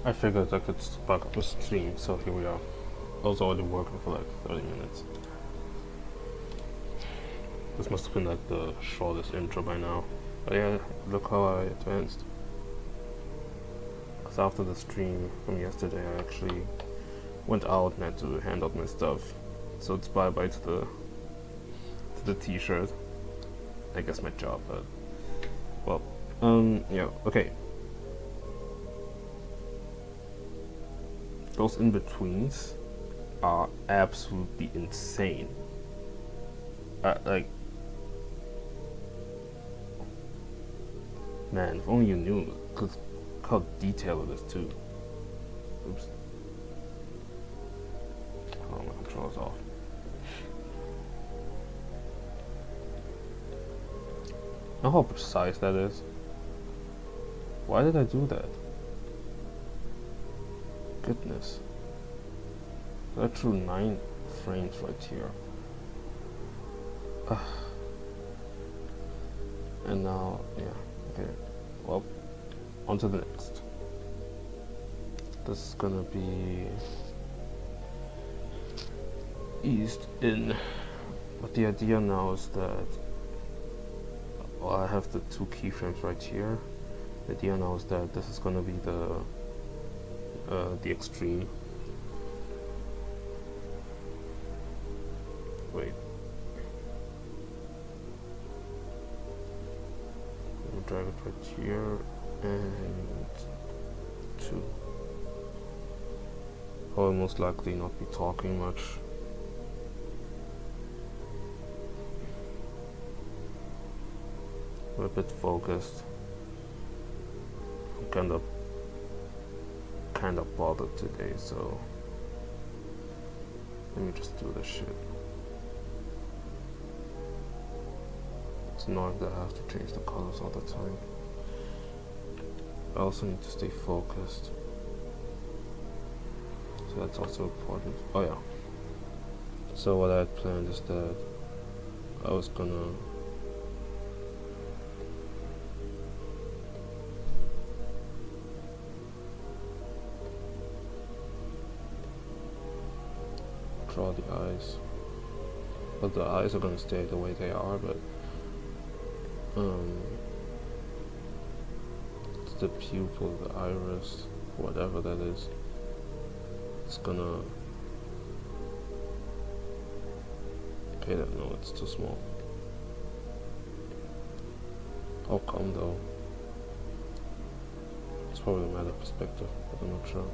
I figured I could spark up a stream, so here we are. I was already working for like 30 minutes. This must have been like the shortest intro by now. But yeah, look how I advanced. Because after the stream from yesterday, I actually went out and had to hand out my stuff. So it's bye-bye to the t-shirt. I guess my job, but... Well, yeah, okay. Those in-betweens are absolutely insane. Like... Man, if only you knew how detailed it is too. Oops. Oh, my controller's off. Know how precise that is? Why did I do that? Goodness. I drew 9 frames right here. And now, yeah, okay. Well, on to the next. This is gonna be eased in. But the idea now is that, well, I have the 2 keyframes right here. The idea now is that this is gonna be the extreme. Wait. I'll drag it right here and 2. I will most likely not be talking much. We're a bit focused. I'm kind of bothered today, so let me just do this shit. It's annoying that I have to change the colors all the time. I also need to stay focused, so that's also important. Oh yeah. So what I had planned is that I was gonna draw the eyes, but the eyes are gonna stay the way they are, but it's the pupil, the iris, whatever that is, it's gonna, okay, no, it's too small. How come though? It's probably a matter of perspective, but I'm not sure.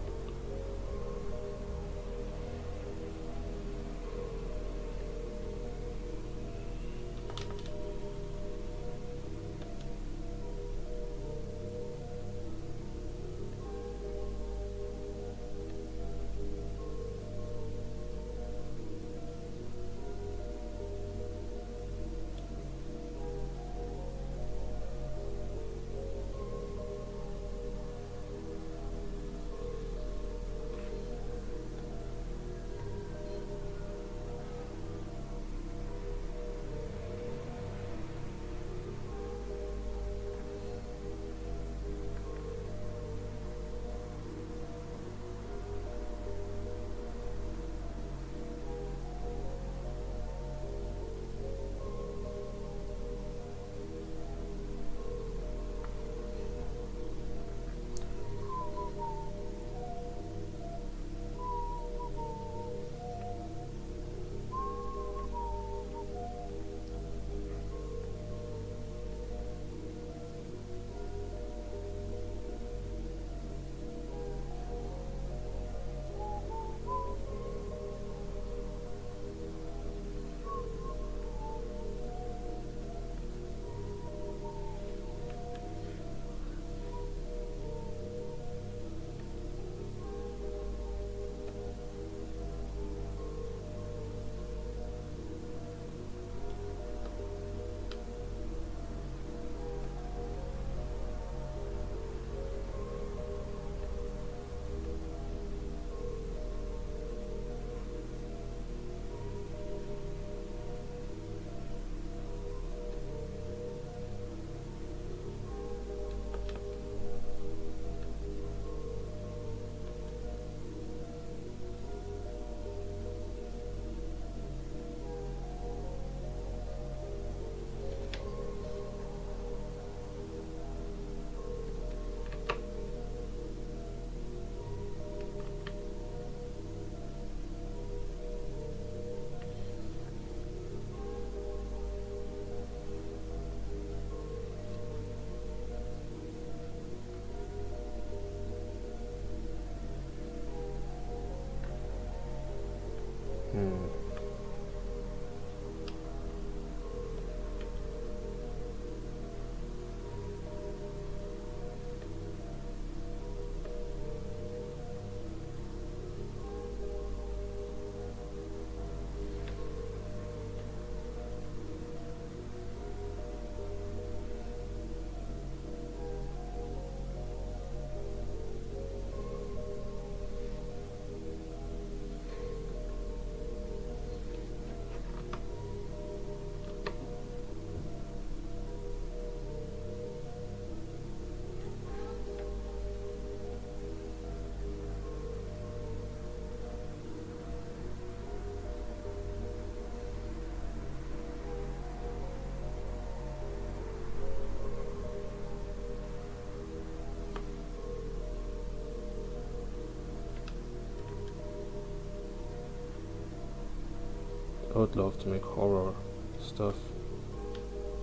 would love to make horror stuff.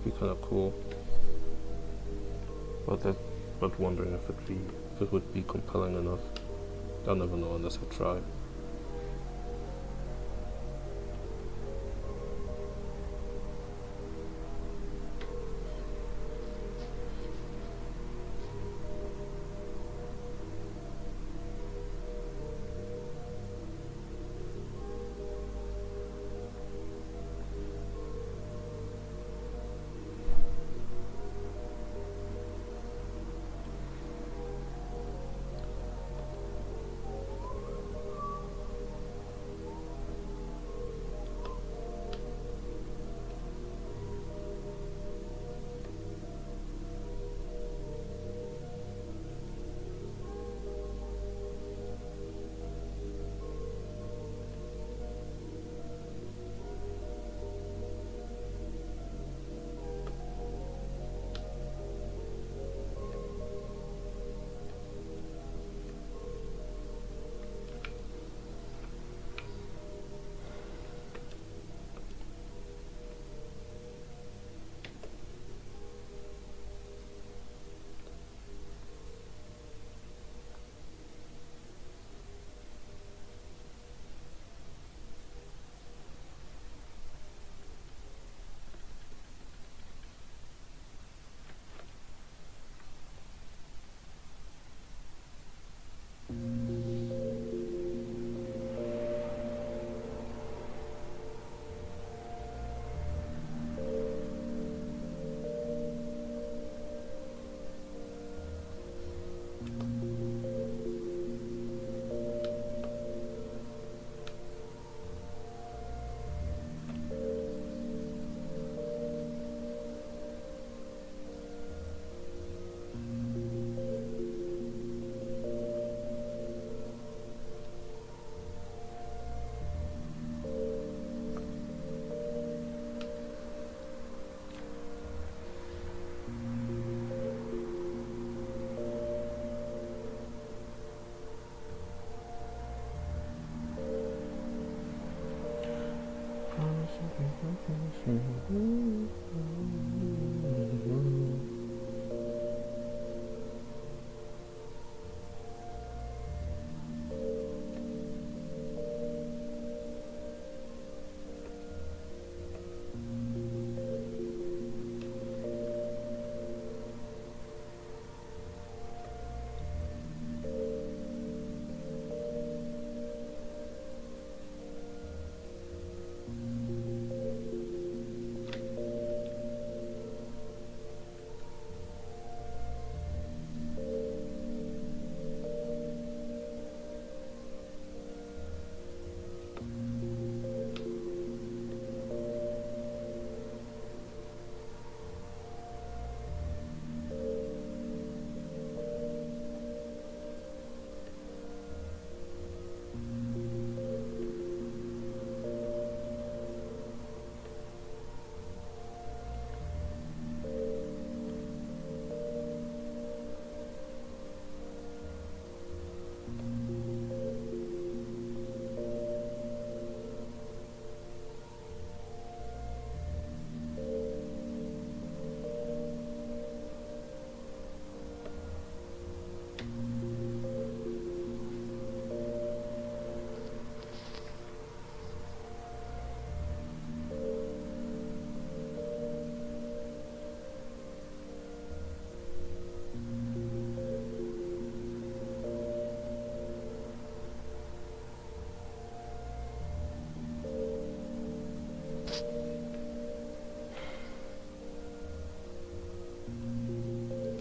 Be kind of cool. But wondering if it would be compelling enough. I'll never know unless I try.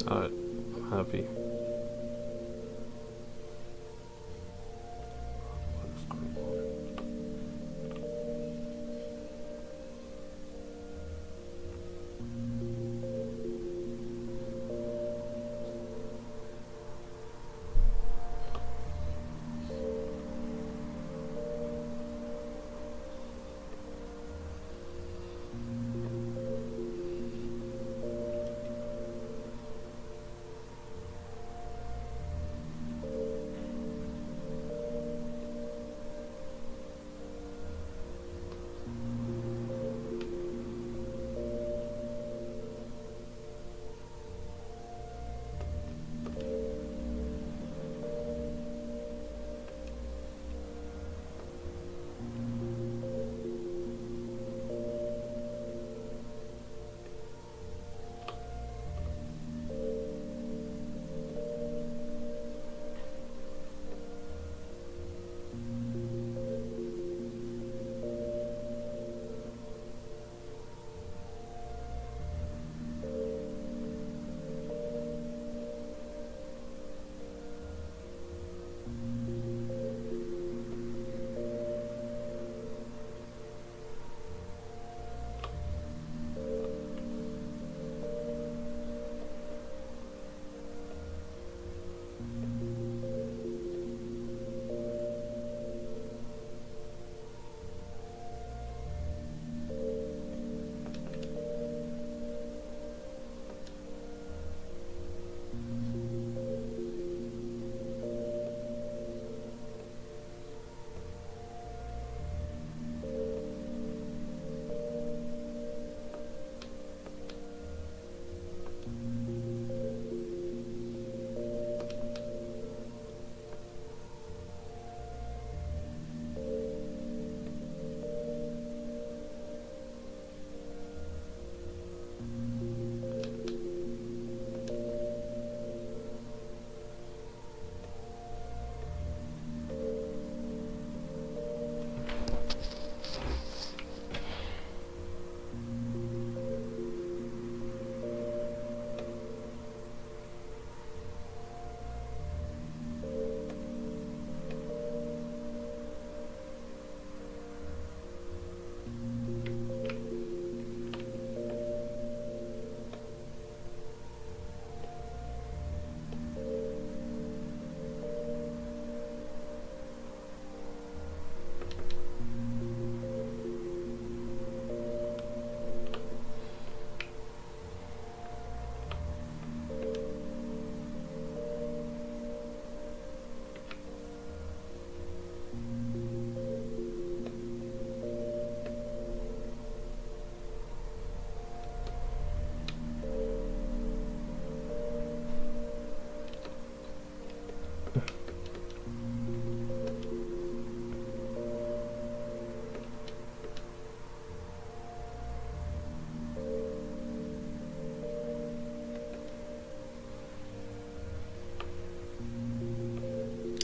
Alright, I'm happy.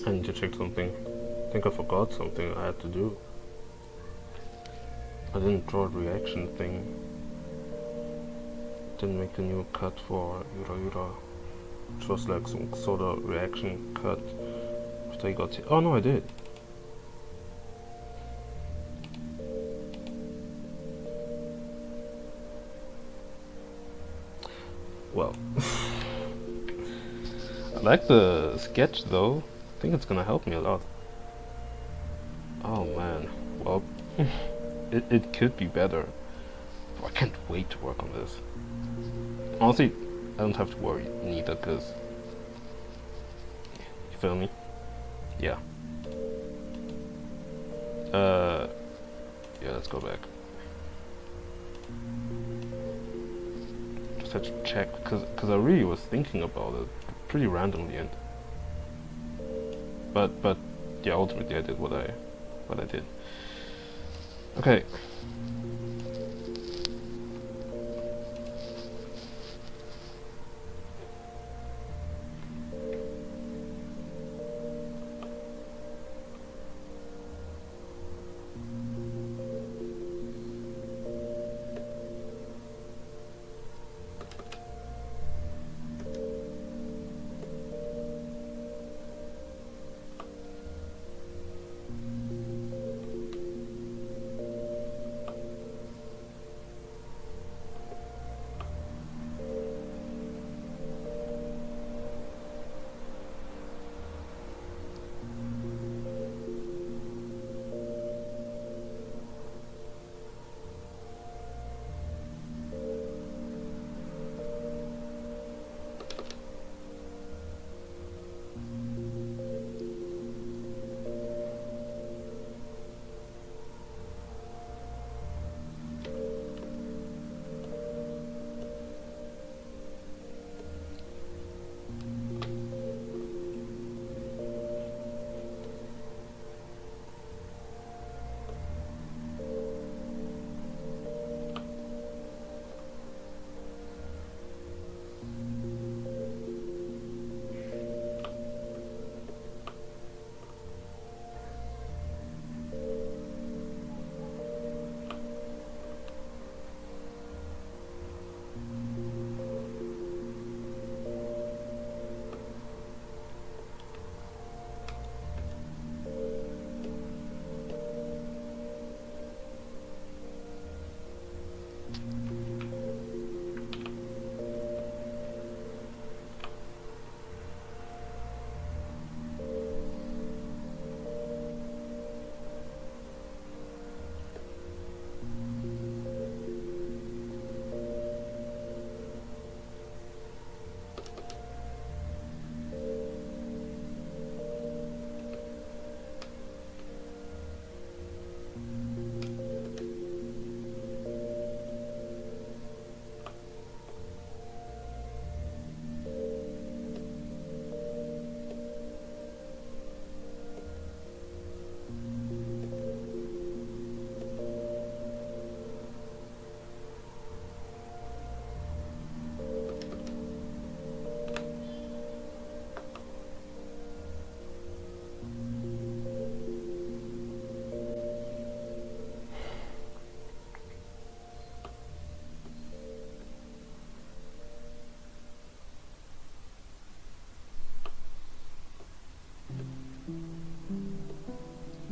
I need to check something. I think I forgot something I had to do. I didn't draw a reaction thing. Didn't make a new cut for Yura Yura. Which was like some sort of reaction cut. But I got it. Oh no, I did. Well, I like the sketch though. I think it's gonna help me a lot. Oh man, well, it could be better. I can't wait to work on this. Honestly, I don't have to worry neither, cause you feel me? Yeah. Yeah, let's go back. Just had to check, cause I really was thinking about it pretty randomly, and but yeah, ultimately I did what I did. Okay.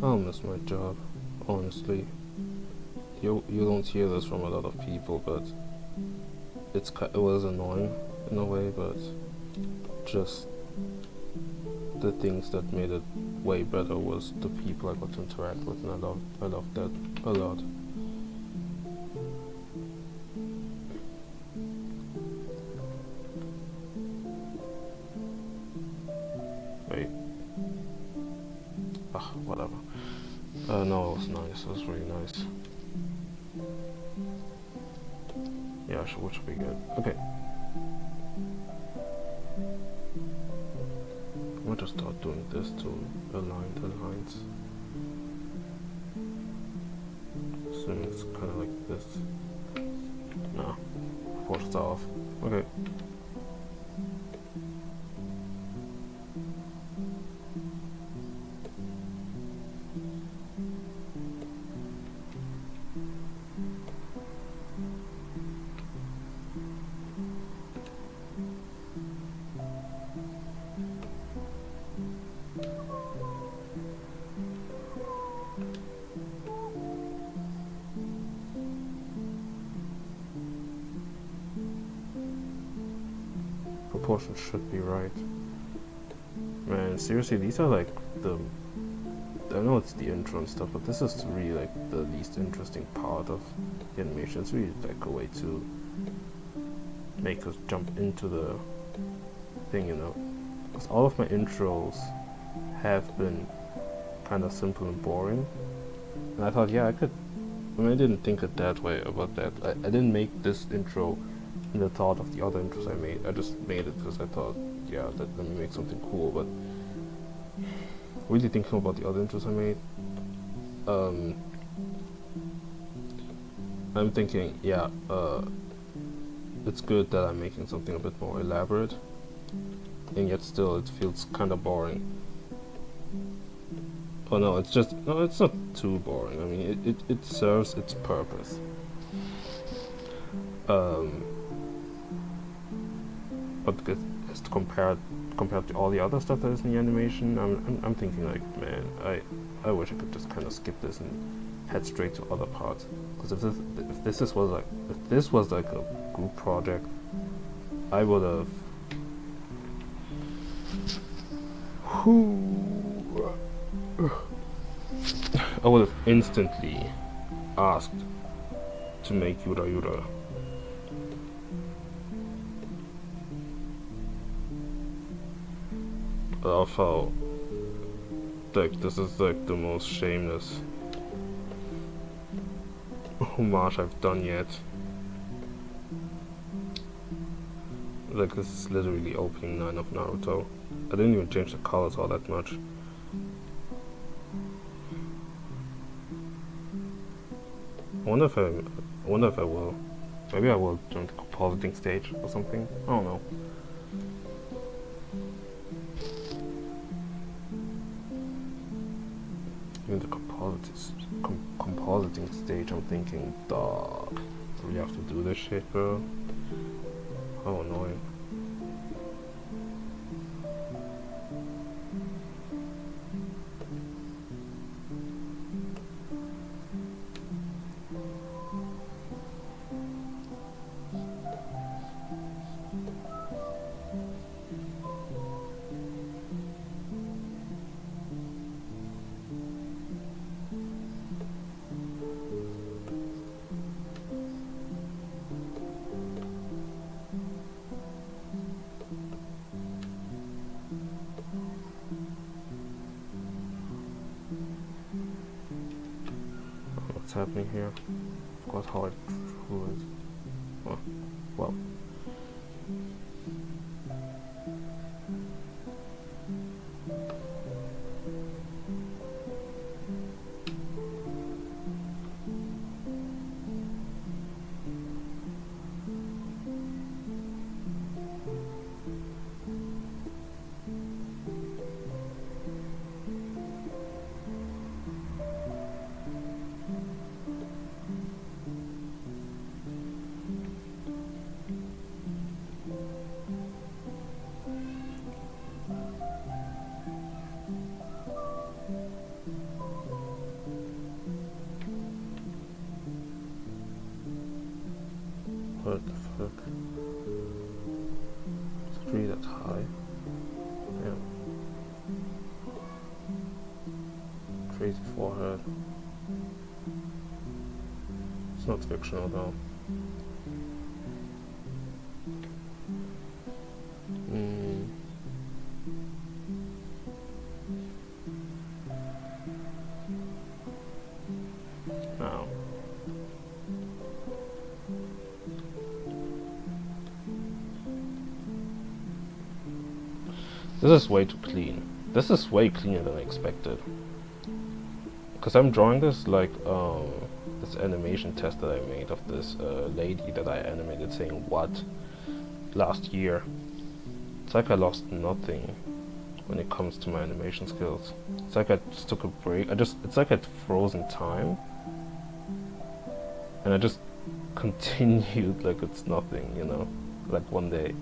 I'll miss my job, honestly. You don't hear this from a lot of people, but it was annoying in a way, but just the things that made it way better was the people I got to interact with, and I loved that a lot. Wait. Ah, whatever. No, it was nice. It was really nice. Yeah, which should be good. Okay. I'll just start doing this to align the lines. Assuming it's kind of like this. No, force it off. Okay. proportion should be right. Man, seriously, these are like the... I know it's the intro and stuff, but this is really like the least interesting part of the animation. It's really like a way to make us jump into the thing, you know. Because all of my intros have been kind of simple and boring. And I thought, yeah, I could... I mean, I didn't think it that way about that. I didn't make this intro in the thought of the other intros I made. I just made it because I thought, yeah, let me make something cool. But really thinking about the other intros I made, I'm thinking, yeah, it's good that I'm making something a bit more elaborate, and yet still it feels kind of boring. Oh no, it's just, no, it's not too boring. I mean, it serves its purpose. But as compared to all the other stuff that is in the animation, I'm thinking like, man, I wish I could just kind of skip this and head straight to other parts. Because if this was like a group project, I would have. I would have instantly asked to make Yura Yura. Of how, like, this is like the most shameless homage I've done yet. Like, this is literally the opening 9 of Naruto. I didn't even change the colors all that much. I wonder if I will. Maybe I will join the compositing stage or something. I don't know. In the compositing stage, I'm thinking, dog, do we have to do this shit, bro? How annoying. What's happening here? Forgot how I drew it. Oh, well. What the fuck? Is it really that high? Yeah. Crazy forehead. It's not fictional though. Now. This is way too clean. This is way cleaner than I expected. Because I'm drawing this like this animation test that I made of this lady that I animated saying what last year. It's like I lost nothing when it comes to my animation skills. It's like I just took a break. It's like I'd frozen time. And I just continued like it's nothing, you know? Like one day.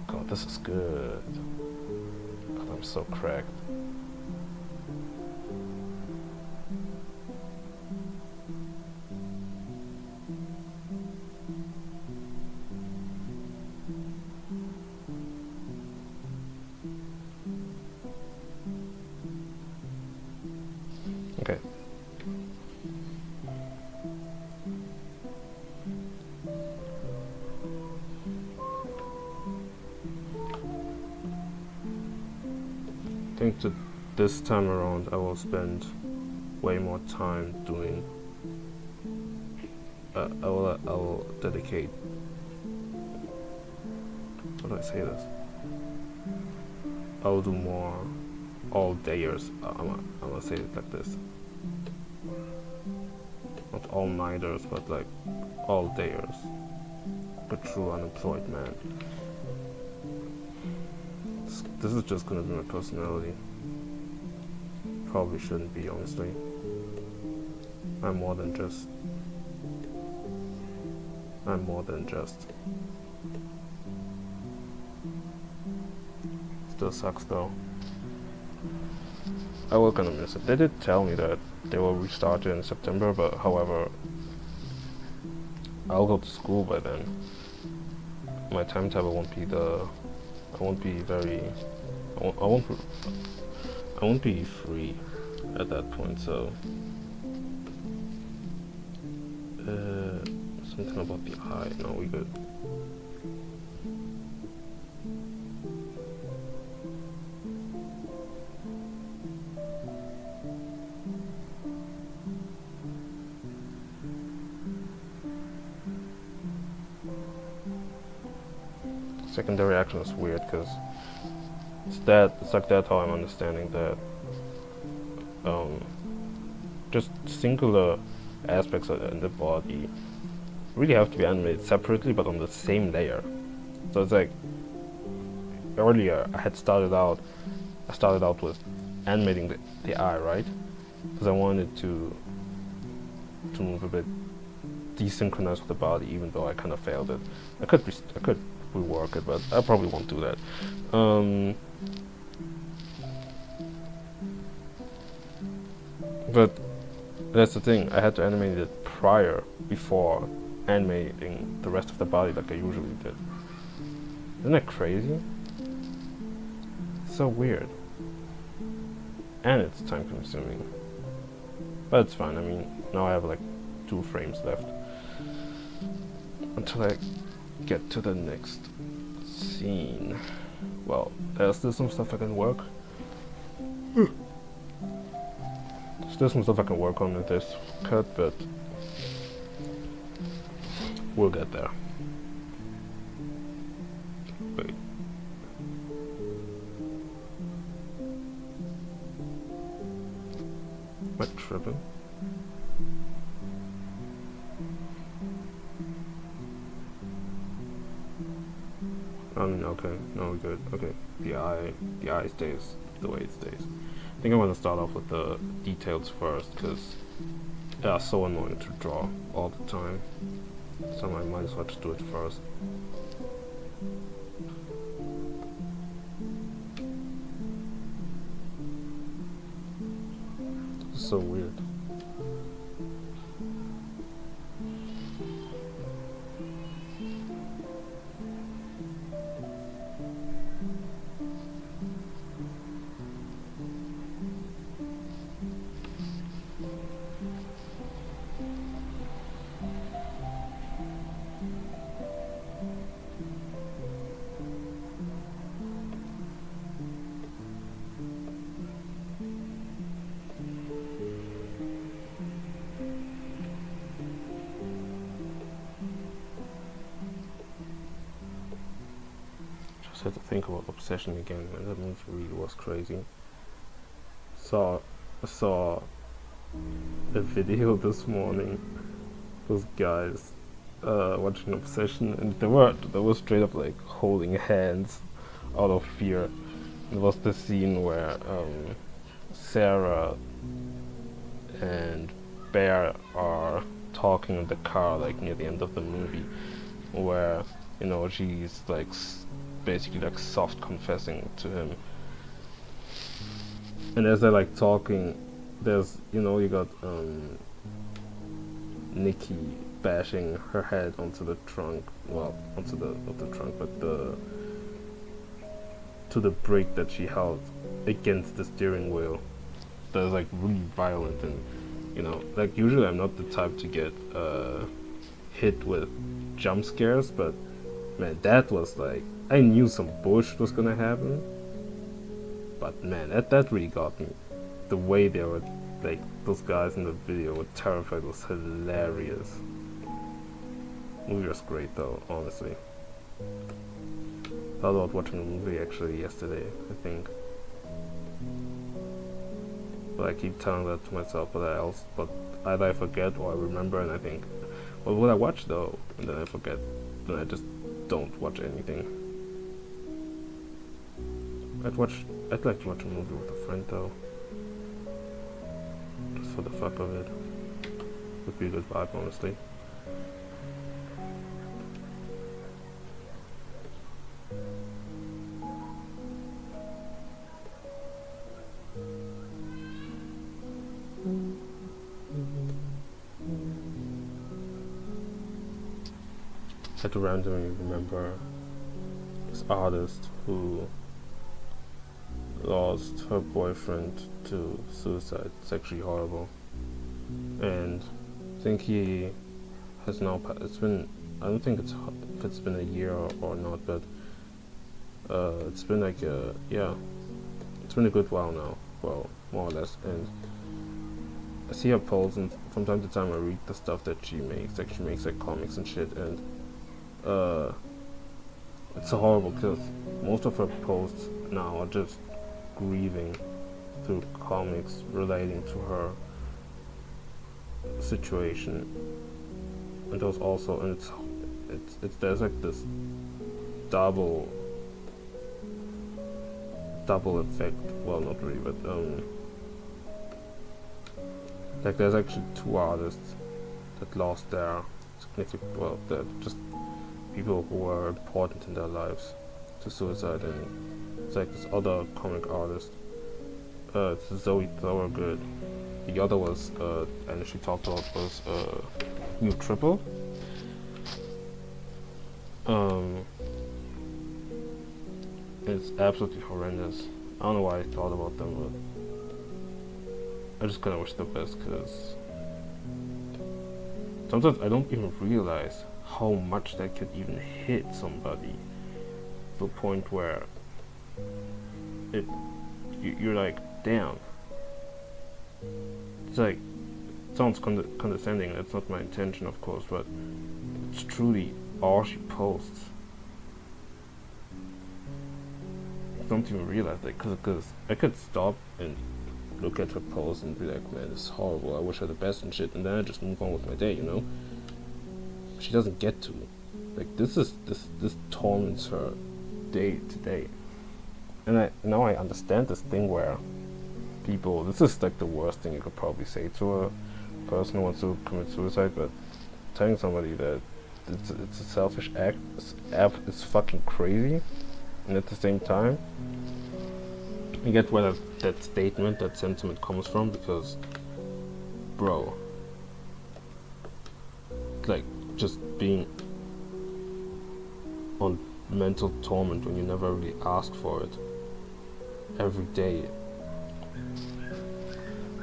God, this is good. God, I'm so cracked. think that this time around I will spend way more time doing. I will dedicate. How do I say this? I will do more all-dayers. I'm gonna say it like this. Not all-nighters, but like all-dayers. A true unemployed man. This is just gonna be my personality. Probably shouldn't be, honestly. I'm more than just. Still sucks though. I will gonna miss it. They did tell me that they will restart it in September, but however, I'll go to school by then. My timetable won't be I won't be very. I won't be free at that point. So. Something about the eye. No, we good. Secondary action is weird because it's like that how I'm understanding that just singular aspects in the body really have to be animated separately but on the same layer. So it's like earlier I started out with animating the eye, right? Because I wanted to move a bit desynchronized with the body, even though I kind of failed it. I could rework it, but I probably won't do that. But that's the thing, I had to animate it before animating the rest of the body like I usually did. Isn't that crazy? It's so weird. And it's time consuming. But it's fine, I mean, now I have like 2 frames left until I get to the next scene. Well, there's still some stuff I can work. Still some stuff I can work on in this cut, but we'll get there. Wait. Am I tripping? Okay, no, we're good. Okay, the eye stays the way it stays. I think I'm gonna start off with the details first, because they are so annoying to draw all the time. So I might as well just do it first. This is so weird. Had to think about Obsession again, and that movie really was crazy. I saw a video this morning. Those guys watching Obsession, and they were straight up like holding hands out of fear. It was the scene where Sarah and Bear are talking in the car, like near the end of the movie, where she's like basically like soft confessing to him, and as they're like talking, there's you got Nikki bashing her head onto the trunk, not the trunk, but to the brake that she held against the steering wheel. That is like really violent, and like usually I'm not the type to get hit with jump scares, but man, that was like, I knew some bullshit was gonna happen. But man, that really got me. The way they were, like, those guys in the video were terrified was hilarious. Movie was great though, honestly. Thought about watching a movie actually yesterday, I think. But I keep telling that to myself, but either I forget or I remember and I think, what would I watch though? And then I forget. Then I just don't watch anything. I'd like to watch a movie with a friend though. Just for the fuck of it. Would be a good vibe, honestly. I had to randomly remember this artist who lost her boyfriend to suicide. It's actually horrible. And I think he has now it's been, I don't think if it's been a year or not, but it's been like it's been a good while now, well, more or less. And I see her posts, and from time to time I read the stuff that she makes. Like, she makes like comics and shit, and it's so horrible because most of her posts now are just grieving through comics relating to her situation. And there's also, and it's there's like this double effect. Well, not really, but like, there's actually two artists that lost their significant, well, they're just people who were important in their lives to suicide. And it's like this other comic artist, it's Zoe Thorogood. The other was, and she talked about, was New Triple. It's absolutely horrendous. I don't know why I thought about them, but I just kinda wish the best, because sometimes I don't even realize how much that could even hit somebody, to the point where you're like, damn. It's like, it sounds condescending, that's not my intention, of course, but it's truly all she posts. I don't even realize that, because I could stop and look at her posts and be like, man, this is horrible, I wish her the best and shit, and then I just move on with my day, you know? She doesn't get to. Like, this torments her day to day. And now I understand this thing where people, this is like the worst thing you could probably say to a person who wants to commit suicide, but telling somebody that it's a selfish act is fucking crazy. And at the same time, I get where that statement, that sentiment comes from, because, bro, like, just being on mental torment when you never really ask for it every day.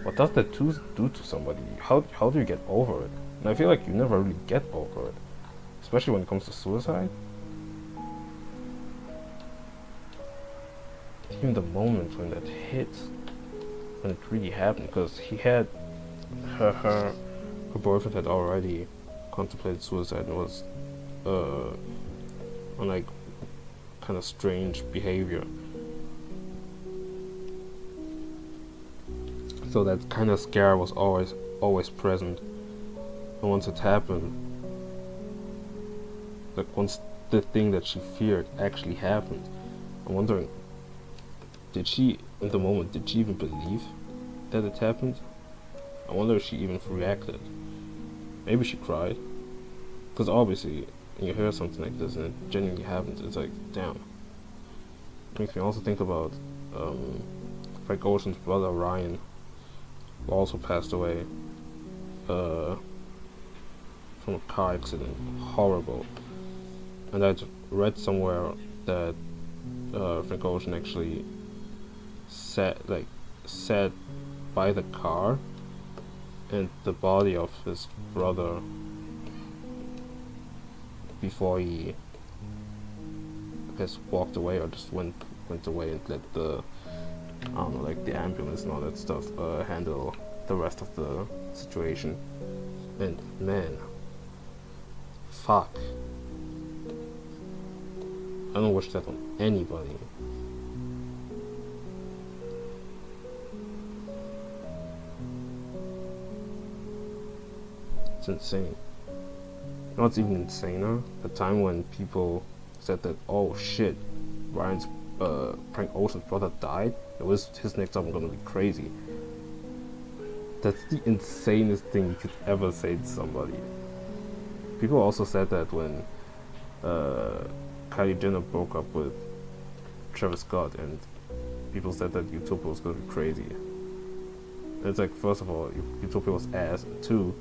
What does that do to somebody? How do you get over it? And I feel like you never really get over it, especially when it comes to suicide. Even the moment when that hits, when it really happened, because he had her boyfriend had already contemplated suicide and was on like kind of strange behavior. So that kind of scare was always present. And once it happened, like once the thing that she feared actually happened, I'm wondering, did she even believe that it happened? I wonder if she even reacted. Maybe she cried. Because obviously, when you hear something like this and it genuinely happens, it's like, damn. It makes me also think about Frank Ocean's brother Ryan, who also passed away from a car accident. Horrible. And I'd read somewhere that Frank Ocean actually sat by the car, and the body of his brother, before he I guess walked away or just went away and let the I don't know, like the ambulance and all that stuff, handle the rest of the situation. And man, fuck, I don't wish that on anybody. It's insane. You know what's even insaner? The time when people said that, oh shit, Ryan's Frank Ocean's brother died. It was his next album gonna be crazy. That's the insanest thing you could ever say to somebody. People also said that when Kylie Jenner broke up with Travis Scott, and people said that Utopia was gonna be crazy. And it's like, first of all, Utopia was ass, and two,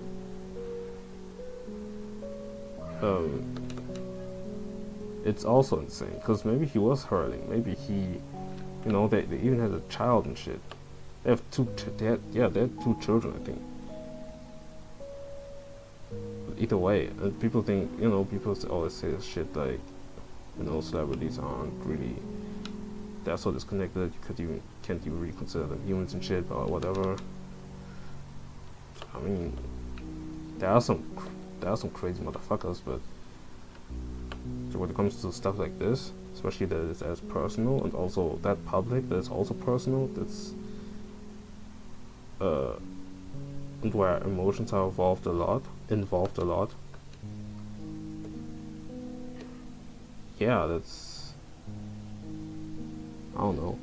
it's also insane because maybe he was hurting. Maybe he, you know, they even had a child and shit. They have they had 2 children, I think. But either way, and people think, you know, people always say this shit like, you know, celebrities aren't really, they're so disconnected that you can't even really consider them humans and shit or whatever. I mean, there are some crazy motherfuckers, but when it comes to stuff like this, especially that is as personal and also that public, that is also personal, that's and where emotions are involved a lot. Yeah, that's, I don't know.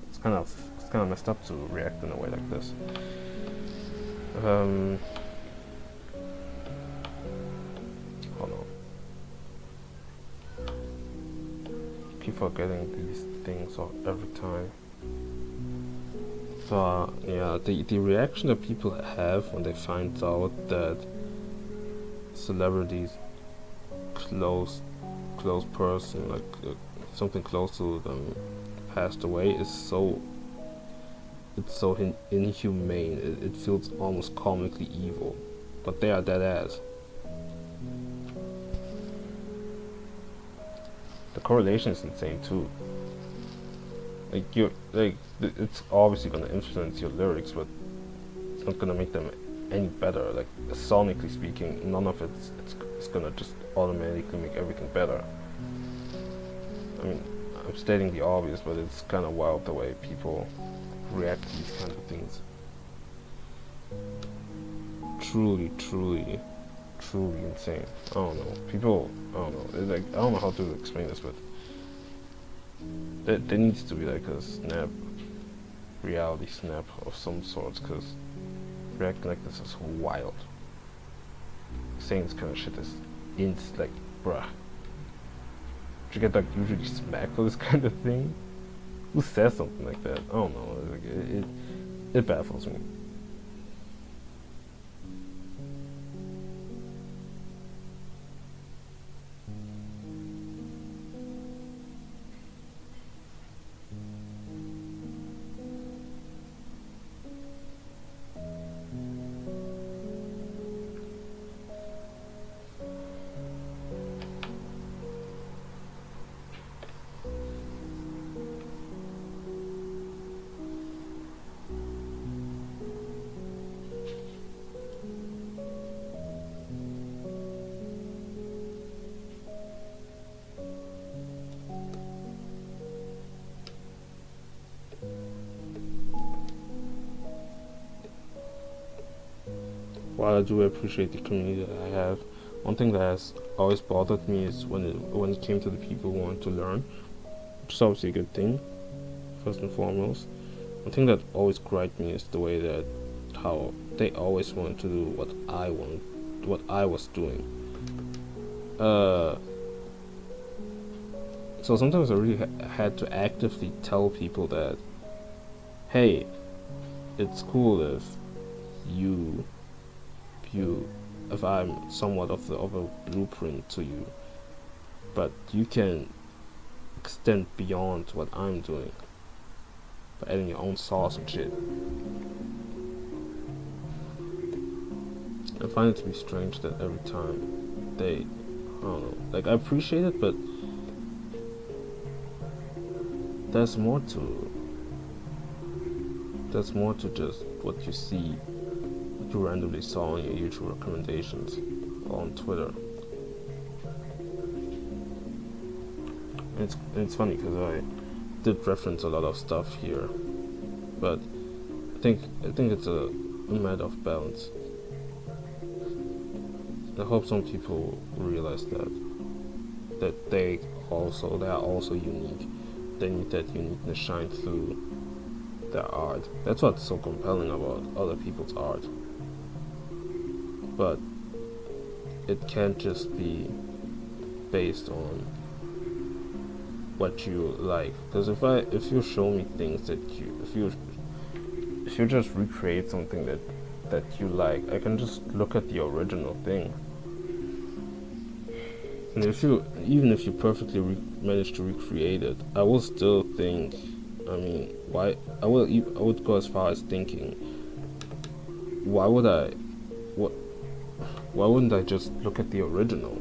It's kind of messed up to react in a way like this. Hold on. Keep forgetting these things every time. So yeah, the reaction that people have when they find out that celebrities close person, like something close to them, passed away, is so inhumane. It feels almost comically evil, but they are dead ass. The correlation is insane too. It's obviously gonna influence your lyrics, but it's not gonna make them any better. Like, sonically speaking, none of it's gonna just automatically make everything better. I mean, I'm stating the obvious, but it's kind of wild the way people react to these kinds of things. Truly insane. I don't know. People, I don't know. It's like, I don't know how to explain this, but there needs to be like a reality snap of some sort, because reacting like this is wild. Saying this kind of shit is like, bruh. You get like usually smacked for this kind of thing? Who says something like that? I don't know. Like, it baffles me. While I do appreciate the community that I have, one thing that has always bothered me is when it came to the people who want to learn, which is obviously a good thing, first and foremost. One thing that always griped me is the way that how they always wanted to do what I was doing. So sometimes I really had to actively tell people that, hey, it's cool if I'm somewhat of a blueprint to you, but you can extend beyond what I'm doing by adding your own sauce and shit. I find it to be strange that every time I don't know, like, I appreciate it, but there's more to there's more to just what you see, what you randomly saw on your YouTube recommendations or on Twitter. It's funny because I did reference a lot of stuff here, but I think it's a matter of balance. I hope some people realize that they are also unique. They need that uniqueness shine through their art. That's what's so compelling about other people's art. But it can't just be based on what you like. Because if you show me things that if you just recreate something that you like, I can just look at the original thing. And even if you perfectly manage to recreate it, I will still think. I mean, why? I would go as far as thinking, why wouldn't I just look at the original?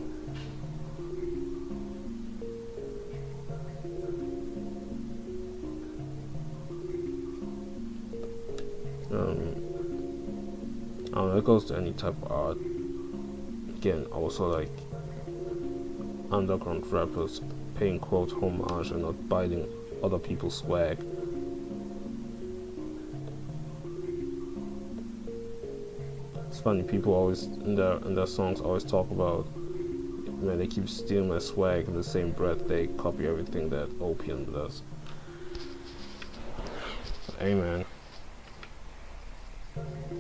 I don't know, it goes to any type of art. Again, also like underground rappers paying quote homage and not biting other people's swag. It's funny, people always in their songs always talk about, man, they keep stealing my swag. In the same breath they copy everything that Opium does. Hey man,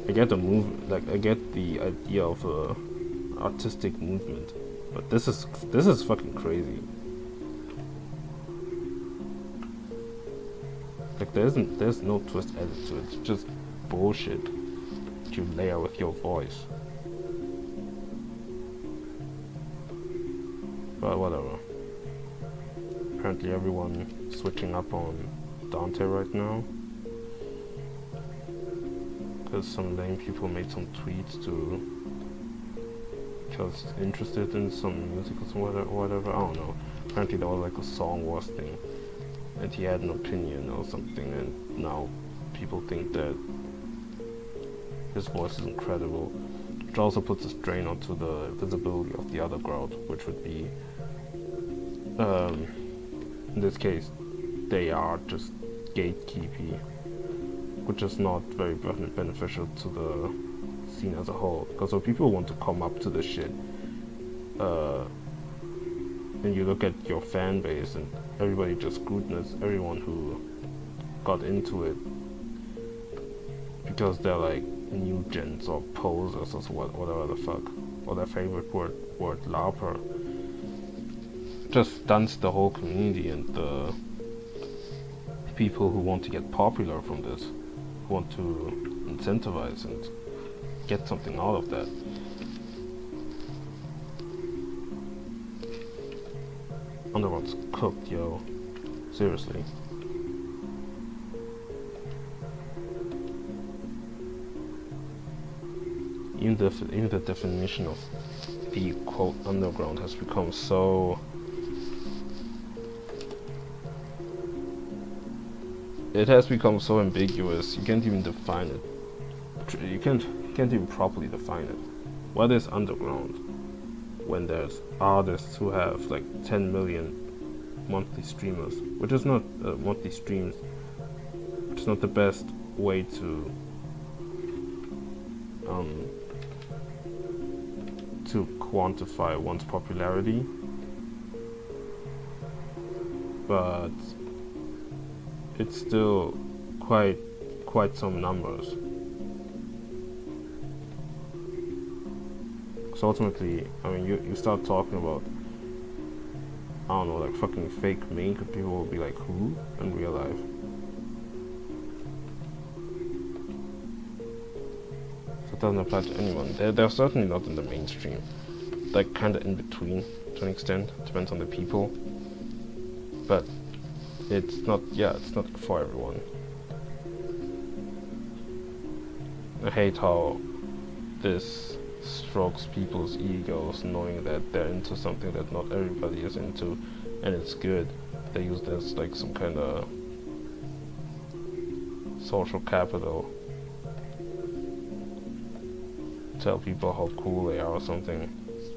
I get I get the idea of a artistic movement, but this is fucking crazy. Like there's no twist added to it. It's just bullshit that you layer with your voice. But whatever. Apparently everyone switching up on Dante right now, because some lame people made some tweets to just interested in some music or whatever. I don't know. Apparently there was like a song wars thing, and he had an opinion or something, and now people think that his voice is incredible, which also puts a strain onto the visibility of the other crowd, which would be, in this case, they are just gatekeepy, which is not very beneficial to the scene as a whole. Because when people want to come up to the shit, and you look at your fan base and everybody just scrutinizes everyone who got into it because they're like new gens or posers or whatever the fuck, or their favorite word LARPer, just stunts the whole community and the people who want to get popular from this, who want to incentivize and get something out of that. Underworld's cooked, yo. Seriously. Even the definition of the quote underground has become so. It has become so ambiguous. You can't even define it. You can't even properly define it. What is underground? When there's artists who have like 10 million monthly streamers, which is not monthly streams, which is not the best way to quantify one's popularity, but it's still quite some numbers. So ultimately, I mean, you start talking about, I don't know, like fucking fake mink, and people will be like, who? In real life. So it doesn't apply to anyone. They're certainly not in the mainstream. Like, kinda in between, to an extent. Depends on the people. But it's not for everyone. I hate how this strokes people's egos, knowing that they're into something that not everybody is into, and it's good. They use this like some kind of social capital. Tell people how cool they are or something.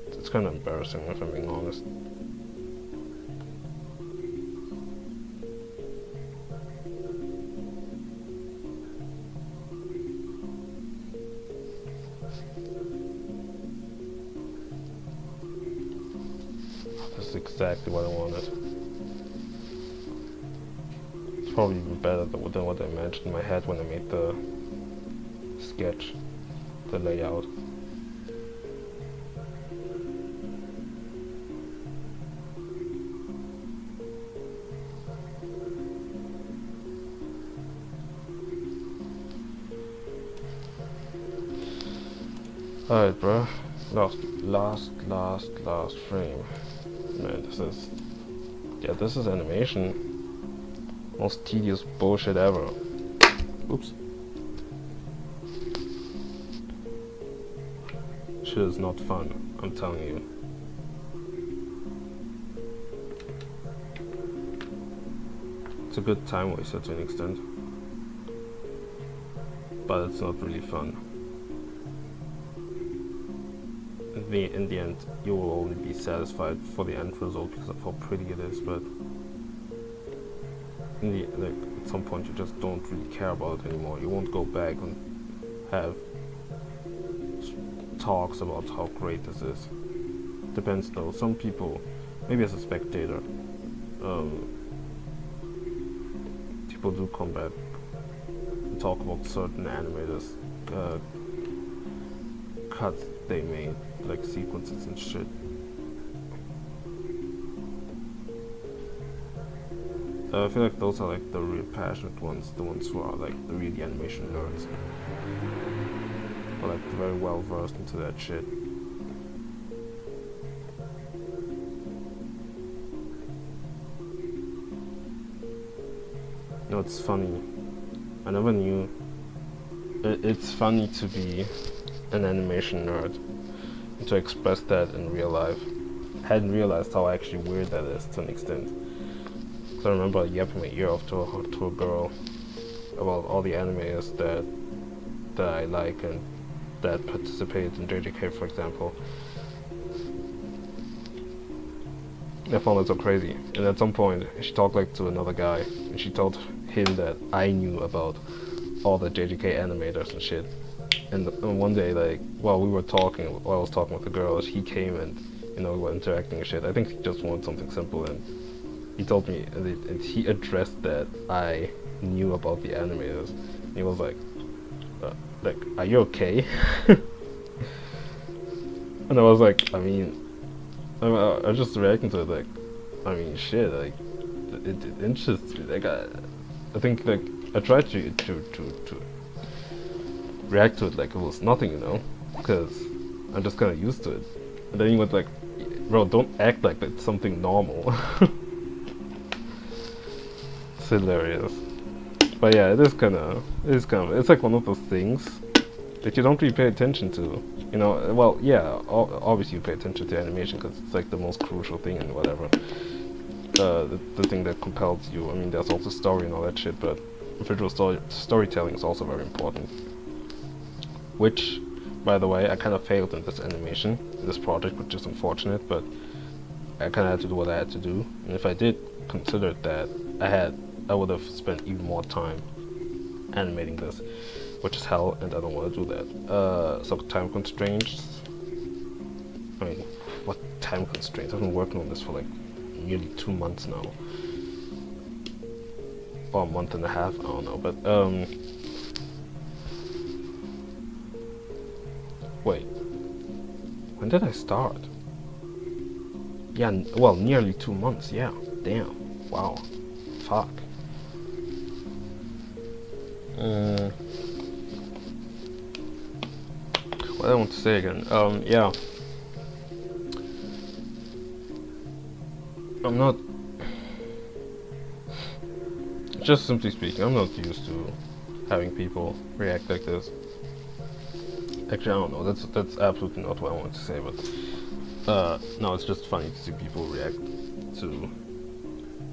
It's kind of embarrassing if I'm being honest. This is exactly what I wanted. It's probably even better than what I imagined in my head when I made the sketch, the layout. Alright, bro. Last frame. Man, this is animation. Most tedious bullshit ever. Oops. Shit is not fun, I'm telling you. It's a good time waster to an extent, but it's not really fun. In the end, you will only be satisfied for the end result because of how pretty it is, but at some point you just don't really care about it anymore. You won't go back and have talks about how great this is. Depends though. Some people, maybe as a spectator, people do come back and talk about certain animators, cuts they made, like sequences and shit. I feel like those are like the real passionate ones, the ones who are like the really animation nerds, or like very well versed into that shit. You know, it's funny. I never knew. It's funny to be an animation nerd and to express that in real life. I hadn't realized how actually weird that is to an extent. I remember yapping my ear off to a girl about all the animators that I like and that participate in JJK, for example. I found it so crazy. And at some point, she talked like to another guy, and she told him that I knew about all the JJK animators and shit. And one day, like, while I was talking with the girl, he came and, you know, we were interacting and shit. I think he just wanted something simple, and he told me, and he addressed that I knew about the animators. And he was like, are you okay? And I was like, I mean, I was just reacting to it like, I mean, shit, like, it interests me. Like, I think, like, I tried to react to it like it was nothing, you know, because I'm just kind of used to it. And then he went like, bro, don't act like that's something normal. It's hilarious. But yeah, it's like one of those things that you don't really pay attention to. You know, well, yeah, obviously you pay attention to animation because it's like the most crucial thing and whatever. The thing that compels you. I mean, there's also story and all that shit, but visual storytelling is also very important. Which, by the way, I kind of failed in this project, which is unfortunate, but I kind of had to do what I had to do. And if I did consider that, I would have spent even more time animating this, which is hell, and I don't want to do that. So time constraints. I mean, what time constraints? I've been working on this for like nearly 2 months now, or a month and a half. I don't know, but wait, when did I start? Yeah, well, nearly 2 months. Yeah, damn, wow, fuck. What I want to say again? Yeah. I'm not. Just simply speaking, I'm not used to having people react like this. Actually, I don't know. That's absolutely not what I wanted to say. But no, it's just funny to see people react to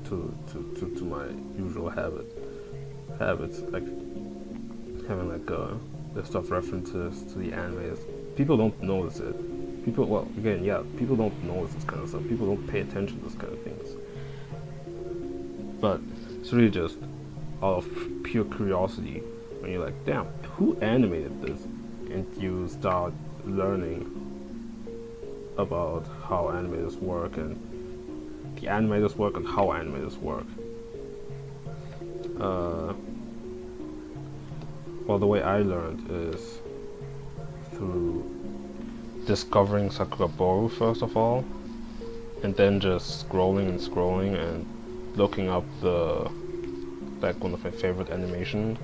to my usual habits, like having like list of references to the animes. People don't notice it. People don't notice this kind of stuff. People don't pay attention to this kind of things. But it's really just out of pure curiosity when you're like, damn, who animated this? And you start learning about how animators work and the animators work and how animators work. Well, the way I learned is through discovering Sakuga first of all, and then just scrolling and looking up like one of my favorite animation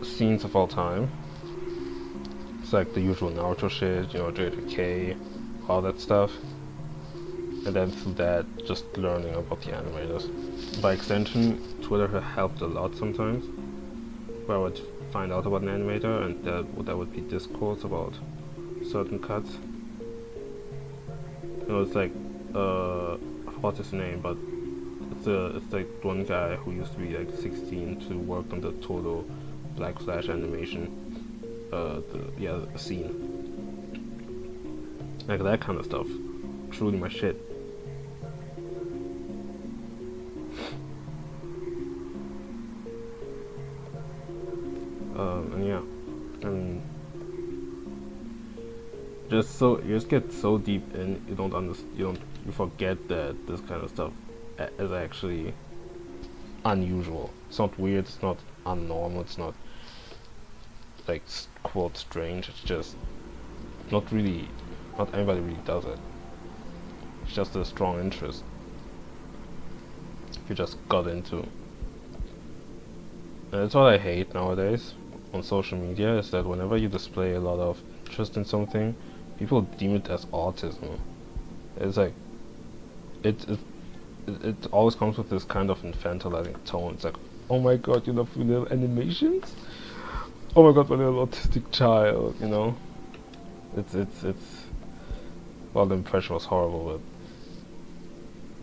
scenes of all time. It's like the usual Naruto shit, you know, JJK, all that stuff. And then through that, just learning about the animators. By extension, Twitter helped a lot sometimes, where I would find out about an animator and there would be discourse about certain cuts. You know, it's like, I forgot his name, but it's like one guy who used to be like 16 to work on the Todo Black Flash animation, the scene. Like that kind of stuff. Truly my shit. And yeah, and you just get so deep in, you forget that this kind of stuff is actually unusual. It's not weird, it's not unnormal, it's not like quote strange, it's just not anybody really does it. It's just a strong interest you just got into. And that's what I hate nowadays on social media, is that whenever you display a lot of interest in something, people deem it as autism. It's like it always comes with this kind of infantilizing tone. It's like, oh my god, you love little animations? Oh my god, my little autistic child, you know? It's well, the impression was horrible, but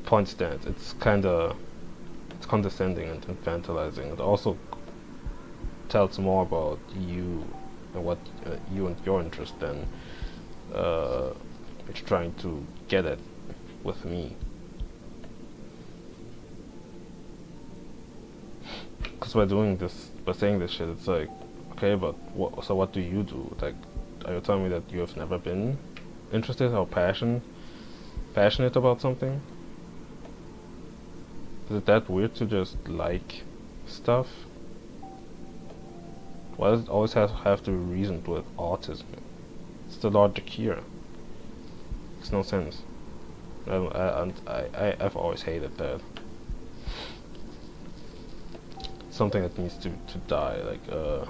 point stands, it's condescending and infantilizing. It also tells more about you and what you and your interest than it's trying to get at with me. Because by saying this shit, it's like, okay, but what do you do? Like, are you telling me that you have never been interested or passionate about something? Is it that weird to just like stuff? Why does it always have to be reasoned with autism? It's the logic here. Makes no sense. I've always hated that. Something that needs to die. Like there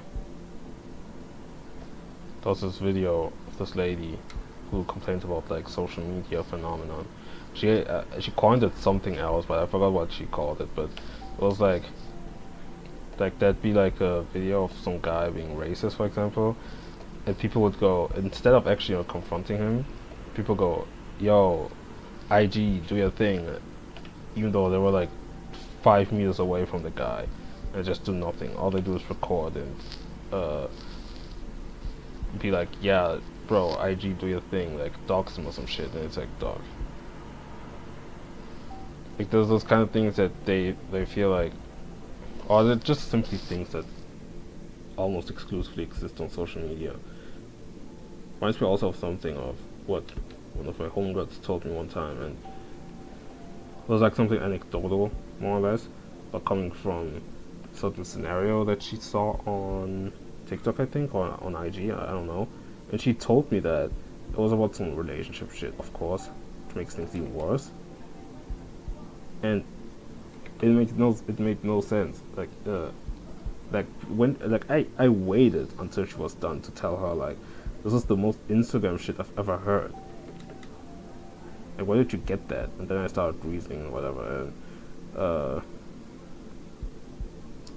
was this video of this lady who complained about like social media phenomenon. She coined it something else, but I forgot what she called it. But it was like that'd be like a video of some guy being racist, for example, and people would go, instead of actually confronting him, people go, yo, IG, do your thing, even though they were like 5 meters away from the guy, and just do nothing. All they do is record and be like, yeah, bro, IG, do your thing, like dox him or some shit. And it's like, dog, like there's those kind of things that they feel like, or they're just simply things that almost exclusively exist on social media. Reminds me also of something of what one of my homegirls told me one time, and it was like something anecdotal, more or less, but coming from a certain scenario that she saw on TikTok, I think, or on IG, I don't know. And she told me that it was about some relationship shit, of course, which makes things even worse. And it made no sense. I waited until she was done to tell her, like, this is the most Instagram shit I've ever heard. Like, where did you get that? And then I started reasoning or whatever, and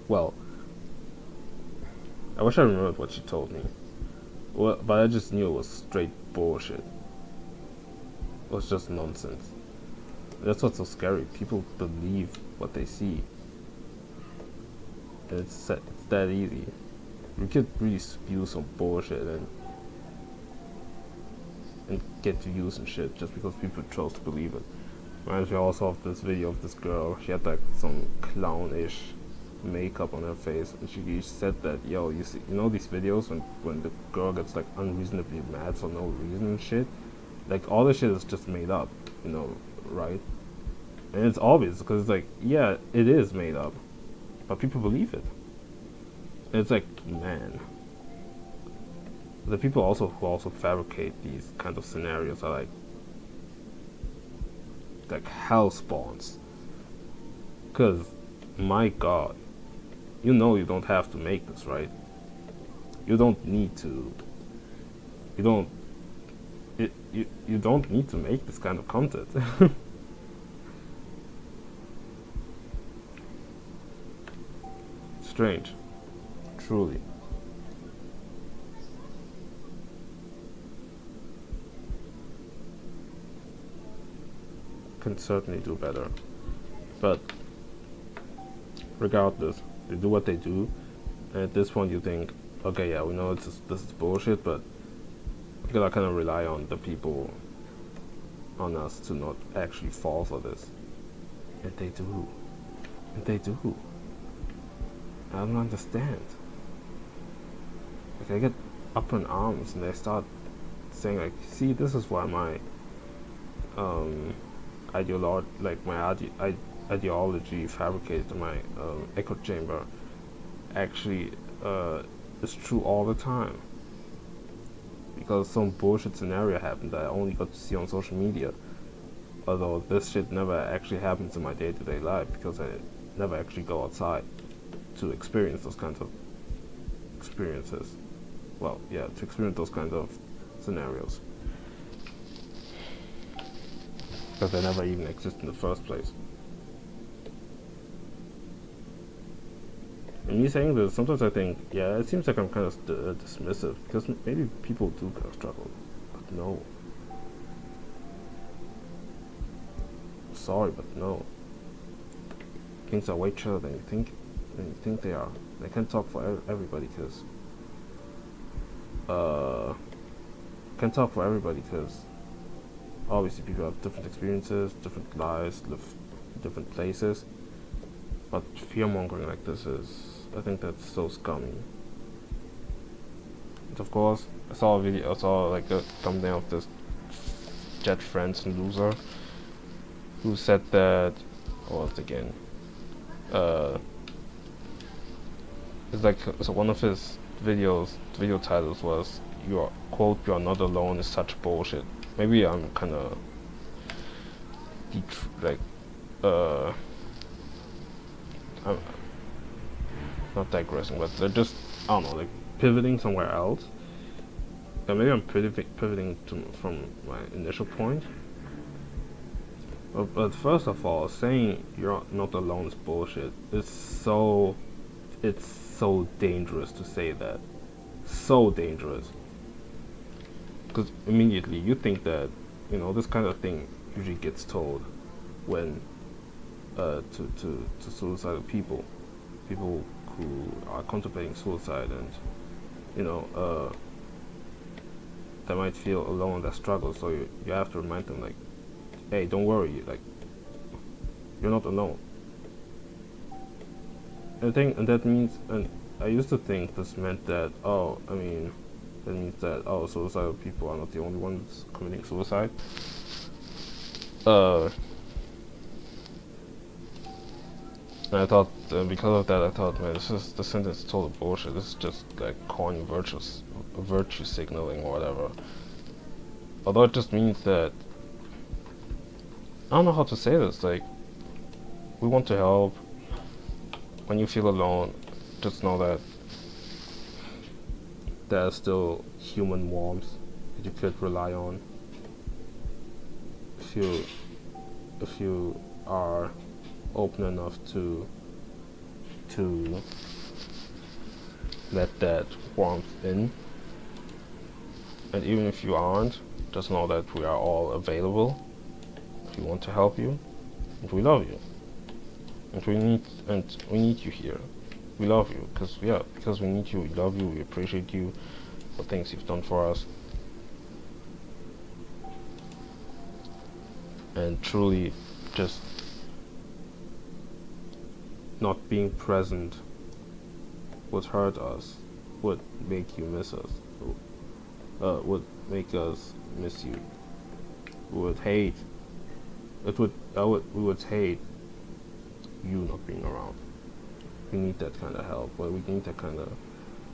well, I wish I remembered what she told me. Well, but I just knew it was straight bullshit. It was just nonsense. that's what's so scary. People believe what they see. And it's that easy. You could really spew some bullshit and get views and shit just because people chose to believe it. Reminds me also of this video of this girl. She had like some clownish makeup on her face, and she said that, yo, you see, you know these videos when the girl gets like unreasonably mad for no reason and shit, like all this shit is just made up, you know, right? And it's obvious because it's like, yeah, it is made up, but people believe it. And it's like, man, the people who also fabricate these kind of scenarios are like hell spawns. Cause my God, you know you don't have to make this, right? You don't need to. You don't. You don't need to make this kind of content. Strange, truly. Can certainly do better, but regardless, they do what they do, and at this point you think, okay, yeah, we know this is bullshit, but we gotta kind of rely on the people, on us to not actually fall for this, and they do, I don't understand. Like, they get up in arms and they start saying like, see, this is why my ideology fabricated in my echo chamber actually is true all the time, because some bullshit scenario happened that I only got to see on social media, although this shit never actually happens in my day-to-day life because I never actually go outside to experience those kinds of experiences. Well, yeah, to experience those kinds of scenarios, because they never even exist in the first place. And me saying this, sometimes I think, yeah, it seems like I'm kind of dismissive, because maybe people do kind of struggle, but no. Sorry, but no. Things are way chiller than you think they are. They can't talk for everybody, because obviously people have different experiences, different lives, live in different places. But fear-mongering like this I think that's so scummy. And of course, I saw like a thumbnail of this Jet Friends and Loser who said that, again, it's like, so one of his video titles was, "You are not alone is such bullshit." Maybe I'm kind of I'm not digressing, but they're just, I don't know, like pivoting somewhere else. And maybe I'm pivoting from my initial point. But first of all, saying you're not alone is bullshit. It's so dangerous to say that. So dangerous. Because immediately you think that, you know, this kind of thing usually gets told when to suicidal people who are contemplating suicide, and you know, they might feel alone in their struggle, so you have to remind them, like, hey, don't worry, like, you're not alone. And I used to think this meant that, suicidal people are not the only ones committing suicide. And I thought, because of that, man, the sentence is total bullshit. This is just like corny virtue signaling or whatever. Although it just means that, I don't know how to say this, like, we want to help. When you feel alone, just know that there's still human warmth that you could rely on if you are open enough to let that warmth in. And even if you aren't, just know that we are all available if we want to help you. and we love you, and we need you here. We love you because we need you. We love you. We appreciate you for things you've done for us, and truly, just not being present would hurt us, would make you miss us, would make us miss you. We would hate. We would hate you not being around. We need that kind of help. But we need that kind of.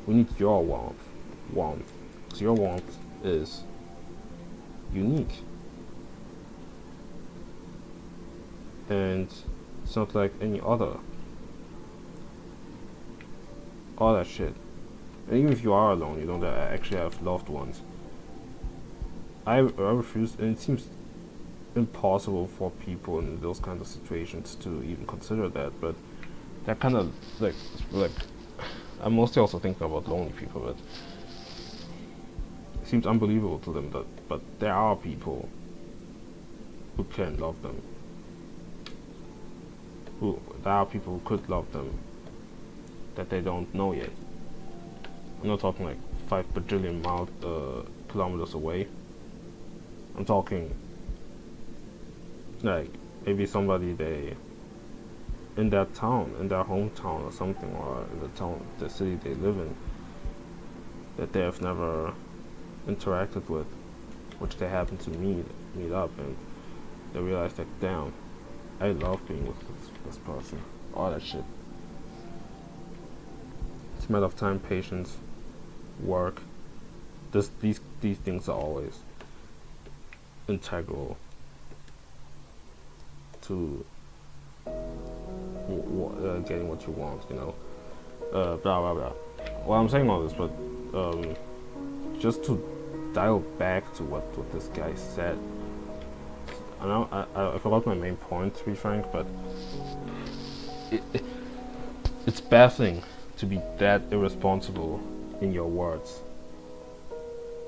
We need your warmth. Because your warmth is unique, and it's not like any other. All that shit. And even if you are alone, you don't actually have loved ones. I refuse, and it seems impossible for people in those kind of situations to even consider that. But that kind of like I'm mostly also thinking about lonely people, but it seems unbelievable to them that. But there are people who can love them. There are people who could love them that they don't know yet. I'm not talking like 5 bajillion kilometers away. I'm talking like maybe somebody they in their town, in their hometown or something, or in the city they live in, that they have never interacted with, which they happen to meet up, and they realize that, damn, I love being with this person. All that shit. It's a matter of time, patience, work. These things are always integral to getting what you want, you know. Blah blah blah. Well, I'm saying all this, but just to dial back to what this guy said. I know I forgot my main point, to be frank, but it's baffling to be that irresponsible in your words.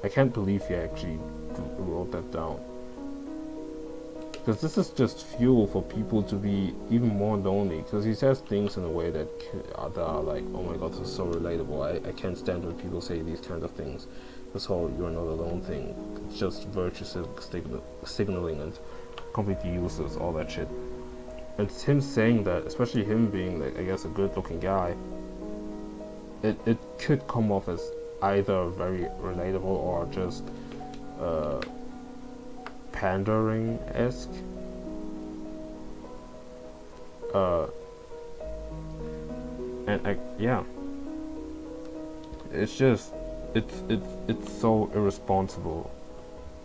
I can't believe he actually wrote that down. Because this is just fuel for people to be even more lonely. Because he says things in a way that are like, oh my god, this is so relatable. I can't stand when people say these kind of things. This whole "you're not alone" thing. It's just virtue signaling and completely useless, all that shit. And it's him saying that, especially him being, like, I guess, a good-looking guy. It could come off as either very relatable or just pandering-esque. Yeah, it's just it's so irresponsible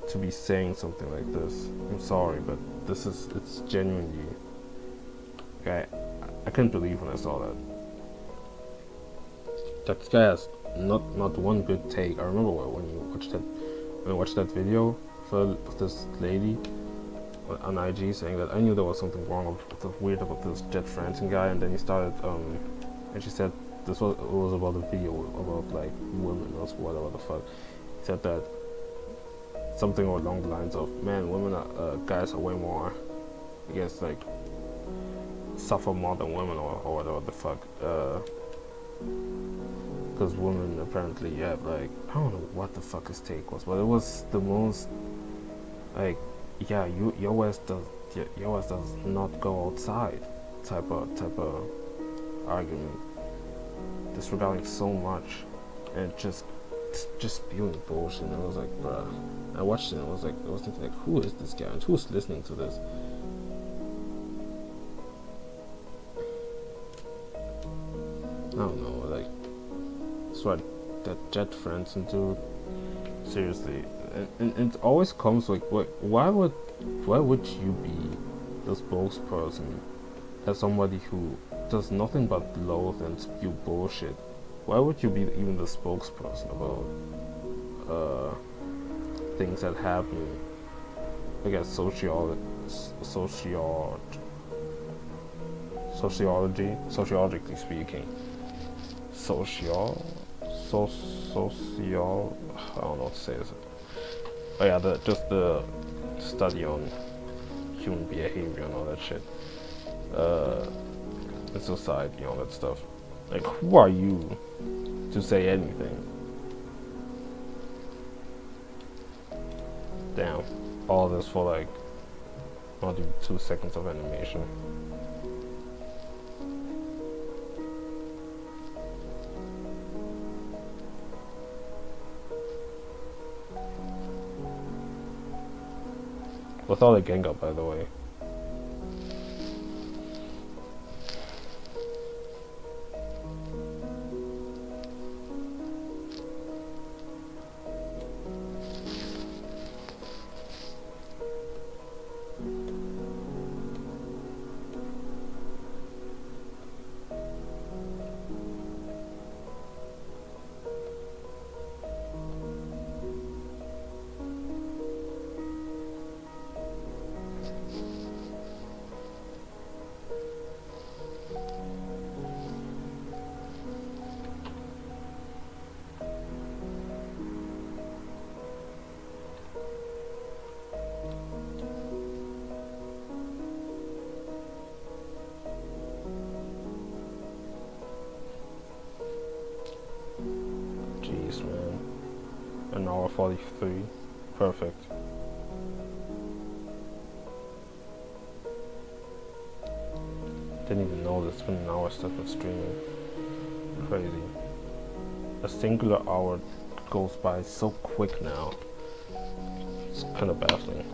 to be saying something like this. I'm sorry, but it's genuinely, I couldn't believe when I saw that. That guy has not one good take. I remember when I watched that video for this lady on IG saying that I knew there was something wrong with weird about this Jet Franson guy, and then he started and she said it was about a video about like women or whatever the fuck. He said that something along the lines of, man, guys are way more, I guess, like, suffer more than women or whatever the fuck. Because women apparently have, like, I don't know what the fuck his take was, but it was the most, like, yeah, your ass does not go outside type of argument, disregarding so much and just spewing bullshit. And I was like, bruh. I watched it and I was thinking, like, who is this guy and who's listening to this? I don't know, like, that's what that Jet Franson dude, seriously, and it always comes like, why would you be the spokesperson as somebody who does nothing but loathe and spew bullshit? Why would you be even the spokesperson about things that happen, I guess, sociologically speaking, I don't know what to say this. Oh yeah, just the study on human behavior and all that shit. In society, all that stuff. Like, who are you to say anything? Damn. All this for like not even 2 seconds of animation. Without a Gengar, by the way. Jeez, man. An hour 43. Perfect. Didn't even know it's been an hour since I've been streaming. Crazy. A singular hour goes by so quick now. It's kind of baffling.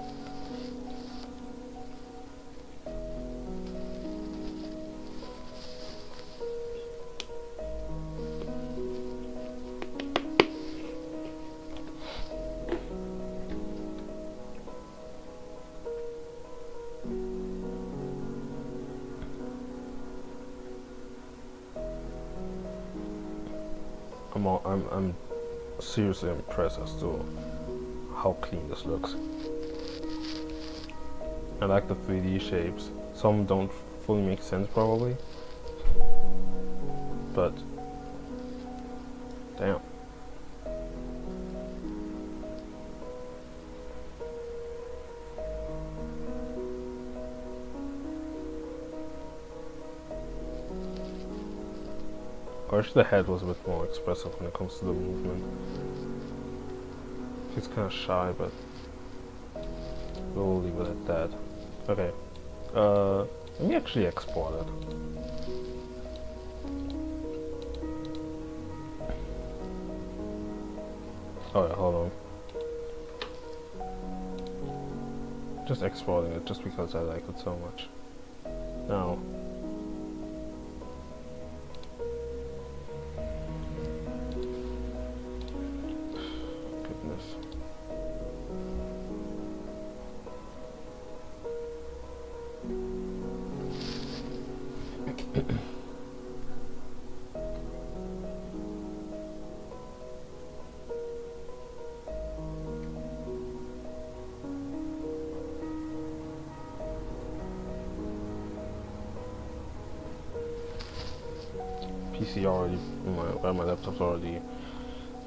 I'm seriously impressed as to how clean this looks. I like the 3D shapes. Some don't fully make sense probably, but damn. I wish the head was a bit more expressive when it comes to the movement. He's kind of shy, but we'll leave it at that. Okay, let me actually export it. Oh yeah, hold on. Just exporting it just because I like it so much. Now, PC already, my laptop's already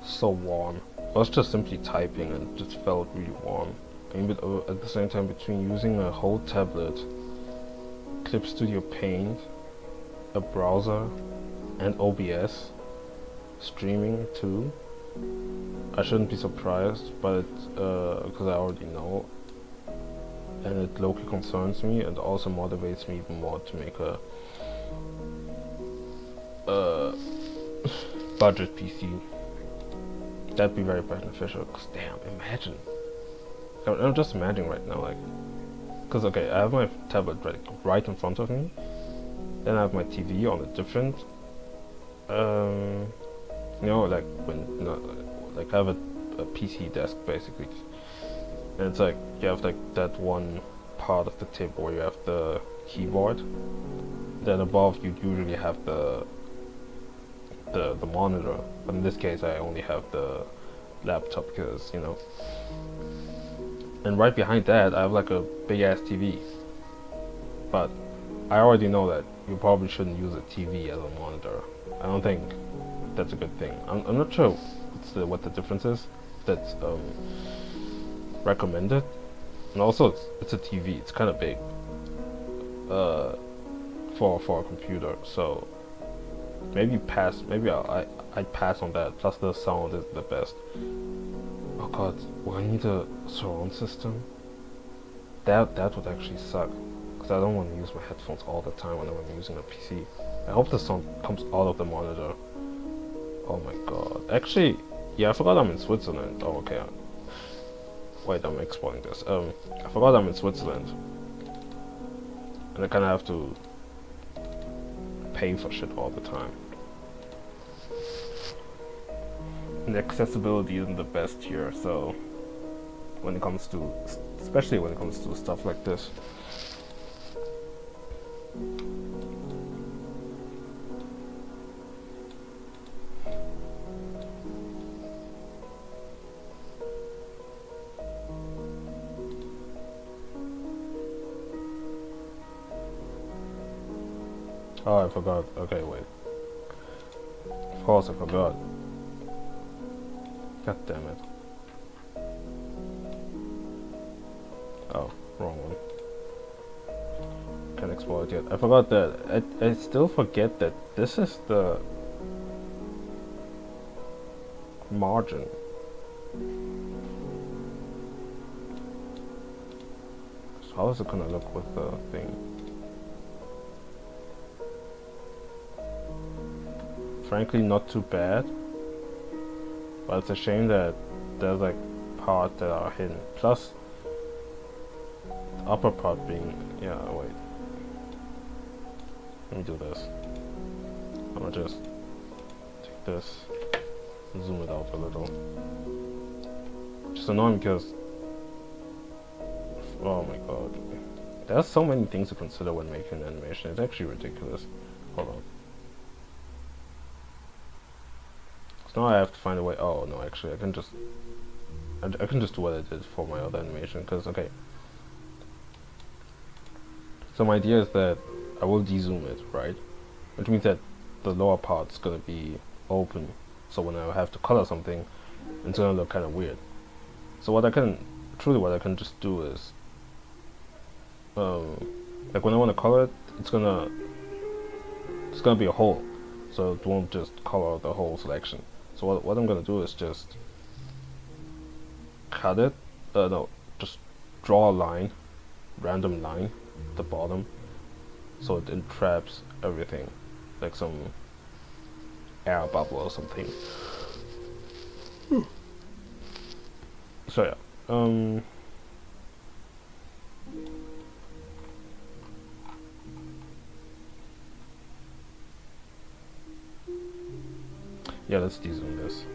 so warm. I was just simply typing and it just felt really warm. I mean, but at the same time, between using a whole tablet, Clip Studio Paint, a browser, and OBS, streaming too, I shouldn't be surprised, but because I already know, and it locally concerns me and also motivates me even more to make a budget PC. That'd be very beneficial, because damn, imagine. I'm just imagining right now, like, because okay, I have my tablet right in front of me, then I have my TV on a different, you know, like when, you know, like I have a PC desk basically, and it's like you have like that one part of the table where you have the keyboard, then above you usually have the monitor, but in this case I only have the laptop because, you know, and right behind that I have like a big ass TV, but I already know that you probably shouldn't use a TV as a monitor. I don't think that's a good thing. I'm not sure what the difference is that's recommended, And also, it's a TV. It's kind of big. For a computer. So maybe pass. Maybe I'd pass on that. Plus the sound is the best. Oh god, will I need a surround system? That would actually suck. Because I don't want to use my headphones all the time when I'm using a PC. I hope the sound comes out of the monitor. Oh my god. Actually, yeah, I forgot I'm in Switzerland. Oh, okay. Wait, I'm exporting this. I forgot I'm in Switzerland. And I kinda have to pay for shit all the time. And the accessibility isn't the best here, so when it comes to, especially when it comes to stuff like this. Oh, I forgot. Okay, wait. Of course I forgot. God damn it. Oh, wrong one. Can't export it yet. I forgot that. I still forget that this is the margin. So how is it gonna look with the thing? Frankly, not too bad. But it's a shame that there's like parts that are hidden. Plus, the upper part being, yeah, wait. Let me do this. I'm gonna just take this, zoom it out a little. Just annoying because, oh my god. There's so many things to consider when making an animation. It's actually ridiculous. Hold on. Now I have to find a way. Oh no, actually, I can just do what I did for my other animation. Because okay, so my idea is that I will dezoom it, right? Which means that the lower part's gonna be open. So when I have to color something, it's gonna look kind of weird. So what I can just do is, like when I want to color it, it's gonna be a hole. So it won't just color the whole selection. So what I'm gonna do is just cut it, no, just draw a line, random line, at the bottom, so it entraps everything, like some air bubble or something. So yeah, yeah, let's dezoom this.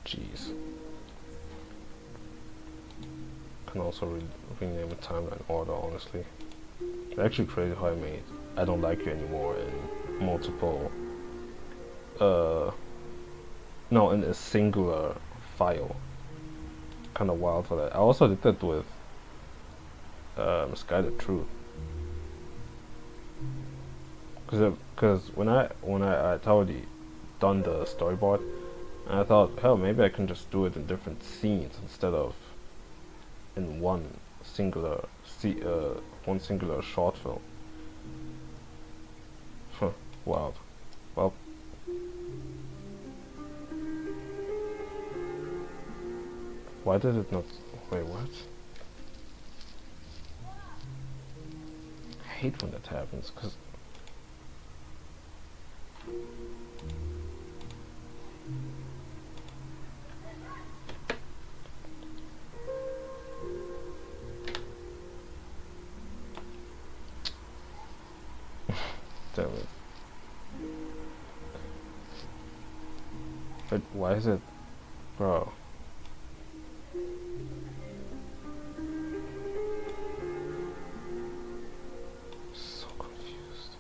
Jeez. Can also rename a timeline order, honestly. I actually created how I made I Don't Like You Anymore in multiple, no, in a singular file. Kind of wild for that. I also did that with Misguided Truth. Because when I'd already done the storyboard, and I thought, hell, maybe I can just do it in different scenes instead of in one singular short film. Huh, wild. Well, why did it not? Wait, what? I hate when that happens, cause damn it. But why is it, bro? So confused.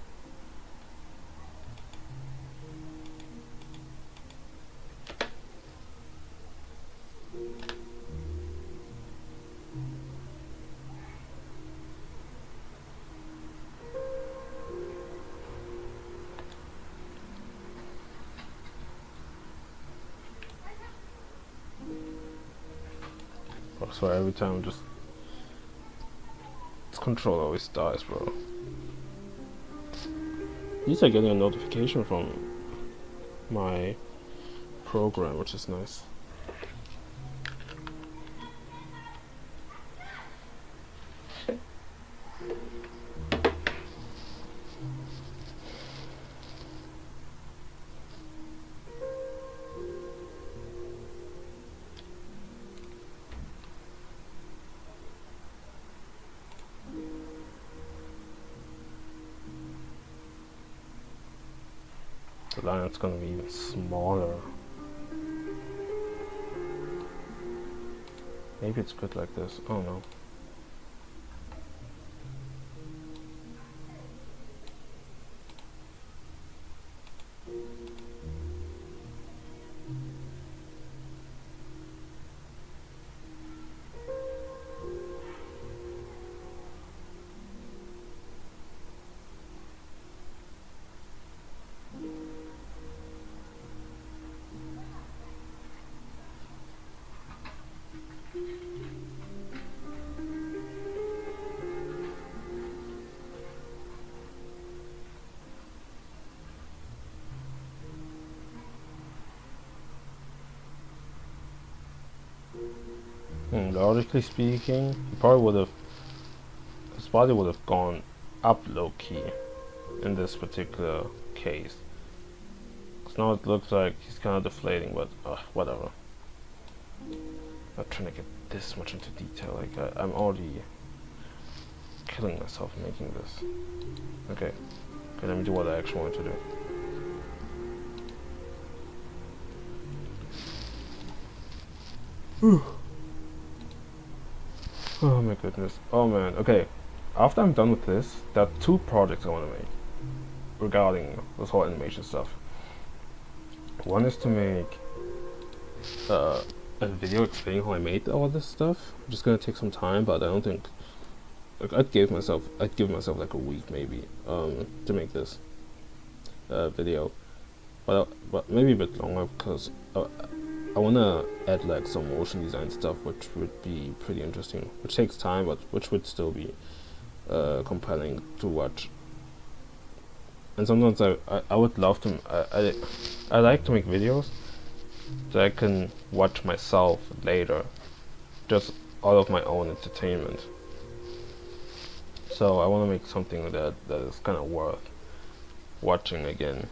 Oh, so every time just this controller always dies, bro. At least I'm getting a notification from my program, which is nice. The line is gonna be even smaller. Maybe it's good like this. Oh no. Logically speaking, he probably would have, his body would have gone up low key in this particular case. Because now it looks like he's kind of deflating, but whatever. Not trying to get this much into detail. Like I'm already killing myself making this. Okay, let me do what I actually want to do. Oh my goodness. Oh man. Okay. After I'm done with this, there are 2 projects I want to make regarding this whole animation stuff. One is to make a video explaining how I made all this stuff. I'm just gonna take some time, but I don't think, like, I'd give myself like a week maybe to make this video, but maybe a bit longer because I wanna add like some motion design stuff, which would be pretty interesting, which takes time, but which would still be compelling to watch. And sometimes I would love to. I like to make videos that I can watch myself later, just out of my own entertainment. So I want to make something that is kind of worth watching again.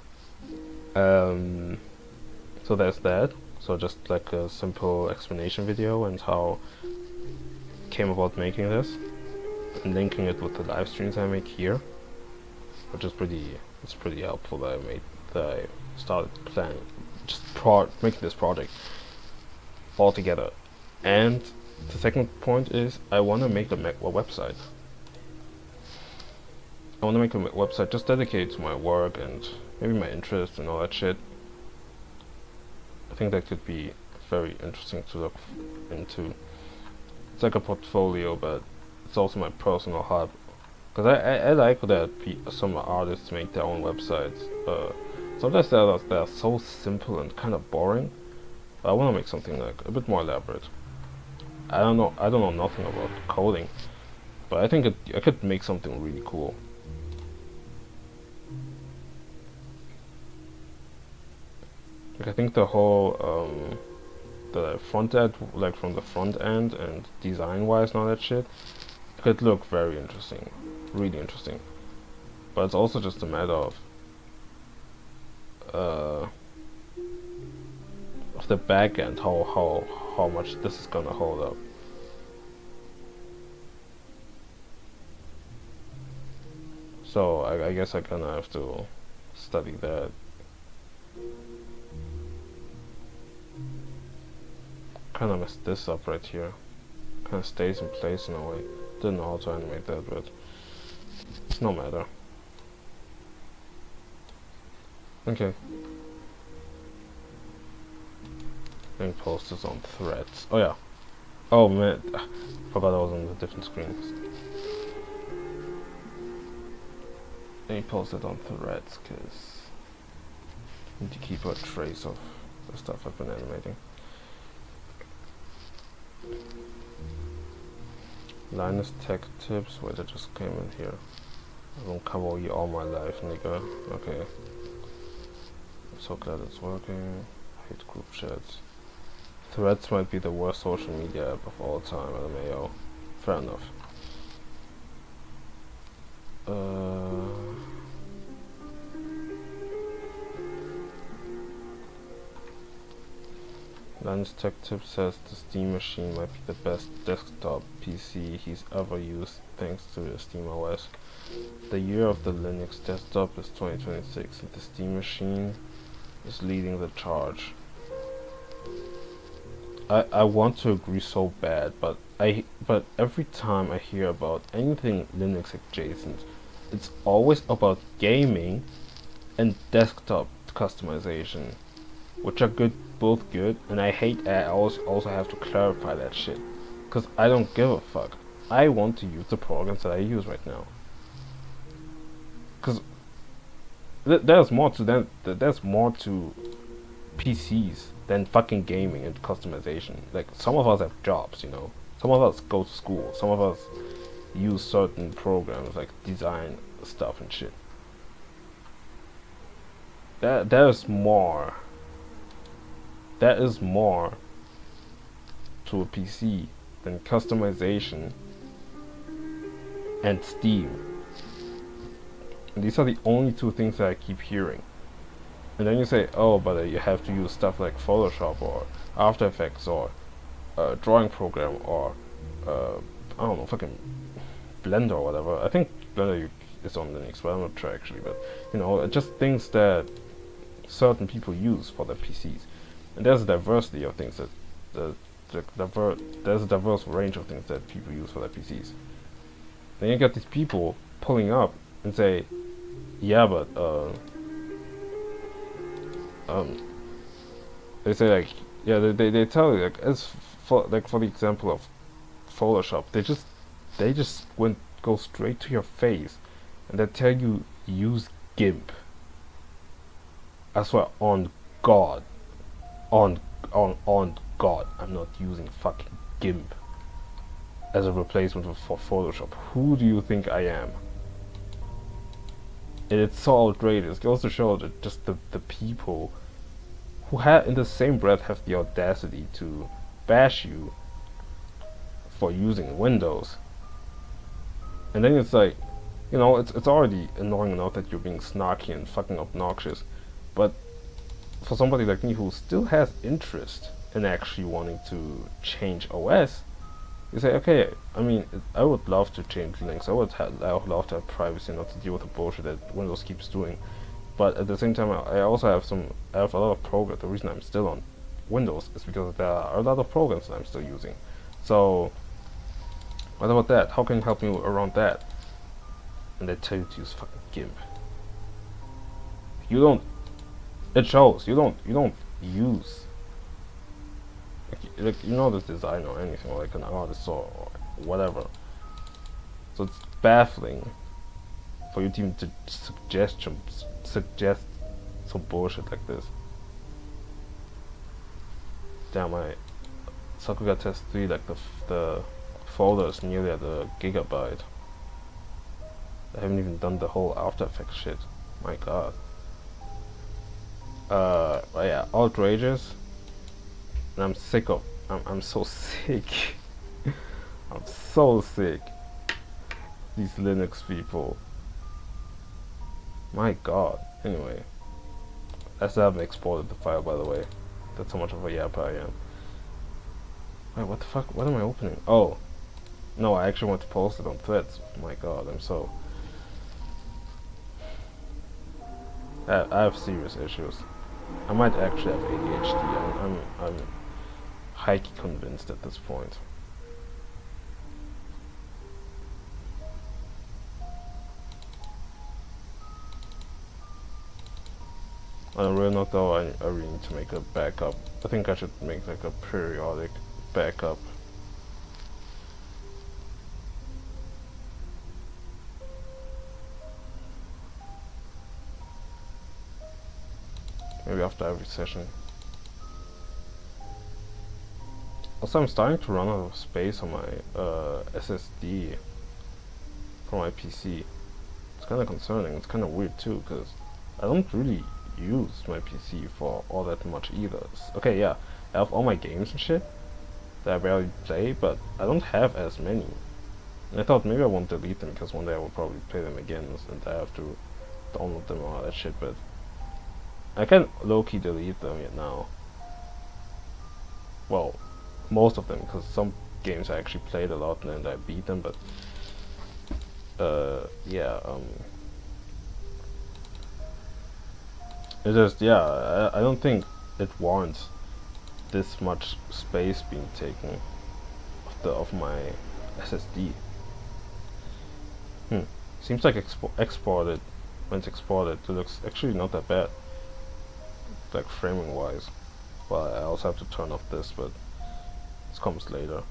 So there's that. So just like a simple explanation video and how I came about making this, and linking it with the live streams I make here, which is pretty helpful that I started planning, just making this project all together. And the second point is I want to make a website. I want to make a website just dedicated to my work and maybe my interests and all that shit. I think that could be very interesting to look into. It's like a portfolio, but it's also my personal hub. Because I like that some artists make their own websites. Sometimes they're so simple and kind of boring. But I want to make something like a bit more elaborate. I don't know nothing about coding, but I think I could make something really cool. Like I think the whole the front end, like from the front end and design wise and all that shit, could look very interesting, really interesting. But it's also just a matter of the back end, how much this is gonna hold up. So I guess I kinda have to study that. Kinda messed this up right here. Kinda stays in place in a way. Didn't know how to animate that, but it's no matter. Okay. Then post this on Threads. Oh yeah. Oh man, forgot I was on a different screen. Let me post it on Threads because I need to keep a trace of the stuff I've been animating. Linus Tech Tips. Wait, I just came in here. I won't cover you all my life, nigga. Okay. I'm so glad it's working. I hate group chats. Threads might be the worst social media app of all time, LMAO. Fair enough. Lance Tech Tip says the Steam Machine might be the best desktop PC he's ever used thanks to the Steam OS. The year of the Linux desktop is 2026 and the Steam Machine is leading the charge. I want to agree so bad, but every time I hear about anything Linux adjacent, it's always about gaming and desktop customization, which are both good, and I hate I also have to clarify that shit, cause I don't give a fuck. I want to use the programs that I use right now, cause there's more to them. There's more to PCs than fucking gaming and customization. Like, some of us have jobs, you know. Some of us go to school. Some of us use certain programs like design stuff and shit. There's more. There is more to a PC than customization and Steam. And these are the only two things that I keep hearing. And then you say, oh, but you have to use stuff like Photoshop or After Effects or drawing program or I don't know, fucking Blender or whatever. I think Blender is on Linux, but I'm not sure actually. But you know, just things that certain people use for their PCs. And there's a diversity of things that there's a diverse range of things that people use for their PCs. Then you get these people pulling up and say, yeah, but they say like, yeah, they tell you like, as for the example of Photoshop, they just go straight to your face and they tell you use GIMP. I swear on God, on God, I'm not using fucking GIMP as a replacement for Photoshop. Who do you think I am? And it's so outrageous. It goes to show that just the people who in the same breath have the audacity to bash you for using Windows. And then it's like, you know, it's already annoying enough that you're being snarky and fucking obnoxious, but for somebody like me who still has interest in actually wanting to change OS, you say, okay, I mean, I would love to change Linux. I would love to have privacy and not to deal with the bullshit that Windows keeps doing. But at the same time, I also have a lot of programs. The reason I'm still on Windows is because there are a lot of programs that I'm still using. So, what about that? How can you help me around that? And they tell you to use fucking GIMP. You don't. It shows. You don't use. Like you're not a designer or anything, or like an artist or whatever. So it's baffling for you to even to suggest some bullshit like this. Damn, my Sakuga Test 3, like the folder is nearly at a gigabyte. I haven't even done the whole After Effects shit. My God. But yeah, outrageous. And I'm sick of. I'm so sick. I'm so sick. These Linux people. My God. Anyway, I still haven't exported the file, by the way. That's how much of a yapper I am. Wait, what the fuck? What am I opening? Oh, no, I actually want to post it on Threads. My God, I'm so. I have serious issues. I might actually have ADHD. I'm highly convinced at this point. On a real note though, I really need to make a backup. I think I should make like a periodic backup. Maybe after every session. Also, I'm starting to run out of space on my SSD for my PC. It's kind of concerning. It's kind of weird too, because I don't really use my PC for all that much either. Okay, yeah, I have all my games and shit that I barely play, but I don't have as many. And I thought maybe I won't delete them because one day I will probably play them again and I have to download them and all that shit, but I can low-key delete them yet now. Well, most of them, because some games I actually played a lot and I beat them, but yeah, it's just, yeah, I don't think it warrants this much space being taken of my SSD. Seems like exported, when it's exported, it looks actually not that bad, like framing wise. Well, I also have to turn off this, but this comes later.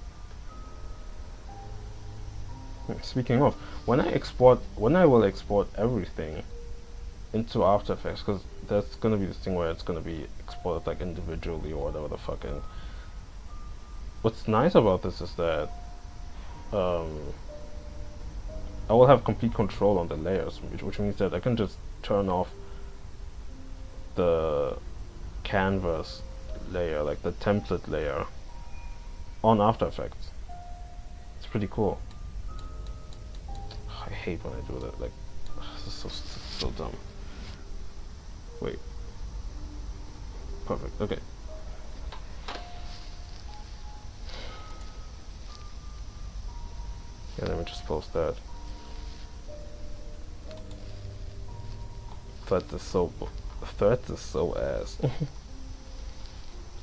Speaking of, when I will export everything into After Effects, because that's gonna be the thing where it's gonna be exported like individually or whatever the fuck. And what's nice about this is that I will have complete control on the layers, which means that I can just turn off the canvas layer, like the template layer, on After Effects. It's pretty cool. I hate when I do that. Like, this is so dumb. Wait. Perfect. Okay. Yeah, let me just post that. Threads is so ass.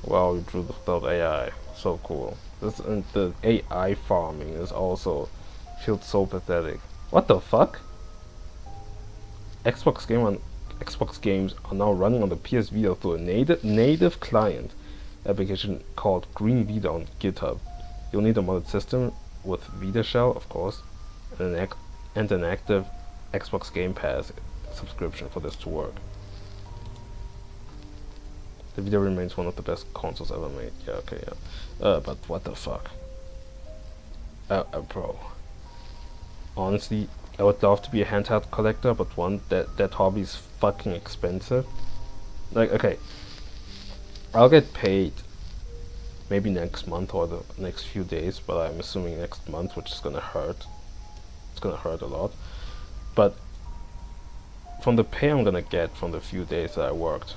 Wow, you drew without AI. So cool. This, and the AI farming is also feels so pathetic. What the fuck? Xbox games are now running on the PS Vita through a native client application called Green Vita on GitHub. You'll need a modded system with Vita Shell, of course, and an active Xbox Game Pass subscription for this to work. The Vita remains one of the best consoles ever made. Yeah, okay, yeah. But what the fuck? Bro. Honestly, I would love to be a handheld collector, but that hobby is fucking expensive. Like, okay, I'll get paid maybe next month or the next few days, but I'm assuming next month, which is gonna hurt. It's gonna hurt a lot. But from the pay I'm gonna get from the few days that I worked,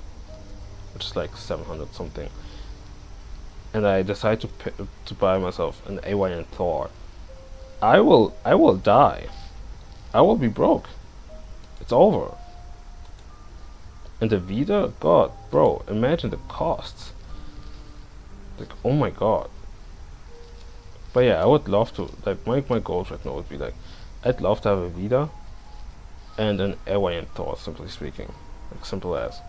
which is like 700 something, and I decide to buy myself an AYN Thor, I will die. I will be broke. It's over. And the Vita, god, bro, imagine the costs. Like, oh my god. But yeah, I would love to, like, my goals right now would be like, I'd love to have a Vita and an AYN Thor, simply speaking. Like, simple as.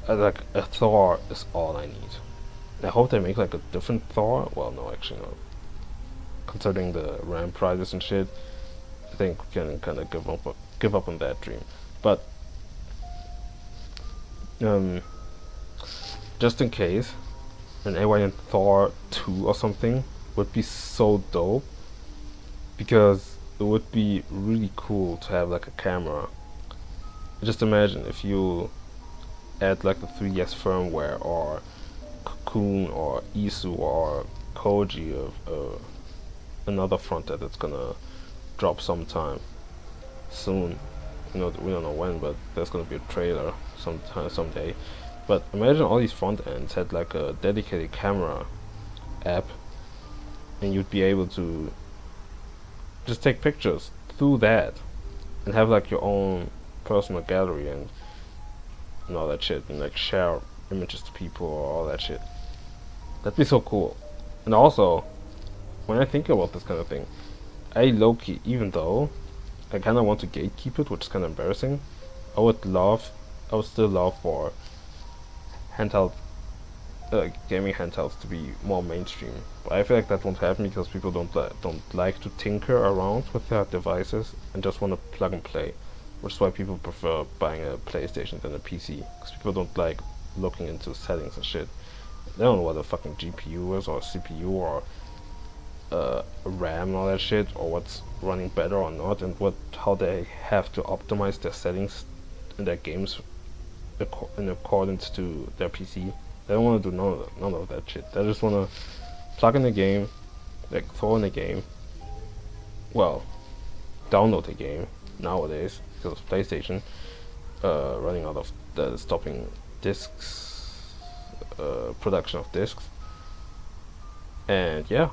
Like, a Thor is all I need. I hope they make like a different Thor. Well, no, actually no. Considering the RAM prices and shit, I think we can kind of give up on that dream. But just in case, an AYN Thor 2 or something would be so dope, because it would be really cool to have like a camera. Just imagine if you add like the 3S firmware or Cocoon or Isu or Koji of another front end that's gonna drop sometime soon. You know, we don't know when, but there's gonna be a trailer someday. But imagine all these front ends had like a dedicated camera app, and you'd be able to just take pictures through that and have like your own personal gallery and all that shit, and like share images to people or all that shit. That'd be so cool. And also, when I think about this kind of thing, I low-key, even though I kind of want to gatekeep it, which is kind of embarrassing, I would still love for handheld gaming handhelds to be more mainstream. But I feel like that won't happen because people don't like to tinker around with their devices and just want to plug and play, which is why people prefer buying a PlayStation than a PC, because people don't like looking into settings and shit. They don't know what a fucking GPU is or a CPU or RAM and all that shit, or what's running better or not, and how they have to optimize their settings in their games in accordance to their PC. They don't want to do none of that shit. They just want to plug in the game, like throw in the game. Well, download the game nowadays because of PlayStation running out of stopping discs, production of discs, and yeah,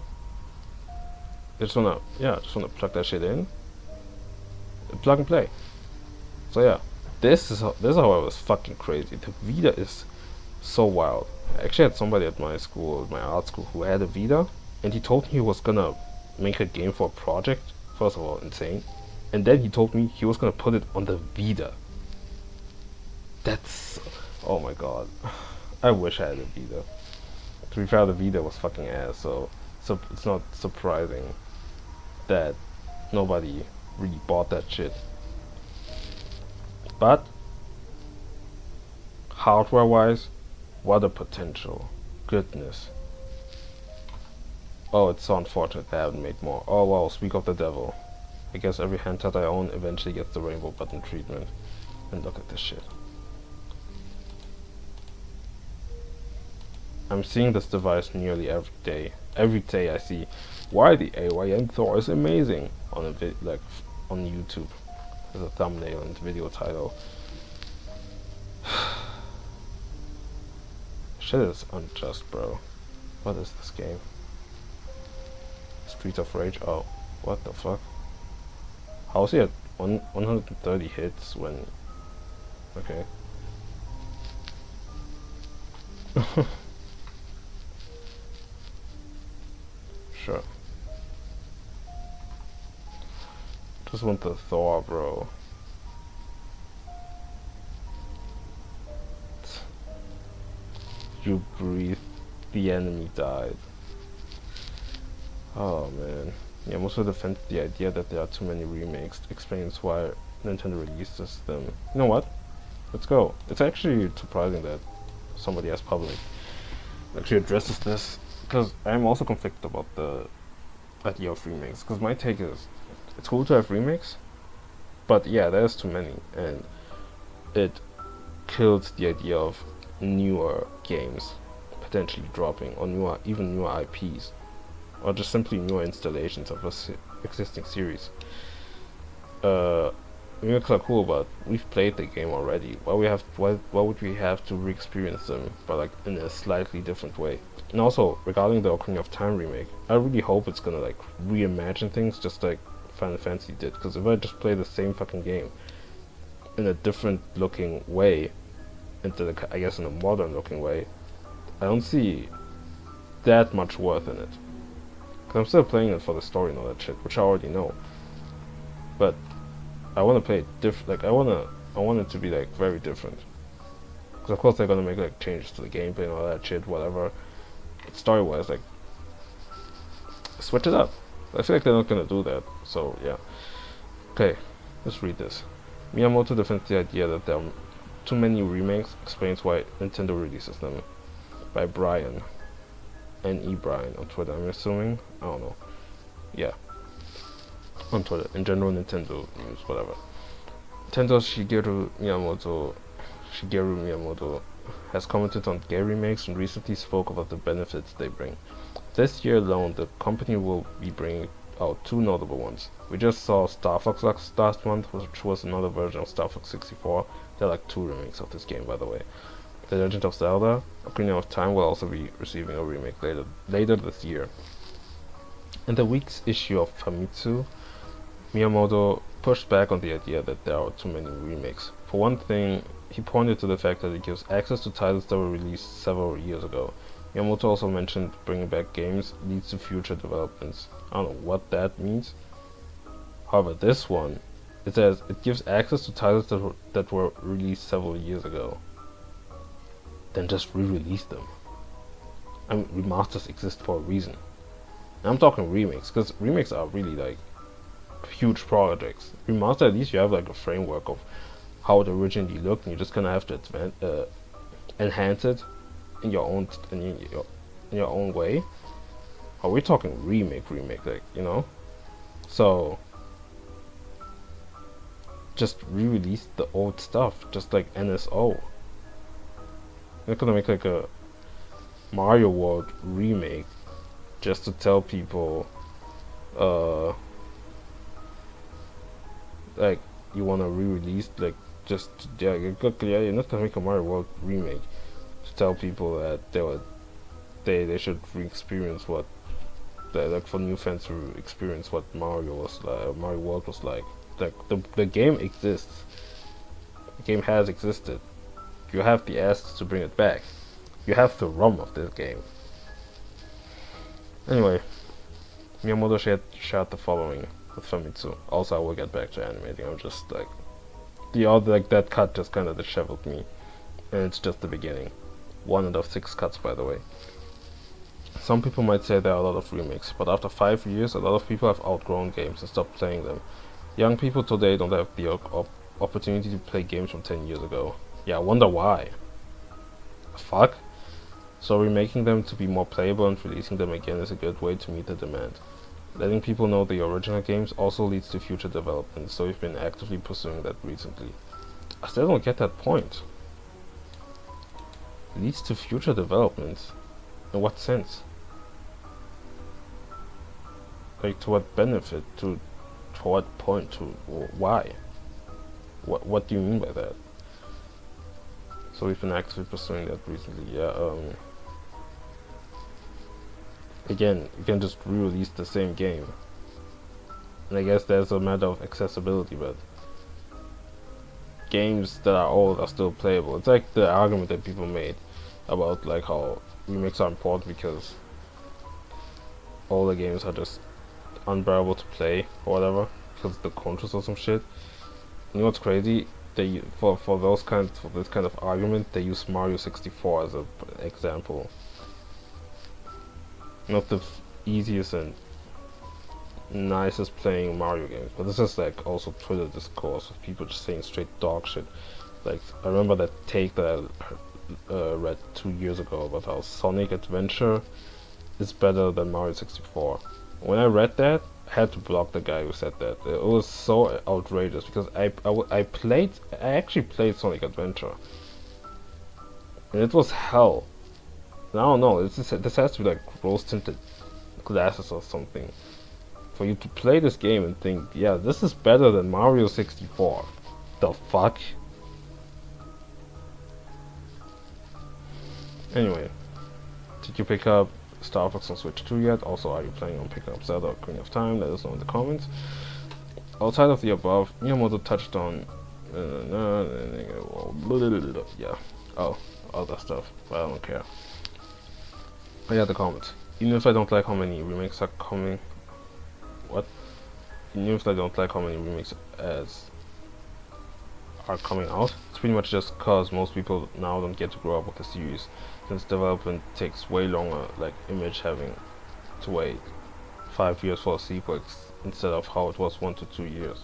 just wanna plug that shit in, plug and play. So yeah, this is how I was fucking crazy. The Vita is so wild. I actually had somebody at my art school, who had a Vita, and he told me he was gonna make a game for a project. First of all, insane. And then he told me he was gonna put it on the Vita. That's... oh my god. I wish I had a Vita. To be fair, the Vita was fucking ass, so it's not surprising that nobody really bought that shit. But hardware-wise, what a potential. Goodness. Oh, it's so unfortunate they haven't made more. Oh wow, speak of the devil. I guess every handheld I own eventually gets the rainbow button treatment. And look at this shit. I'm seeing this device nearly every day. Every day I see why the AYN Thor is amazing on a on YouTube as a thumbnail and video title. Shit is unjust, bro. What is this game? Streets of Rage. Oh, what the fuck? How is he at 130 hits when... okay. Sure. Just want the Thor, bro. You breathe, the enemy died. Oh man. Yeah, most of defend the idea that there are too many remakes explains why Nintendo releases them. You know what? Let's go. It's actually surprising that somebody as public actually addresses this, because I'm also conflicted about the idea of remakes. Because my take is, it's cool to have remakes, but yeah, there's too many, and it kills the idea of newer games potentially dropping, or even newer IPs, or just simply newer installations of existing series. Remakes are cool, but we've played the game already. Why would we have to re-experience them, but like in a slightly different way? And also, regarding the Ocarina of Time remake, I really hope it's gonna like reimagine things just like Final Fantasy did. Because if I just play the same fucking game in a different looking way, I guess in a modern looking way, I don't see that much worth in it. Because I'm still playing it for the story and all that shit, which I already know. But I want to play it different. Like I want it to be like very different. Because of course they're gonna make like changes to the gameplay and all that shit, whatever. But story-wise, like switch it up. I feel like they're not gonna do that. So yeah. Okay, let's read this. Miyamoto defends the idea that there are too many remakes. Explains why Nintendo releases them. By Brian. N.E. Brian on Twitter, I'm assuming. I don't know. Yeah. On Twitter. In general, Nintendo news, whatever. Nintendo's Shigeru Miyamoto has commented on game remakes and recently spoke about the benefits they bring. This year alone, the company will be bringing out two notable ones. We just saw Star Fox last month, which was another version of Star Fox 64. There are like two remakes of this game, by the way. The Legend of Zelda, Ocarina of Time will also be receiving a remake later this year. In the week's issue of Famitsu, Miyamoto pushed back on the idea that there are too many remakes. For one thing, he pointed to the fact that it gives access to titles that were released several years ago. Miyamoto also mentioned bringing back games leads to future developments. I don't know what that means. However, this one, it says it gives access to titles that were released several years ago. Then just re-release them. I mean, remasters exist for a reason. And I'm talking remakes, because remakes are really like huge projects. Remaster, at least you have like a framework of how it originally looked, and you just kind of have to enhance it in your own in your own way. Are we talking remake, like, you know? So just re-release the old stuff, just like NSO. They're gonna make like a Mario World remake just to tell people, like, you wanna re-release, like, just yeah, you're not gonna make a Mario World remake to tell people that they should re-experience what, like, for new fans to experience what Mario was like, Mario World was like. Like, the game exists. The game has existed. You have the assets to bring it back. You have the ROM of this game. Anyway, Miyamoto shared the following with Famitsu. Also, I will get back to animating. I'm just like, that cut just kind of disheveled me, and it's just the beginning. 1 out of 6 cuts, by the way. Some people might say there are a lot of remakes, but after 5 years, a lot of people have outgrown games and stopped playing them. Young people today don't have the opportunity to play games from 10 years ago. Yeah, I wonder why. Fuck. So remaking them to be more playable and releasing them again is a good way to meet the demand. Letting people know the original games also leads to future development, so we've been actively pursuing that recently. I still don't get that point. Leads to future development? In what sense? Like, to what benefit? For what point? To why? What do you mean by that? So we've been actively pursuing that recently. Yeah. Again, you can just re-release the same game, and I guess there's a matter of accessibility, but games that are old are still playable. It's like the argument that people made about like how remakes are important because older games are just unbearable to play or whatever because the controls or some shit. You know what's crazy? They for this kind of argument they use Mario 64 as an example. Not the easiest and nicest playing Mario games, but this is like also Twitter discourse of people just saying straight dog shit. Like, I remember that take that I read 2 years ago about how Sonic Adventure is better than Mario 64. When I read that, I had to block the guy who said that. It was so outrageous because I actually played Sonic Adventure, and it was hell. And I don't know. This has to be like rose-tinted glasses or something for you to play this game and think, yeah, this is better than Mario 64. The fuck? Anyway, did you pick up Star Fox on Switch 2 yet? Also, are you planning on picking up Zelda Ocarina of Time? Let us know in the comments. Outside of the above, Miyamoto touched on yeah, all that stuff, but I don't care. Oh yeah, the comments. Even if I don't like how many remakes are coming, even if I don't like how many remakes are coming out, it's pretty much just cause most people now don't get to grow up with the series, since development takes way longer, like Image having to wait 5 years for a sequel instead of how it was 1 to 2 years.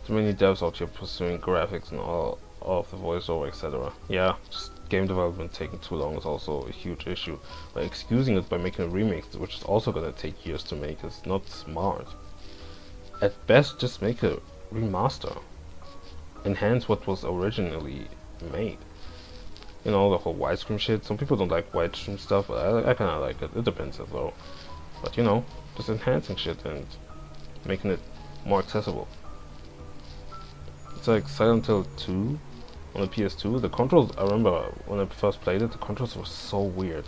Too many devs out here pursuing graphics and all of the voiceover, etc. Yeah, just game development taking too long is also a huge issue. But excusing it by making a remake, which is also gonna take years to make, is not smart. At best, just make a remaster. Enhance what was originally made. You know, the whole widescreen shit. Some people don't like widescreen stuff, but I kinda like it. It depends as well. But you know, just enhancing shit and making it more accessible. It's like Silent Hill 2 on the PS2. The controls, I remember when I first played it, the controls were so weird.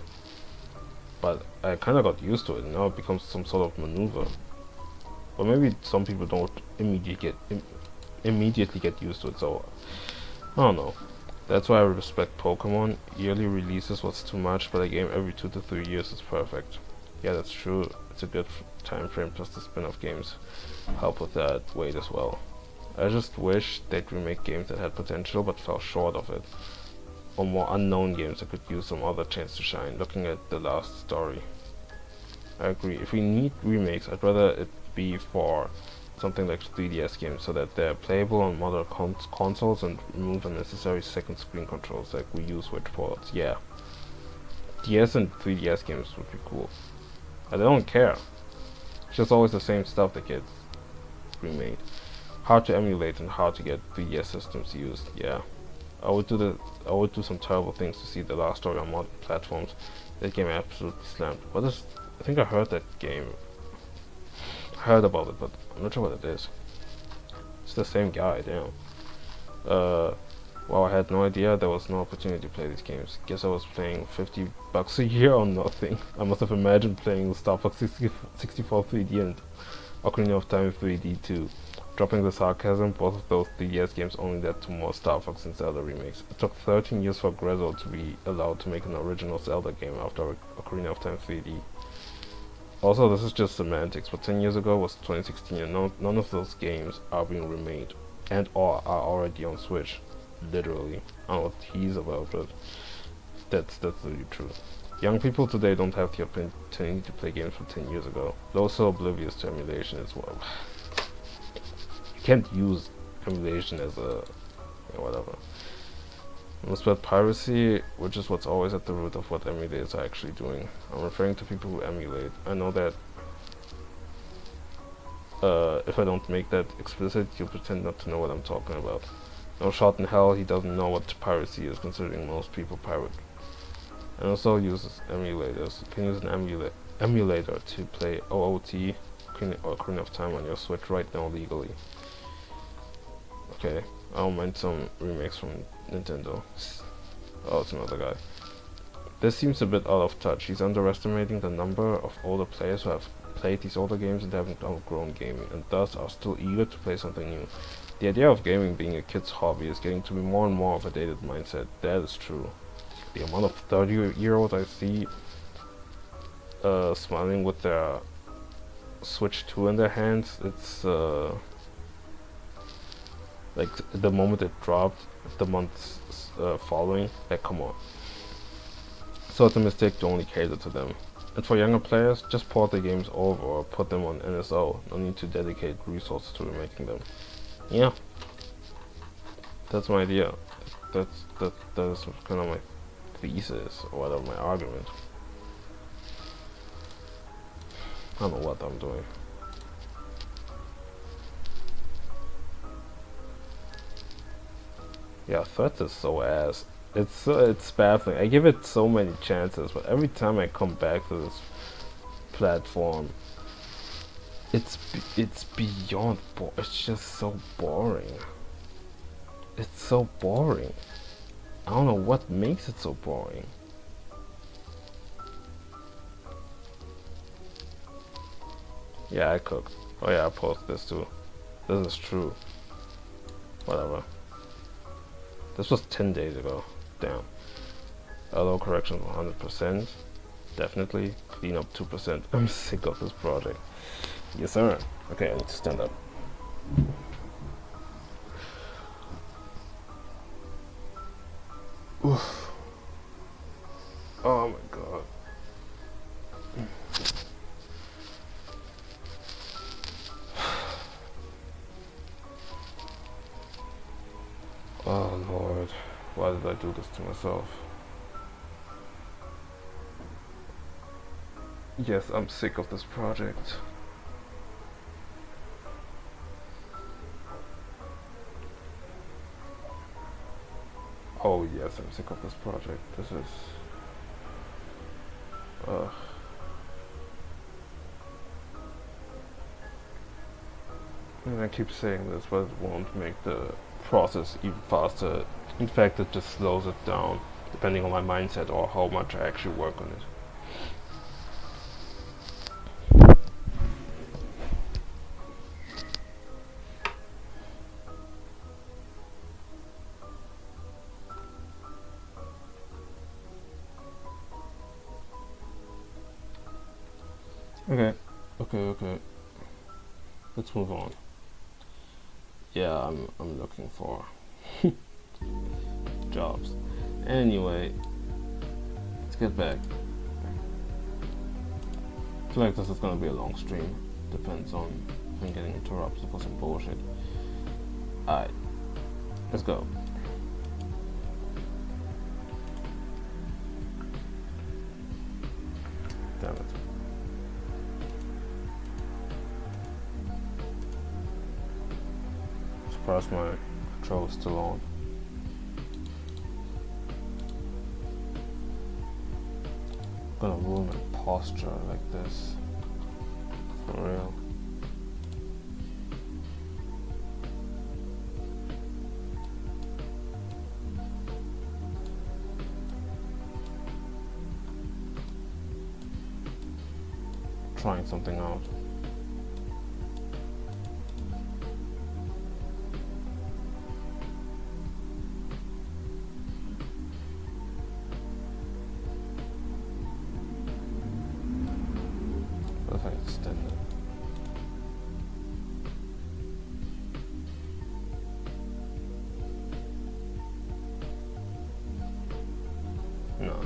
But I kinda got used to it, and now it becomes some sort of maneuver. But maybe some people don't immediately get used to it, so I don't know. That's why I respect Pokemon. Yearly releases was too much, but a game every 2 to 3 years is perfect. Yeah, that's true. It's a good time frame, plus the spin-off games help with that weight as well. I just wish they'd remake games that had potential but fell short of it, or more unknown games that could use some other chance to shine, looking at The Last Story. I agree. If we need remakes, I'd rather it be for something like 3DS games, so that they're playable on modern consoles and remove unnecessary second screen controls like Wii U Switch ports. Yeah. DS and 3DS games would be cool. But I don't care. It's just always the same stuff that gets remade. Hard to emulate and hard to get 3DS systems used. Yeah, I would do some terrible things to see the last story on modern platforms. That game absolutely slammed. What is? I think I heard that game. I heard about it, but I'm not sure what it is. It's the same guy. Damn. Well, I had no idea there was no opportunity to play these games. Guess I was playing $50 a year on nothing. I must have imagined playing Star Fox 64 3D and Ocarina of Time 3D too. Dropping the sarcasm, both of those 3DS games only led to more Star Fox and Zelda remakes. It took 13 years for Grezzo to be allowed to make an original Zelda game after Ocarina of Time 3D. Also, this is just semantics, but 10 years ago was 2016 and none of those games are being remade and or are already on Switch. Literally. I don't know what he's about, but that's really true. Young people today don't have the opportunity to play games from 10 years ago. They're also oblivious to emulation as well. You can't use emulation as a whatever. It's about piracy, which is what's always at the root of what emulators are actually doing. I'm referring to people who emulate. I know that if I don't make that explicit, you'll pretend not to know what I'm talking about. No shot in hell he doesn't know what piracy is, considering most people pirate. And also uses emulators. You can use an emulator to play OOT or Ocarina of Time on your Switch right now legally. Okay, I don't mind some remakes from Nintendo. Oh, it's another guy. This seems a bit out of touch. He's underestimating the number of older players who have played these older games and haven't outgrown gaming, and thus are still eager to play something new. The idea of gaming being a kid's hobby is getting to be more and more of a dated mindset. That is true. The amount of 30-year-olds I see smiling with their Switch 2 in their hands, it's like the moment it dropped, the months following, like come on. So it's a mistake to only cater to them. And for younger players, just port the games over or put them on NSO. No need to dedicate resources to remaking them. Yeah, that's my idea. That is kind of my thesis, or whatever, my argument. I don't know what I'm doing. Yeah, Threats is so ass. It's baffling. I give it so many chances, but every time I come back to this platform, it's beyond it's just so boring. It's so boring. I don't know what makes it so boring. Yeah, I cooked. Oh yeah, I posted this too. This is true. Whatever. This was 10 days ago. Damn. Auto correction 100%. Definitely. Clean up 2%. I'm sick of this project. Yes sir. Okay, I need to stand up. Oof. Oh my god. Oh Lord, why did I do this to myself? Yes, I'm sick of this project. Oh yes, I'm sick of this project. This is... And I keep saying this, but it won't make the process even faster. In fact, it just slows it down, depending on my mindset or how much I actually work on it. Okay. Let's move on. Yeah, I'm looking for jobs. Anyway, let's get back. I feel like this is gonna be a long stream. Depends on if I'm getting interrupted for some bullshit. Alright, let's go. surprised my control is still on. I'm gonna ruin my posture like this. For real. Trying something out. What if I extend it? No.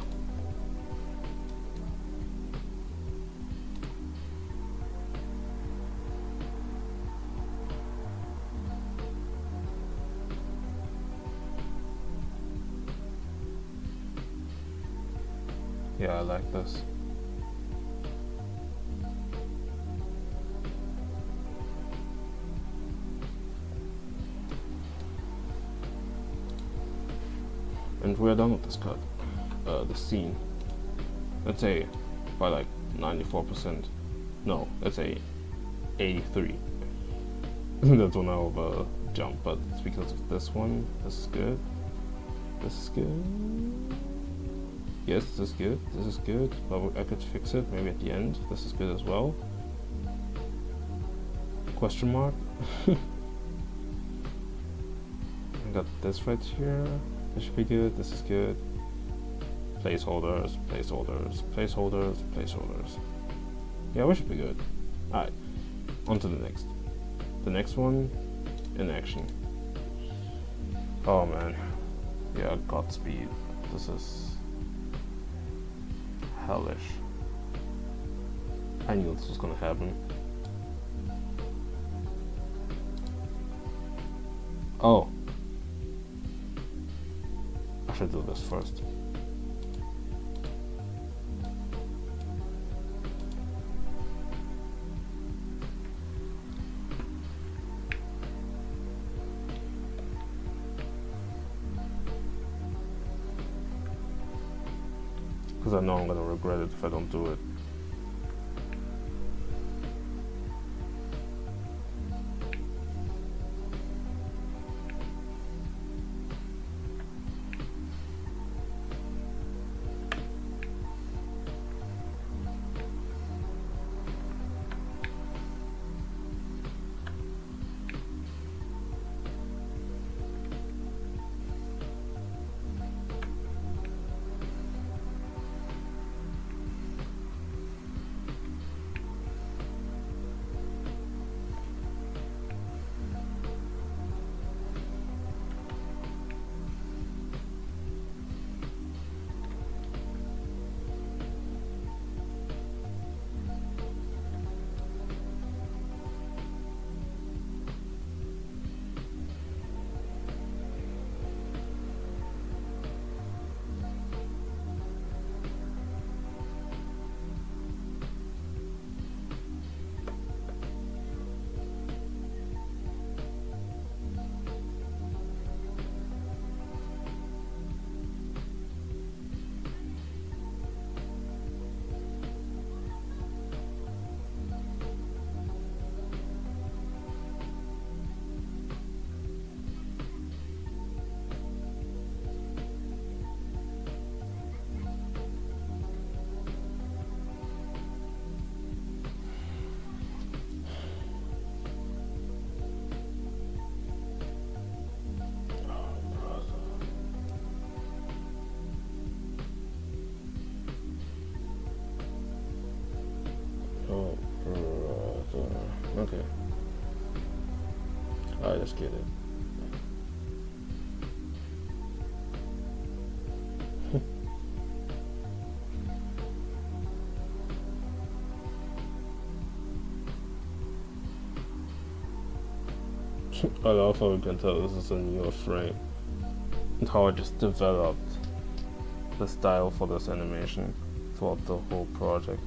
Yeah, I like this. And we're done with this cut, the scene. Let's say by like 94%. No, let's say 83. That's one hell of a jump, but it's because of this one. This is good. This is good. Yes, this is good. This is good. But I could fix it maybe at the end. This is good as well. Question mark. I got this right here. This should be good. This is good. Placeholders, placeholders, placeholders, placeholders. Yeah, we should be good. Alright, on to the next. The next one, in action. Oh man. Yeah, Godspeed. This is hellish. I knew this was gonna happen. Oh. I should do this first. Because I know I'm gonna regret it if I don't do it. Oh, brother. Okay. Alright, let's get it. I love how you can tell this is a newer frame and how I just developed the style for this animation throughout the whole project.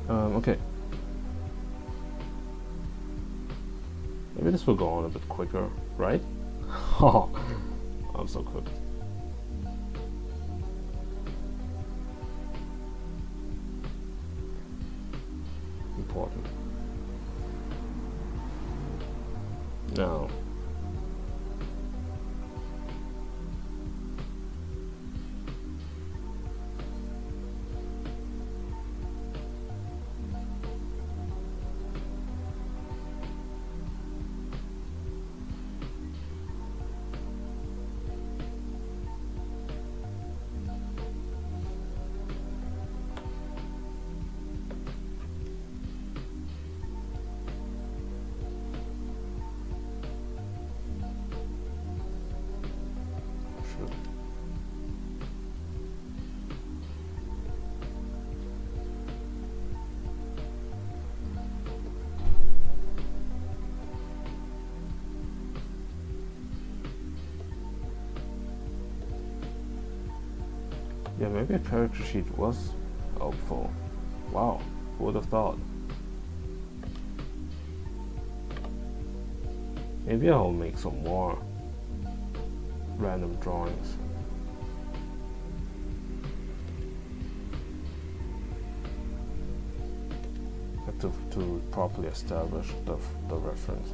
Okay. Maybe this will go on a bit quicker, right? Oh, I'm so cooked. Important. No. Yeah, maybe a character sheet was helpful. Wow, who would have thought? Maybe I'll make some more random drawings. To properly establish the reference.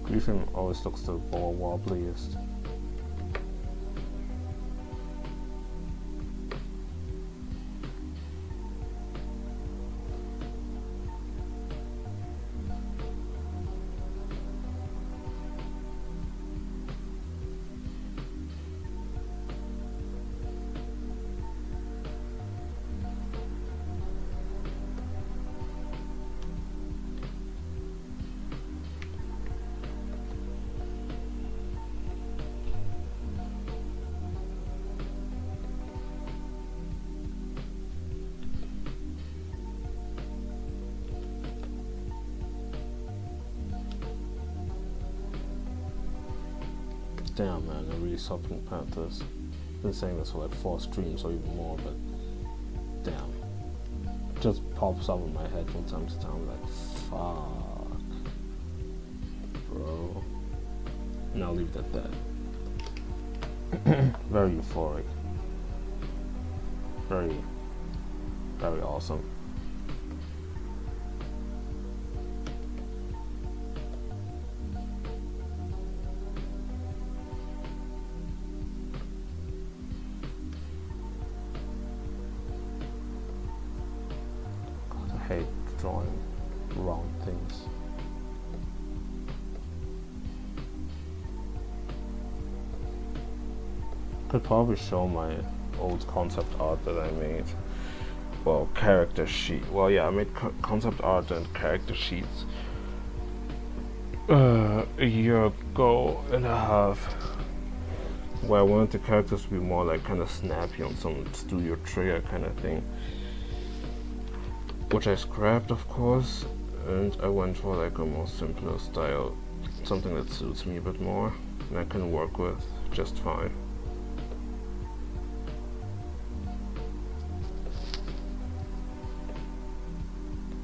Griffin always looks the more wobbliest. Damn man, I really saw Pink Panthers. Been saying this for like 4 streams or even more, but damn. It just pops up in my head from time to time, like, fuck. Bro. And I'll leave it at that. Very euphoric. Very, very awesome. I hate drawing round things. Could probably show my old concept art that I made. Well, character sheet. Well, yeah, I made concept art and character sheets a year ago and a half, where I wanted the characters to be more like kind of snappy on some Studio Trigger kind of thing, which I scrapped, of course, and I went for like a more simpler style, something that suits me a bit more and I can work with just fine.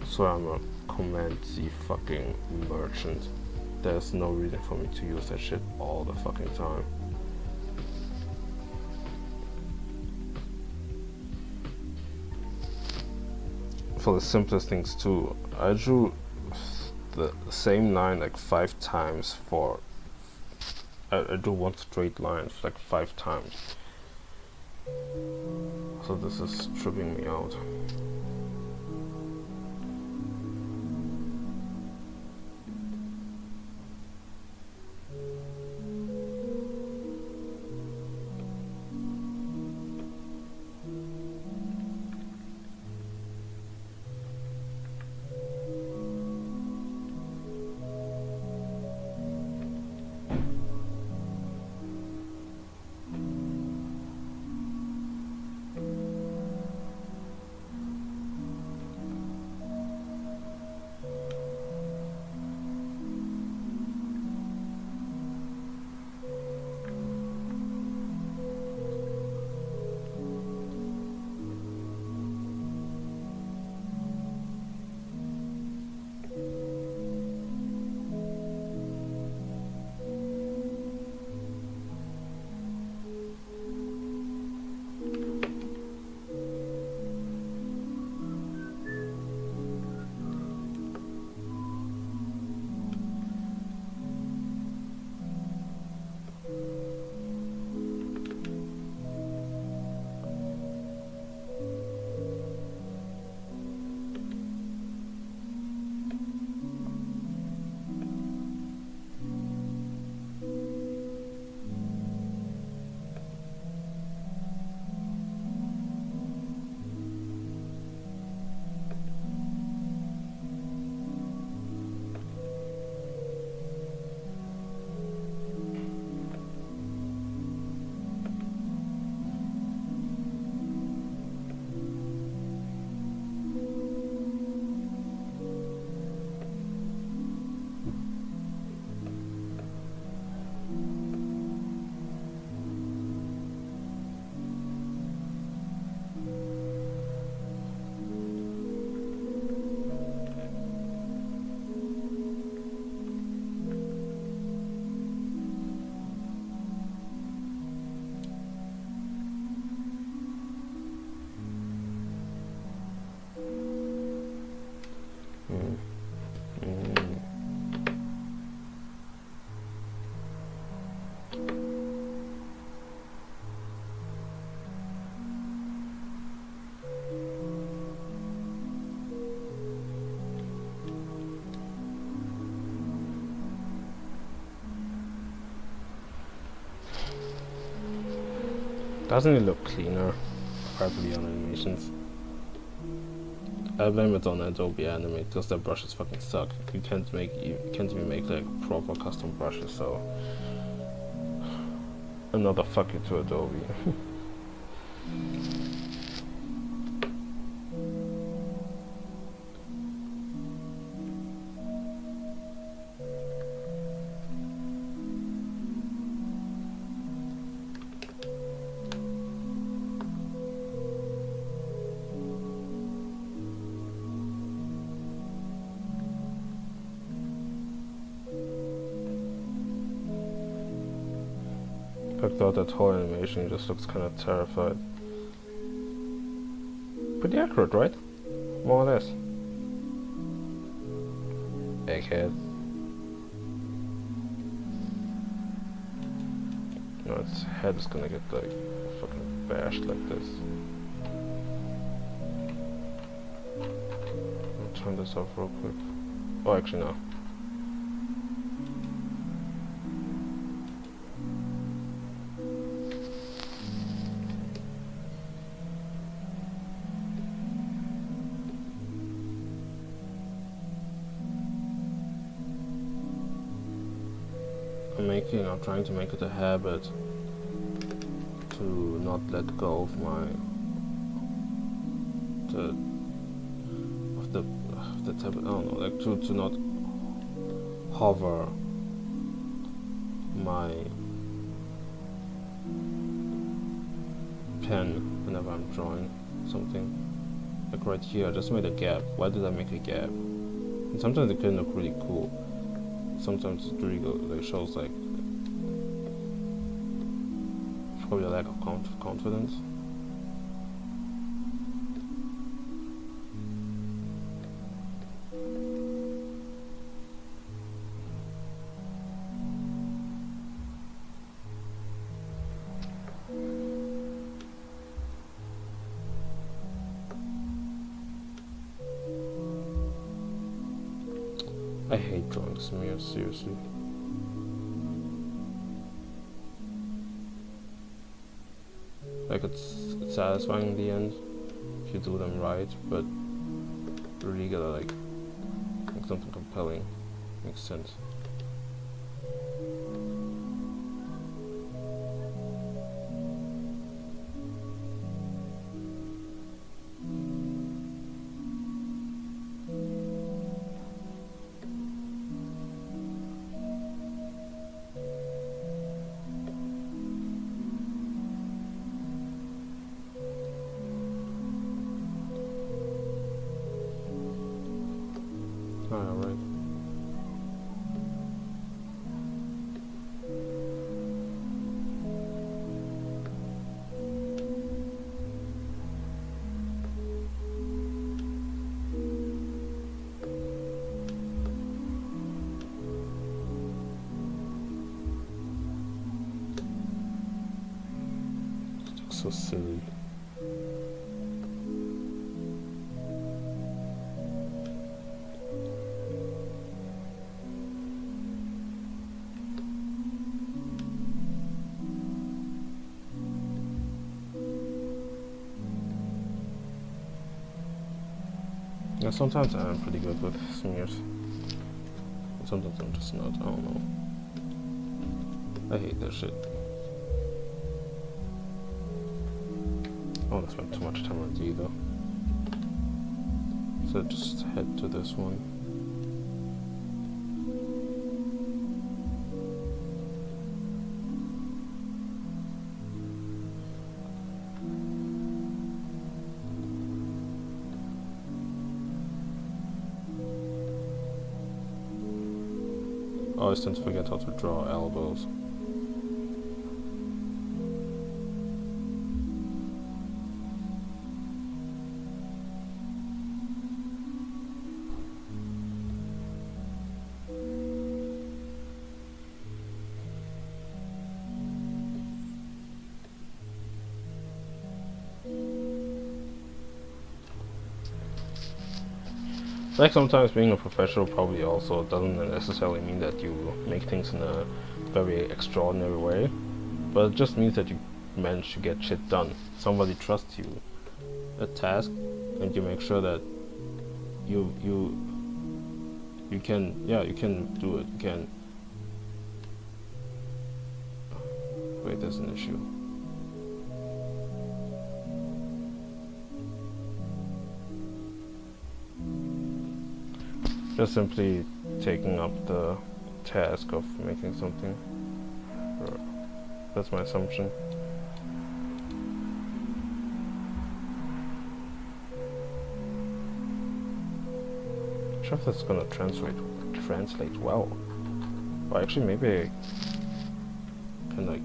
So I'm a Command-Z fucking merchant. There's no reason for me to use that shit all the fucking time. For the simplest things too, I drew the same line like 5 times for... I drew one straight line like 5 times. So this is tripping me out. Doesn't it look cleaner, probably on animations? I blame it on Adobe Animate because their brushes fucking suck. You can't even make like proper custom brushes. So another fuck you to Adobe. Checked out that whole animation, just looks kind of terrified. Pretty accurate, right? More or less. Egghead. No, its head is gonna get like fucking bashed like this. I'll turn this off real quick. Oh, actually no. I'm trying to make it a habit to not let go of the tab. I don't know, like to not hover my pen whenever I'm drawing something. Like right here, I just made a gap. Why did I make a gap? And sometimes it can look really cool. Sometimes it really like shows like probably a lack of confidence. I hate drawing smears, seriously. Like it's satisfying in the end if you do them right, but you really gotta like make something compelling. Makes sense. Alright. It looks so silly. Yeah, sometimes I'm pretty good with smears. Sometimes I'm just not, I don't know. I hate that shit. I wanna spend too much time on D though. So just head to this one. I always tend to forget how to draw elbows. Like sometimes being a professional probably also doesn't necessarily mean that you make things in a very extraordinary way, but it just means that you manage to get shit done. Somebody trusts you a task, and you make sure that you can, yeah, you can do it. You can. Wait, there's an issue. Just simply taking up the task of making something. That's my assumption. I'm sure if that's gonna translate well. Or actually, maybe I can like.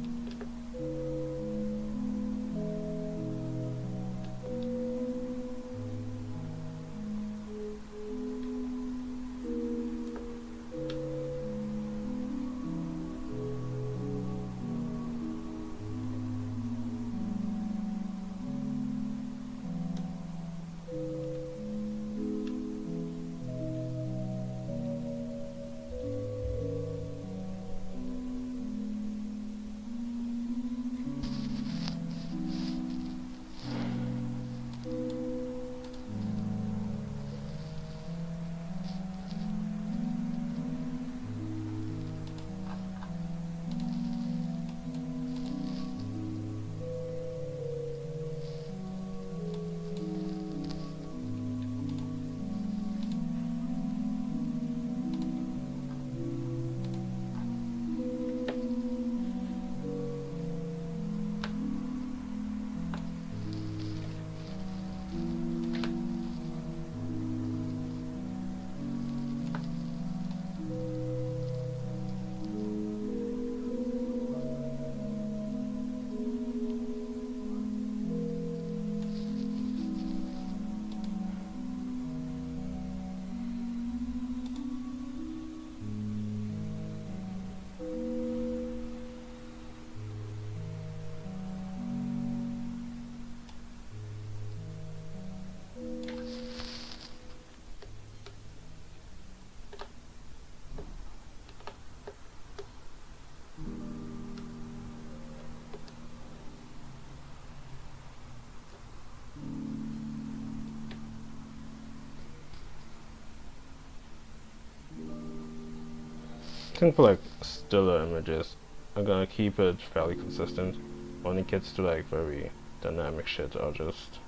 I think for like stiller images, I'm gonna keep it fairly consistent. When it gets to like very dynamic shit, I'll just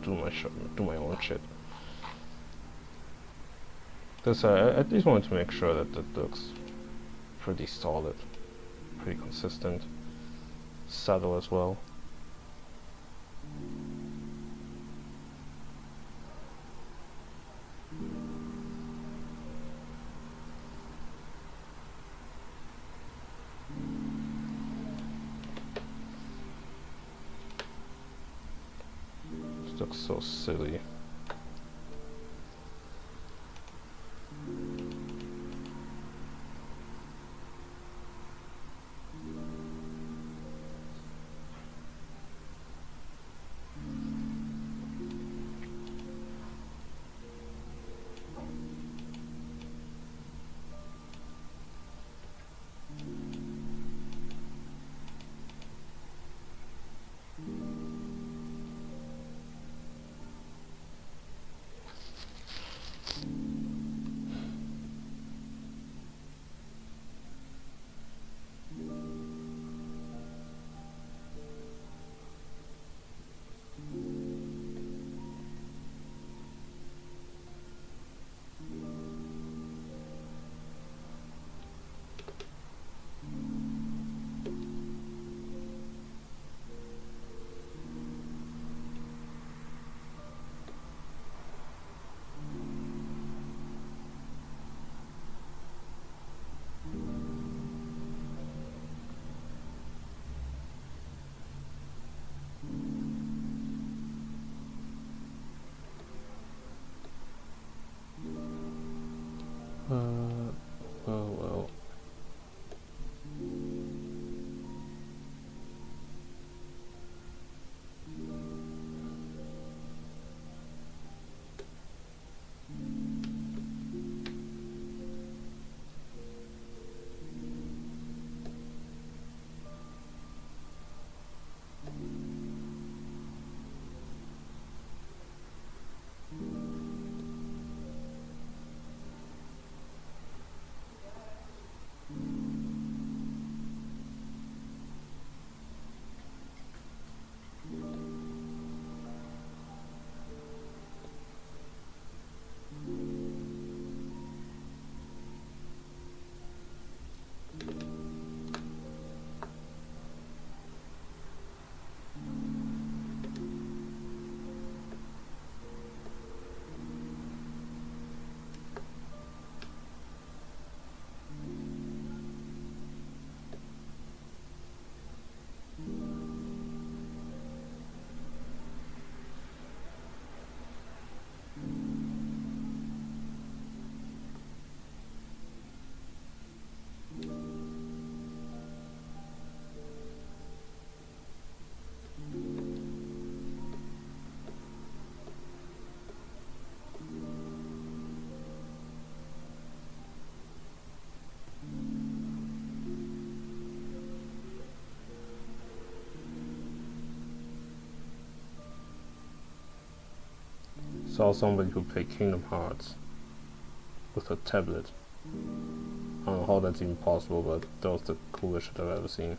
do my own shit. This I at least wanted to make sure that it looks pretty solid, pretty consistent, subtle as well. This looks so silly. saw somebody who played Kingdom Hearts with a tablet. I don't know how that's even possible, but that was the coolest shit I've ever seen.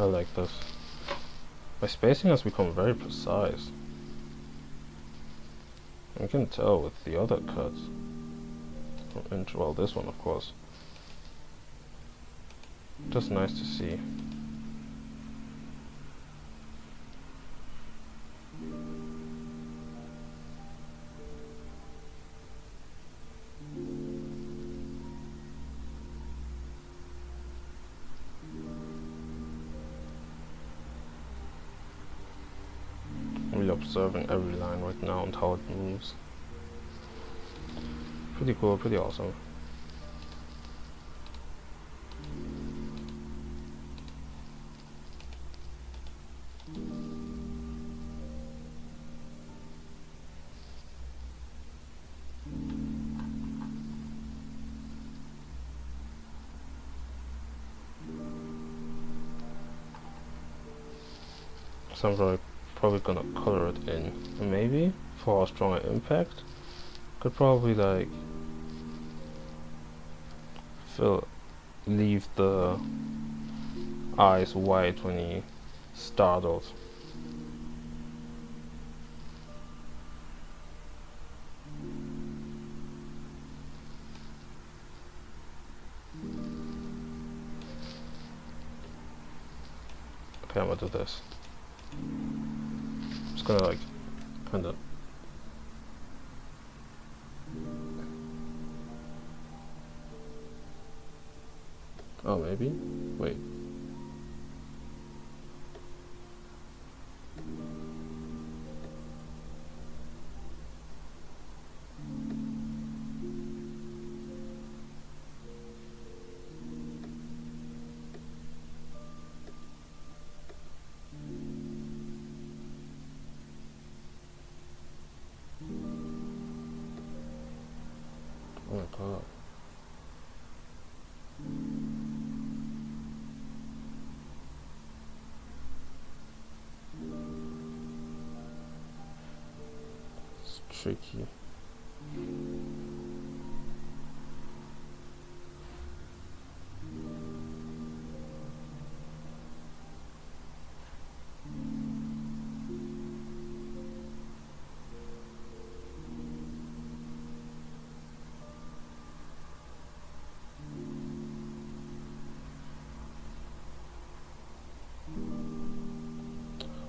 I like this. My spacing has become very precise. I can tell with the other cuts. And well, this one of course. Just nice to see. Really observing every line right now and how it moves. Pretty cool, pretty awesome. So I'm probably gonna color it in. And maybe for a stronger impact, could probably like leave the eyes white when he startled. Okay, I'm gonna do this. Just gonna like kinda oh maybe? Wait. Oh my god. It's tricky.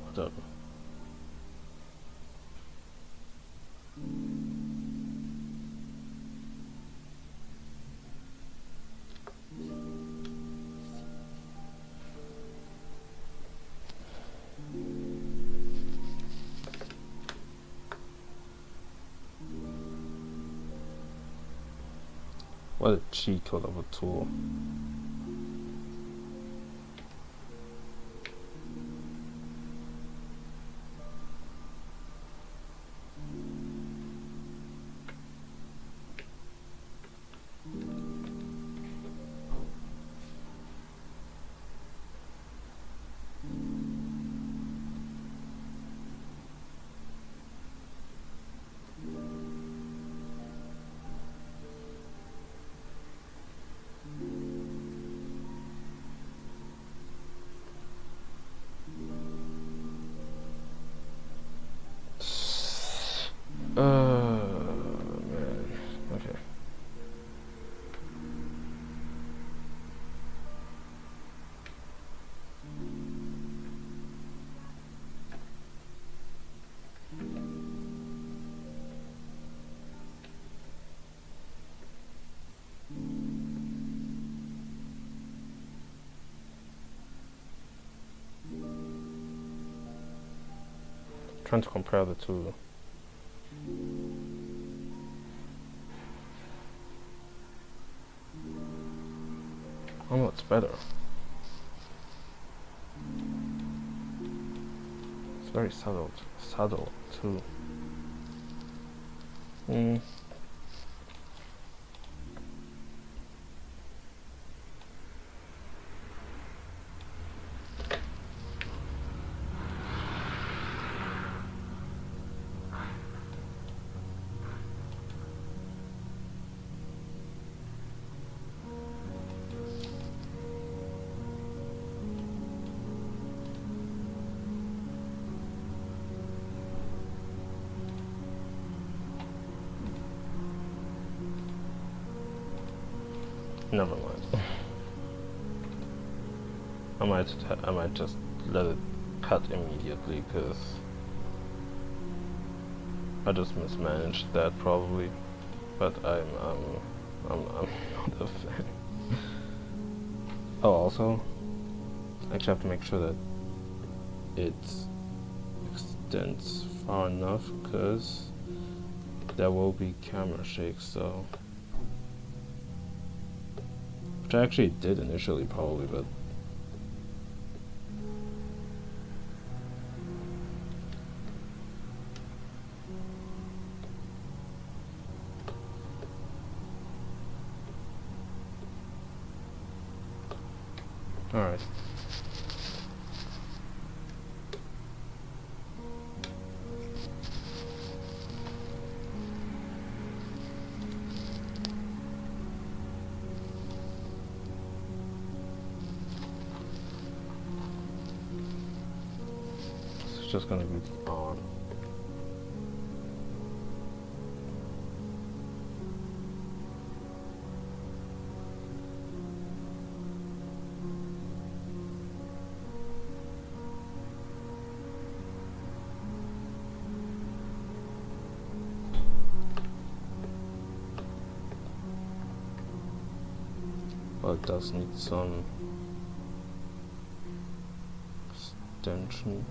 Whatever. What a cheat code of a tool. Man. Okay. Trying to compare the two. Oh, it's better. It's very subtle too. Never mind. I might just let it cut immediately because I just mismanaged that probably, but I'm not a fan. Oh, also, I actually have to make sure that it extends far enough because there will be camera shakes, so. Which I actually did initially, probably, but alright. It's just gonna be on. But it does need some extension.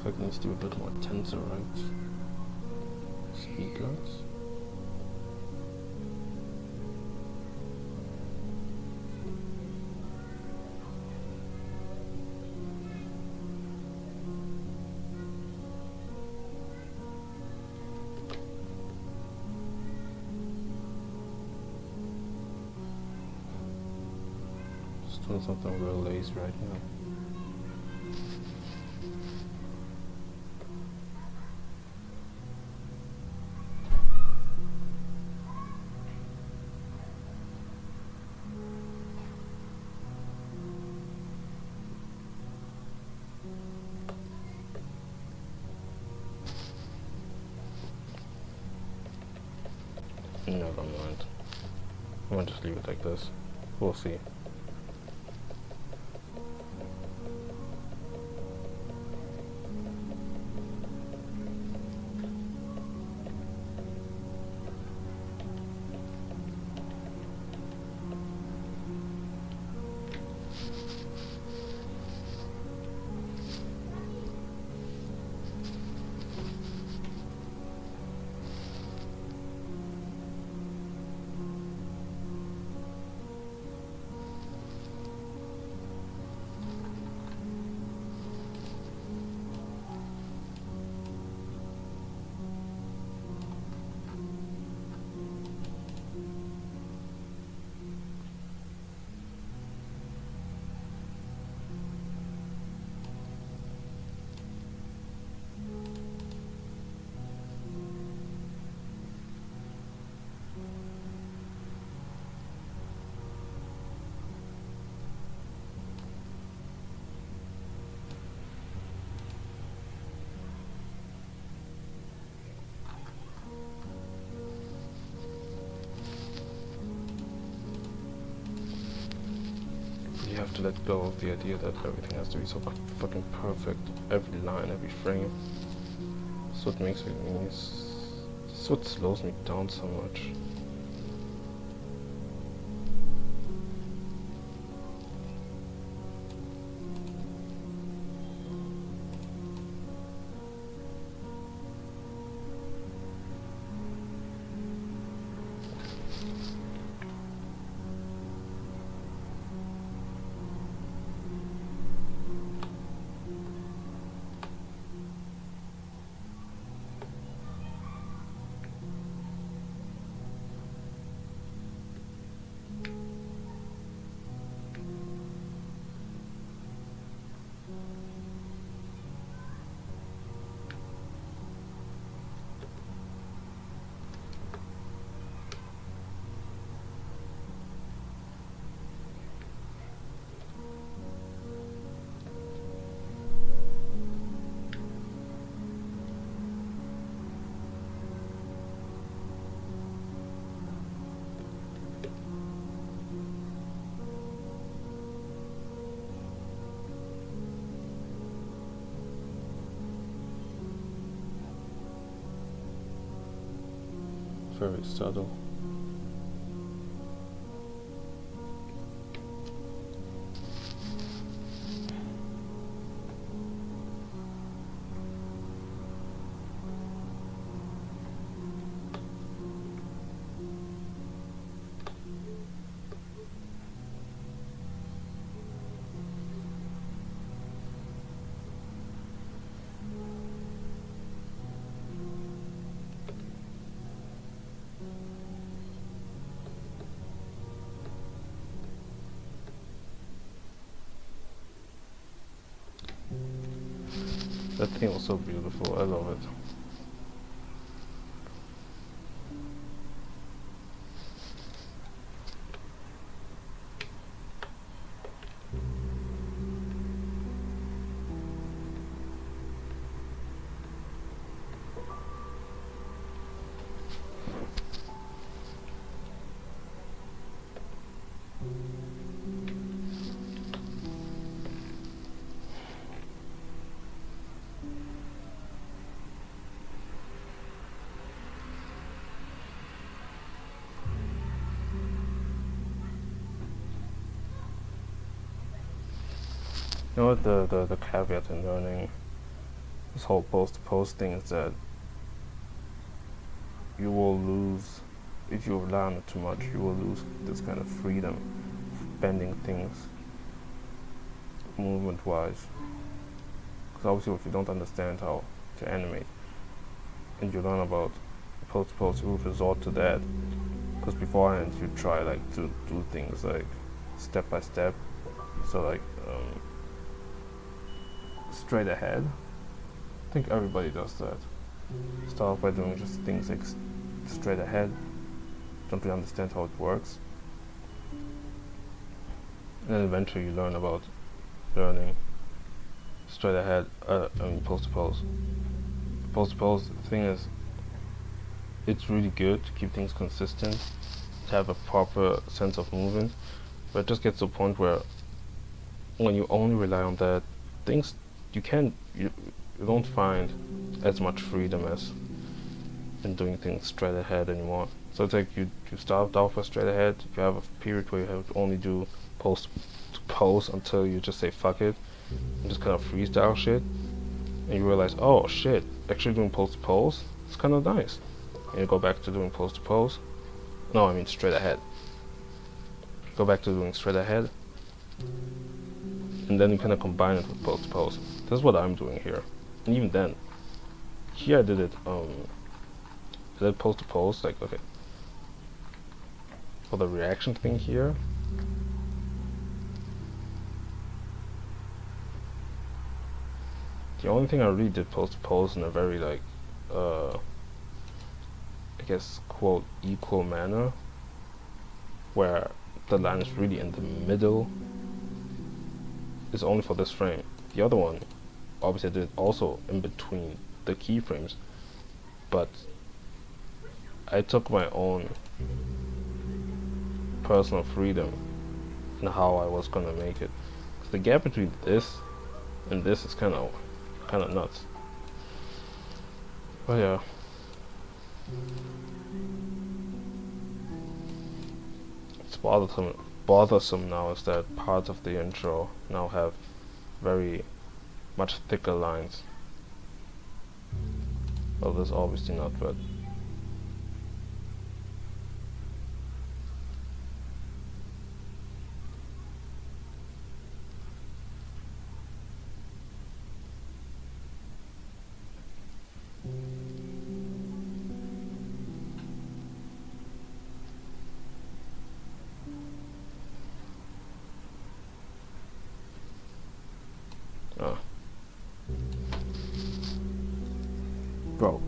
effect needs to be a bit more tensor, right? Speakers. Just doing something real lazy right now. Never mind. I'm gonna just leave it like this. We'll see. You have to let go of the idea that everything has to be so fucking perfect, every line, every frame. That's what makes me, that's what slows me down so much. Very subtle. That thing was so beautiful, I love it. You know what the caveat in learning this whole post thing is that you will lose, if you rely on it too much, you will lose this kind of freedom of bending things movement wise. Because obviously if you don't understand how to animate and you learn about post you will resort to that, because beforehand you try like to do things like step by step, so like straight ahead. I think everybody does that. Start off by doing just things like straight ahead, don't really understand how it works, and then eventually you learn about learning straight ahead. Post to pose. The thing is, it's really good to keep things consistent, to have a proper sense of movement, but it just gets to a point where when you only rely on that, things you don't find as much freedom as in doing things straight ahead anymore. So it's like you start off with straight ahead, you have a period where you have to only do post to pose until you just say fuck it and just kind of freestyle shit, and you realize, oh shit, actually doing post to pose is kind of nice, and you go back to doing post to pose. No, I mean straight ahead. Go back to doing straight ahead, and then you kind of combine it with post to pose. That's what I'm doing here. And even then, here I did it, post to pose, like, okay, for the reaction thing here, the only thing I really did post to pose in a very, like, I guess, quote, equal manner, where the line is really in the middle, is only for this frame. The other one, obviously I did it also in between the keyframes, but I took my own personal freedom in how I was gonna make it. 'Cause the gap between this and this is kind of nuts. But yeah. It's bothersome now is that parts of the intro now have very much thicker lines. Well, this obviously not, but bro,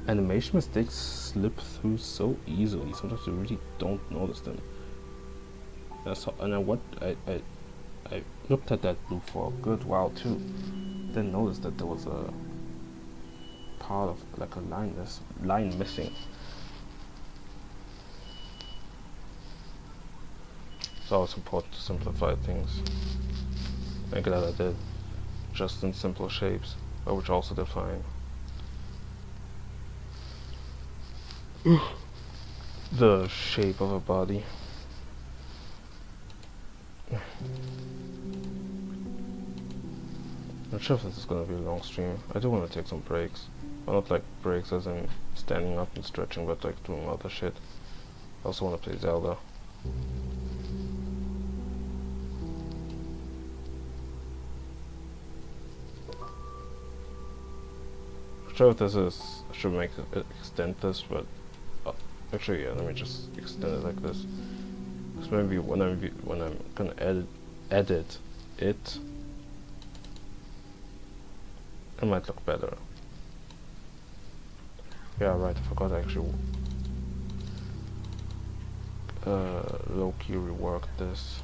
animation mistakes slip through so easily. Sometimes you really don't notice them. And I looked at that loop for a good while too. Then noticed that there was a part of like a line missing. So it's important to simplify things. I'm glad I did, just in simple shapes, but which also define the shape of a body. I'm not sure if this is gonna be a long stream. I do want to take some breaks. Well, not like breaks as in standing up and stretching, but like doing other shit. I also want to play Zelda. Not sure if this is, I should extend this, but actually, yeah, let me just extend it like this. Because maybe when I'm gonna edit it, it might look better. Yeah, right, I forgot I actually low-key reworked this.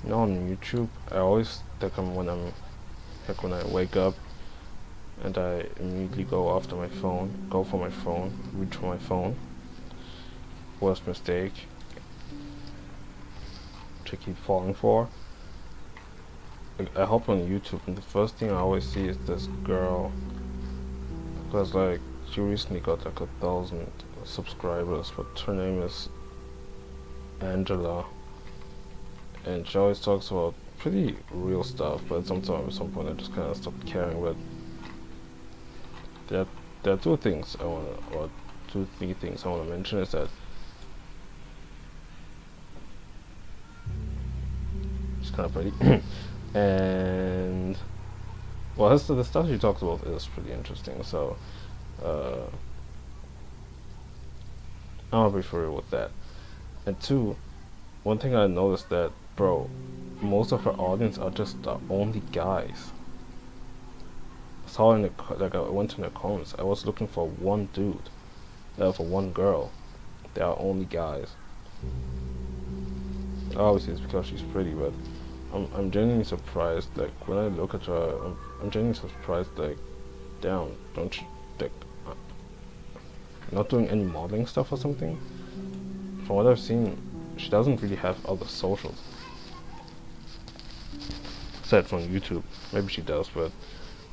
Now on YouTube, I always take them when I wake up and I immediately go for my phone, reach for my phone. Worst mistake, which I keep falling for. I hop on YouTube and the first thing I always see is this girl, because like she recently got like 1,000 subscribers, but her name is Angela, and she always talks about pretty real stuff, but sometimes at some point I just kind of stopped caring. But there are two things I want to, or two, three things I want to mention is that it's kind of pretty, and well, the stuff she talks about is pretty interesting. So I'm gonna be for real with that. And two, one thing I noticed that, bro, most of her audience are just only guys. I saw in the like I went in the comments. I was looking for one dude, for one girl. They are only guys. Obviously, it's because she's pretty, but I'm genuinely surprised. Like when I look at her, I'm genuinely surprised. Like, damn, don't you like not doing any modeling stuff or something? From what I've seen, she doesn't really have other socials. Aside from YouTube. Maybe she does, but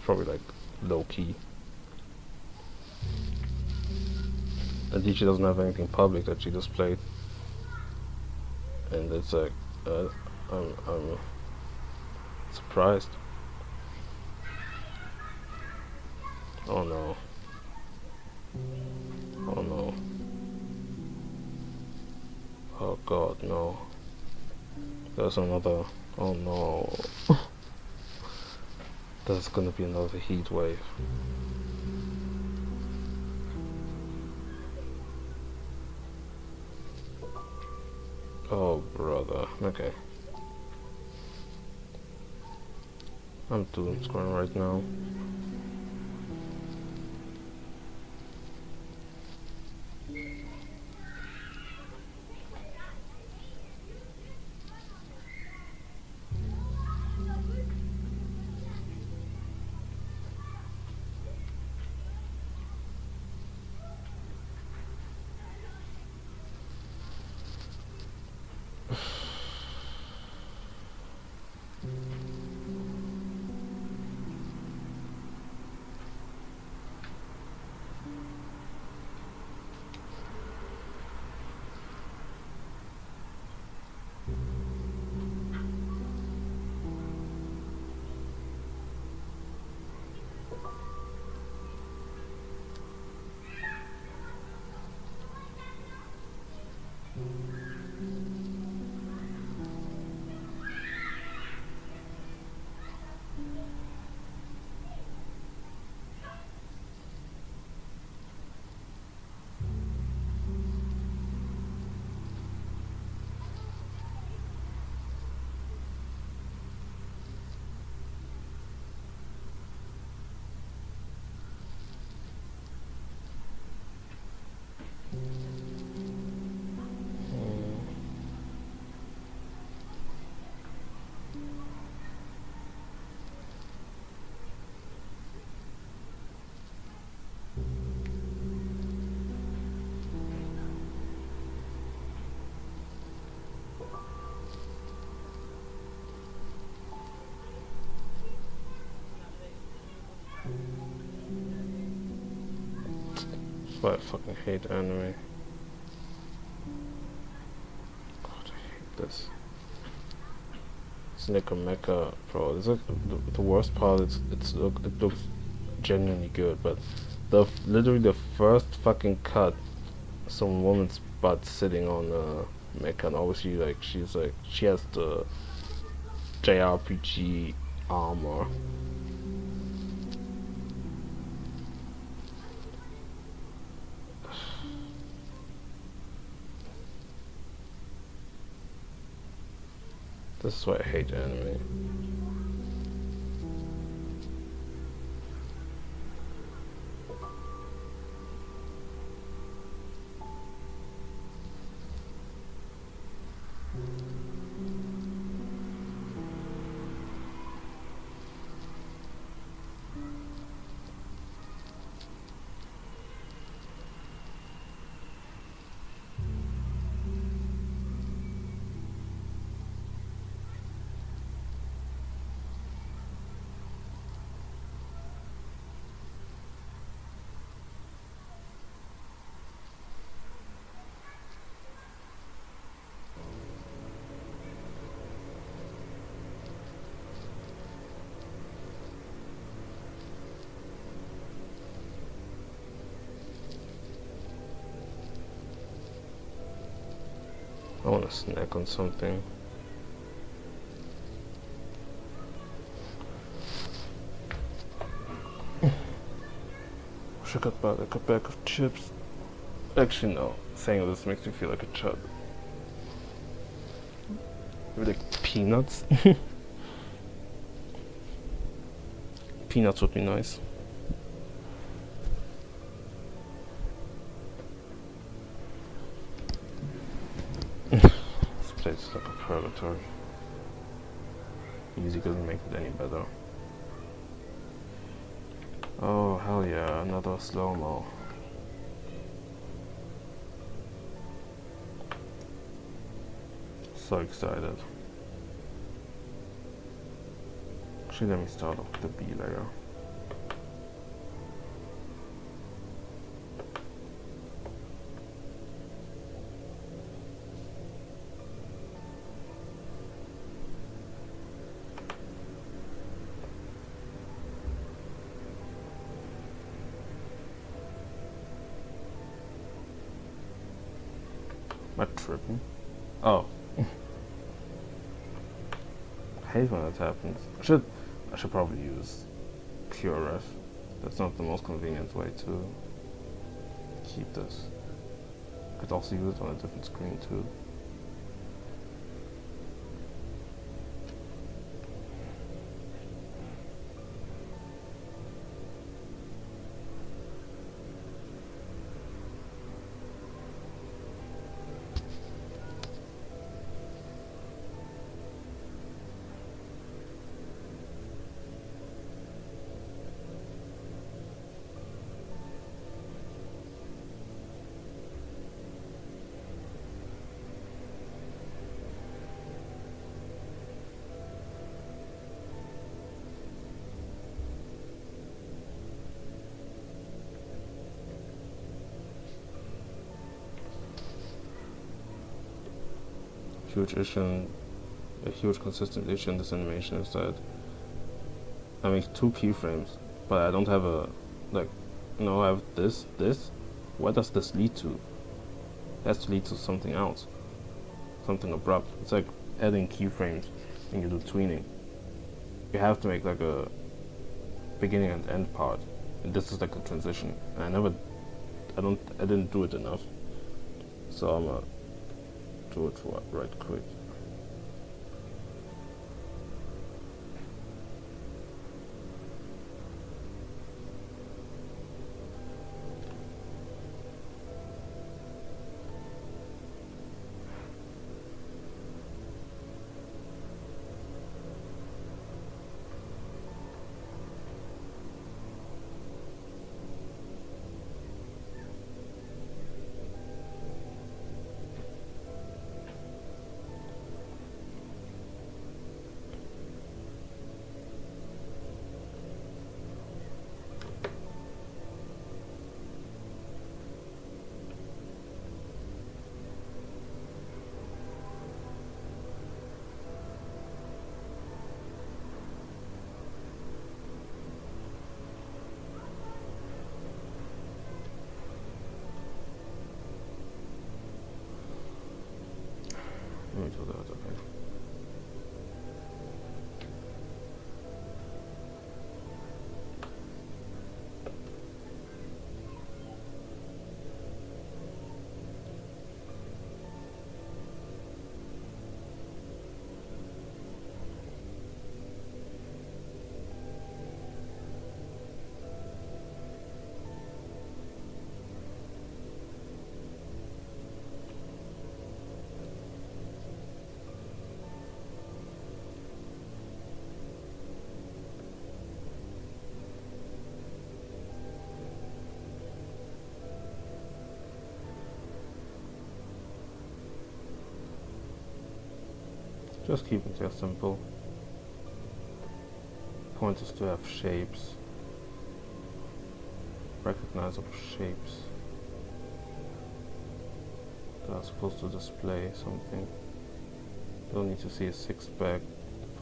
probably like low key. At least she doesn't have anything public that she displayed. And it's like, I'm surprised. Oh no. Oh no. Oh god, no. There's another. Oh no. There's gonna be another heat wave. Oh brother. Okay. I'm doom scrolling right now. That's why I fucking hate anime. God, I hate this. Snicker Mecha, bro. This is the worst part. It looks genuinely good, but literally the first fucking cut, some woman's butt sitting on a mecha, and obviously like she has the JRPG armor. This is why I hate anime. wanna snack on something. Wish I could buy like a bag of chips. Actually no, saying this makes me feel like a chud. Maybe like peanuts? Peanuts would be nice. This place is like a purgatory. Easy doesn't make it any better. Oh hell yeah, another slow-mo. So excited. Actually, let me start off with the B layer. Am I tripping? Oh. I hate when that happens. I should probably use pure ref. That's not the most convenient way to keep this. I could also use it on a different screen too. A huge consistent issue in this animation is that I make 2 keyframes, but I don't have a, like, no, I have this. What does this lead to? It has to lead to something else. Something abrupt. It's like adding keyframes when you do tweening. You have to make like a beginning and end part. And this is like a transition. And I didn't do it enough. So I'm gonna do it right quick. Let me do that, okay. Just keep it here simple. Point is to have shapes, recognizable shapes that are supposed to display something. You don't need to see a six-pack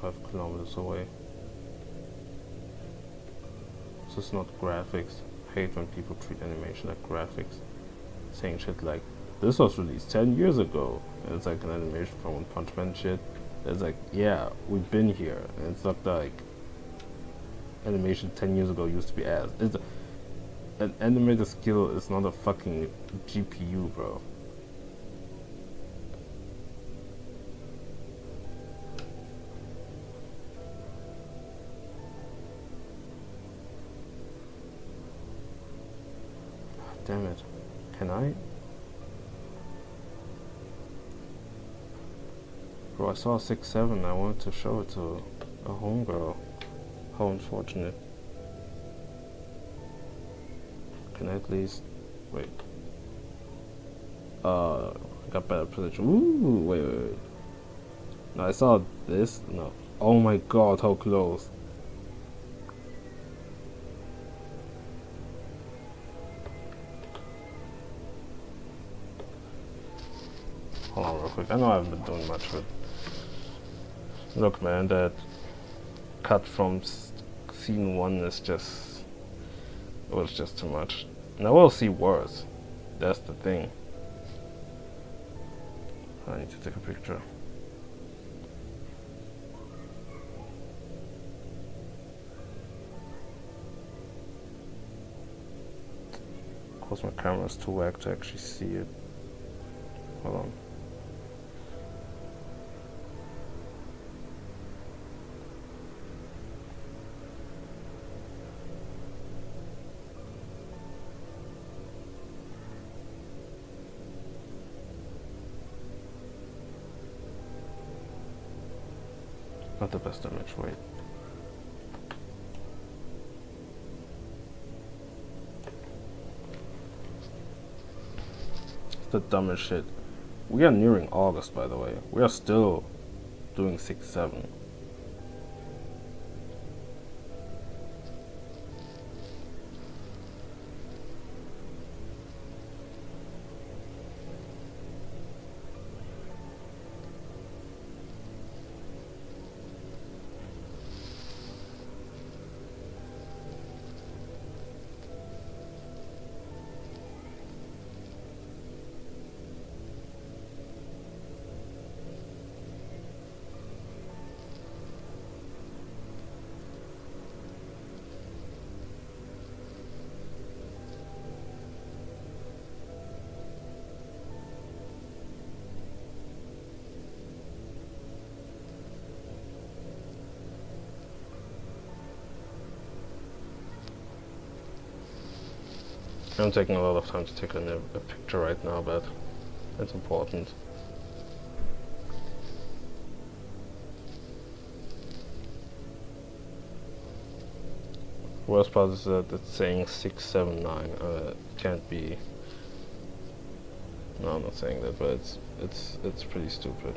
5 kilometers away. This is not graphics. I hate when people treat animation like graphics, saying shit like, this was released 10 years ago, It's like an animation from One Punch Man shit. It's like, yeah, we've been here. And it's not like animation 10 years ago used to be as. An animator skill is not a fucking GPU, bro. Damn it. Can I? Bro, I saw 6-7. I wanted to show it to a homegirl. How unfortunate. Can I at least... Wait. I got better position. Ooh, wait. No, I saw this. No. Oh my god, how close. Hold on real quick. I know I haven't been doing much, but... Look, man, that cut from scene 1 is just... It was just too much. And I will see worse. That's the thing. I need to take a picture. Of course my camera's too whack to actually see it. Hold on. Not the best image, wait. It's the dumbest shit. We are nearing August, by the way. We are still doing 6-7. I'm taking a lot of time to take a picture right now, but it's important. Worst part is that it's saying 679. Can't be. No, I'm not saying that, but it's pretty stupid.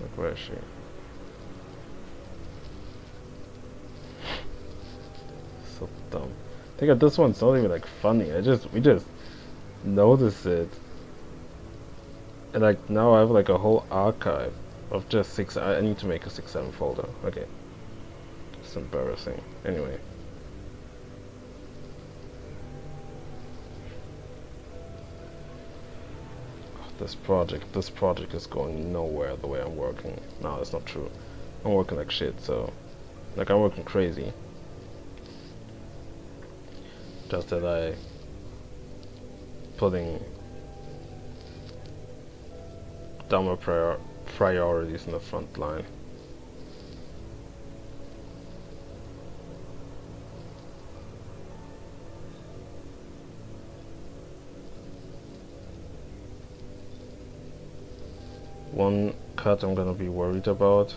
Like, where is she? So dumb. I think this one's not even like funny. We just noticed it, and like now I have like a whole archive of just 6. I need to make a 6-7 folder. Okay, it's embarrassing. Anyway, this project is going nowhere the way I'm working. No, that's not true. I'm working like shit. So, like I'm working crazy. Just that I putting dumber priorities in the front line. One cut I'm gonna be worried about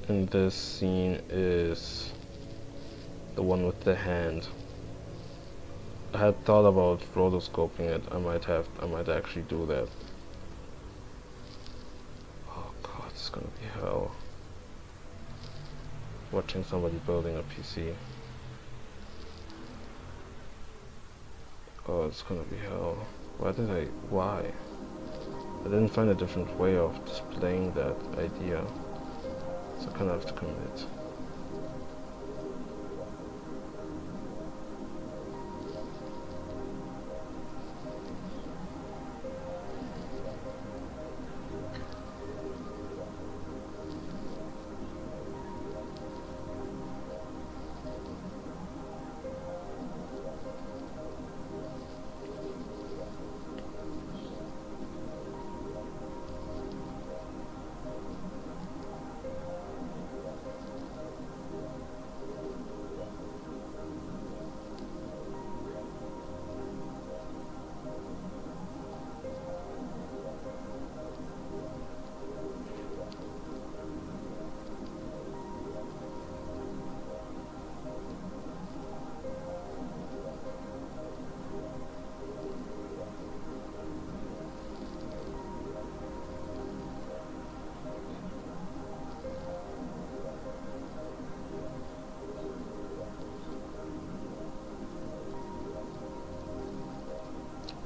in this scene is the one with the hand. I had thought about rotoscoping it. I might actually do that. Oh god, it's gonna be hell. Watching somebody building a PC. Oh, it's gonna be hell. Why? I didn't find a different way of displaying that idea, so I kind of have to commit.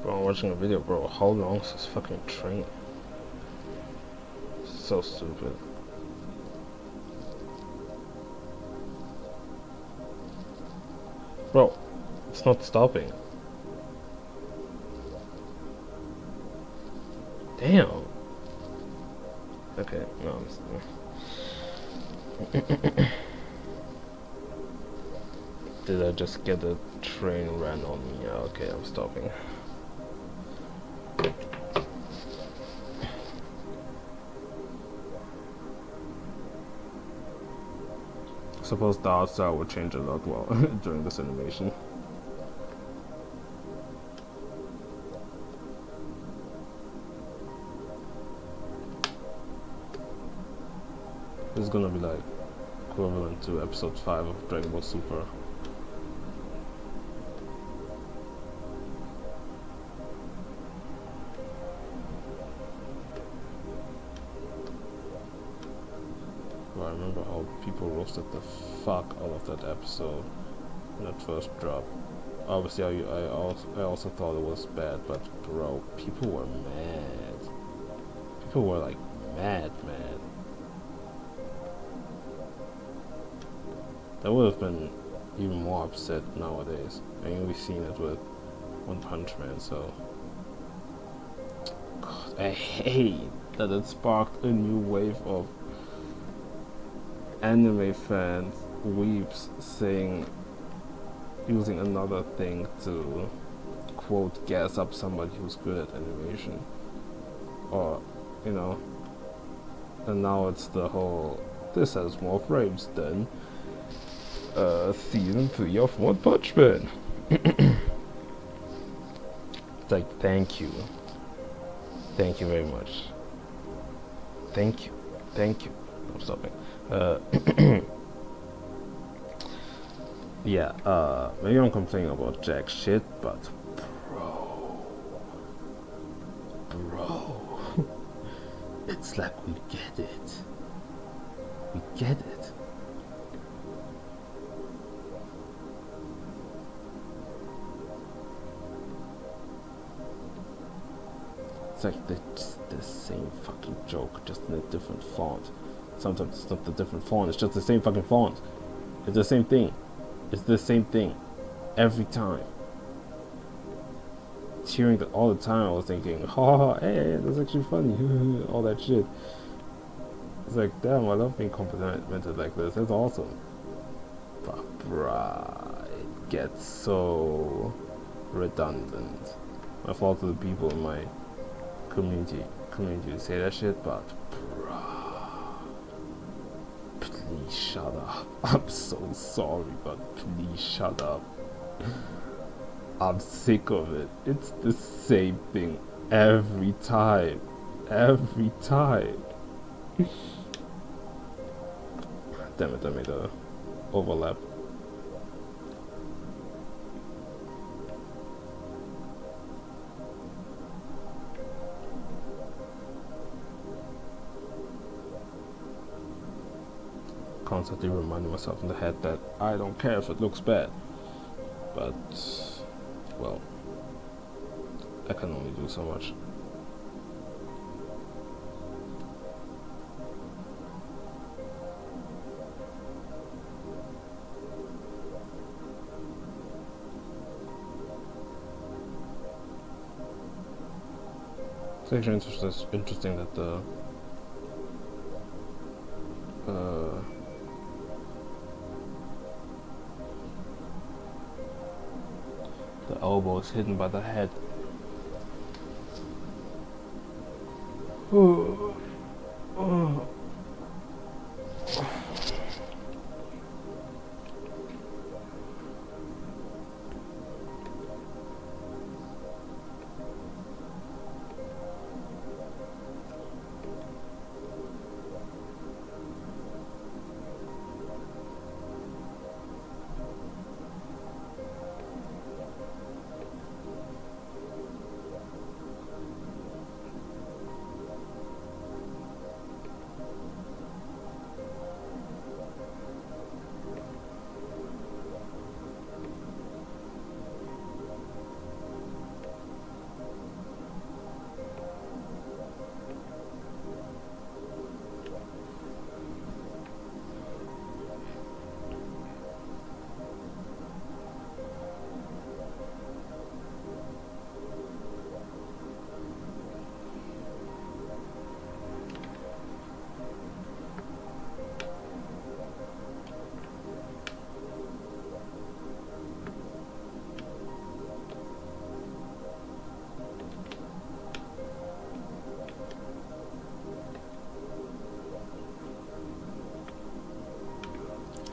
Bro, I'm watching a video, bro. How long is this fucking train? So stupid. Bro, it's not stopping. Damn. Okay, no, did I just get a train ran on me? Yeah, okay, I'm stopping. Suppose the art style would change a lot while during this animation. This is gonna be like equivalent to episode 5 of Dragon Ball Super. I remember how people roasted the fuck out of that episode when it first dropped. Obviously, I also thought it was bad, but bro, people were mad. People were like mad. That would have been even more upset nowadays. I mean, we've seen it with One Punch Man, so. God, I hate that it sparked a new wave of anime fans, weeps, using another thing to quote gas up somebody who's good at animation, or you know. And now it's the whole this has more frames than season 3 of One Punch Man. It's like, thank you very much, thank you. I'm stopping. Yeah, maybe I'm complaining about jack shit, but bro, it's like we get it. It's like the same fucking joke, just in a different font. Sometimes it's not the different font, it's just the same fucking font. It's the same thing. Every time. Hearing that all the time, I was thinking, hey, that's actually funny, all that shit. It's like, damn, I love being complimented like this, that's awesome. But bruh, it gets so redundant. My fault to the people in my community to say that shit, but please shut up. I'm so sorry, but please shut up. I'm sick of it. It's the same thing every time. Damn it, I made a overlap. Constantly reminding myself in the head that I don't care if it looks bad, but well, I can only do so much. It's actually interesting that the elbow is hidden by the head.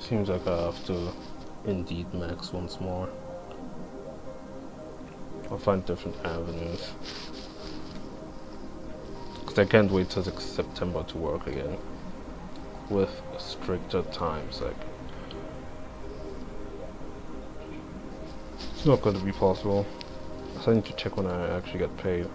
Seems like I have to indeed max once more. I'll find different avenues. Because I can't wait till September to work again. With stricter times, like it's not going to be possible. So I need to check when I actually get paid.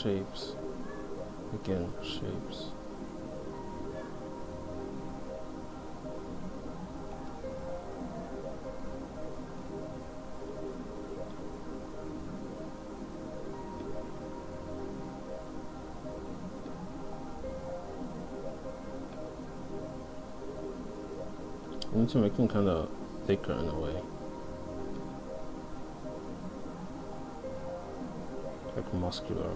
Shapes, again, shapes. I need to make them kind of thicker in a way, like muscular.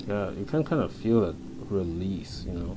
Yeah, you can kind of feel that release, you know.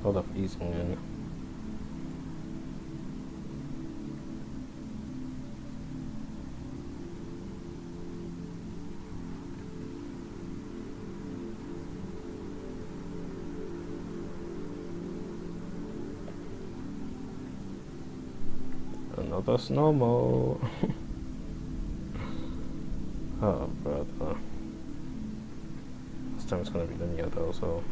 lot of easing in. Another snowball. Oh, brother. This time it's gonna be linear though, so.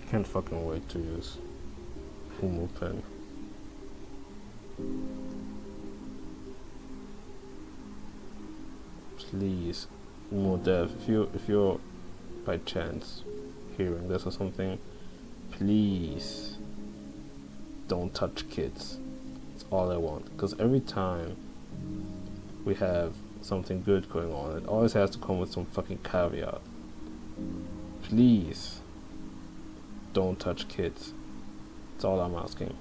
Can't fucking wait to use Fumu Pen. Please, more dev. If you're by chance hearing this or something, please don't touch kids. That's all I want. Because every time we have something good going on, it always has to come with some fucking caveat. Please don't touch kids. That's all I'm asking.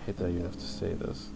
I hate that I even have to say this.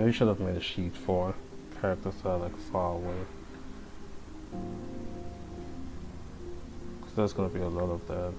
maybe should have made a sheet for characters that are like far away. Because there's gonna be a lot of that.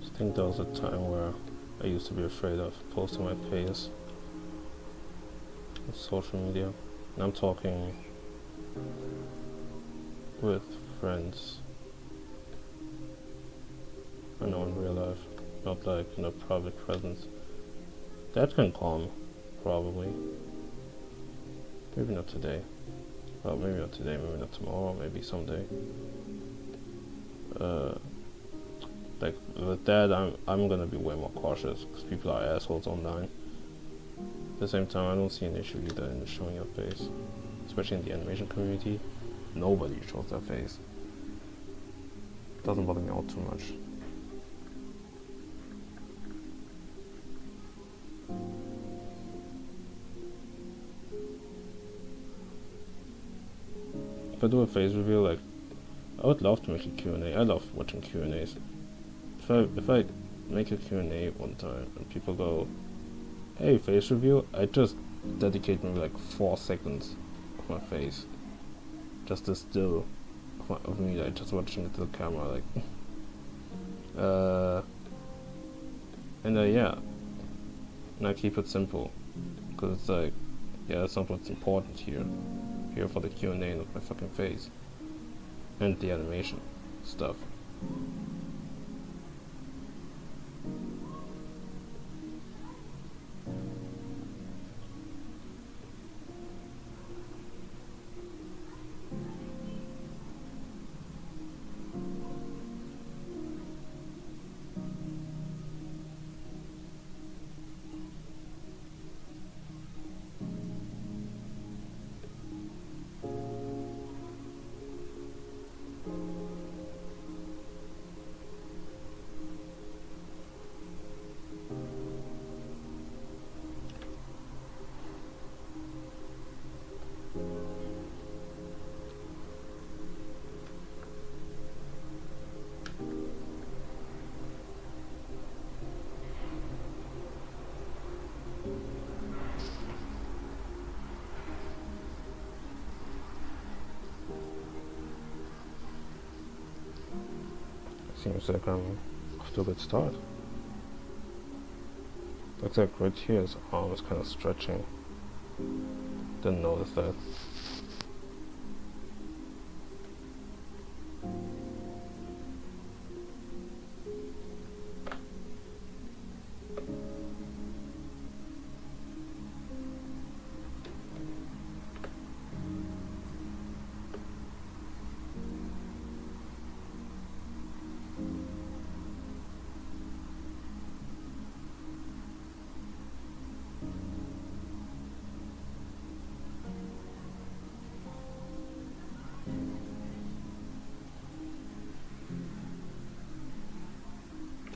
I think there was a time where I used to be afraid of posting my face on social media. And I'm talking with friends I know in real life, not like in a private presence. That can calm, probably. Maybe not today. Well, maybe not today, maybe not tomorrow, maybe someday. Like with that, I'm gonna be way more cautious because people are assholes online. At the same time, I don't see an issue either in showing your face, especially in the animation community. Nobody shows their face. It doesn't bother me out too much. If I do a face reveal, like, I would love to make a Q&A. I love watching Q&As. If I make a Q&A one time and people go, hey, face reveal, I just dedicate maybe like 4 seconds of my face. Just a still of me, like just watching it to the camera, like yeah. And I keep it simple. Because it's like, yeah, that's not what's important here. Here for the Q&A, not my fucking face. And the animation stuff. Seems like I'm off to a good start. Looks like right here his arm is kind of stretching. Didn't notice that.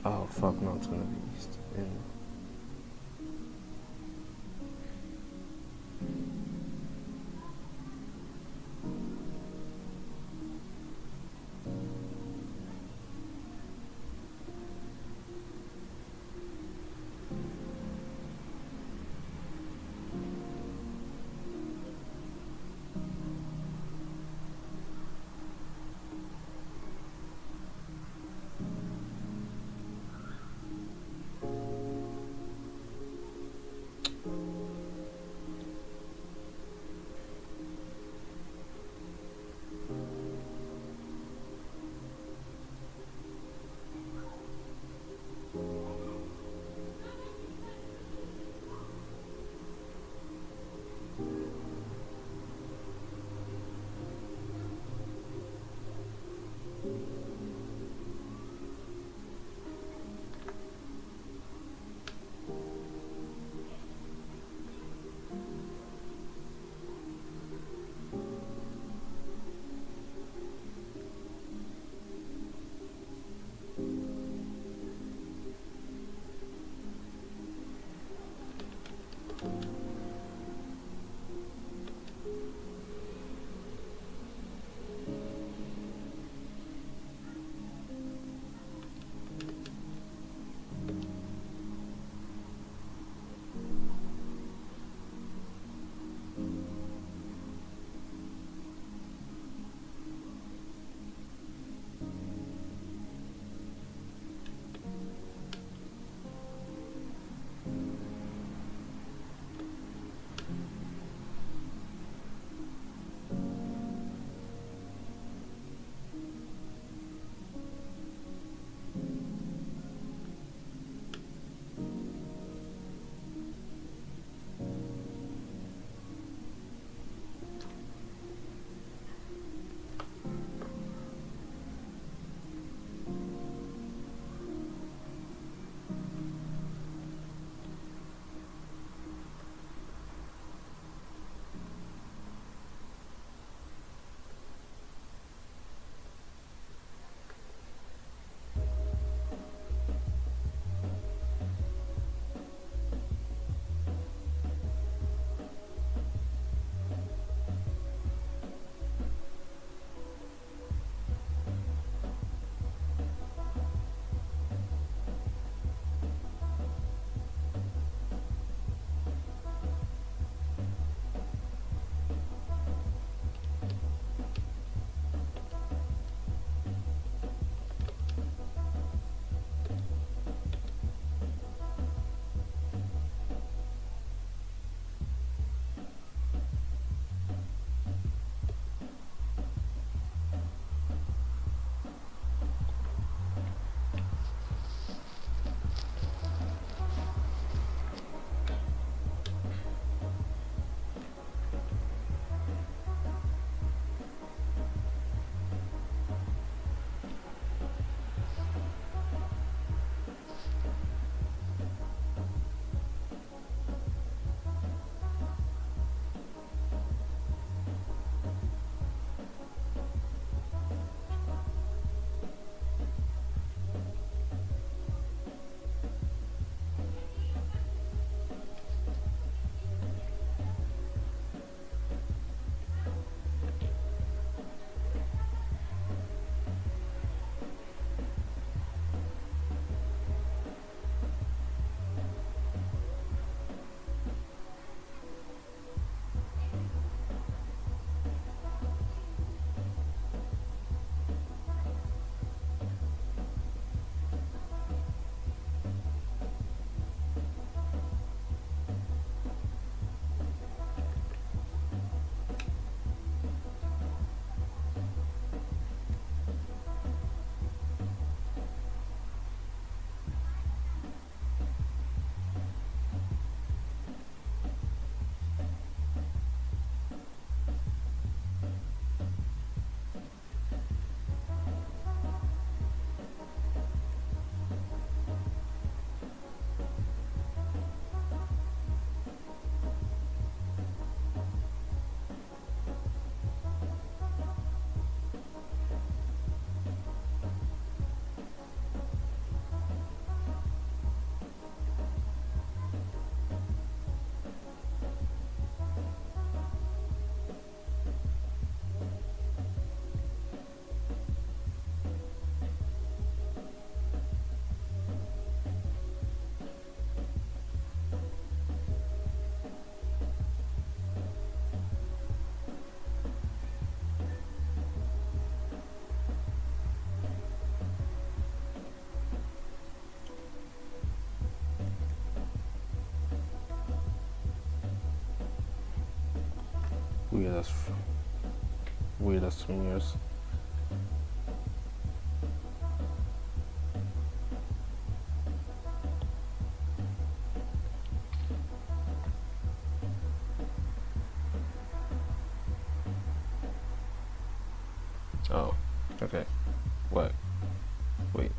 Oh fuck, no, it's gonna be east in. weirdest news. Oh, okay. What? Wait.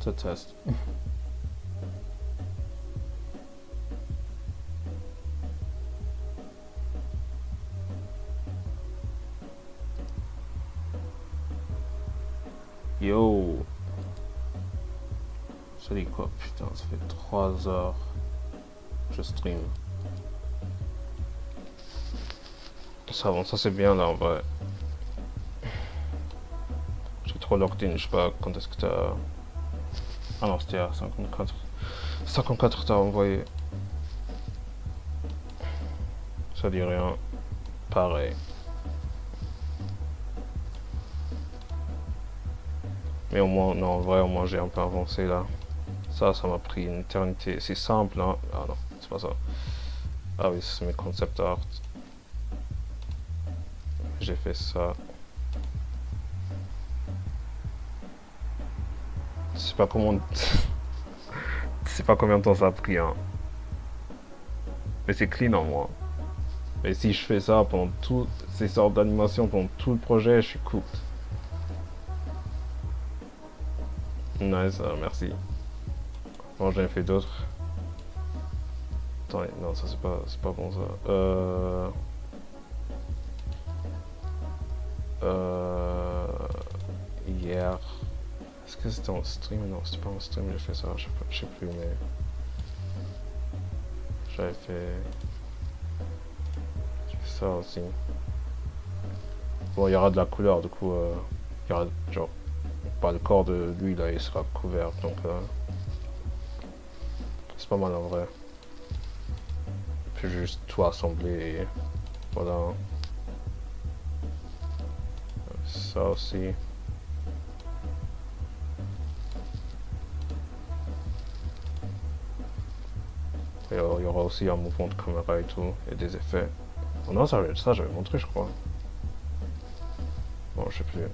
It's a test. Yo! Ça dit quoi? Putain, ça fait 3 heures que je stream. Ça bon, ça c'est bien là en vrai. J'ai trop locked in, je sais pas quand est-ce que t'as... Ah non, c'était à 54. 54 t'as envoyé. Ça dit rien. Pareil. Mais au moins, non, en vrai, au moins j'ai un peu avancé là. Ça m'a pris une éternité. C'est simple, hein. Ah non, c'est pas ça. Ah oui, c'est mes concept art. J'ai fait ça. Je sais pas comment... Je sais pas combien de temps ça a pris, hein. Mais c'est clean en moi. Mais si je fais ça pendant toutes ces sortes d'animations, pendant tout le projet, je suis cooked. Nice, merci. Bon, j'en ai fait d'autres. Attendez, non, ça c'est pas bon ça. Hier. Est-ce que c'était en stream? Non, c'était pas en stream, j'ai fait ça, je sais plus, mais... J'avais fait ça aussi. Bon, il y aura de la couleur, du coup, il y aura, genre, pas le corps de lui, là, il sera couvert, donc... c'est pas mal en vrai. Puis juste tout assembler et... Voilà. Ça aussi. Il y aura aussi un mouvement de caméra et tout, et des effets. Oh non, ça j'avais montré, je crois. Bon, je sais plus.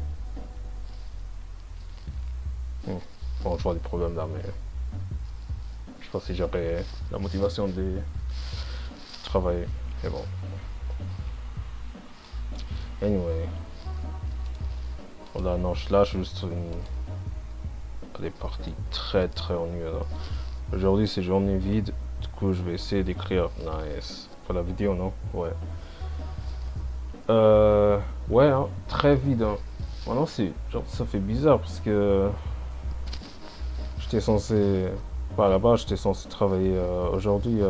Bon, je vois des problèmes là, mais... Je sais pas si j'aurais la motivation de travailler. Mais bon. Anyway. Voilà, non, là, je suis juste des parties très ennuyeuses. Aujourd'hui, c'est journée vide. Du coup, je vais essayer d'écrire. Nice. Pour la vidéo, non? Ouais. Ouais, hein, très vide. Hein. Maintenant, c'est genre, ça fait bizarre parce que j'étais censé, bah, là-bas, j'étais censé travailler aujourd'hui,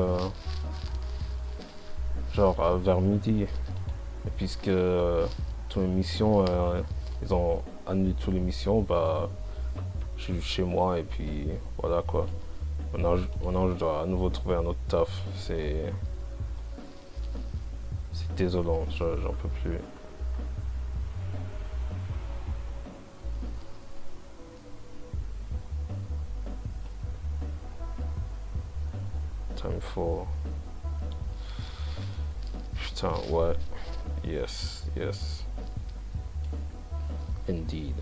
genre vers midi. Et puisque toutes les missions, ils ont annulé toutes les missions, bah, je suis chez moi et puis voilà quoi. Maintenant, je dois à nouveau trouver un autre taf. C'est désolant, j'en peux plus. Time for... Putain, ouais. Yes. Indeed.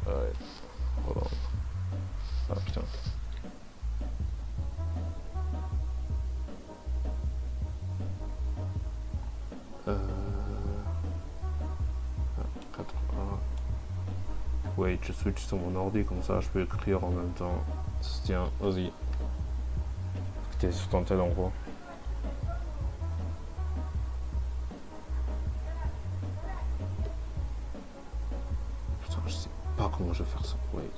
Alright, hold on. Ah putain. Wait, je switch sur mon ordi, comme ça je peux écrire en même temps. Tiens, vas-y. C'était sur ton tel endroit. Putain, je sais pas comment je vais faire ça. Wait.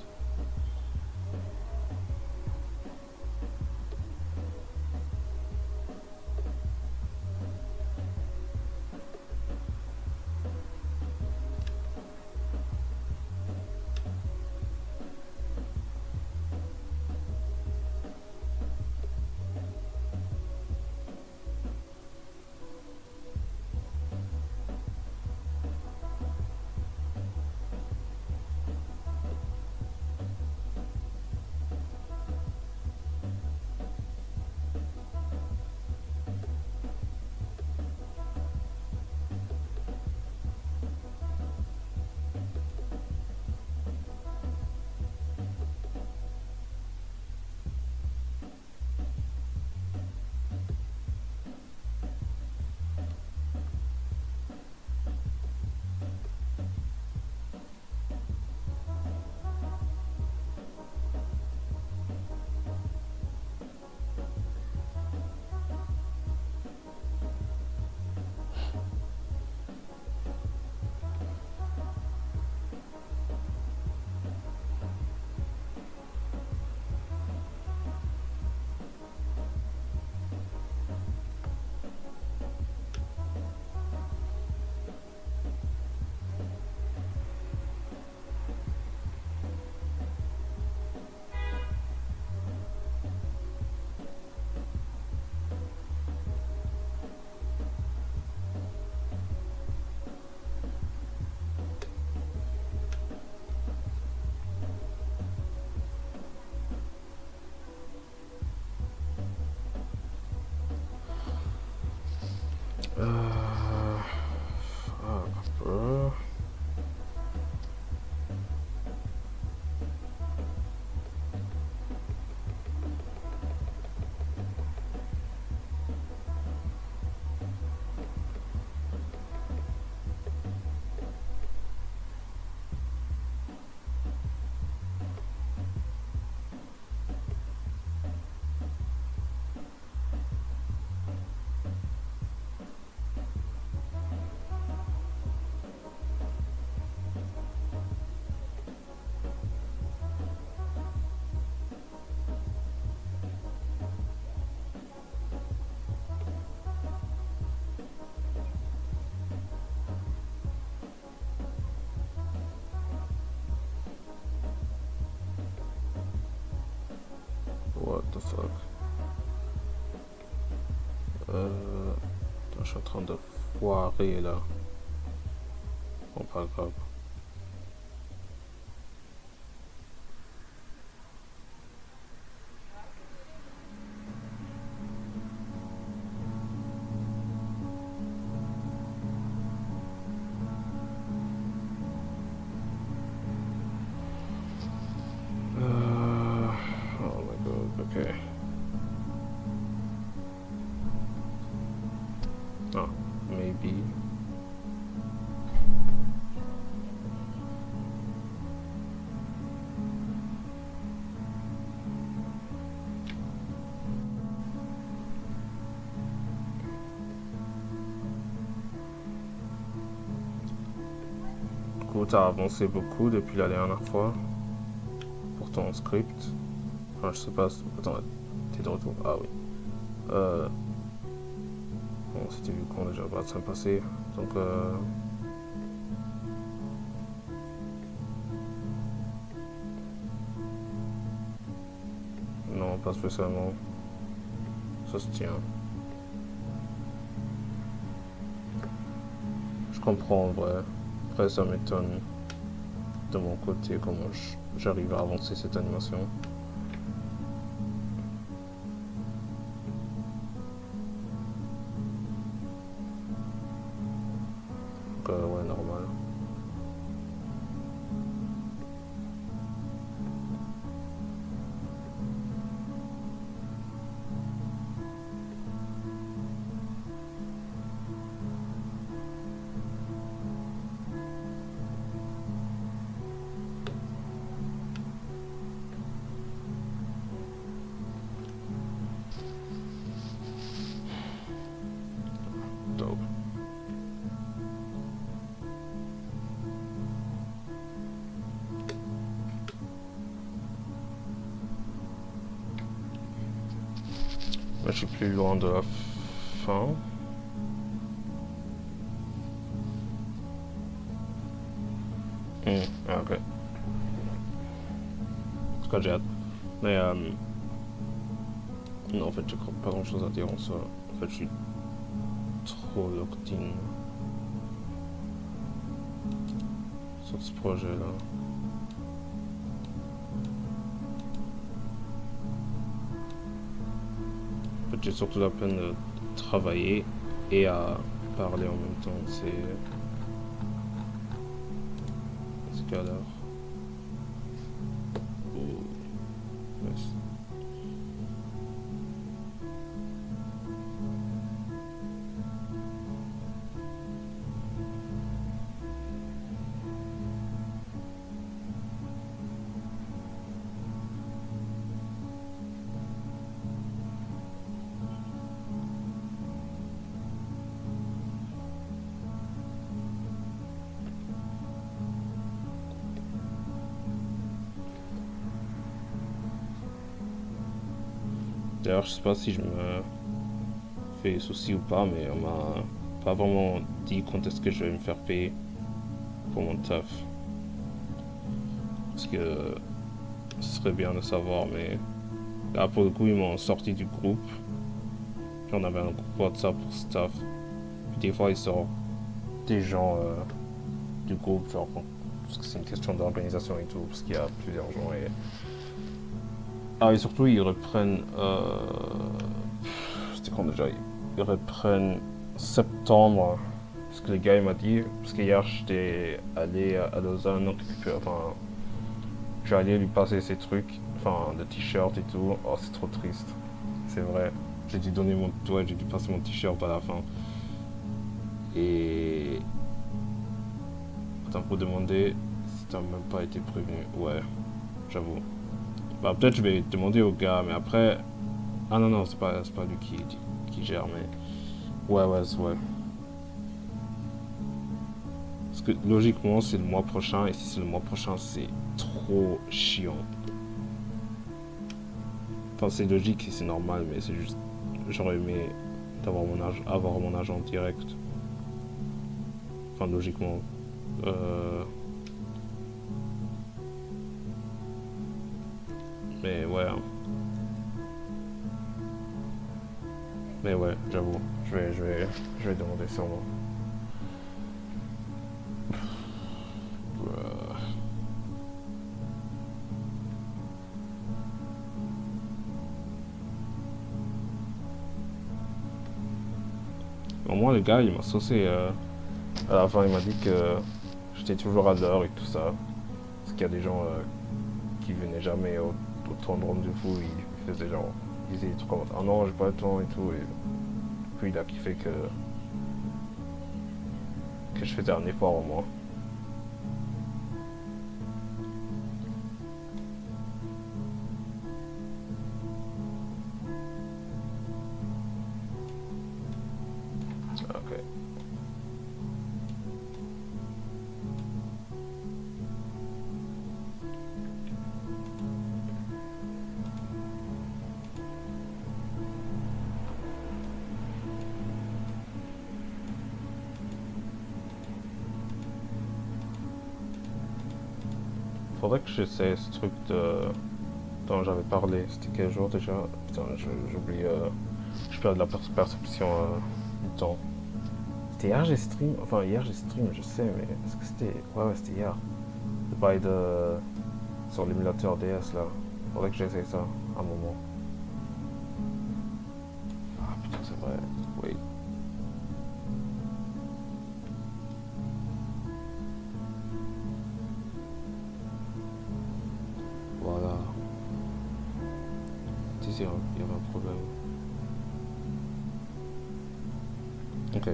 What the fuck? Je suis en train de foirer là. Bon, pas grave. Oh my god, okay. Oh, maybe. Du coup, t'as avancé beaucoup depuis la dernière fois pour ton script. Enfin, je sais pas. Attends, t'es de retour. Ah oui. Bon, c'était vu qu'on déjà pas de se passer. Donc, non, pas spécialement. Ça se tient. Je comprends en vrai. Après, ça m'étonne de mon côté comment j'arrive à avancer cette animation. Donc, ouais, normal. dope. Là, je suis plus loin de la fin. Ah, ok. En tout cas, j'ai hâte. Mais non, en fait, j'ai pas grand chose à dire en soi. En fait, je suis trop locked in sur ce projet là. En fait, j'ai surtout la peine de travailler et à parler en même temps. C'est galère. Oh, nice. D'ailleurs, je sais pas si je me fais souci ou pas, mais on m'a pas vraiment dit quand est-ce que je vais me faire payer pour mon taf. Parce que ce serait bien de savoir, mais là pour le coup ils m'ont sorti du groupe. Puis on avait un groupe WhatsApp pour staff. Puis des fois ils sortent des gens du groupe, genre parce que c'est une question d'organisation et tout, parce qu'il y a plusieurs gens et... Ah et surtout ils reprennent... C'était quand déjà? Ils reprennent septembre. Parce que le gars il m'a dit, parce qu'hier j'étais allé à Lausanne, donc enfin... J'allais lui passer ses trucs, enfin le t-shirt et tout. Oh c'est trop triste, c'est vrai. J'ai dû donner mon... Ouais, j'ai dû passer mon t-shirt à la fin. Et... Attends, pour demander si t'as même pas été prévenu. Ouais, j'avoue. Bah peut-être je vais demander au gars, mais après... Ah non, non, c'est pas lui qui gère, mais... Ouais. Parce que logiquement, c'est le mois prochain, et si c'est le mois prochain, c'est trop chiant. Enfin, c'est logique et c'est normal, mais c'est juste... J'aurais aimé avoir mon agent direct. Enfin, logiquement. Mais ouais. Mais ouais, j'avoue. Je vais demander sûrement. Au moins, le gars, il m'a saucé. À la fin, il m'a dit que j'étais toujours à l'heure et tout ça. Parce qu'il y a des gens qui venaient jamais au temps de rendez-vous. Ils faisaient genre. Ils disaient des trucs comme ah non, j'ai pas le temps et tout. Et puis il a kiffé que je faisais un effort au moins. Ok. Faudrait que j'essaie ce truc dont j'avais parlé. C'était quel jour déjà? Putain, j'oublie. Je perds de la perception du temps. C'était hier j'ai stream. Enfin, hier j'ai stream, je sais, mais est-ce que c'était. Ouais, c'était hier. Le bail sur l'émulateur DS là. Faudrait que j'essaie ça à un moment. Ah putain, c'est vrai. Oui. Voilà. Il y avait un problème. Ok.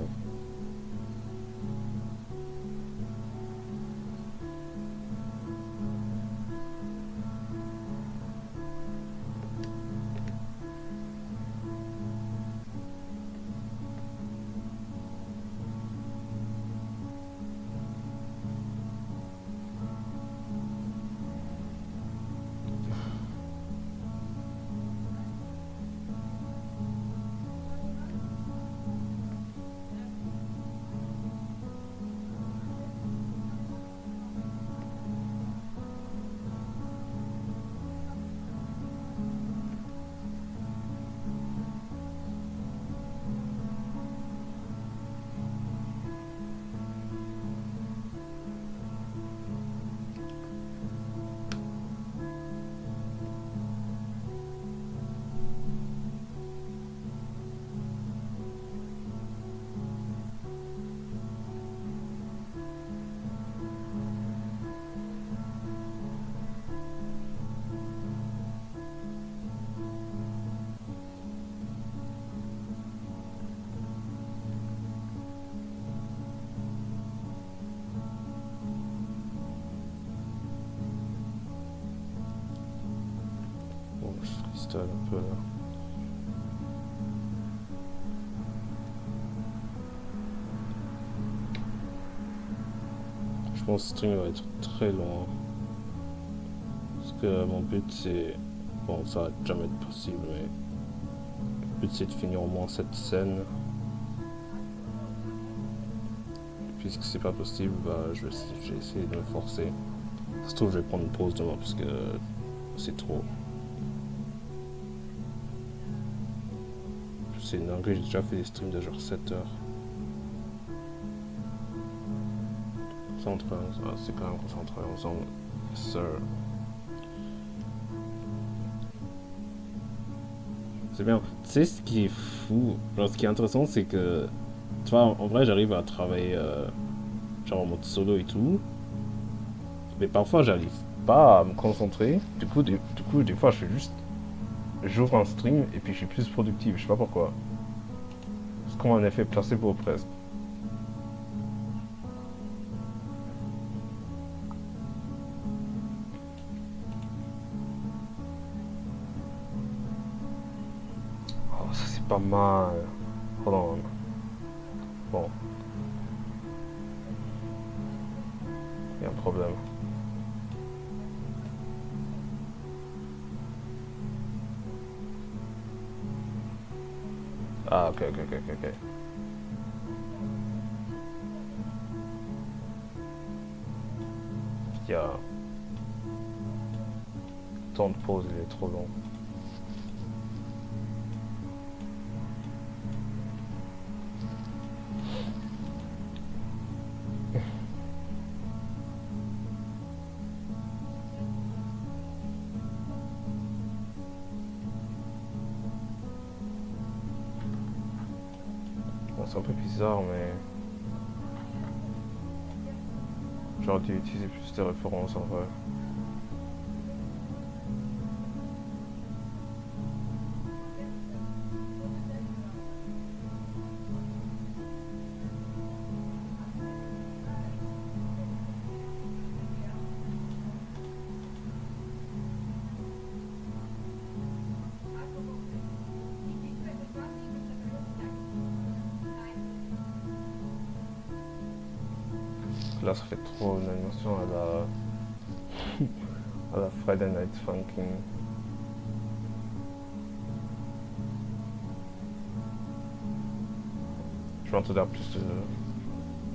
s'installe un peu là. Je pense que le stream va être très long. Parce que mon but c'est... Bon, ça va jamais être possible, mais... Le but c'est de finir au moins cette scène. Puisque c'est pas possible, bah, j'ai essayé de me forcer. Ça se trouve, je vais prendre une pause demain parce que c'est trop. C'est une dinguerie, j'ai déjà fait des streams de genre 7 heures. 113, ah, c'est quand même qu'on s'entraîne ensemble. Sir. C'est bien. Tu sais ce qui est fou, genre, ce qui est intéressant, c'est que, tu vois, en vrai, j'arrive à travailler genre en mode solo et tout, mais parfois, j'arrive pas à me concentrer. Du coup, des fois, je fais juste, j'ouvre un stream et puis je suis plus productif. Je sais pas pourquoi. C'est comme un effet placebo presque. Oh, ça c'est pas mal. Hold on. Bon, il y a un problème. Ah, ok. Il y a... Le temps de pause, il est trop long. Bon, c'est un peu bizarre, mais... J'aurais dû utiliser plus de références en vrai. Là, ça fait trop une animation à la Friday Night Funkin'. Je m'entendais à plus de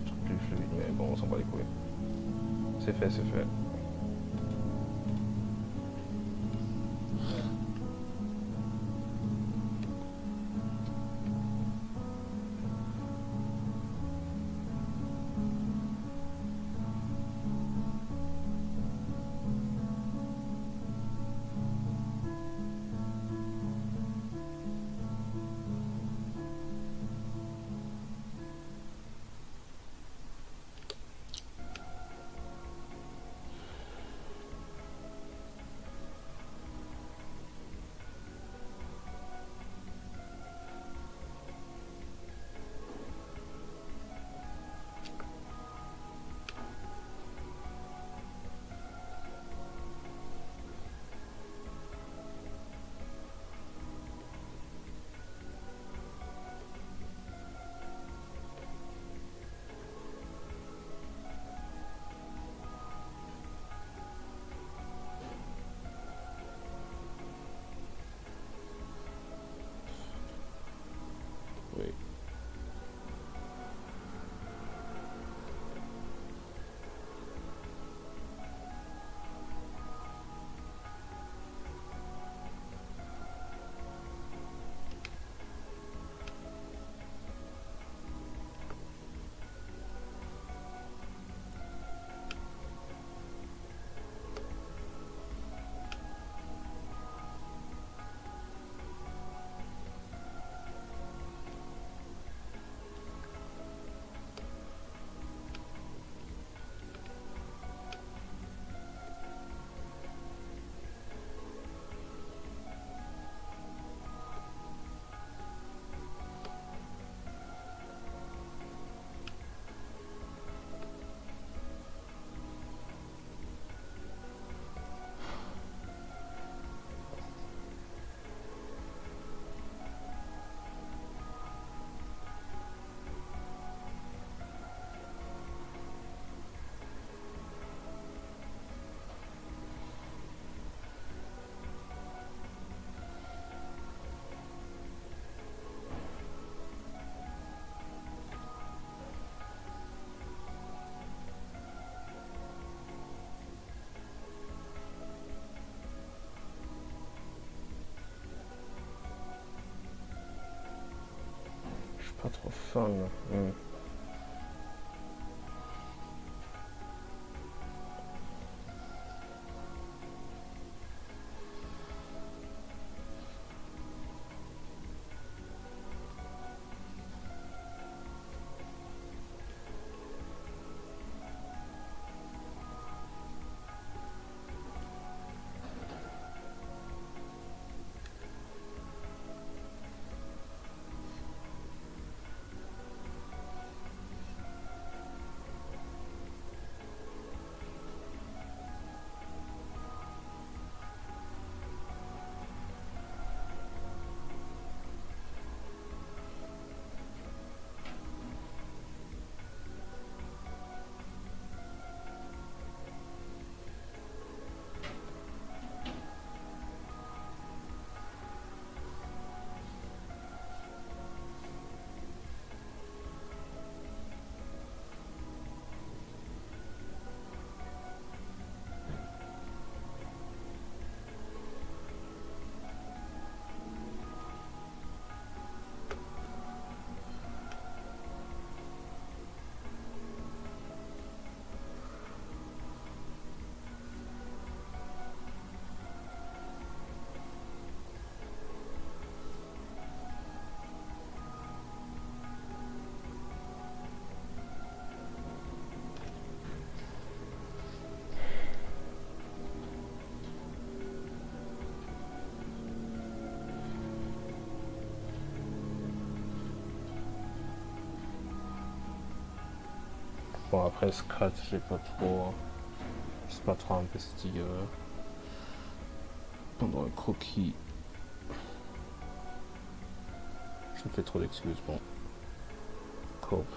trucs plus fluides, mais bon, on s'en bat les couilles. C'est fait. Pas trop fun. Bon, après ce cut, j'ai pas trop. Je suis pas trop investi pendant le croquis. Je me fais trop d'excuses, bon. Cope.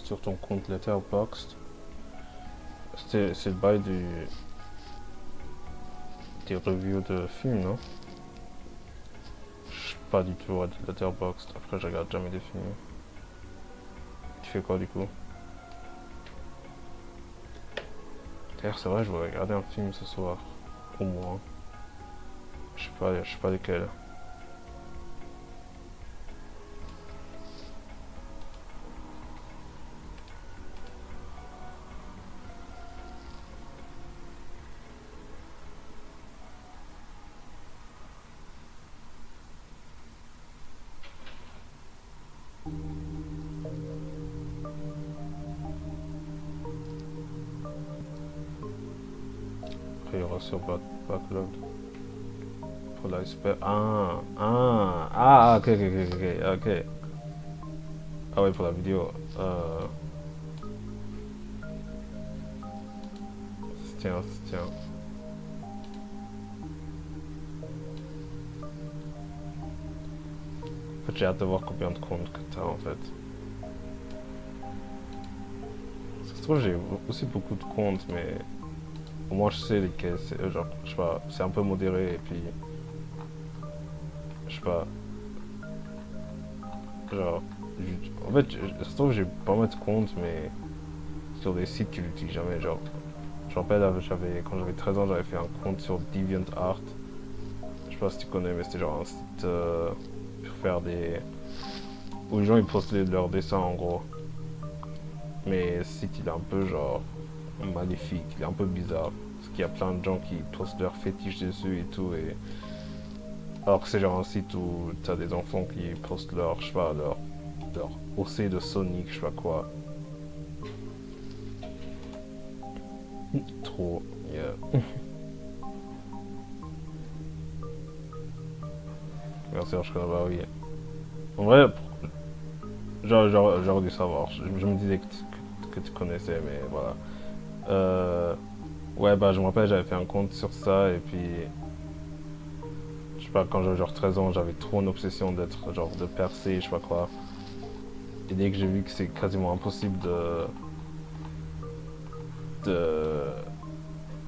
sur ton compte Letterboxd. C'est le bail des reviews de films, non? Je suis pas du tout à Letterboxd. Après, je regarde jamais des films. Tu fais quoi du coup? D'ailleurs, c'est vrai, je voudrais regarder un film ce soir. Au moins. Je sais pas lequel. Après, il y aura sur Backlog. Pour l'iceberg. Ok. Ah ouais, pour la vidéo. Ça se tient. En fait, j'ai hâte de voir combien de comptes que t'as en fait. Ça se trouve, j'ai aussi beaucoup de comptes, mais au moins je sais lesquels c'est. Genre, je sais pas, c'est un peu modéré et puis. Je sais pas. Genre. En fait, ça se trouve, j'ai pas mal de comptes, mais sur des sites que j'utilise jamais. Genre, je me rappelle, quand j'avais 13 ans, j'avais fait un compte sur DeviantArt. Je sais pas si tu connais, mais c'était genre un site pour faire des. Où les gens ils postaient leurs dessins en gros. Mais ce site il est un peu genre maléfique, il est un peu bizarre. Parce qu'il y a plein de gens qui postent leurs fétiches dessus et tout. Alors que c'est genre un site où t'as des enfants qui postent leur, je sais pas, leur OC de Sonic, je sais pas quoi. Trop, yeah. Merci, je connais pas, oui. En vrai, j'aurais dû savoir. Je me disais que tu connaissais, mais voilà. Ouais, bah je me rappelle, j'avais fait un compte sur ça et puis je sais pas, quand j'avais genre 13 ans, j'avais trop une obsession d'être genre de percer, je sais pas quoi. Et dès que j'ai vu que c'est quasiment impossible de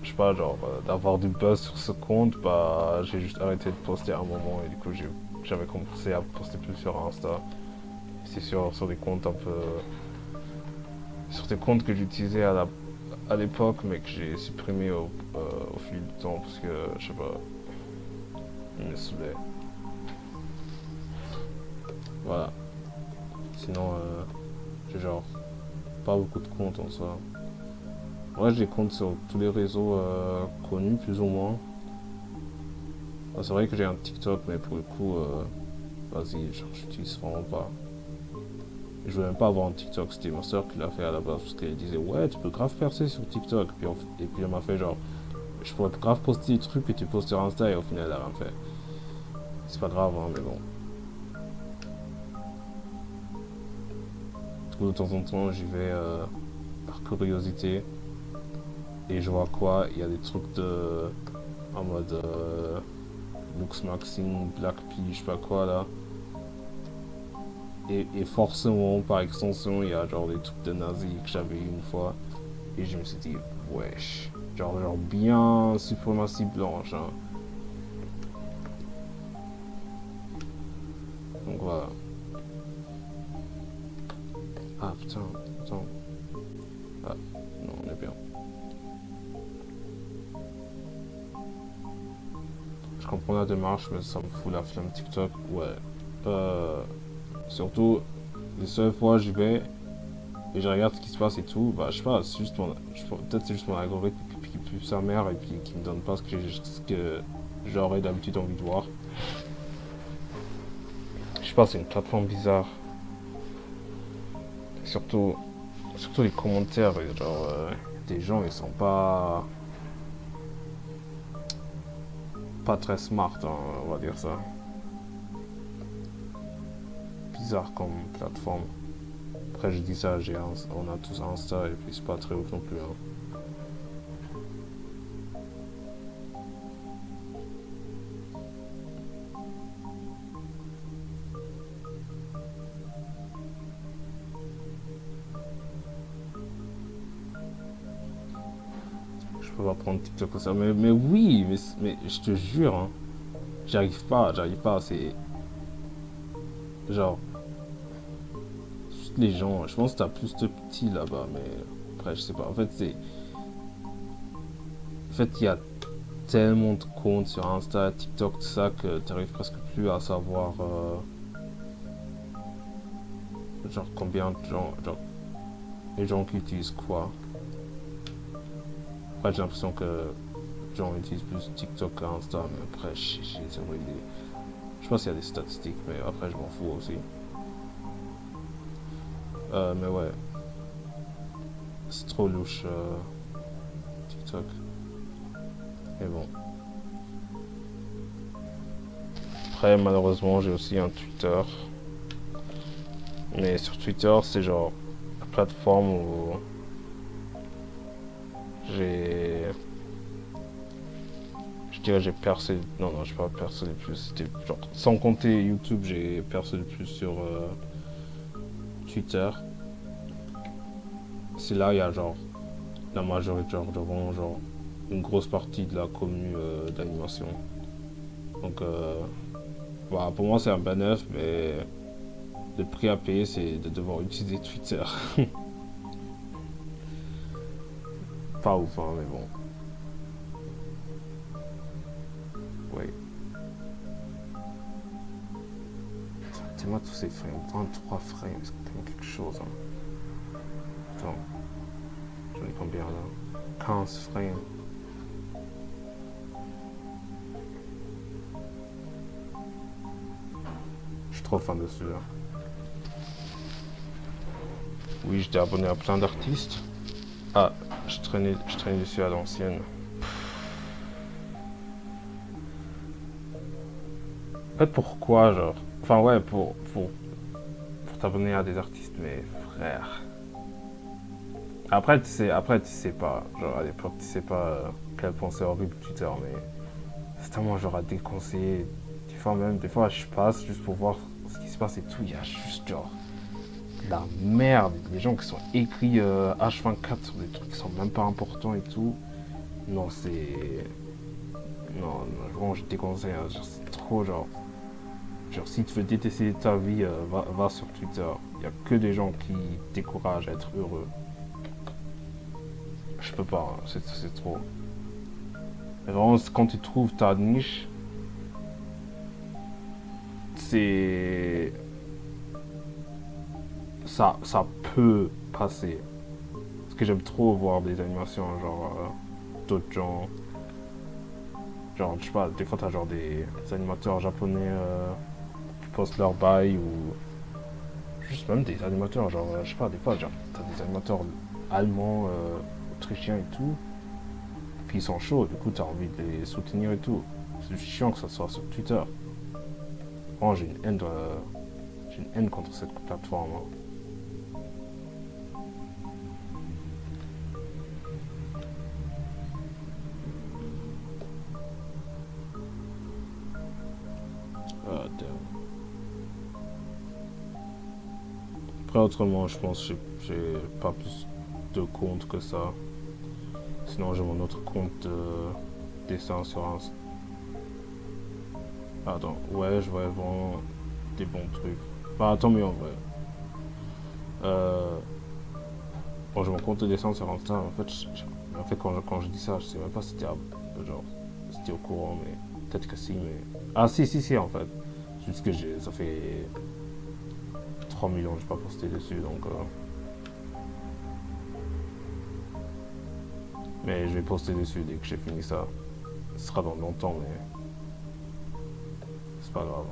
je sais pas, genre d'avoir du buzz sur ce compte, bah j'ai juste arrêté de poster à un moment et du coup j'avais commencé à poster plus sur Insta. C'est sur des comptes un peu sur des comptes que j'utilisais à l'époque mais que j'ai supprimé au fil du temps parce que je sais pas, il me saoulait. Voilà. Sinon j'ai genre pas beaucoup de comptes en soi. Ouais, j'ai des comptes sur tous les réseaux connus plus ou moins. Bah, c'est vrai que j'ai un TikTok mais pour le coup vas-y, genre j'utilise vraiment pas. Je voulais même pas avoir un TikTok, c'était ma soeur qui l'a fait à la base parce qu'elle disait ouais tu peux grave percer sur TikTok et puis elle m'a fait genre je pourrais grave poster des trucs et tu postes sur Insta et au final elle a rien fait. C'est pas grave hein, mais bon. Du coup de temps en temps j'y vais par curiosité et je vois quoi, il y a des trucs de en mode Lux Maxine, Black Pea, je sais pas quoi là. Et forcément par extension il y a genre des trucs de nazis que j'avais eu une fois. Et je me suis dit, wesh. Genre bien suprématie blanche. Hein. Donc voilà. Ah putain, attends. Ah, non, on est bien. Je comprends la démarche, mais ça me fout la flemme TikTok. Ouais. Surtout, les seules fois j'y vais et je regarde ce qui se passe et tout, bah je sais pas, c'est juste peut-être c'est juste mon algorithme qui pue sa mère et puis qui me donne pas ce que j'aurais d'habitude envie de voir. Je sais pas, c'est une plateforme bizarre. Surtout les commentaires, genre des gens ils sont pas très smart, hein, on va dire ça. Bizarre comme plateforme. Après je dis ça, on a tous Insta et puis c'est pas très ouf non plus. Hein. peux pas prendre TikTok comme ça. Mais oui, mais je te jure, hein, j'arrive pas, c'est... Genre, les gens, je pense que t'as plus de petits là-bas, mais après, je sais pas. En fait, il y a tellement de comptes sur Insta, TikTok, tout ça, que t'arrives presque plus à savoir, genre, combien de gens, genre, les gens qui utilisent quoi. Après, j'ai l'impression que les gens utilisent plus TikTok qu'Insta, mais après, j'ai zéro idée. Je pense qu'il y a des statistiques, mais après, je m'en fous aussi. Mais ouais, c'est trop louche, TikTok. Mais bon. Après, malheureusement, j'ai aussi un Twitter. Mais sur Twitter, c'est genre la plateforme où j'ai... Je dirais j'ai percé... Non, j'ai pas percé le plus. C'était genre... Sans compter YouTube, j'ai percé le plus sur Twitter. C'est là, il y a genre... La majorité, genre une grosse partie de la commune d'animation. Donc, voilà, pour moi, c'est un bénéfice, mais le prix à payer, c'est de devoir utiliser Twitter. Pas ouf, hein, mais bon. Oui. Dis-moi tous ces frames. 23 frames, c'est tellement quelque chose. Hein. Attends. J'en ai combien là? 15 frames. Je suis trop fan de celui-là. Oui, j'étais abonné à plein d'artistes. Ah, je traînais dessus à l'ancienne. En fait, pourquoi, genre? Enfin, ouais, pour t'abonner à des artistes, mais frère. Après, tu sais pas. Genre, à l'époque, tu sais pas quel point c'est horrible Twitter, mais c'est tellement genre à déconseiller. Des fois, je passe juste pour voir ce qui se passe et tout. Il y a juste genre de la merde. Des gens qui sont écrits H24 sur des trucs qui sont même pas importants et tout. Non, c'est. Non, vraiment, je déconseille. Hein. C'est trop genre. Genre, si tu veux détester ta vie, va sur Twitter. Il n'y a que des gens qui découragent à être heureux. Je peux pas, hein. C'est trop. Mais vraiment, quand tu trouves ta niche, c'est... Ça peut passer. Parce que j'aime trop voir des animations, genre, d'autres gens. Genre, je sais pas, des fois t'as genre des animateurs japonais qui postent leur bail ou... Juste même des animateurs, genre, je sais pas, des fois, genre, t'as des animateurs allemands, autrichiens et tout. Puis ils sont chauds, du coup t'as envie de les soutenir et tout. C'est chiant que ça soit sur Twitter. Moi j'ai une haine contre cette plateforme. Hein. Après autrement je pense que j'ai pas plus de comptes que ça. Sinon j'ai mon autre compte de dessin sur Insta. Attends, ouais je vois vraiment des bons trucs. Enfin tant mieux en vrai. Bon j'ai mon compte de dessin sur Insta, en fait quand je dis ça, je sais même pas si c'était au courant, mais peut-être que si, mais... Ah si en fait. C'est juste que ça fait 3 millions, j'ai pas posté dessus, donc... Mais je vais poster dessus dès que j'ai fini ça. Ce sera dans longtemps, mais... C'est pas grave.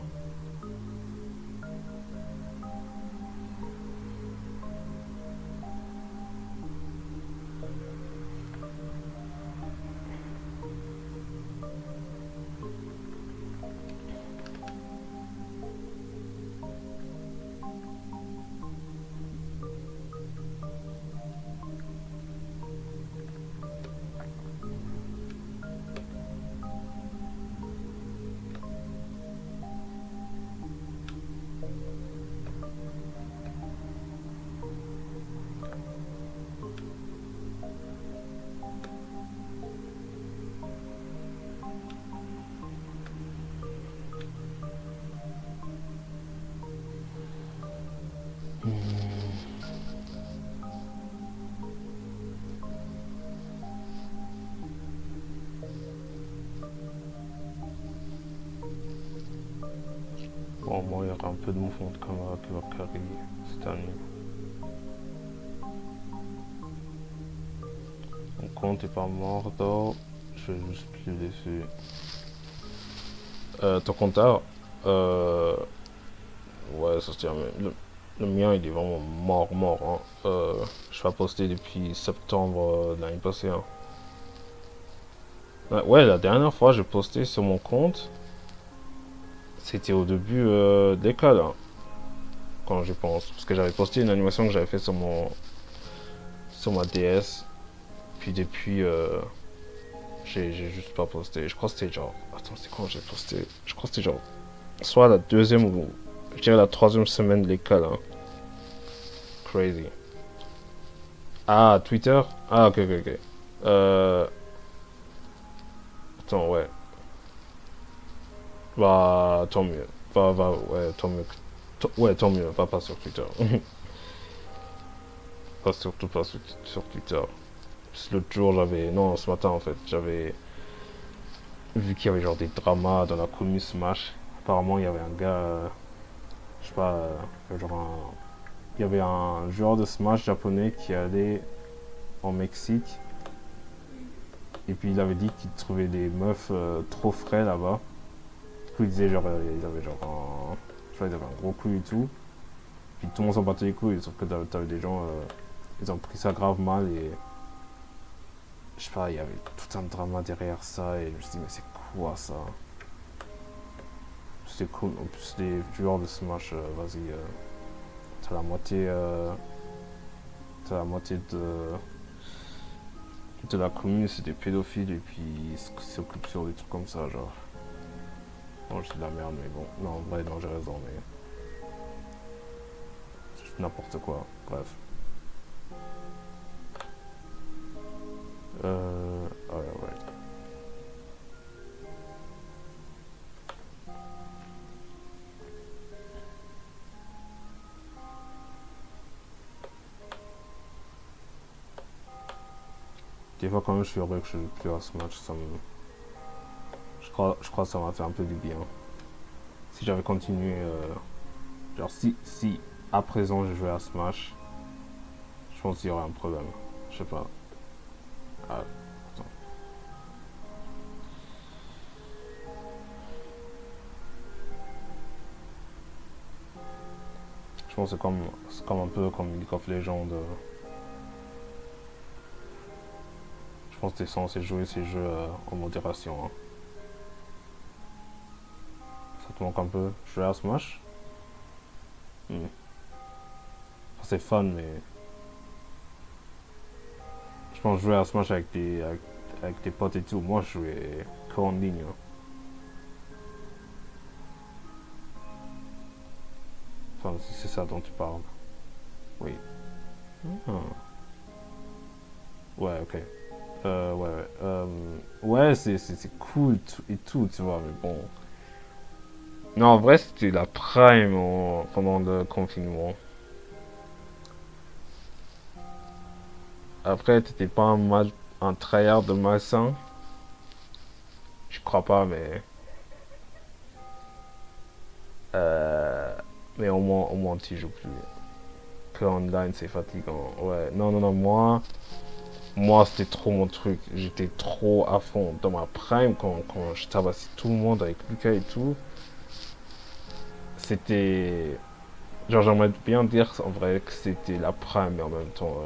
un peu de mouvement de caméra qui va carry cette année. Mon compte est pas mort d'or, je vais juste plus dessus. Ton compteur, ouais, ça se tient, mais le mien il est vraiment mort, hein. Je vais poster depuis septembre de l'année passée, hein. Ouais, la dernière fois j'ai posté sur mon compte, c'était au début de l'école, hein, quand j'y pense. Parce que j'avais posté une animation que j'avais fait sur ma DS. Puis depuis, j'ai juste pas posté. Je crois que c'était genre... Attends, c'est quand j'ai posté? Je crois que c'était genre... Soit la deuxième ou... Je dirais la troisième semaine de l'école, hein. Crazy. Ah, Twitter? Ah, ok. Attends, ouais. Bah, tant mieux. Ouais, tant mieux. Ouais, tant mieux. Va pas sur Twitter. Surtout pas sur Twitter. Parce que l'autre jour, j'avais... Non, ce matin, en fait, j'avais... Vu qu'il y avait genre des dramas dans la commune Smash. Apparemment, il y avait un gars... je sais pas... il y avait un joueur de Smash japonais qui allait en Mexique. Et puis il avait dit qu'il trouvait des meufs trop frais là-bas. Du coup, il disait genre... ils avaient genre un... Je sais pas, ils avaient un gros cul et tout. Puis tout le monde s'en battait les couilles. Sauf que t'avais des gens... ils ont pris ça grave mal et... Je sais pas, il y avait tout un drama derrière ça. Et je me suis dit, mais c'est quoi ça? C'était cool. En plus, les joueurs de Smash, vas-y... t'as la moitié... t'as la moitié de la commune, c'est des pédophiles et puis ils s'occupent sur des trucs comme ça, genre. Bon, je dis de la merde, mais bon. Non, en vrai, non, j'ai raison, mais... C'est n'importe quoi, bref. Ouais. Des fois, quand même, je suis heureux que je joue plus à ce match, ça me... Je crois que ça m'a fait un peu du bien. Si j'avais continué... Genre, si à présent je jouais à Smash, je pense qu'il y aurait un problème. Je sais pas. Ah, attends. Je pense que c'est comme un peu comme League of Legends. Je pense que t'es censé jouer ces jeux en modération, hein. Ça te manque un peu. Jouer à Smash? Enfin, c'est fun, mais... Je pense jouer à Smash avec tes potes et tout. Moi, je jouais qu'en ligne, hein. Enfin, si c'est ça dont tu parles. Oui. Ah. Ouais, ok. Ouais, c'est cool et tout, tu vois, mais bon. Non, en vrai, c'était la prime pendant le confinement. Après, t'étais pas un tryhard de malsain. Je crois pas, mais... mais au moins tu joues plus. Que online, c'est fatigant. Ouais, non, moi c'était trop mon truc. J'étais trop à fond. Dans ma prime, quand je tabassais tout le monde avec Lucas et tout, c'était... Genre, j'aimerais bien dire en vrai que c'était la prime, mais en même temps,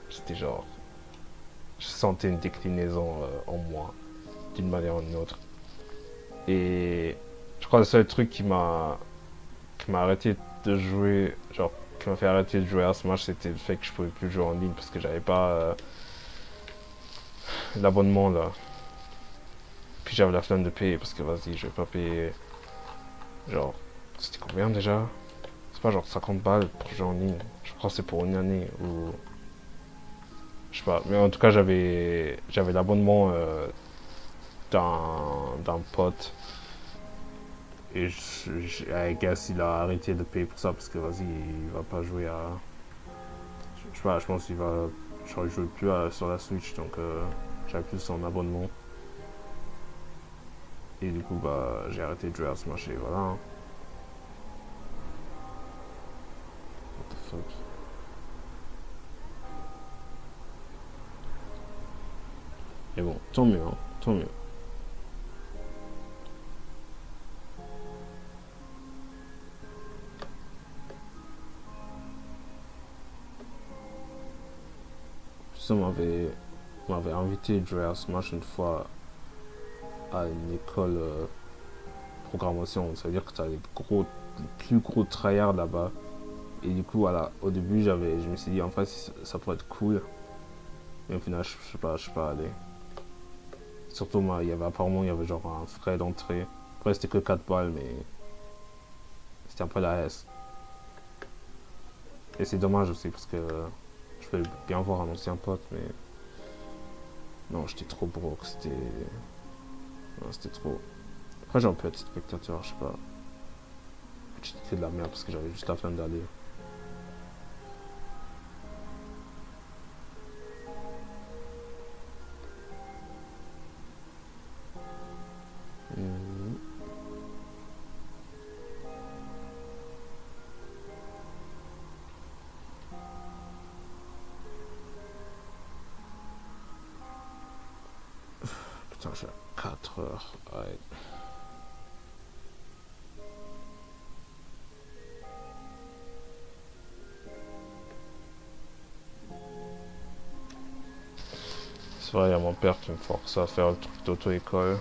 c'était genre... Je sentais une déclinaison en moi, d'une manière ou d'une autre. Et je crois que le seul truc qui m'a arrêté de jouer, genre, qui m'a fait arrêter de jouer à Smash, c'était le fait que je pouvais plus jouer en ligne parce que j'avais pas l'abonnement là. Puis j'avais la flemme de payer parce que vas-y, je vais pas payer. Genre, c'était combien déjà? C'est pas genre 50 balles pour jouer en ligne. Je crois que c'est pour une année ou. Je sais pas. Mais en tout cas, j'avais l'abonnement d'un pote. Et I guess il a arrêté de payer pour ça parce que vas-y, il va pas jouer à. Je sais pas, je pense qu'il va. Genre, il joue plus sur la Switch donc j'avais plus son abonnement. Et du coup, bah, j'ai arrêté de jouer à Smash et voilà, hein. What the fuck? Mais bon, tant mieux, hein, tant mieux. Ça m'avait invité à jouer à Smash une fois à une école programmation. Ça veut dire que tu as les plus gros tryhards là-bas. Et du coup, voilà, au début, je me suis dit, en fait, ça pourrait être cool. Mais au final, je suis pas allé. Surtout, apparemment, il y avait genre un frais d'entrée. Après, c'était que 4 balles, mais c'était un peu la S. Et c'est dommage aussi, parce que je voulais bien voir un ancien pote, mais... Non, j'étais trop broke, c'était... Non, c'était trop... Après, j'ai un peu été spectateur, je sais pas. J'ai fait de la merde, parce que j'avais juste la flemme d'aller. Putain, j'ai 4 heures. Ouais. C'est vrai, il y a mon père qui me force à faire le truc d'auto-école.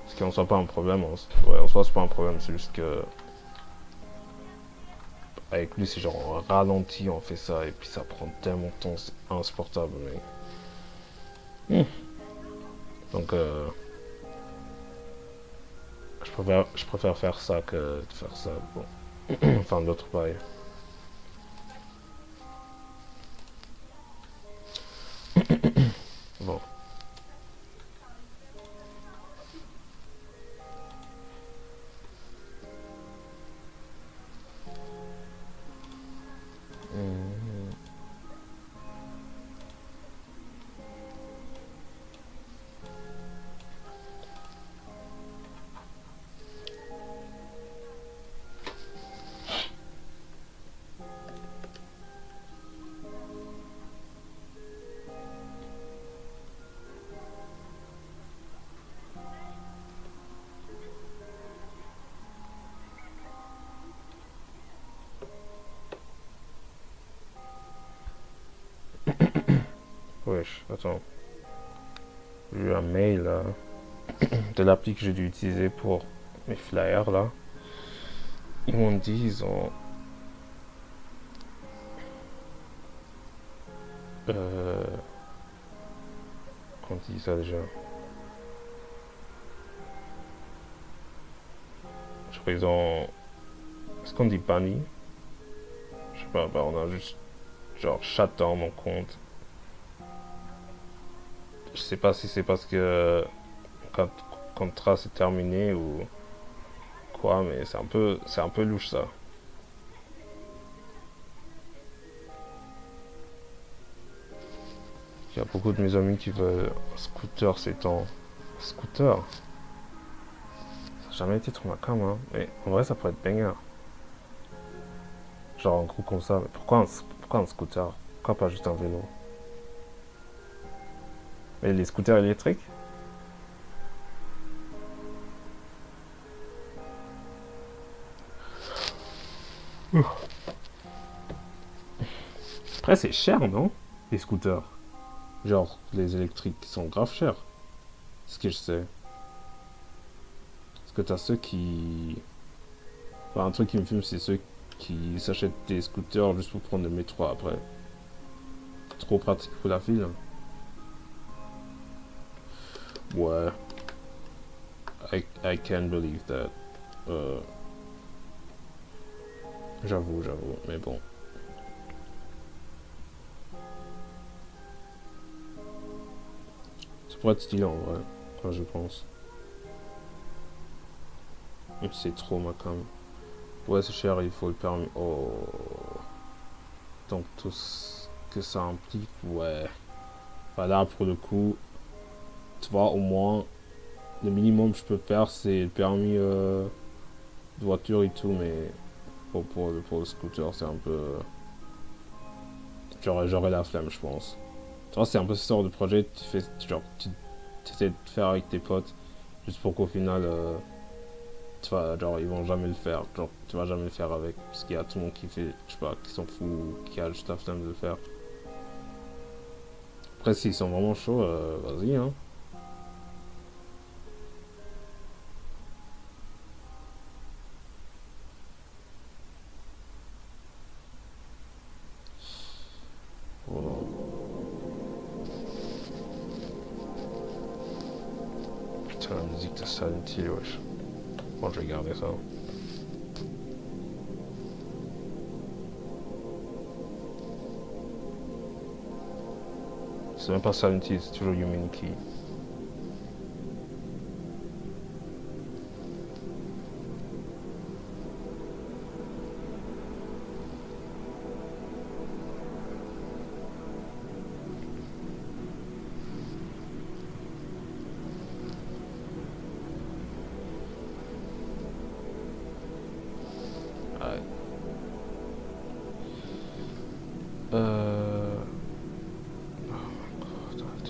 Ce qui en soit pas un problème. Ouais, en soi, c'est pas un problème, c'est juste que. Avec lui, c'est genre on ralentit, on fait ça, et puis ça prend tellement de temps, c'est insupportable, mais. Donc, je préfère faire ça que de faire ça. Bon. Enfin, d'autres pareil. Bon. Wesh, attends. J'ai eu un mail là, de l'appli que j'ai dû utiliser pour mes flyers là. Ils m'ont dit, ils ont. Comment on dit ça déjà? Je crois qu'ils ont. Est-ce qu'on dit banni? Je sais pas, bah on a juste genre shut down mon compte. Je sais pas si c'est parce que quand le contrat s'est terminé ou quoi, mais c'est un peu louche ça. Il y a beaucoup de mes amis qui veulent un scooter ces temps. Un scooter? Ça n'a jamais été trop ma cam, hein. Mais en vrai, ça pourrait être banger. Genre un groupe comme ça. Mais pourquoi un scooter? Pourquoi pas juste un vélo? Mais les scooters électriques? Après, c'est cher, non? Les scooters. Genre, les électriques qui sont grave chers. C'est ce que je sais. Parce que t'as ceux qui... Enfin, un truc qui me fume, c'est ceux qui s'achètent des scooters juste pour prendre le métro après. Trop pratique pour la ville. Ouais. I can't believe that. J'avoue. Mais bon. Ça pourrait être stylé en vrai, quand je pense. Même si c'est trop ma cam. Ouais, c'est cher, il faut le permis. Oh. Donc tout ce que ça implique, ouais. Enfin, là, pour le coup, tu vois, au moins, le minimum que je peux faire, c'est le permis de voiture et tout, mais pour le scooter, c'est un peu... j'aurais la flemme, je pense. Tu vois, c'est un peu ce genre de projet, tu essaies de faire avec tes potes, juste pour qu'au final, tu vois, genre, ils vont jamais le faire. Genre, tu vas jamais le faire avec, parce qu'il y a tout le monde qui fait, je sais pas, qui s'en fout, qui a juste la flemme de le faire. Après, s'ils sont vraiment chauds, vas-y, hein. Voilà. Putain, la musique de Silent Hill, wesh. Bon, je vais garder ça. C'est même pas Silent Hill, c'est toujours Human Key. Ouais. Euh... Oh, attends.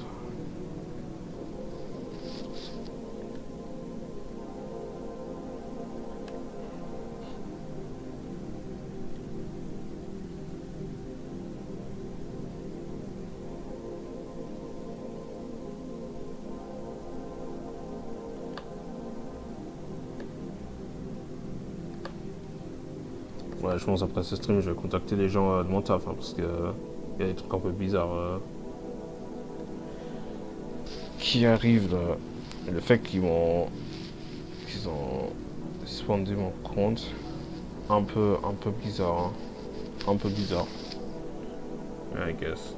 Ouais, je pense après ce stream, je vais contacter les gens de mon taf, hein, parce que y a des trucs un peu bizarres qui arrivent là. Le fait qu'ils ont suspendu mon compte, un peu bizarre, hein. Un peu bizarre. I guess.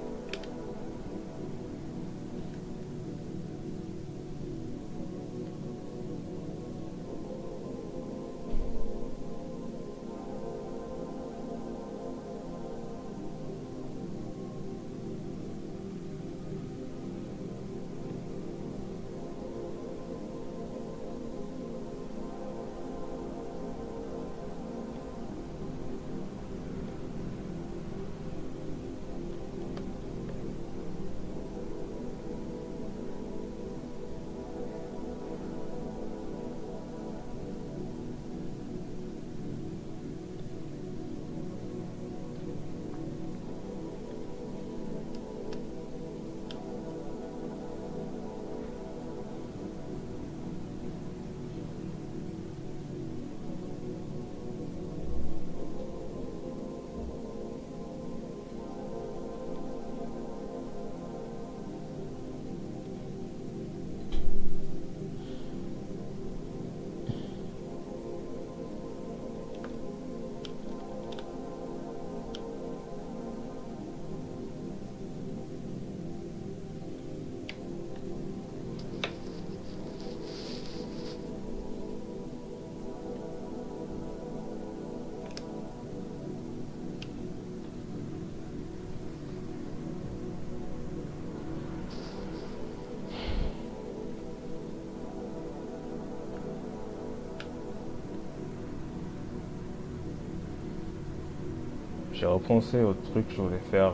J'ai repensé au truc que je voulais faire,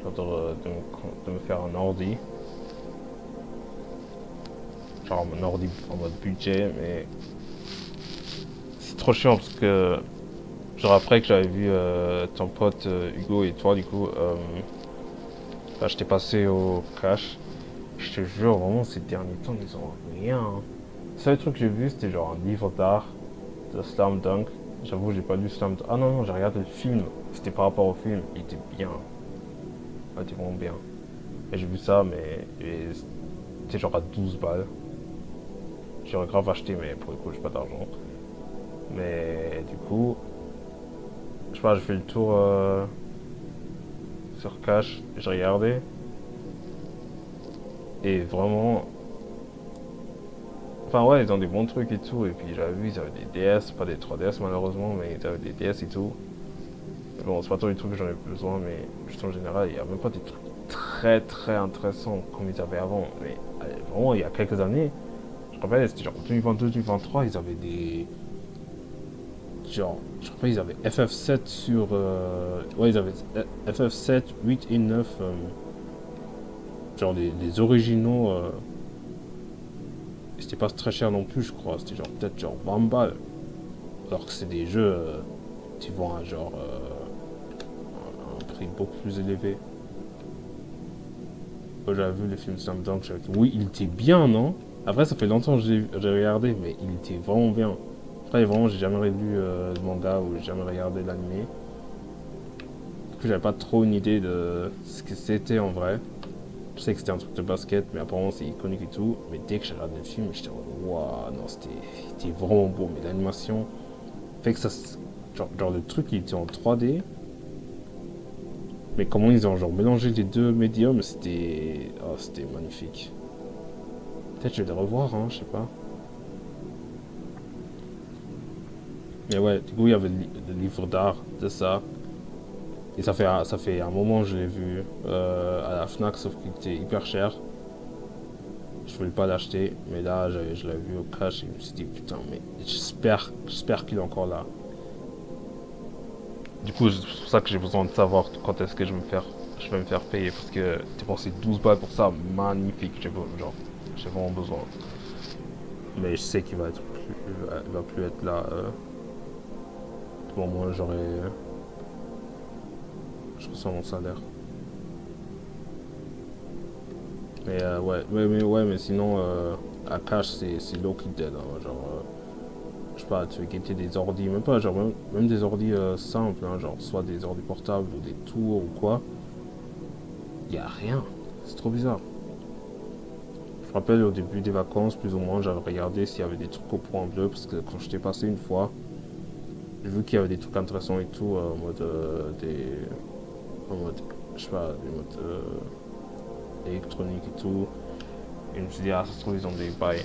genre de me faire un ordi. Genre un ordi en mode budget, mais c'est trop chiant parce que, genre après que j'avais vu ton pote Hugo et toi, du coup, là j'étais passé au cash. Je te jure, vraiment, ces derniers temps, ils ont rien, hein. Le seul truc que j'ai vu, c'était genre un livre d'art de Slam Dunk. J'avoue, j'ai pas lu Slam Dunk. Ah non, j'ai regardé le film. C'était par rapport au film. Il était bien. Il était vraiment bien. Et j'ai vu ça, mais c'était genre à 12 balles. J'aurais grave acheté, mais pour le coup, j'ai pas d'argent. Mais du coup, je sais pas, j'ai fait le tour sur Cash. J'ai regardé. Et vraiment. Enfin, ouais, ils ont des bons trucs et tout. Et puis j'avais vu, ils avaient des DS, pas des 3DS malheureusement, mais ils avaient des DS et tout. Mais bon, c'est pas tous les trucs que j'en ai besoin, mais juste en général, il y a même pas des trucs très très intéressants comme ils avaient avant. Mais vraiment, il y a quelques années, je me rappelle, c'était genre 2022-2023, ils avaient genre, je crois ils avaient FF7 sur... ouais, ils avaient FF7, 8 et 9. Genre, les originaux... c'était pas très cher non plus, je crois. C'était genre peut-être genre 20 balles. Alors que c'est des jeux qui vont à genre un prix beaucoup plus élevé. Moi, j'avais vu le film Slam Dunk, j'avais dit, oui, il était bien, non? Après, ça fait longtemps que j'ai regardé, mais il était vraiment bien. Après, vraiment, j'ai jamais lu le manga ou j'ai jamais regardé l'anime. Du coup, j'avais pas trop une idée de ce que c'était en vrai. Je sais que c'était un truc de basket, mais apparemment c'est iconique et tout. Mais dès que j'ai regardé le film, j'étais en waouh, non, c'était vraiment beau. Mais l'animation fait que ça. Genre le truc, il était en 3D. Mais comment ils ont genre mélangé les deux médiums, c'était. Oh, c'était magnifique. Peut-être je vais les revoir, hein, je sais pas. Mais ouais, du coup, il y avait le livre d'art de ça. Et ça fait un moment que je l'ai vu à la Fnac, sauf qu'il était hyper cher. Je voulais pas l'acheter, mais là, je l'avais vu au cash et je me suis dit, putain, mais j'espère qu'il est encore là. Du coup, c'est pour ça que j'ai besoin de savoir quand est-ce que je vais me faire payer, parce que dépenser 12 balles pour ça, magnifique, j'ai vraiment besoin. Mais je sais qu'il va plus être là. Pour moi, je reçois mon salaire. Mais mais sinon, à cash, c'est low qui dead. Hein, genre, je sais pas, tu veux quitter des ordis, même pas, genre, même des ordis simples, hein, genre, soit des ordis portables ou des tours ou quoi. Y a rien. C'est trop bizarre. Je me rappelle au début des vacances, plus ou moins, j'avais regardé s'il y avait des trucs au point bleu, parce que quand j'étais passé une fois, j'ai vu qu'il y avait des trucs intéressants et tout, en mode, je sais pas, des modes électroniques et tout. Et je me suis dit, ah, ça se trouve, ils ont des bails,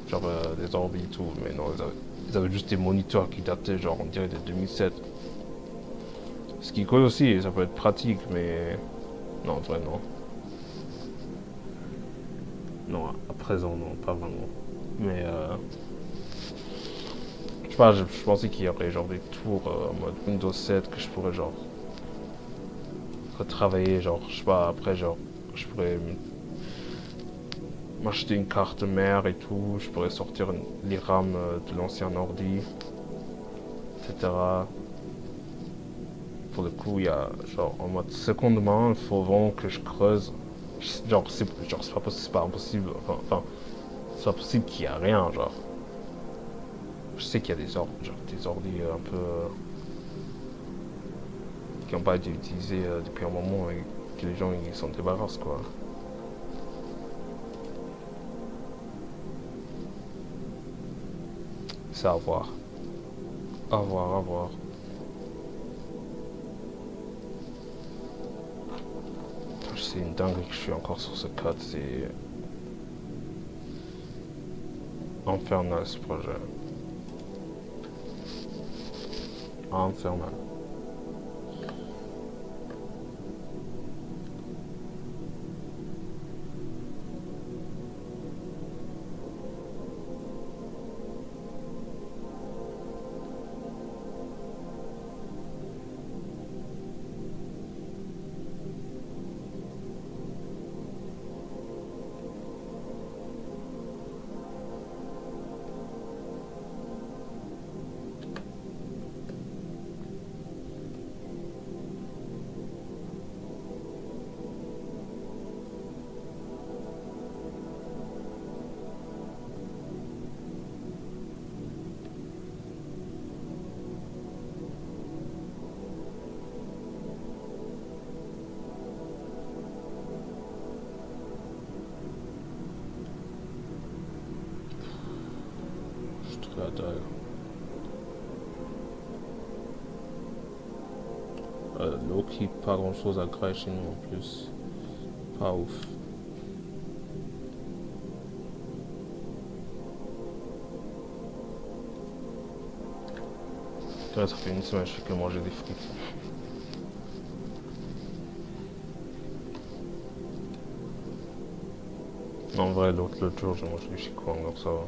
genre des ordi et tout, mais non, ils avaient juste des moniteurs qui dataient, genre, on dirait de 2007. Ce qui colle aussi, ça peut être pratique, mais non, en vrai, non. Non, à présent, non, pas vraiment. Mais, je sais pas, je pensais qu'il y aurait genre des tours en mode Windows 7 que je pourrais genre retravailler, genre, je sais pas, après, genre, je pourrais m'acheter une carte mère et tout, je pourrais sortir les RAM de l'ancien ordi, etc. Pour le coup, il y a genre en mode seconde main, il faut vraiment que je creuse. Genre, c'est pas impossible, enfin, c'est pas possible qu'il y a rien, genre. Je sais qu'il y a des ordi un peu qui n'ont pas été utilisés depuis un moment et que les gens ils s'en débarrassent, quoi. C'est à voir. À voir, à voir. C'est une dinguerie que je suis encore sur ce code, c'est infernal ce projet. Infernal. Je trouve la dalle. Loki, pas grand chose à créer chez nous en plus. Pas ouf. Là, ça fait une semaine que je fais que manger des frites. En vrai, l'autre jour, j'ai mangé du chikwang, donc ça va.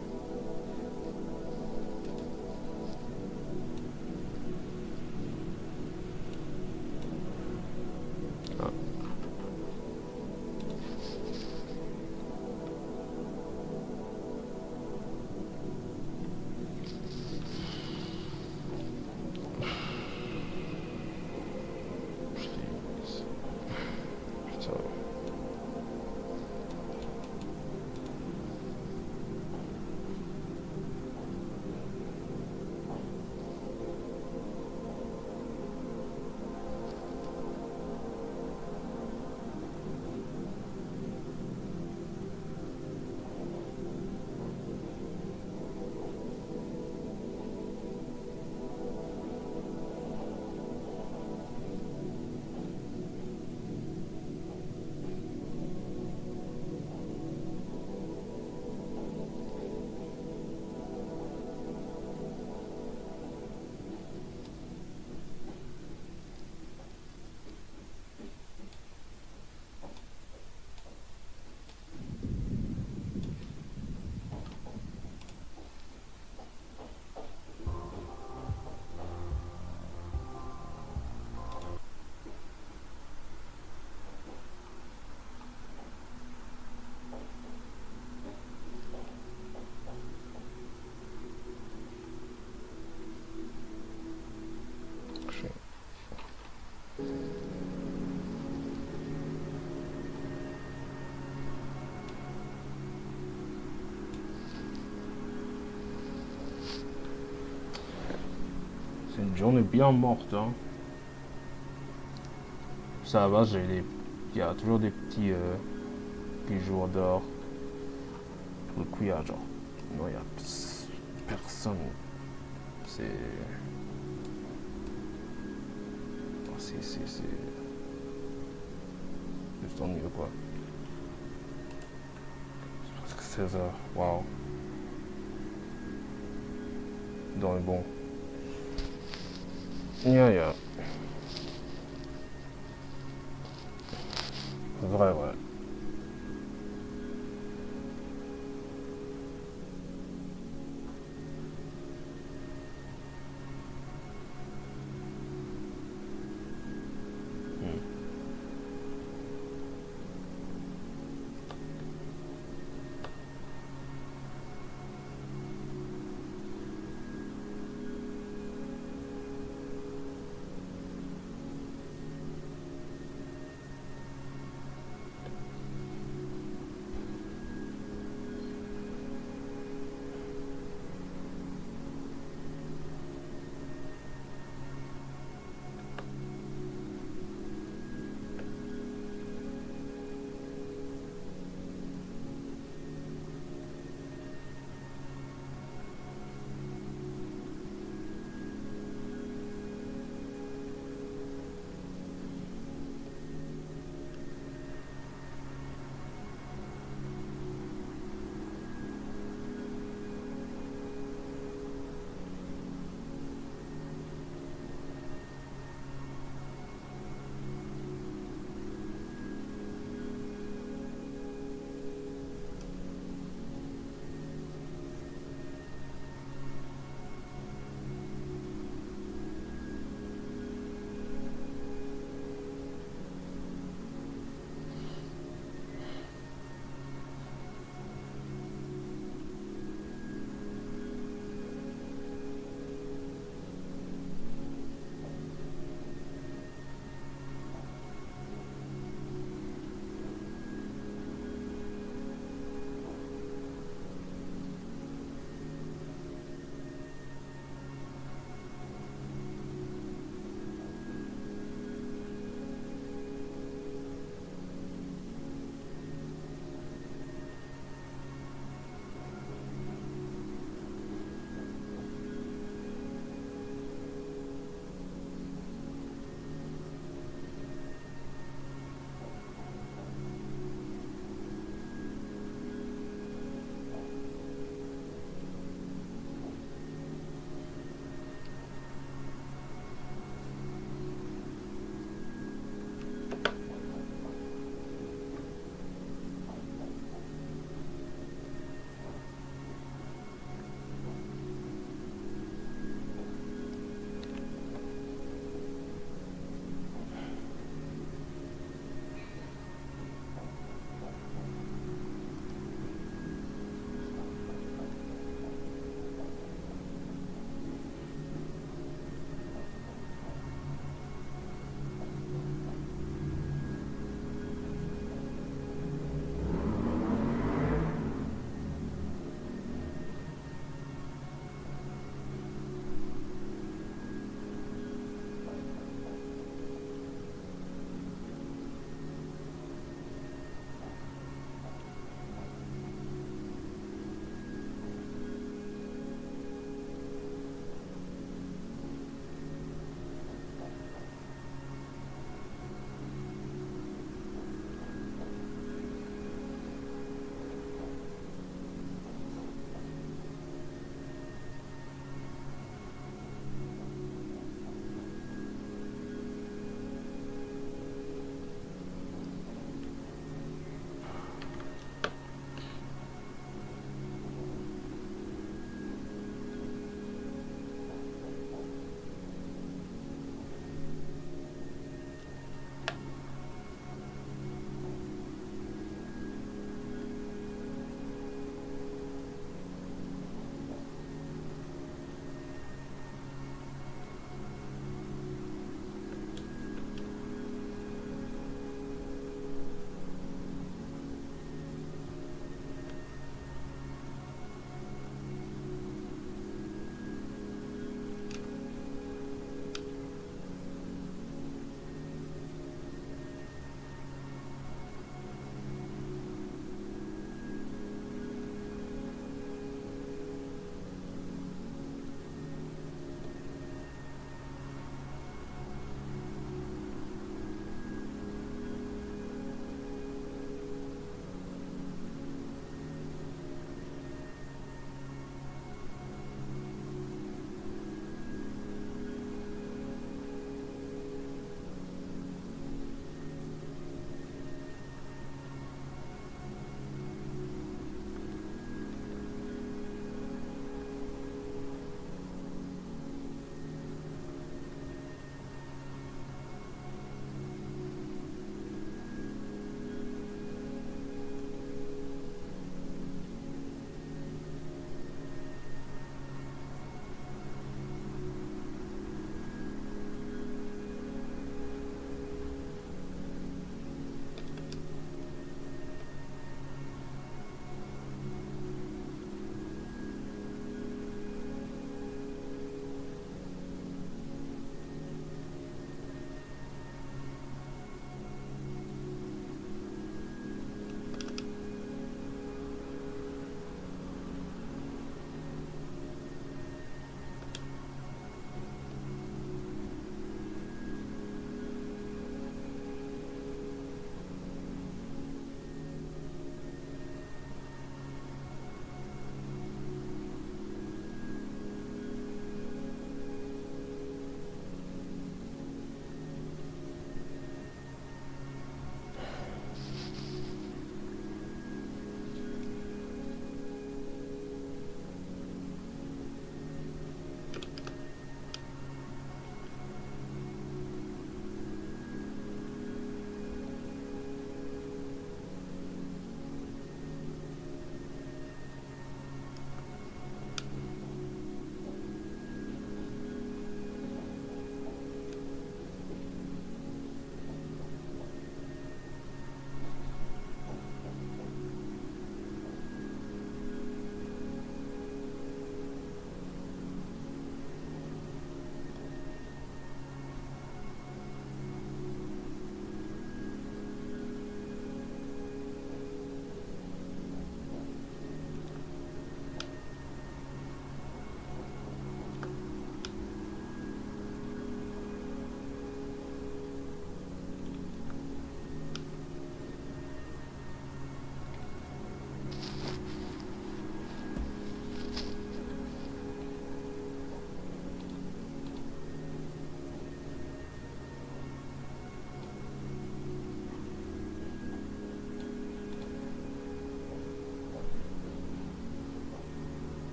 journée bien morte, hein. Ça va, il y a toujours des petits jours dehors. Pour le coup, il y a genre, non, il y a personne. C'est, c'est juste ennuyeux, quoi. C'est presque 16 heures, waouh. Dans le bon. Yeah. Vrai, ouais.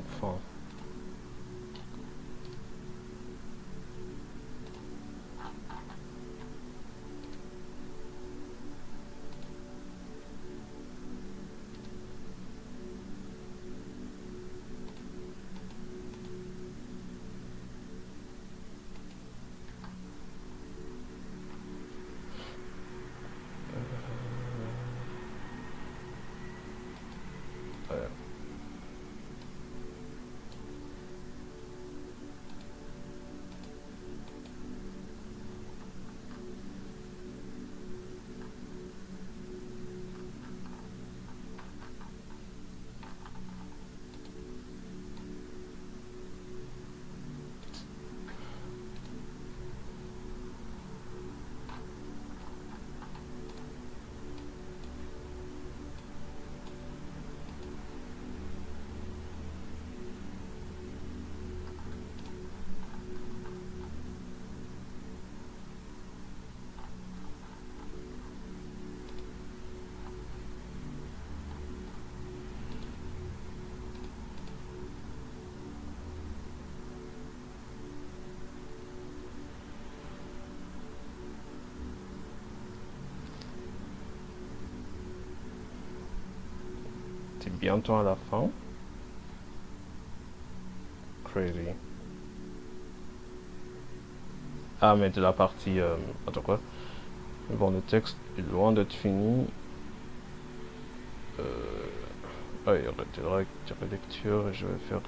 Enfin. Ouais. C'est bientôt à la fin. Crazy. Ah, mais de la partie. Attends quoi? Bon, le texte est loin d'être fini. Ah, il y aurait des règles de lecture et je vais faire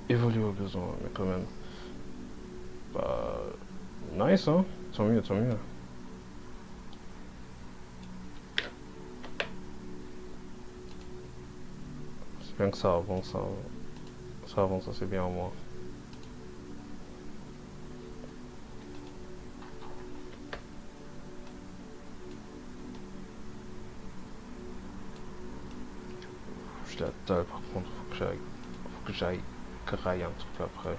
évoluer au besoin, mais quand même. Bah. Nice, hein? Tant mieux, tant mieux. C'est bien que ça avance, ça avance assez bien au moins. Je la dalle par contre, faut que j'aille grailler un truc après.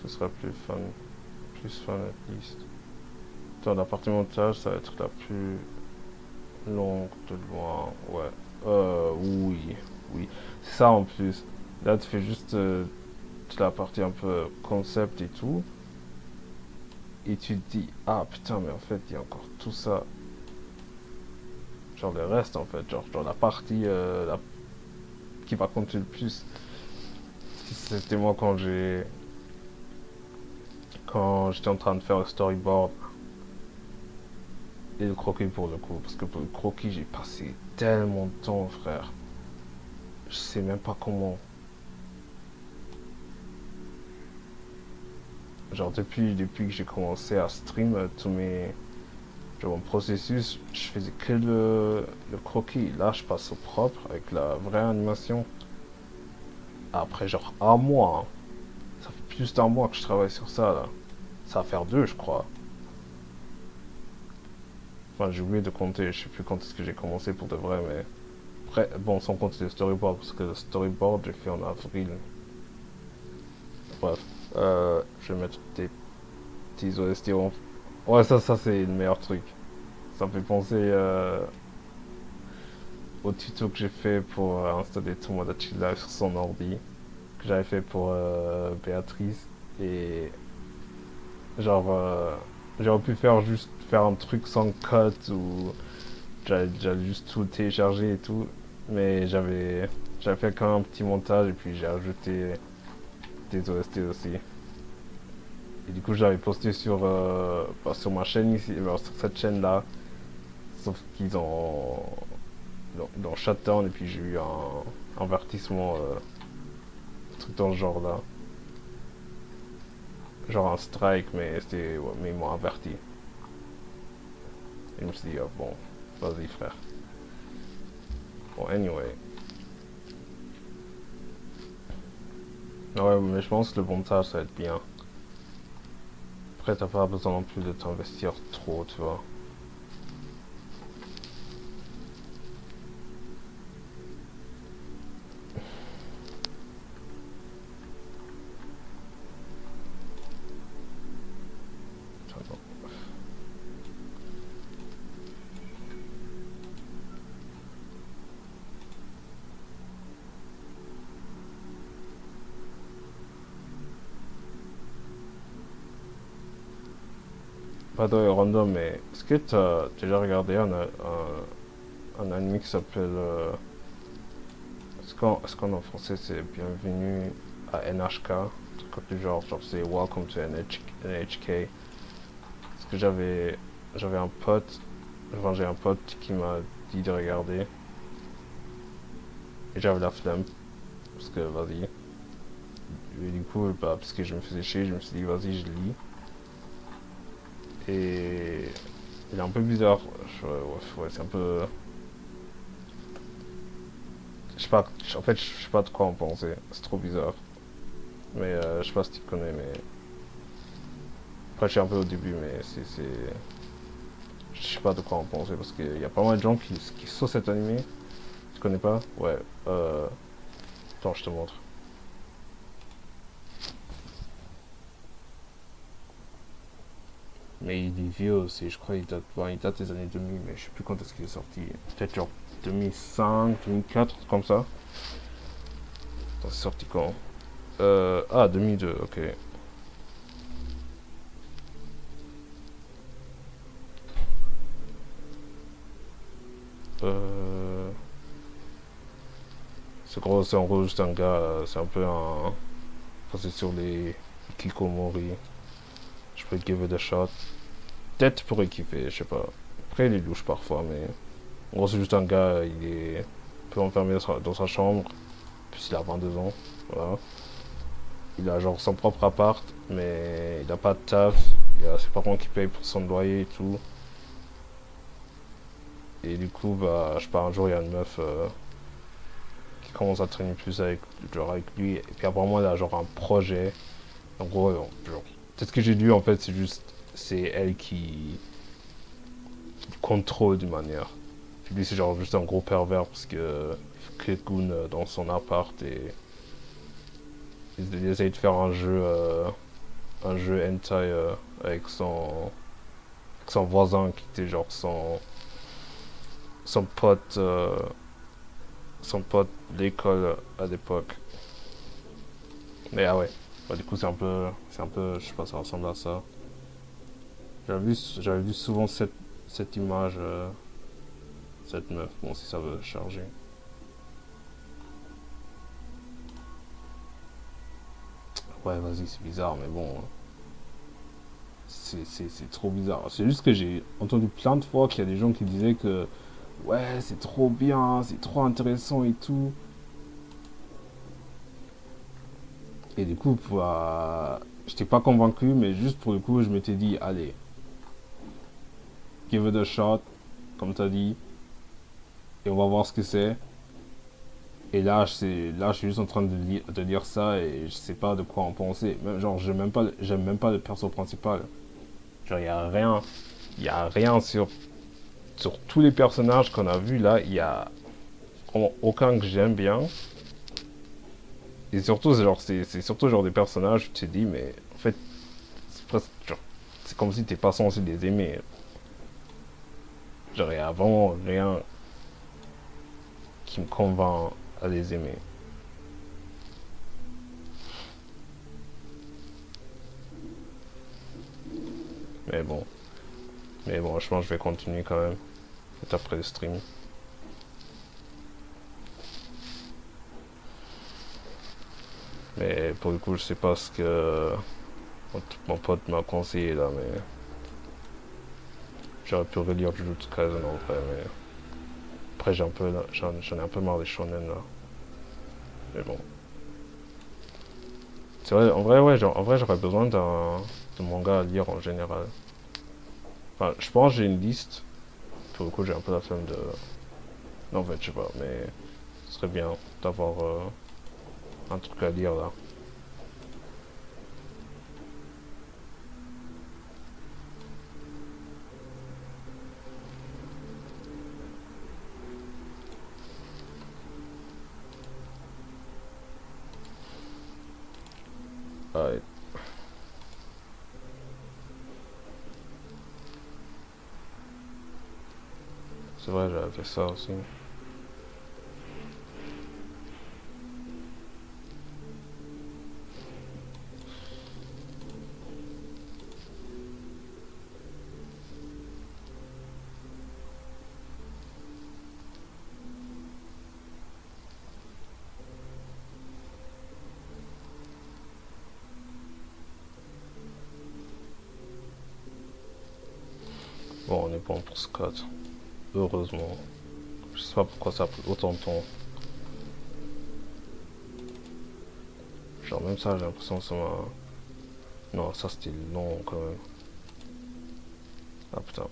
Ce sera plus fun at least. Dans la partie montage, ça va être la plus longue de loin, ouais. Oui, oui. C'est ça en plus. Là, tu fais juste toute la partie un peu concept et tout. Et tu te dis, ah putain, mais en fait, il y a encore tout ça. Genre le reste, en fait. Genre la partie qui va compter le plus. C'était moi quand j'étais en train de faire le storyboard et le croquis pour le coup. Parce que pour le croquis, j'ai passé tellement de temps, frère. Je sais même pas comment. Genre depuis que j'ai commencé à stream genre mon processus, je faisais que le croquis. Là, je passe au propre avec la vraie animation. Après genre un mois, hein. Ça fait plus d'un mois que je travaille sur ça là. Ça va faire 2, je crois. Enfin, j'ai oublié de compter, je sais plus quand est-ce que j'ai commencé pour de vrai, mais après, bon, sans compter le storyboard, parce que le storyboard j'ai fait en avril. Bref, je vais mettre des petits OST. Ouais, ça c'est le meilleur truc. Ça me fait penser au tuto que j'ai fait pour installer Tomodachi Live sur son ordi, que j'avais fait pour Béatrice. Et genre, j'aurais pu faire un truc sans cut ou j'allais juste tout télécharger et tout. Mais j'avais fait quand même un petit montage et puis j'ai ajouté des OST aussi. Et du coup, je l'avais posté sur ma chaîne ici, sur cette chaîne-là. Sauf qu'ils ont dans Shutdown et puis j'ai eu un avertissement, un truc dans le genre là. Genre un strike, mais mais ils m'ont averti. Et je me suis dit, oh, bon, vas-y frère. Bon, anyway. Ouais, mais je pense que le montage ça va être bien. Après, t'as pas besoin non plus de t'investir trop, tu vois. Pas de random, mais est-ce que t'as déjà regardé un anime qui s'appelle. Est-ce qu'en en français c'est Bienvenue à NHK? Un truc comme du genre c'est Welcome to NHK. Parce que j'avais un pote, enfin j'ai un pote qui m'a dit de regarder. Et j'avais la flemme, parce que vas-y. Et du coup, bah, parce que je me faisais chier, je me suis dit vas-y, je lis. Et il est un peu bizarre. Ouais, c'est un peu. Je sais pas, en fait, je sais pas de quoi en penser. C'est trop bizarre. Mais je sais pas si tu connais, mais. Après, je suis un peu au début, mais c'est. Je sais pas de quoi en penser parce qu'il y a pas mal de gens qui sont cet animé. Tu connais pas? Ouais. Attends, je te montre. Mais il est vieux aussi, je crois il date des années 2000, mais je sais plus quand est-ce qu'il est sorti. Peut-être genre 2005, 2004, comme ça. Attends, c'est sorti quand? 2002, ok. Euh, c'est en gros juste un gars, c'est un peu un. Enfin, c'est sur les Kikomori. Je peux give it a shot. Peut-être pour kiffer, je sais pas. Après, il est louche parfois, mais. En gros, c'est juste un gars, il est un peu enfermé dans sa chambre. Puis il a 22 ans. Voilà. Il a genre son propre appart, mais il a pas de taf. Il y a ses parents qui payent pour son loyer et tout. Et du coup, bah, je sais pas, un jour, il y a une meuf qui commence à traîner plus avec lui. Et puis apparemment, elle a genre un projet. En gros, genre, peut-ce que j'ai lu en fait, c'est elle qui contrôle d'une manière. Puis lui, c'est genre juste un gros pervers parce que il Goon dans son appart et il essaye de faire un jeu hentai avec son voisin qui était genre son pote, son pote d'école à l'époque. Mais ah ouais, bah, du coup c'est un peu, je sais pas, ça ressemble à ça. J'avais vu souvent cette image, cette meuf. Bon, si ça veut charger. Ouais, vas-y, c'est bizarre, mais bon, c'est trop bizarre. C'est juste que j'ai entendu plein de fois qu'il y a des gens qui disaient que ouais, c'est trop bien, c'est trop intéressant et tout. Et du coup, j'étais pas convaincu, mais juste pour le coup, je m'étais dit, allez, give it a shot, comme t'as dit, et on va voir ce que c'est. Et là, je suis juste en train de lire ça et je sais pas de quoi en penser. Même, genre, j'aime même pas le perso principal. Genre, il y a rien sur tous les personnages qu'on a vus là, il y a aucun que j'aime bien. Et surtout, c'est surtout genre des personnages, tu te dis, mais en fait, c'est presque genre, c'est comme si t'es pas censé les aimer. Genre, il y a vraiment rien qui me convainc à les aimer. Mais bon, je pense que je vais continuer quand même, peut-être après le stream. Mais pour le coup, je sais pas ce que mon pote m'a conseillé là, mais j'aurais pu relire Jujutsu Kaisen en vrai, mais après j'en ai un peu marre des shonen là. Mais bon. C'est vrai, en vrai, ouais, en vrai, j'aurais besoin de manga à lire en général. Enfin, je pense que j'ai une liste. Pour le coup, j'ai un peu la flemme de. Non, en fait, je sais pas, mais ce serait bien d'avoir un truc à lire là. Ouais. C'est vrai, j'avais fait ça aussi. Bon, on est bon pour ce code. Heureusement. Je sais pas pourquoi ça a pris autant de temps. Genre même ça, j'ai l'impression que ça m'a... Non, ça c'était long quand même. Ah putain.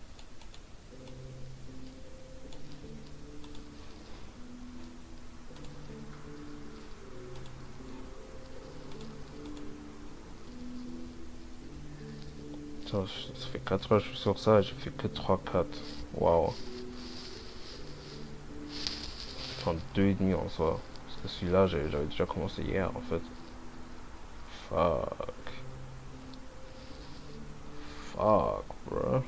Putain, ça fait 4 heures que je suis sur ça et j'ai fait que 3-4. Waouh. Enfin 2,5 en soi. Parce que celui-là, j'avais déjà commencé hier en fait. Fuck. Fuck, bro.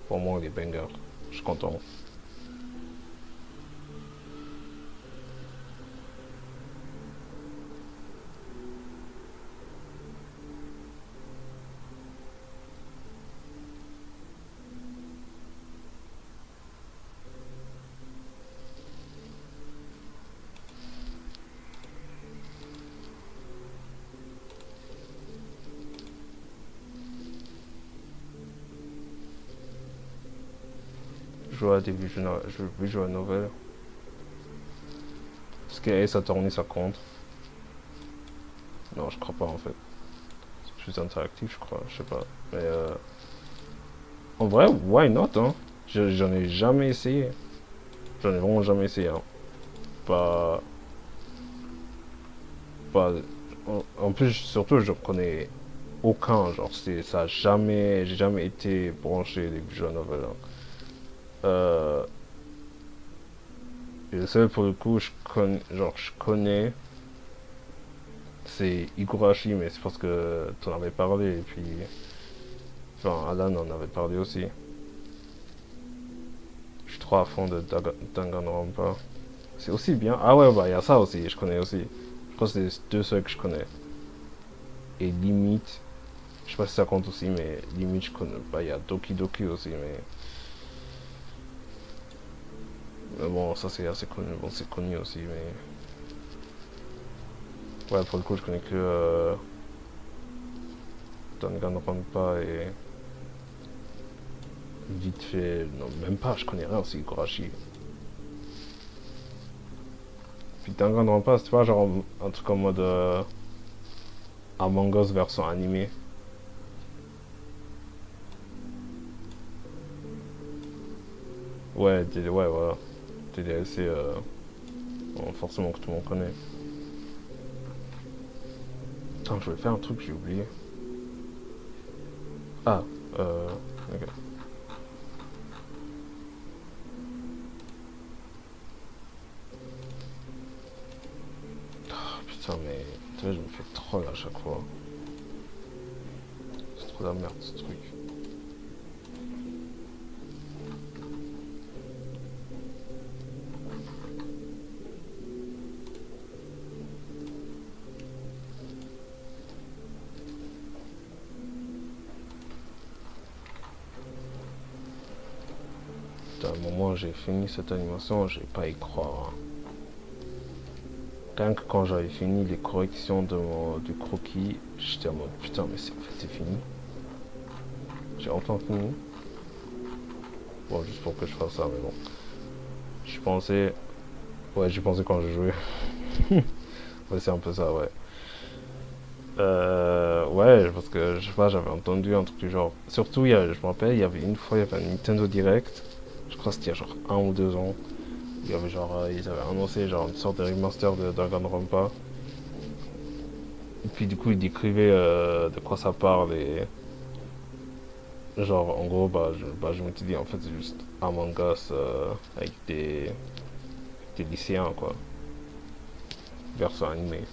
Pour moi, il est banger. Je suis content. Jouer à des visual novels. Est-ce que Ace Attorney ça compte? Non, je crois pas en fait. C'est plus interactif, je crois. Je sais pas. Mais en vrai, why not, hein? J'en ai jamais essayé. J'en ai vraiment jamais essayé, hein. Pas. Pas. En plus, surtout, je connais aucun. Genre, ça a jamais. J'ai jamais été branché des visual novels, hein. Et le seul pour le coup, je connais, c'est Higurashi, mais c'est parce que t'en avais parlé, et puis, enfin, Alan en avait parlé aussi. Je suis trop à fond de Danganronpa. C'est aussi bien. Ah ouais, bah, il y a ça aussi, je connais aussi. Je crois que c'est les deux seuls que je connais. Et limite, je sais pas si ça compte aussi, mais limite, je connais. Bah, il y a Doki Doki aussi, mais. Mais bon, ça c'est assez connu. Bon, c'est connu aussi, mais. Ouais, pour le coup, je connais que Danganronpa et vite fait. Non, même pas, je connais rien aussi, Higurashi. Puis Danganronpa, c'est pas genre un truc en mode Among Us version animé. Ouais, ouais, voilà. TDLC, bon, forcément que tout le monde connaît. Attends, je voulais faire un truc, j'ai oublié. Ah, ok. Oh, putain, mais tu vois, je me fais troll à chaque fois. C'est trop la merde ce truc. À un moment, j'ai fini cette animation, j'ai pas à y croire, hein. Rien que quand j'avais fini les corrections du croquis, j'étais en mode putain, mais en fait c'est fini. J'ai enfin fini. Bon, juste pour que je fasse ça, mais bon. J'y pensais. Ouais, j'y pensais quand je jouais. Ouais, c'est un peu ça, ouais. Ouais, parce que je sais pas, j'avais entendu un truc du genre. Surtout, je me rappelle, il y avait une fois, il y avait un Nintendo Direct. Je crois que c'était il y a genre 1 ou 2 ans. Il y avait genre, ils avaient annoncé genre une sorte de remaster de Danganronpa. Et puis du coup, ils décrivaient de quoi ça parle et genre en gros, je m'étais dit en fait c'est juste Among Us avec des lycéens quoi, version animée.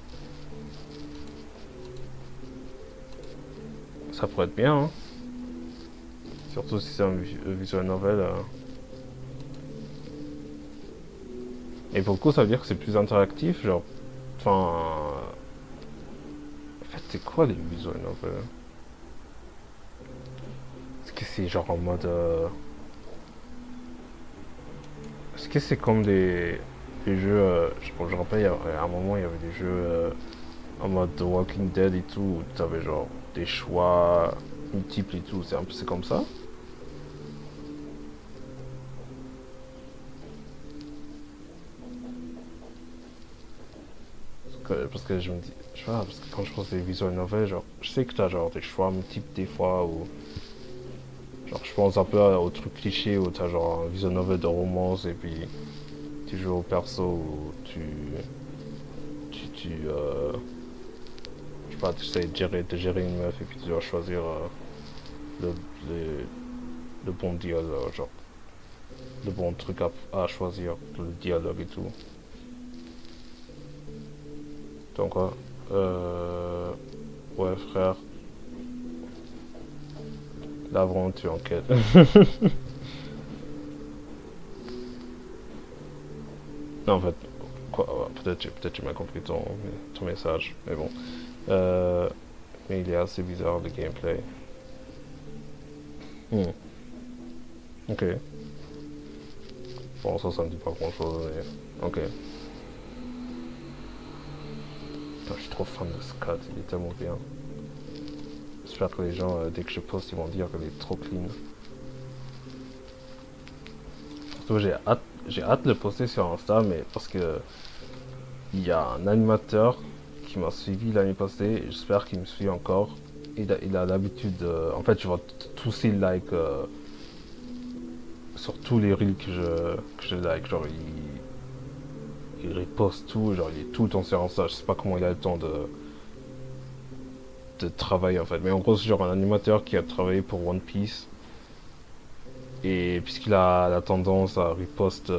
Ça pourrait être bien, hein. Surtout si c'est un visual novel. Et pour le coup, ça veut dire que c'est plus interactif, genre. Enfin. En fait, c'est quoi les visual novels? Est-ce que c'est genre en mode. Est-ce que c'est comme des jeux. Je me rappelle, à un moment, il y avait des jeux en mode The Walking Dead et tout, où tu avais genre des choix multiples et tout. C'est comme ça? Parce que je me dis, je sais pas, parce que quand je pense des visual novels, genre, je sais que t'as genre des choix multiples des fois, ou genre, je pense un peu au truc cliché où t'as genre un visual novel de romance et puis tu joues au perso où je sais pas, tu essaies de gérer une meuf et puis tu dois choisir le, le, le bon dialogue, genre, le bon truc à choisir, le dialogue et tout. Donc, ouais, frère, l'aventure en quête. Non, en fait, quoi, peut-être tu m'as compris ton message, mais bon. Euh, mais il est assez bizarre le gameplay. Hmm. Ok. Bon, ça me dit pas grand-chose, mais... Ok. Putain, je suis trop fan de Scat, il est tellement bien. J'espère que les gens, dès que je poste, ils vont dire qu'elle est trop clean. Surtout, j'ai hâte de le poster sur Insta, mais parce que il y a un animateur qui m'a suivi l'année passée, et j'espère qu'il me suit encore. Il a l'habitude de... En fait, je vois tous ses likes sur tous les reels que je like. Genre, il reposte tout, genre, il est tout le temps sur Insta. Je sais pas comment il a le temps de travailler en fait. Mais en gros, c'est genre un animateur qui a travaillé pour One Piece. Et puisqu'il a la tendance à repost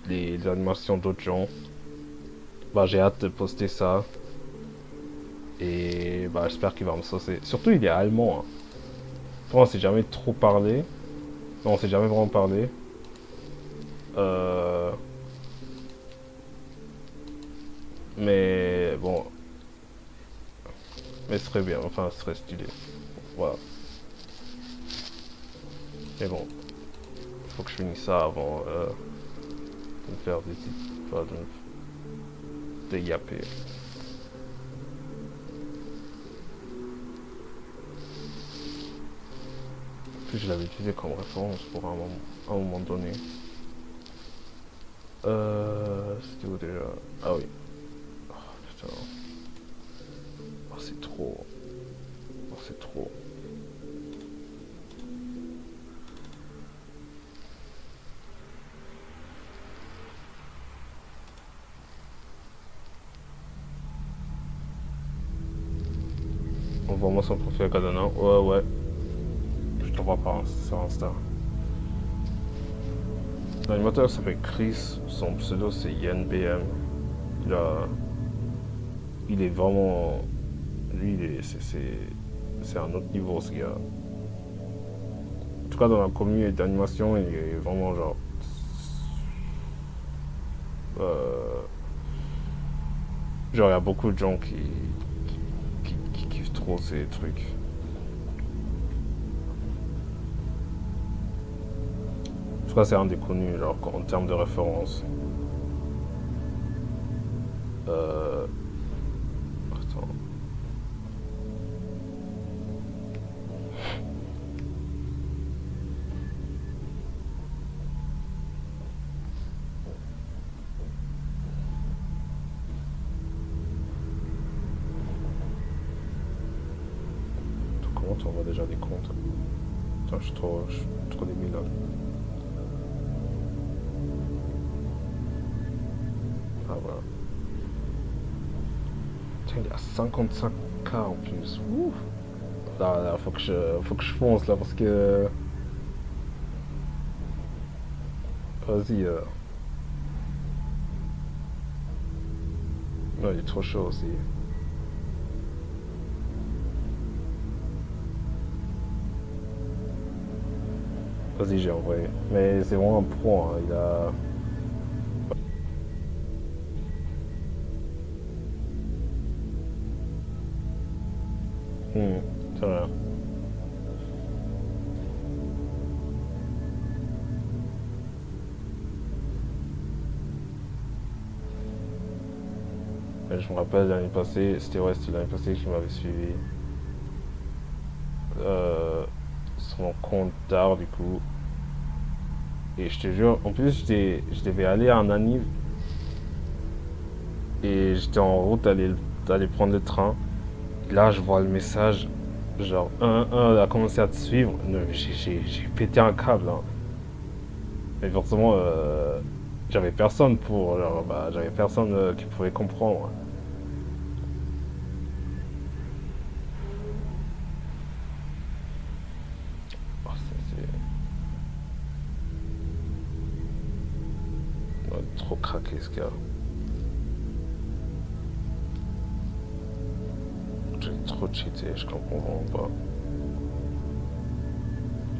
les animations d'autres gens, bah j'ai hâte de poster ça. Et bah j'espère qu'il va me saucer. Surtout il est allemand. Hein. Pourtant, on s'est jamais trop parlé. Non, on s'est jamais vraiment parlé. Euh... Mais bon. Mais ce serait bien, enfin ce serait stylé. Voilà. Mais bon, faut que je finisse ça avant de me faire des petites. Enfin, de me déyapper. En plus, je l'avais utilisé comme référence pour un moment donné. C'était où déjà? Ah oui. Oh, putain. Oh, c'est trop. Oh, c'est trop. Envoie-moi son profil à Cadena. Ouais, ouais. Je te vois pas sur Insta. L'animateur s'appelle Chris. Son pseudo c'est YNBM. Il a. Il est vraiment. Lui, c'est un autre niveau ce gars. En tout cas, dans la communauté d'animation, il est vraiment genre. Euh, genre, il y a beaucoup de gens qui kiffent trop ces trucs. En tout cas, c'est un des connus, genre, en termes de référence. Attends. Comment tu envoies déjà des comptes? Putain, je suis trop débile là. Ah voilà. Putain, il est à 55K en plus. Ouh. Là, faut que je fonce là parce que. Vas-y. Non, il est trop chaud aussi. Vas-y, j'ai envoyé. Mais c'est vraiment un pro, hein. Il a... c'est vrai. Et je me rappelle l'année passée, c'était l'année passée qui m'avait suivi sur mon compte d'art du coup. Et je te jure, en plus je devais aller à un anniv et j'étais en route d'aller prendre le train. Et là je vois le message, genre 1 a commencé à te suivre. Non, j'ai pété un câble, hein. Mais forcément, j'avais personne pour, genre, bah, j'avais personne qui pouvait comprendre. Oh, trop craqué ce gars. J'ai trop cheaté, je comprends vraiment pas.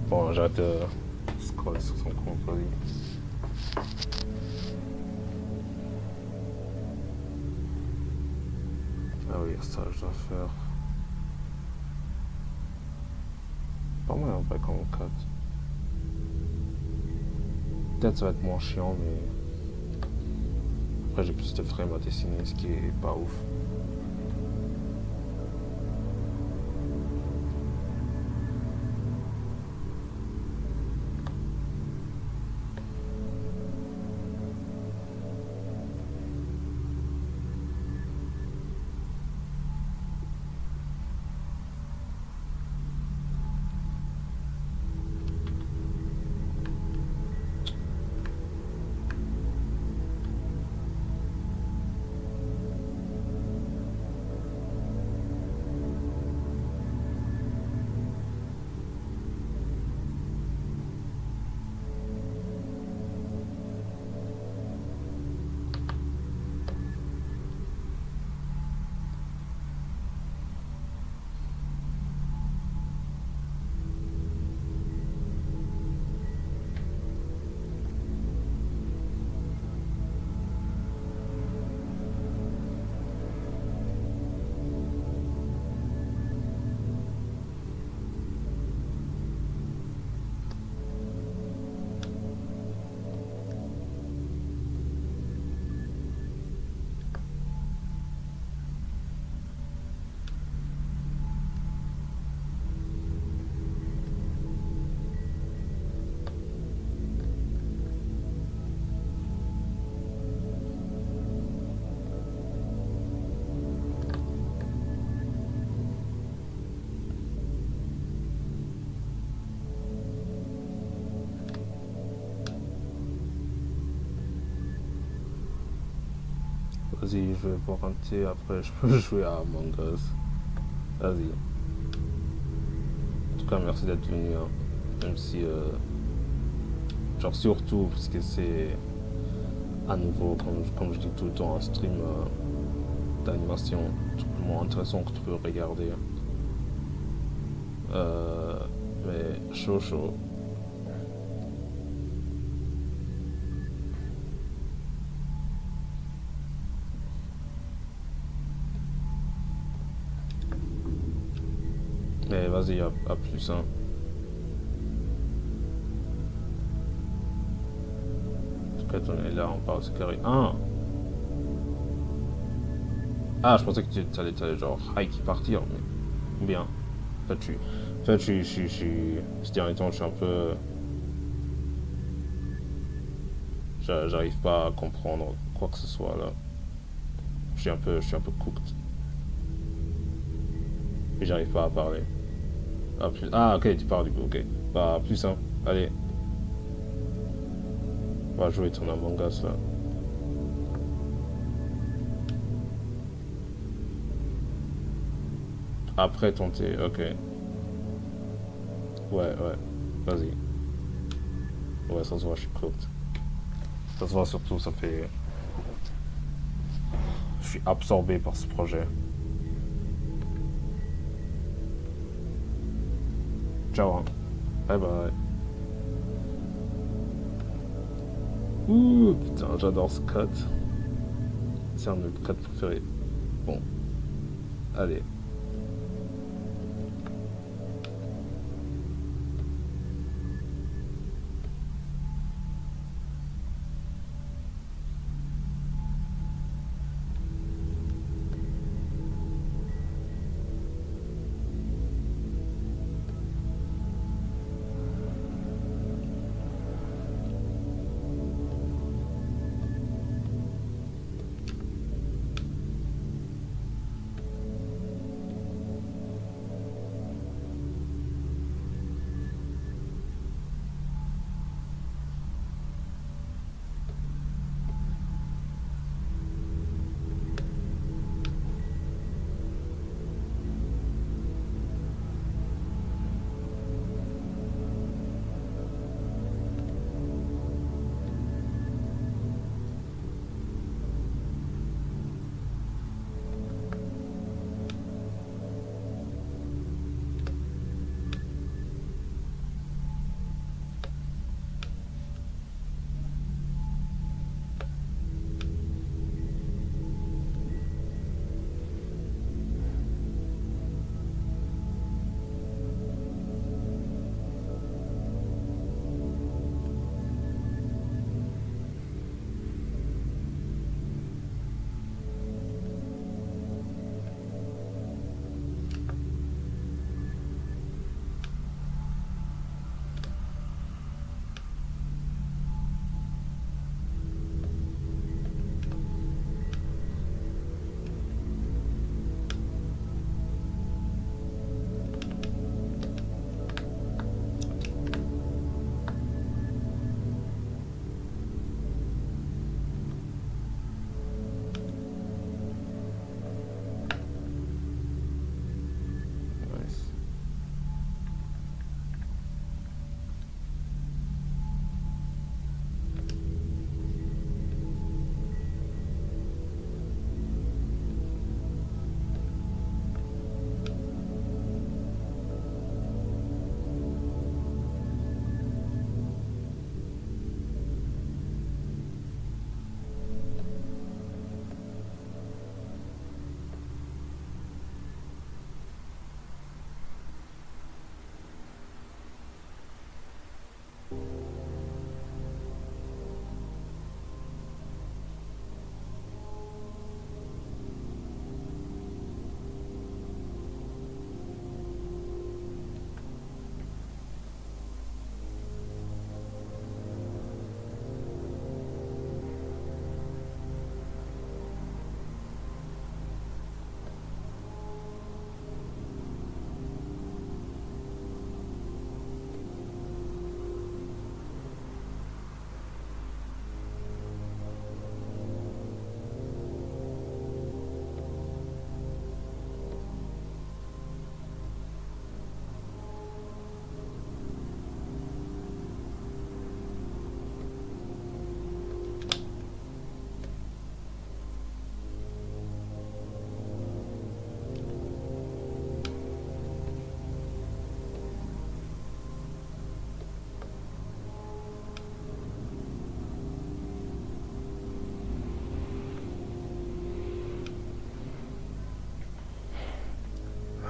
Bon, j'arrête de scroller sur son compte, vas-y. Ah oui, ça je dois faire. Pas mal en vrai quand on cut. Peut-être ça va être moins chiant, mais après j'ai plus de frames à dessiner, ce qui est pas ouf. Vas-y, je vais boire un thé, après je peux jouer à Among Us. Vas-y. En tout cas, merci d'être venu, hein. Même si, genre surtout, parce que c'est à nouveau, comme je dis tout le temps, un stream d'animation tout le moins intéressant que tu peux regarder. Mais chaud. Mais vas-y, à plus, hein. Peut-être on est là, on parle de carré 1. Ah, je pensais que tu allais genre hike et partir, mais bien. En fait, ces derniers temps, je suis un peu. J'arrive pas à comprendre quoi que ce soit là. Je suis un peu cooked. Et j'arrive pas à parler. Ah, plus. Ah, ok, tu parles du coup, ok. Bah, plus, hein. Allez. On va jouer ton Among Us là. Après ton thé, ok. Ouais. Vas-y. Ouais, ça se voit, je suis cooked. Ça se voit surtout, ça fait. Je suis absorbé par ce projet. Ciao, hein. Bye bye. Ouh, putain, j'adore ce cut. C'est un de mes cuts préférés. Bon, allez.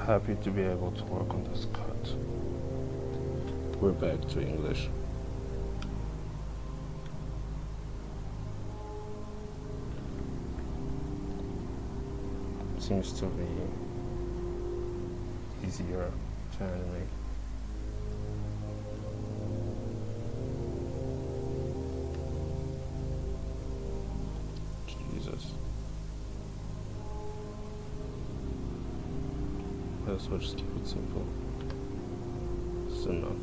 Happy to be able to work on this cut. We're back to English. Seems to be easier to animate. Jesus. Might as well just keep it simple. It's enough.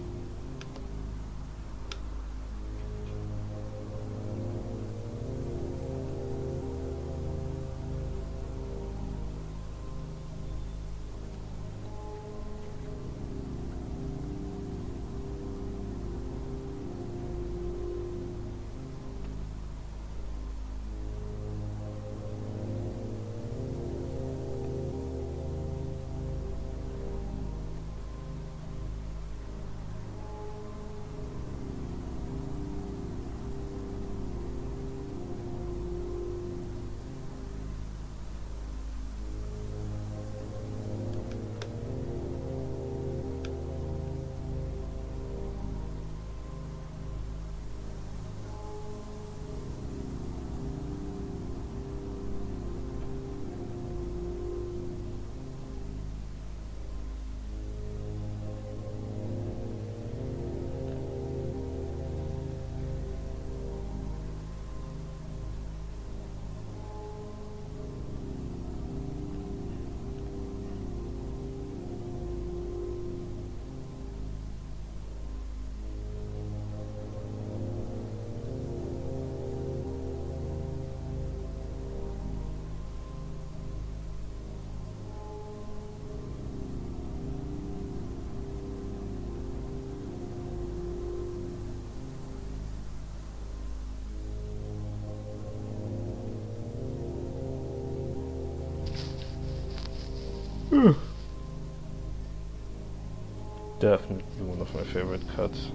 Definitely one of my favorite cuts.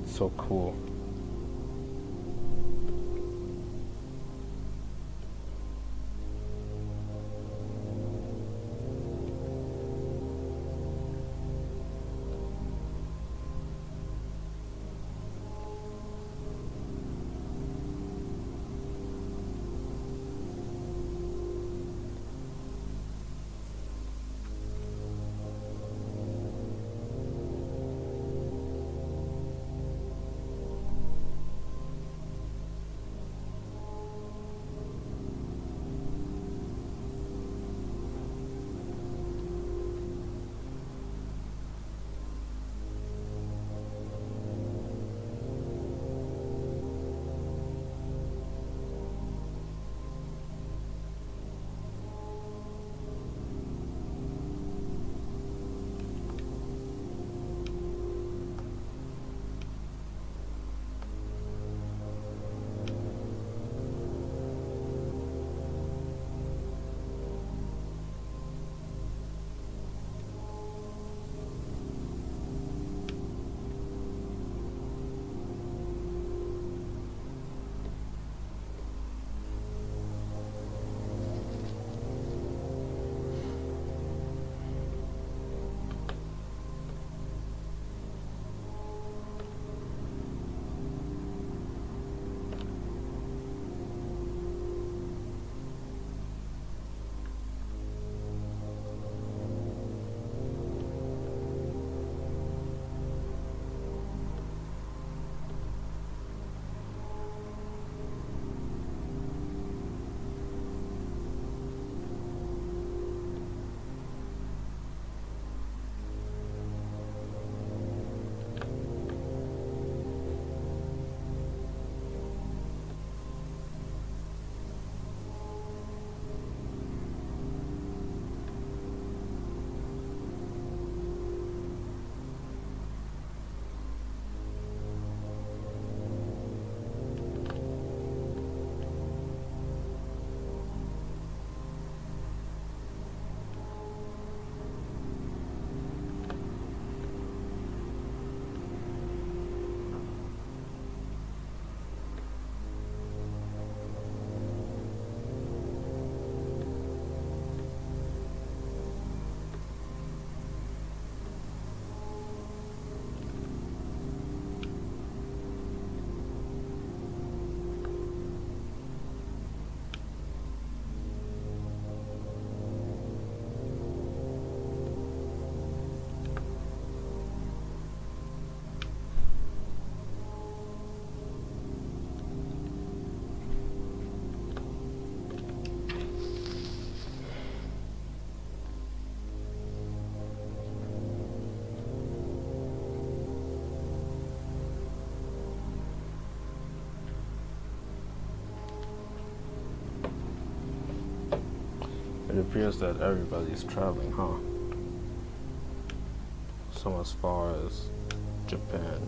It's so cool. It appears that everybody's traveling, huh? Some as far as Japan.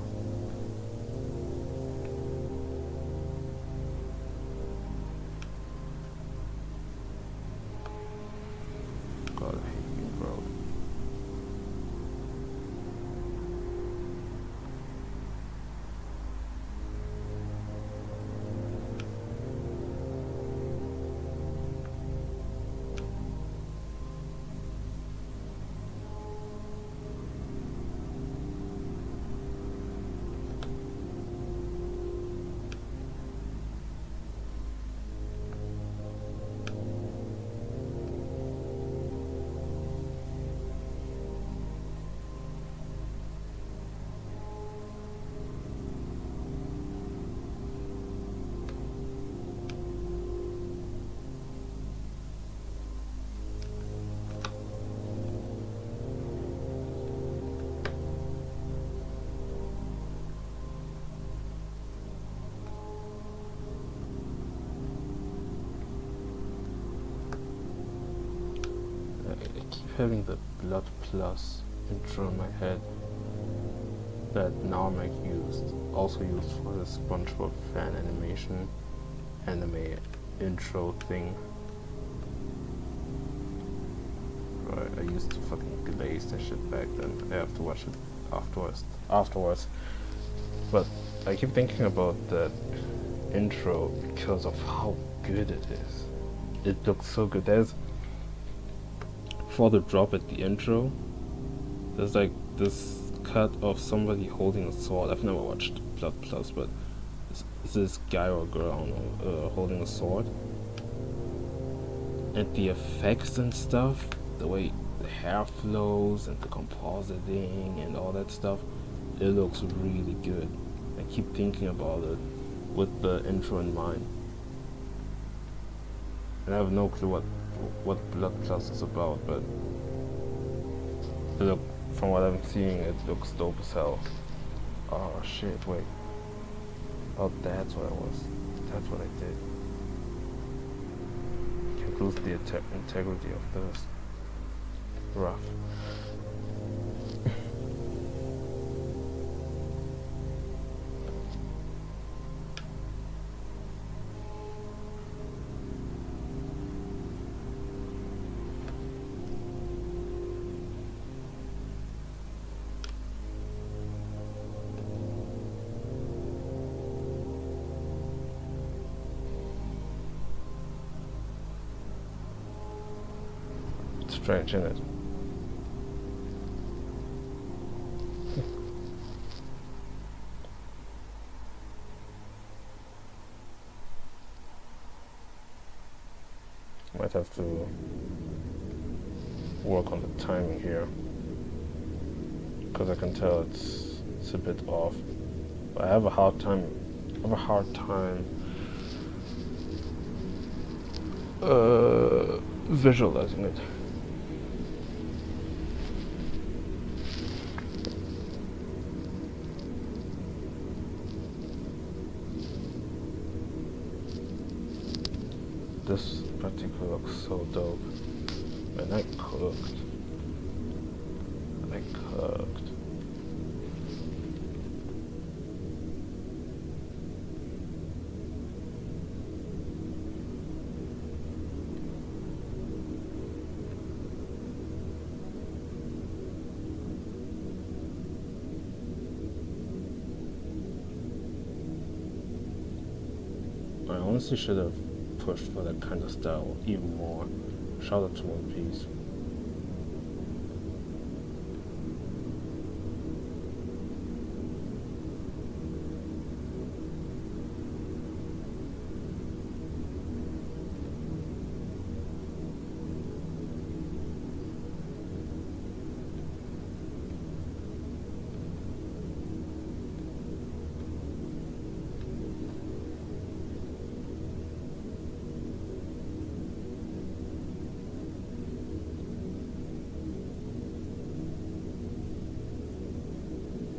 God, I hate you, bro. I keep having the blood plus intro in my head that Namek also used for the SpongeBob fan animation anime intro thing. Right, I used to fucking glaze that shit back then. I have to watch it afterwards. But I keep thinking about that intro because of how good it is. It looks so good. There's, for the drop at the intro, there's like this cut of somebody holding a sword. I've never watched Blood Plus, but it's this guy or girl, I don't know, holding a sword. And the effects and stuff, the way the hair flows and the compositing and all that stuff, it looks really good. I keep thinking about it with the intro in mind. And I have no clue what Blood Plus is about, but look, from what I'm seeing, it looks dope as hell. Oh shit, wait. Oh, that's what I was. That's what I did. Can't lose the integrity of this. Rough. Strange, isn't it? Might have to work on the timing here, because I can tell it's a bit off. But I have a hard time visualizing it. This particular looks so dope. Man, I cooked. I honestly should have pushed for that kind of style even more. Shout out to One Piece.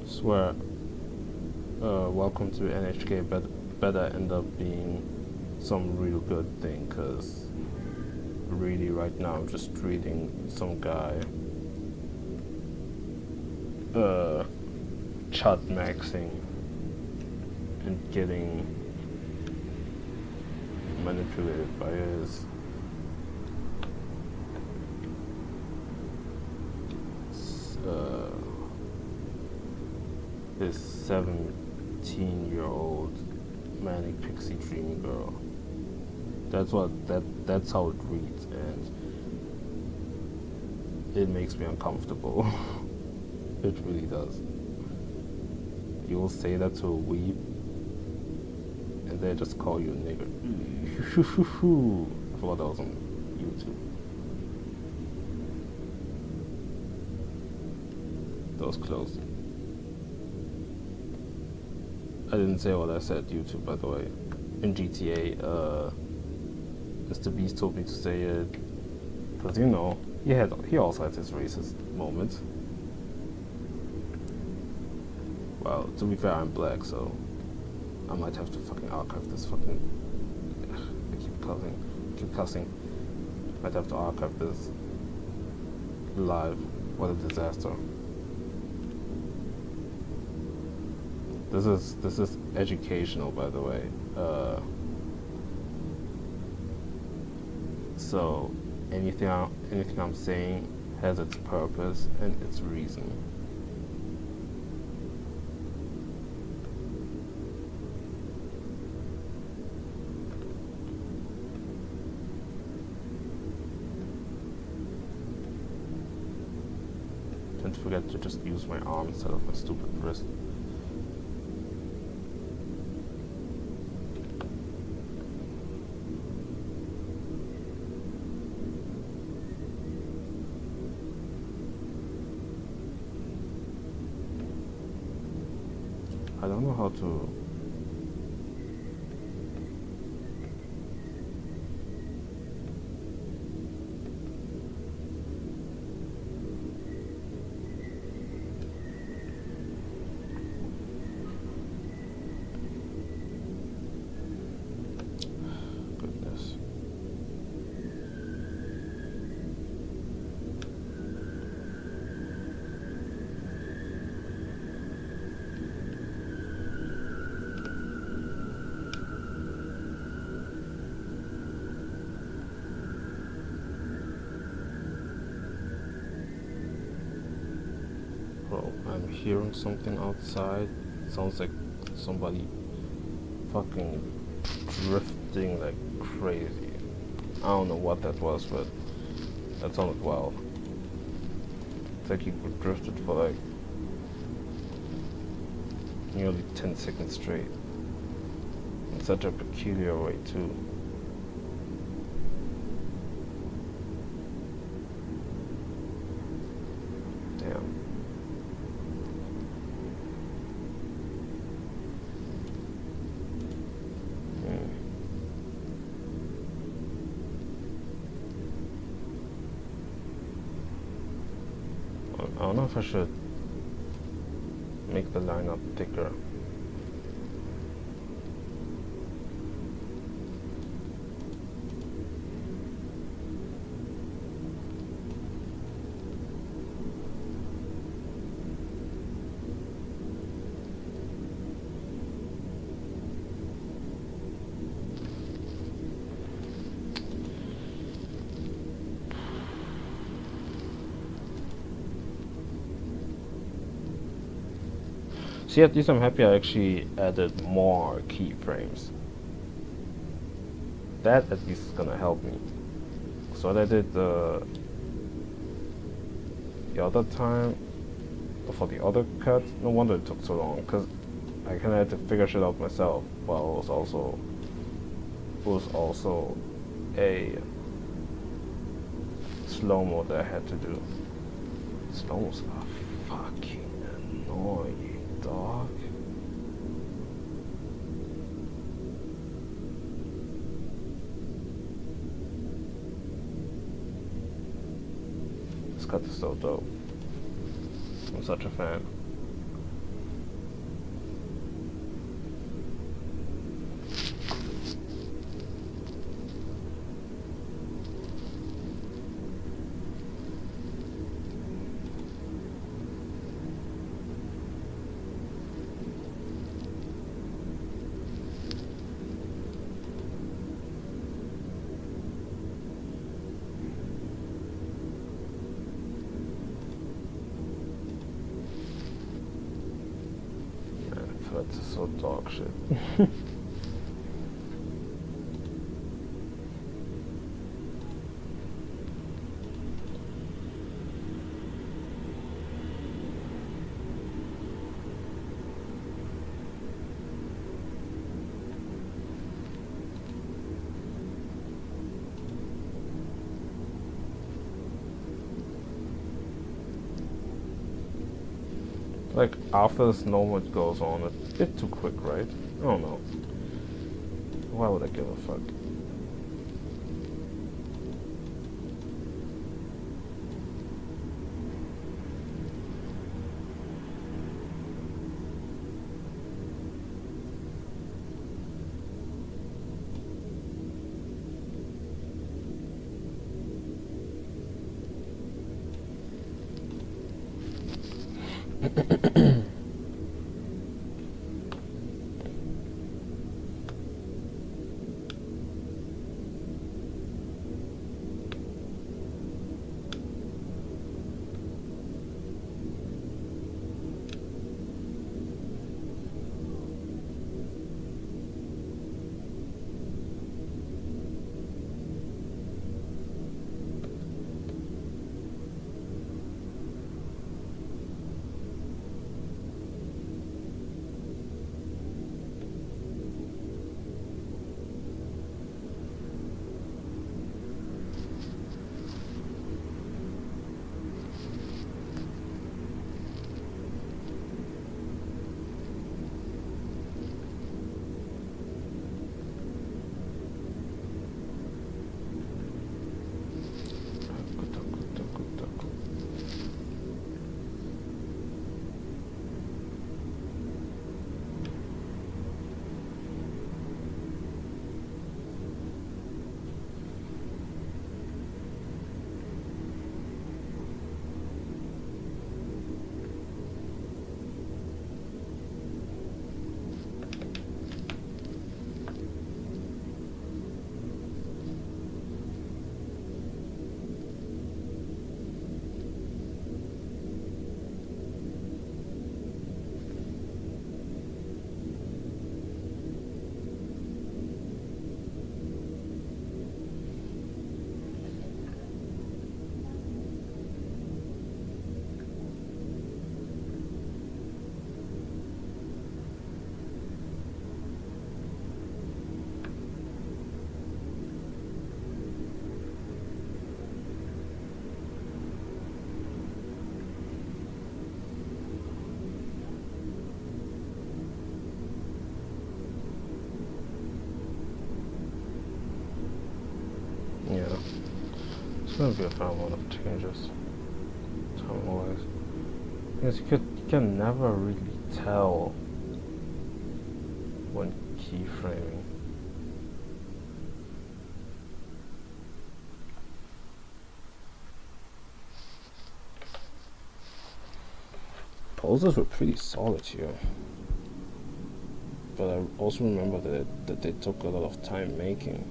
Swear, welcome to NHK better end up being some real good thing, cause really right now I'm just reading some guy chat maxing and getting manipulated by his 17-year-old manic pixie dream girl. That's how it reads, and it makes me uncomfortable. It really does. You will say that to a weeb, and they just call you a nigger. I thought that was on YouTube. That was close. I didn't say what I said YouTube, by the way. In GTA, Mr. Beast told me to say it, because you know, he also had his racist moments. Well, to be fair, I'm black, so I might have to fucking archive this fucking. I keep cussing. Might have to archive this live. What a disaster. This is educational, by the way. So anything I'm saying has its purpose and its reason. forget to just use my arm instead of my stupid wrist. I don't know how to... Goodness. Bro, I'm hearing something outside. It sounds like somebody fucking drifting like crazy. I don't know what that was, but that sounded wild. It's like he drifted for like nearly 10 seconds straight. In such a peculiar way too. Damn. I don't know if I should make the lineup thicker. See, at least I'm happy I actually added more keyframes. That at least is gonna help me. So what I did the other time, for the other cut, no wonder it took so long, because I kinda had to figure shit out myself, while it was also a slow-mo that I had to do. Slow-mos are fucking annoying, dog. This cut is so dope. I'm such a fan. That's so dog shit. Like, after the snow mode goes on, it's a bit too quick, right? I don't know. Why would I give a fuck? gonna be a fair amount of changes time-wise. Because you can never really tell when keyframing. Poses were pretty solid here, but I also remember that they took a lot of time making.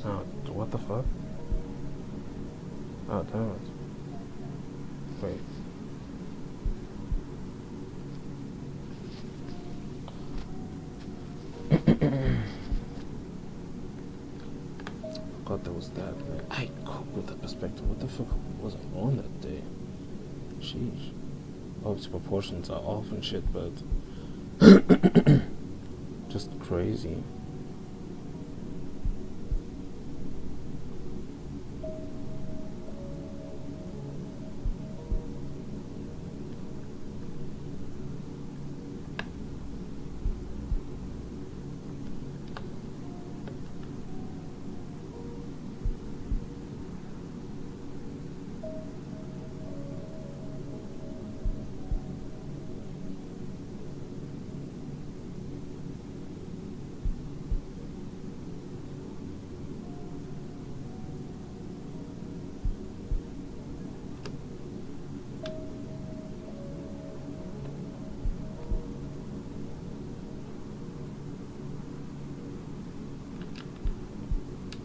Oh, what the fuck? Oh, damn it. Wait. God, there was that, man. I cope with that perspective. What the fuck was I on that day? Sheesh. Obviously proportions are off and shit, but just crazy.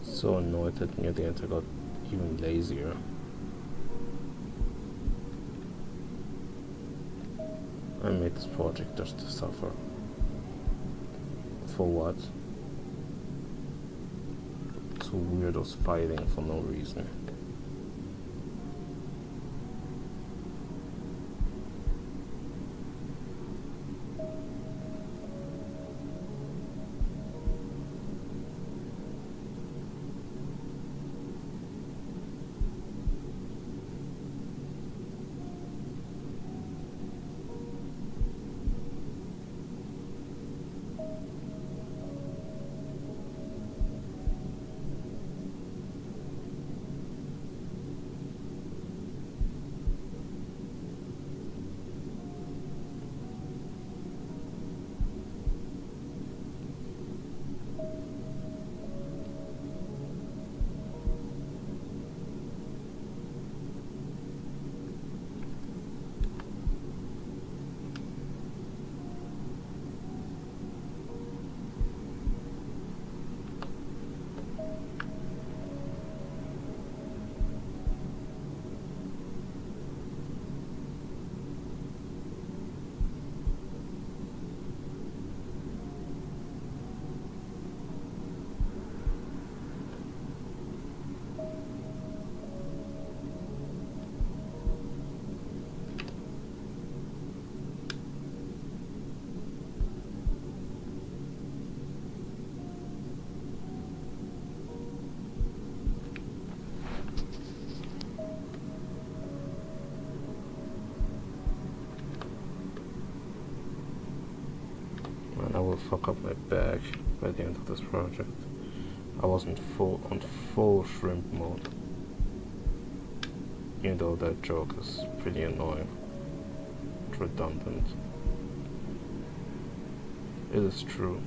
So annoyed that near the end I got even lazier. I made this project just to suffer. For what? Two weirdos fighting for no reason. fuck up my back by the end of this project. I was on full shrimp mode. Even though that joke is pretty annoying. It's redundant. It is true.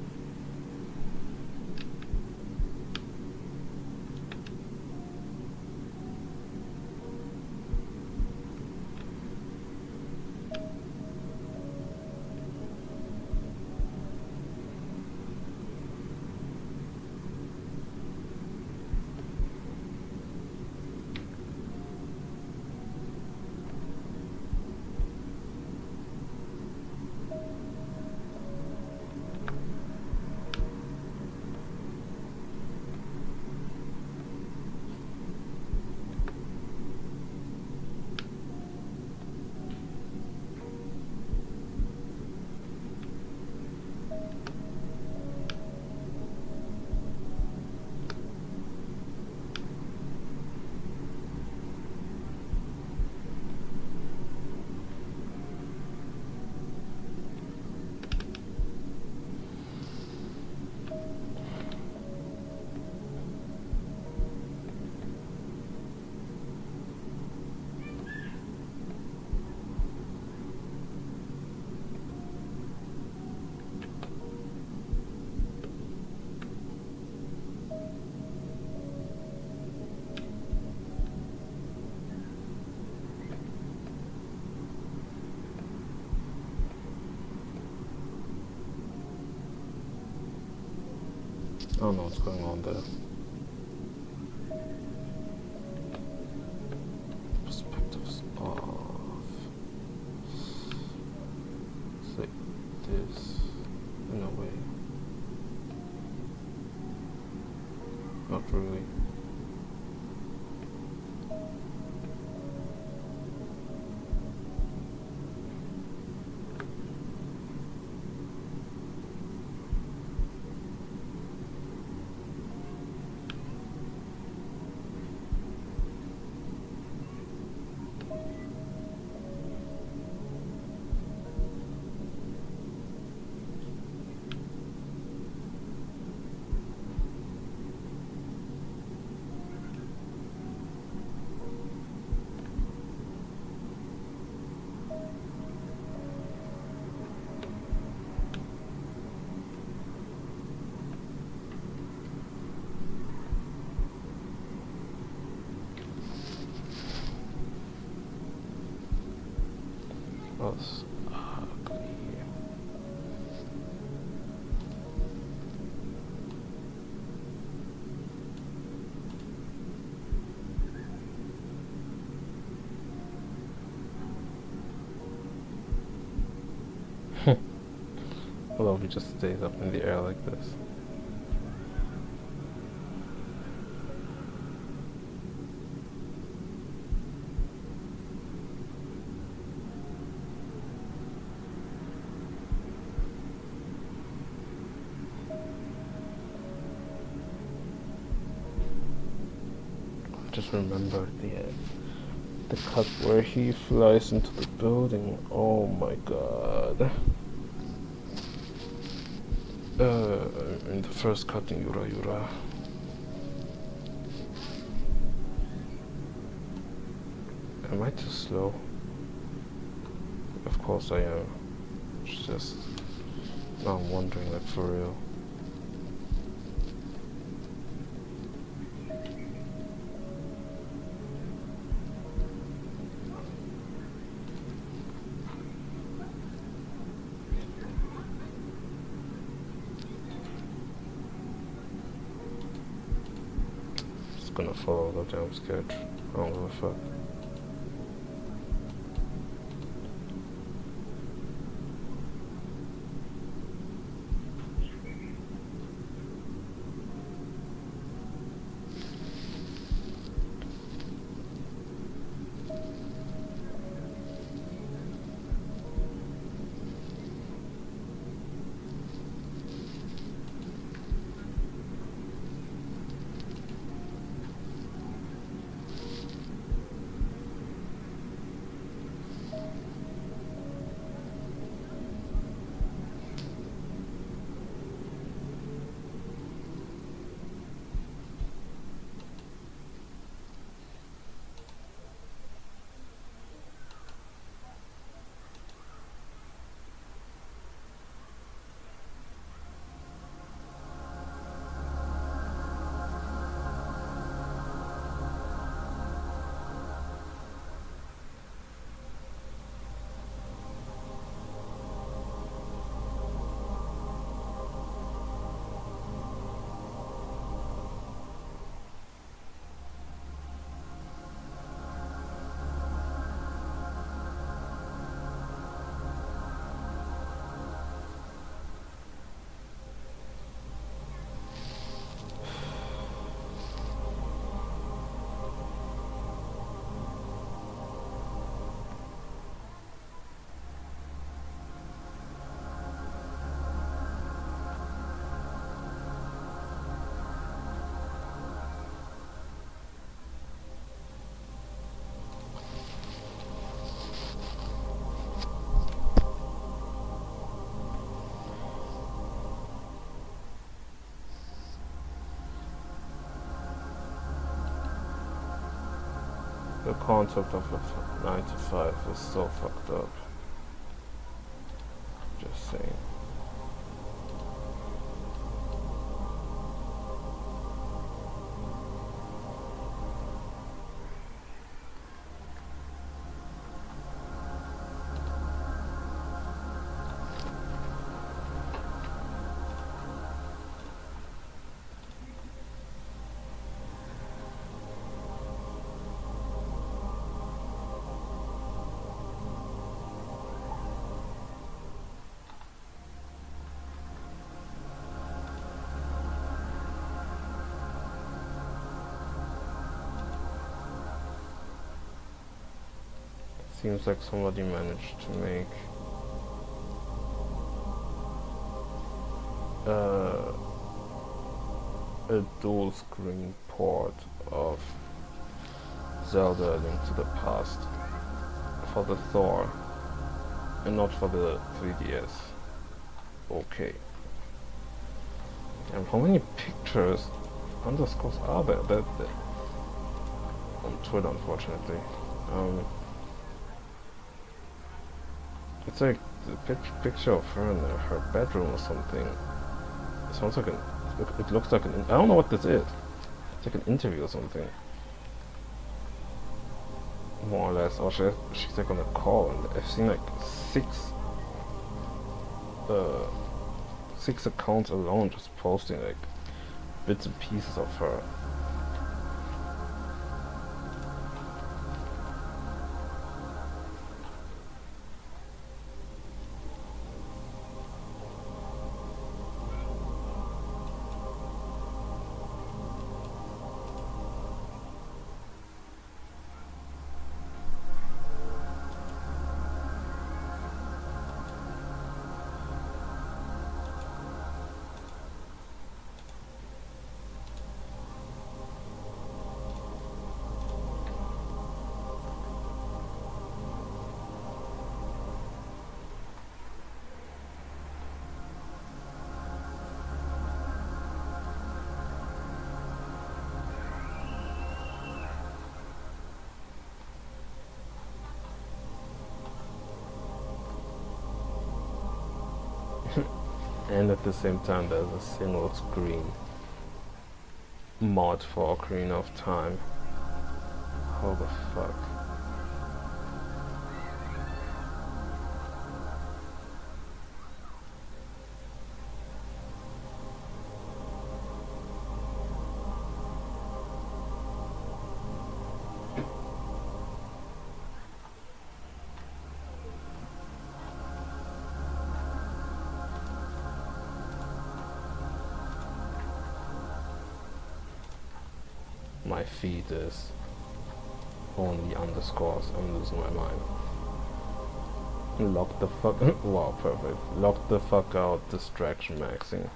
I don't know what's going on there. Perspectives off. It's like this, in a way. Not really. That's ugly. Well, if it just stays up in the air like this. Just remember the cut where he flies into the building. Oh my god. In the first cut in Yura Yura. Am I too slow? Of course I am. It's just now I'm wondering, like, for real. Gonna follow the damn sketch. I don't give a fuck. The concept of a 9 to 5 is so fucked up. Just saying. Seems like somebody managed to make a dual screen port of Zelda: A Link to the Past for the Thor and not for the 3DS. Okay. And how many pictures underscores are there? That on Twitter, unfortunately. It's like the picture of her in her bedroom or something. It sounds like it looks like I don't know what this is. It's like an interview or something. More or less. Or she's like on a call, and I've seen like six accounts alone just posting like bits and pieces of her. And at the same time there's a single screen mod for Ocarina of Time. How the fuck? My feed is only underscores. I'm losing my mind. Lock the fuck. Wow, perfect. Lock the fuck out. Distraction maxing.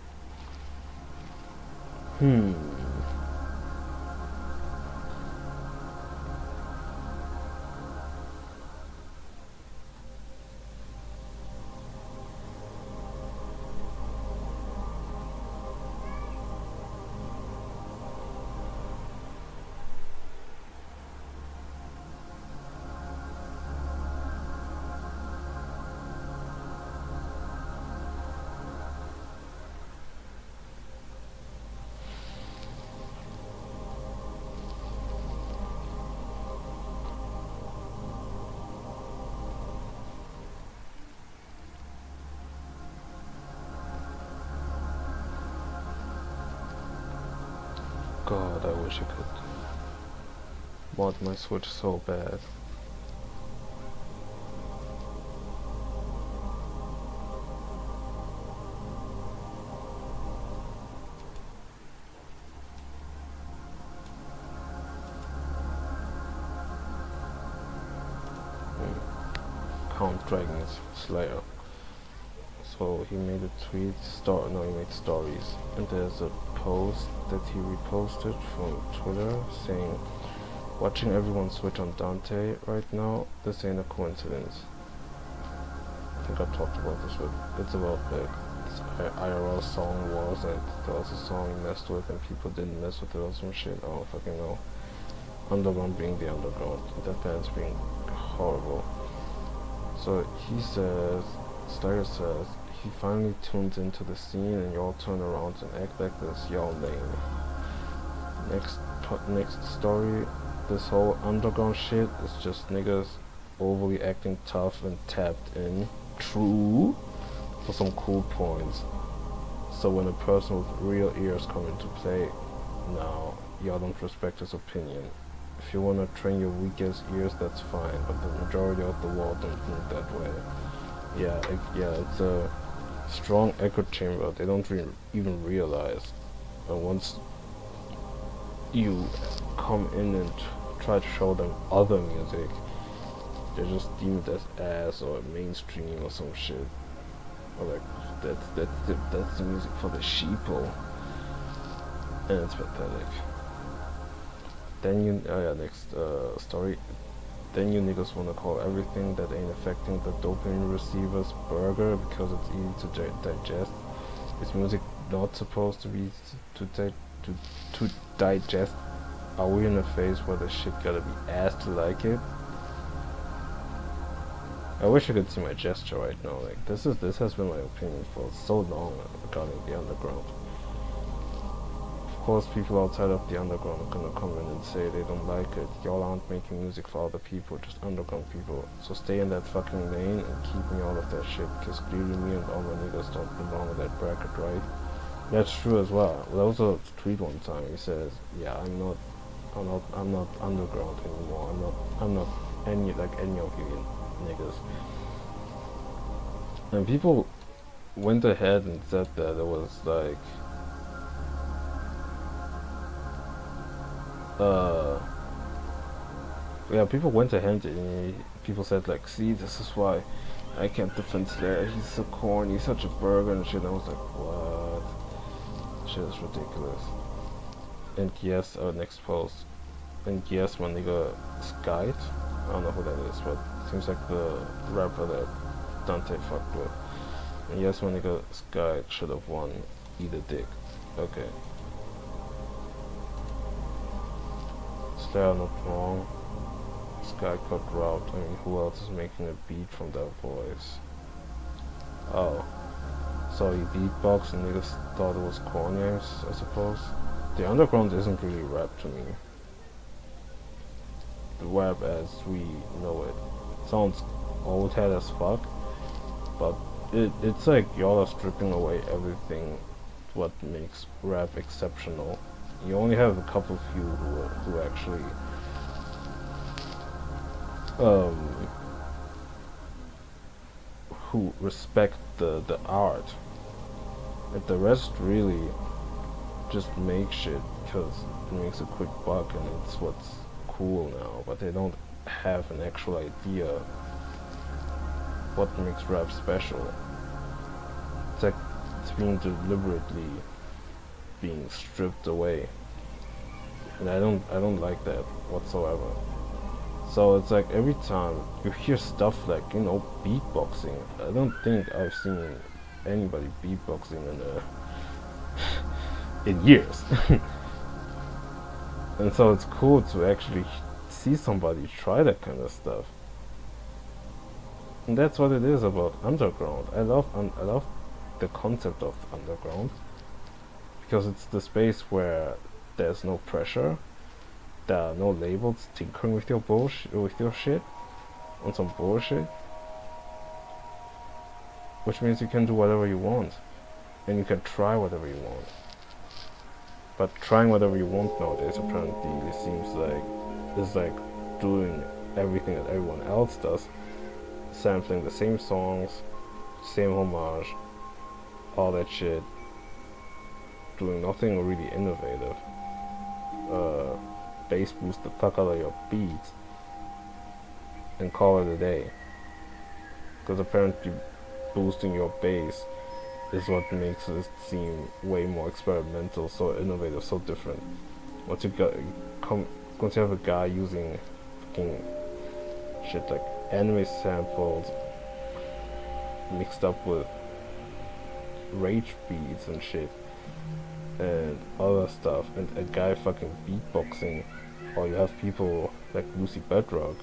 God, I wish I could mod my Switch so bad. Count Dragon's Slayer. So he made a tweet, he made stories, and there's a post that he reposted from Twitter saying, "Watching everyone switch on Dante right now, this ain't a coincidence." I think I've talked about this, but it's about like this IRL song Wars, and there was a song he messed with and people didn't mess with it or some shit, I don't fucking know. underground being the underground, that band's being horrible. So he says, Steiger says, he finally tunes into the scene and y'all turn around and act like this, y'all lame. Next story, this whole underground shit is just niggas overly acting tough and tapped in, true, for some cool points. So when a person with real ears come into play, now y'all don't respect his opinion. If you wanna train your weakest ears, that's fine, but the majority of the world don't think that way. Yeah, it's a strong echo chamber they don't even realize. And once you come in and try to show them other music, they just deem it as ass or mainstream or some shit. Or like, that's the music for the sheeple. And it's pathetic. Then next story. Then you niggas wanna call everything that ain't affecting the dopamine receivers burger because it's easy to digest. Is music not supposed to be to digest? Are we in a phase where the shit gotta be ass to like it? I wish I could see my gesture right now. Like this has been my opinion for so long regarding the underground. Of course, people outside of the underground are gonna come in and say they don't like it. Y'all aren't making music for other people, just underground people. So stay in that fucking lane and keep me out of that shit, because clearly me and all my niggas don't belong in that bracket, right? That's true as well. There was a tweet one time. He says, "Yeah, I'm not underground anymore. I'm not any of you niggas." And people went ahead and said that it was like, yeah, people went ahead and people said like, "See, this is why I can't defend Slayer. He's so corny, he's such a burger and shit." And I was like, what? Shit is ridiculous. And yes, next post. And yes, my nigga Skype, I don't know who that is, but seems like the rapper that Dante fucked with. And yes, my nigga Skype should have won. Eat a dick. Okay. Slayer not wrong. Sky cut route. I mean, who else is making a beat from that voice? Oh. So he beatboxed and niggas thought it was corny, I suppose. The underground isn't really rap to me. The rap as we know it sounds old head as fuck, but it's like y'all are stripping away everything what makes rap exceptional. You only have a couple few who actually who respect the art. Like the rest really just make shit because it makes a quick buck and it's what's cool now, but they don't have an actual idea what makes rap special. It's like it's being deliberately being stripped away, and I don't like that whatsoever. So it's like every time you hear stuff like, you know, beatboxing, I don't think I've seen anybody beatboxing in years. And so it's cool to actually see somebody try that kind of stuff. And that's what it is about underground. I love the concept of underground because it's the space where there's no pressure, there are no labels tinkering with your bullshit, with your shit, on some bullshit. Which means you can do whatever you want, and you can try whatever you want. But trying whatever you want nowadays apparently seems like is like doing everything that everyone else does, sampling the same songs, same homage, all that shit, doing nothing really innovative. Bass boost the fuck out of your beats and call it a day. Because apparently boosting your bass is what makes it seem way more experimental, so innovative, so different. Once you have a guy using fucking shit like anime samples mixed up with rage beats and shit and other stuff, and a guy fucking beatboxing or you have people like Lucy Bedrock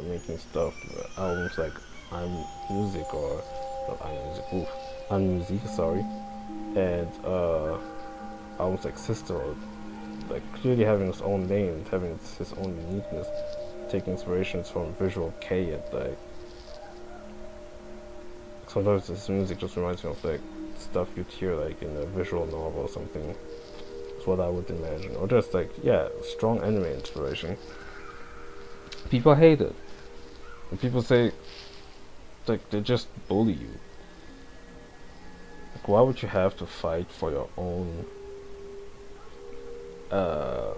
making stuff, albums like I'm Music or not I'm Music, oof, I'm Music, sorry, and albums like Sister, like clearly having its own name, having his own uniqueness, taking inspirations from Visual K and like sometimes this music just reminds me of like stuff you'd hear like in a visual novel or something. That's what I would imagine, or just like strong anime inspiration. People hate it, and people say like they just bully you. Like, why would you have to fight for your own? How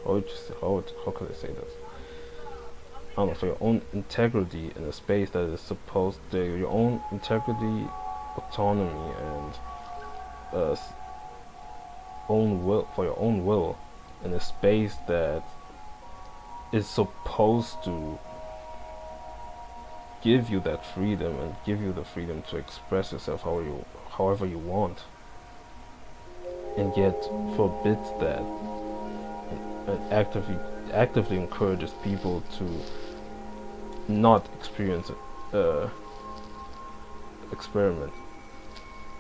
would you say, how could I say this? I don't know, for your own integrity in a space that is supposed to your own integrity, autonomy, and own will, for your own will in a space that is supposed to give you that freedom and give you the freedom to express yourself however you want, and yet forbids that and actively encourages people to not experience experiment.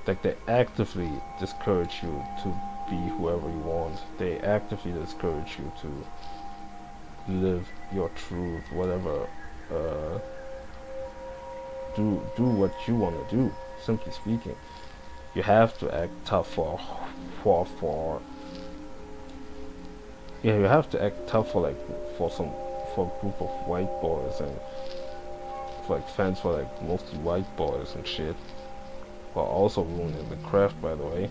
Like they actively discourage you to be whoever you want. They actively discourage you to live your truth, whatever. Do what you want to do. Simply speaking, you have to act tough for you have to act tough for a group of white boys and for like fans for like mostly white boys and shit, while also ruining the craft, by the way.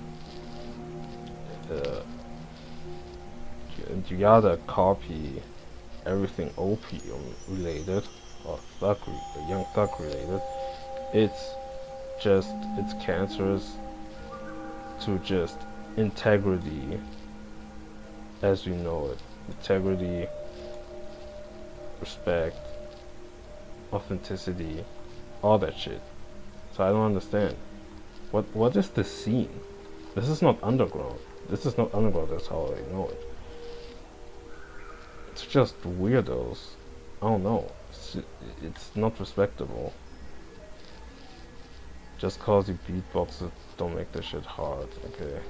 And you gotta copy everything opium related or young thug related. It's cancerous to just integrity as we know it. Integrity, respect, authenticity, all that shit. So I don't understand. What is the scene? This is not underground. This is not underground, that's how I know it. It's just weirdos. I don't know. It's not respectable. Just cause you beatbox it, don't make this shit hard, okay?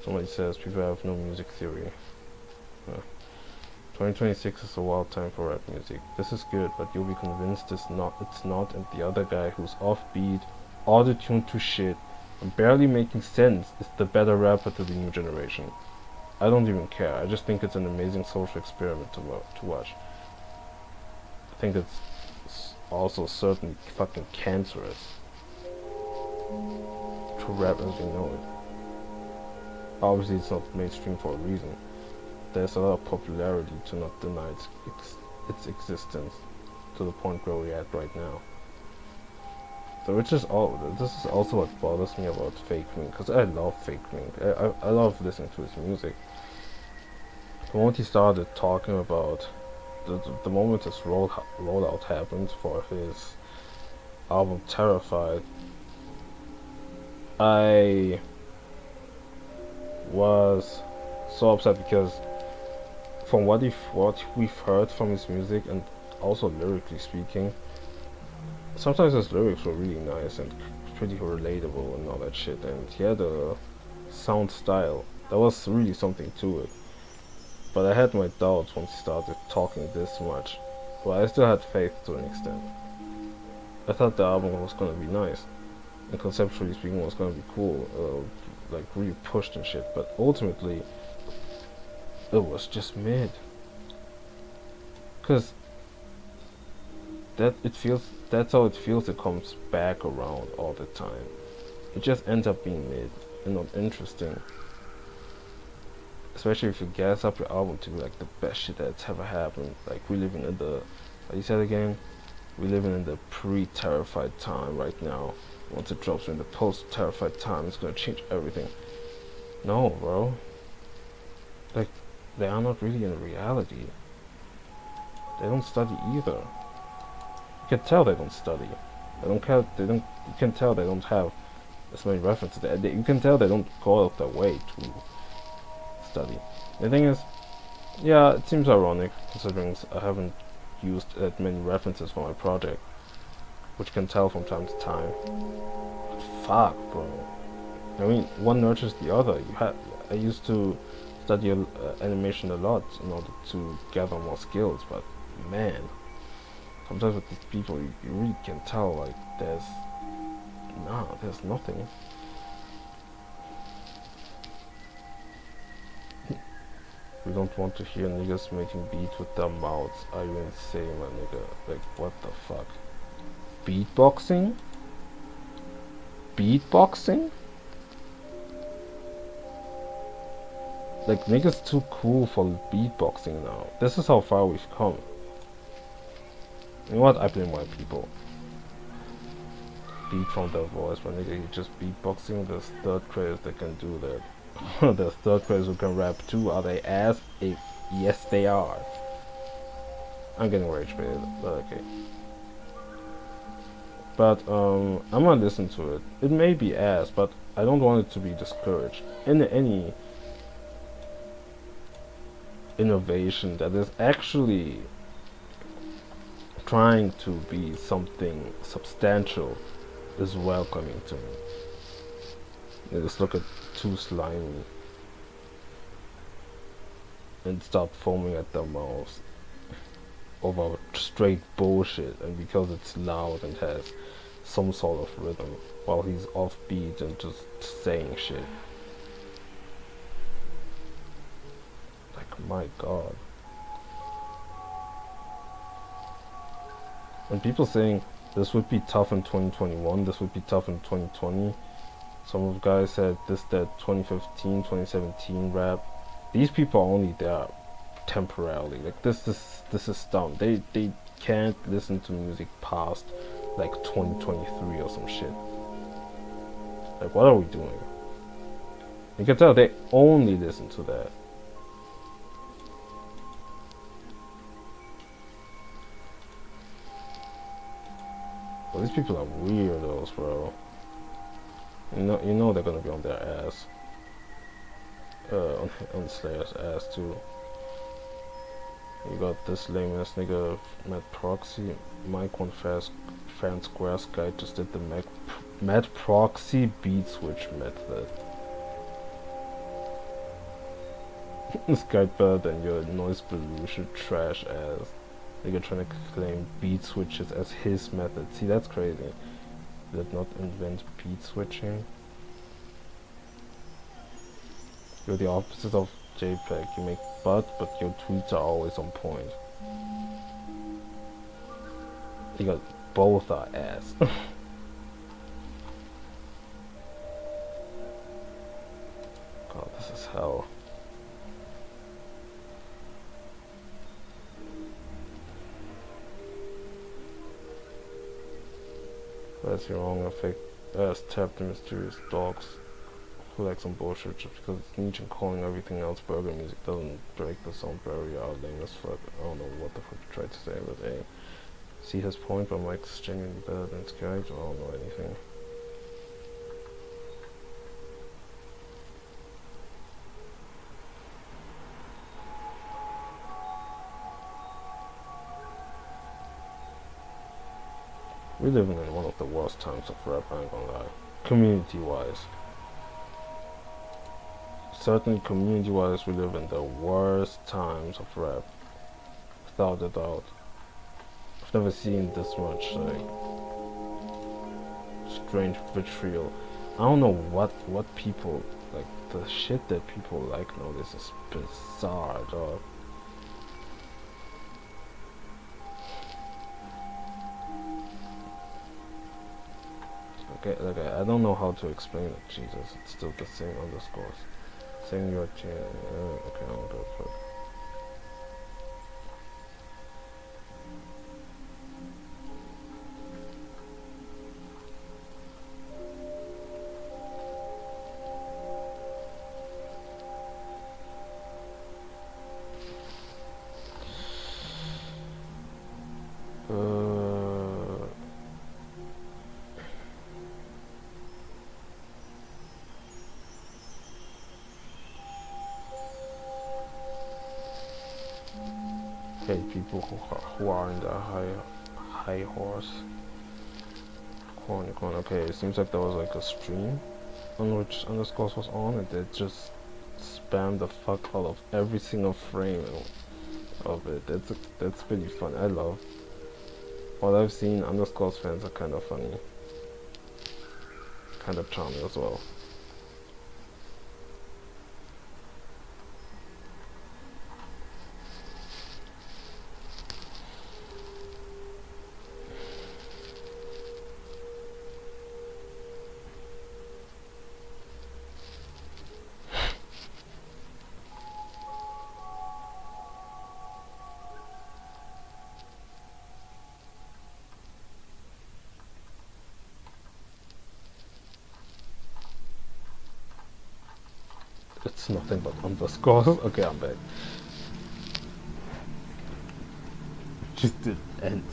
Somebody says people have no music theory. 2026 is a wild time for rap music. This is good, but you'll be convinced it's not, and the other guy who's offbeat, auto-tuned to shit, and barely making sense is the better rapper to the new generation. I don't even care. I just think it's an amazing social experiment to watch. I think it's also certainly fucking cancerous to rap as we know it. Obviously it's not mainstream for a reason. There's a lot of popularity to not deny its existence to the point where we're at right now. So this is also what bothers me about Fake Mink, because I love Fake Mink. I love listening to his music. The moment he started talking about the moment his rollout happened for his album Terrified, I was so upset because from what we've heard from his music and also lyrically speaking, sometimes his lyrics were really nice and pretty relatable and all that shit, and he had a sound style that was really something to it. But I had my doubts once he started talking this much, but I still had faith to an extent. I thought the album was gonna be nice, and conceptually speaking was gonna be cool, like really pushed and shit, but ultimately it was just mid. Cause that's how it feels. It comes back around all the time. It just ends up being mid and not interesting. Especially if you gas up your album to be like the best shit that's ever happened. Like we living in the, like you said again, we living in the pre-Terrified time right now. Once it drops in the post-Terrified time, it's gonna change everything. No, bro. Like they are not really in reality. They don't study either. You can tell they don't study. They don't care. You can tell they don't have as many references. You can tell they don't go out their way to study. The thing is, yeah, it seems ironic considering I haven't used that many references for my project, which you can tell from time to time. But fuck, bro. I mean, one nurtures the other. I used to study animation a lot in order to gather more skills, but man, sometimes with these people, you really can tell like there's nothing. We don't want to hear niggas making beats with their mouths. Are you insane, my nigga? Like, what the fuck? Beatboxing? Beatboxing? Like, niggas too cool for beatboxing now. This is how far we've come. You know what? I blame white people. Beat from their voice, my nigga. You just beatboxing. There's third graders that can do that. There's third graders who can rap too. Are they ass? Yes, they are. I'm getting rage baited, but okay. But I'm gonna listen to it. It may be ass, but I don't want it to be discouraged. In any innovation that is actually trying to be something substantial is welcoming to me. They just look at too slimy and stop foaming at their mouths over straight bullshit, and because it's loud and has some sort of rhythm while he's offbeat and just saying shit. Like, my god. And people saying this would be tough in 2021, this would be tough in 2020. Some of the guys said this, that 2015, 2017 rap. These people are only there temporarily. Like, this is dumb. They can't listen to music past like 2023 or some shit. Like, what are we doing? You can tell they only listen to that. Well, these people are weirdos, bro. You know they're gonna be on their ass. On Slayer's ass too. You got this lame ass nigga Matt Proxy, Mike One Fan Squares guy just did the Matt Proxy beat switch method. This guy better than your noise pollution trash ass. Nigga trying to claim beat switches as his method. See, that's crazy. Did not invent beat switching. You're the opposite of JPEG. You make but your tweets are always on point. You got both are ass. God, this is hell. That's wrong. I fake tapped the mysterious dogs who like some bullshit just because it's niche and calling everything else burger music doesn't break the sound barrier out. Lame as fuck. I don't know what the fuck you tried to say, but hey. See his point, but Mike's genuinely better than his character. I don't know anything. We're living in one of the worst times of rap, I ain't gonna lie. Community-wise. Certainly community-wise, we live in the worst times of rap. Without a doubt. I've never seen this much, like, strange vitriol. I don't know what people, like, the shit that people like nowadays is bizarre, dog. Okay, like, I don't know how to explain it, Jesus. It's still the same underscores. Saying your chain. Okay, I don't give a fuck. Okay, people who are in the high horse corner. Okay, it seems like there was like a stream on which underscores was on, and they just spammed the fuck out of every single frame of it. That's pretty fun. I love what I've seen. Underscores fans are kind of funny, kind of charming as well. It's nothing but underscores. Okay, I'm back. It just didn't end.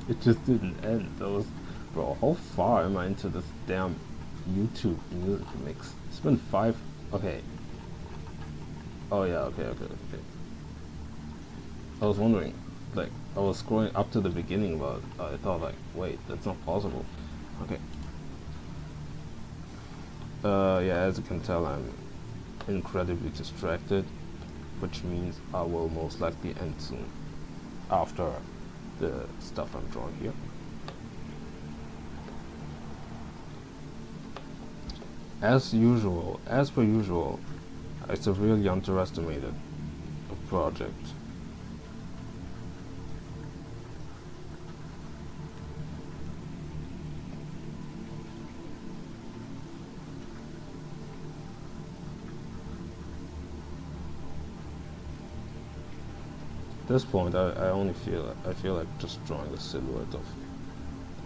It just didn't end. That was, bro. How far am I into this damn YouTube music mix? It's been 5. Okay. Oh yeah. Okay. I was wondering, like, I was scrolling up to the beginning, but I thought, like, wait, that's not possible. Okay. Yeah. As you can tell, I'm incredibly distracted, which means I will most likely end soon after the stuff I'm drawing here. As per usual, I severely underestimated the project. At this point, I only feel like just drawing the silhouette of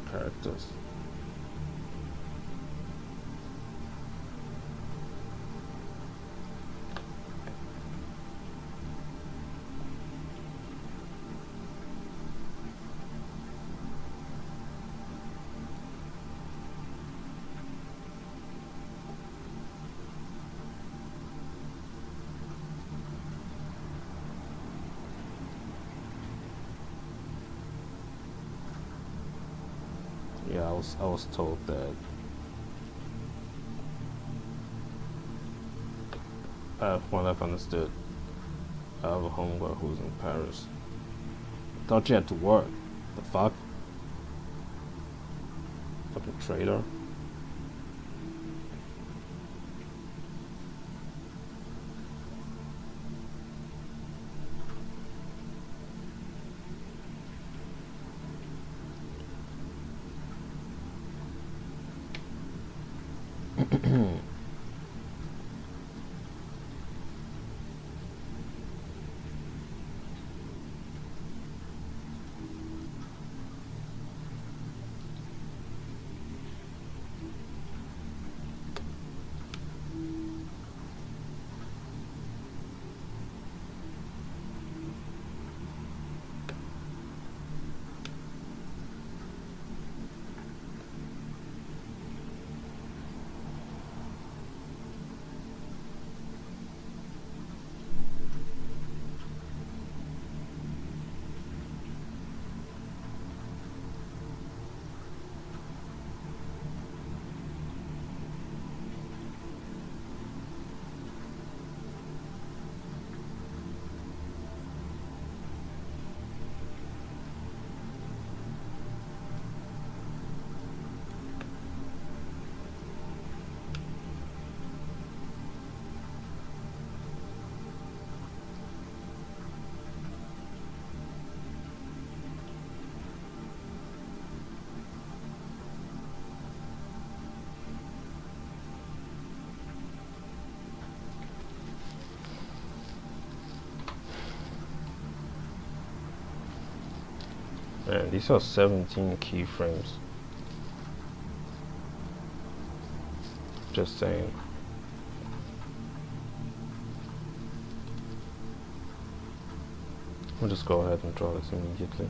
the characters. Yeah, I was told that from what I've understood, I have a homegirl who's in Paris. Thought she had to work. The fuck? Fucking traitor. Man, these are 17 keyframes. Just saying. We'll just go ahead and draw this immediately.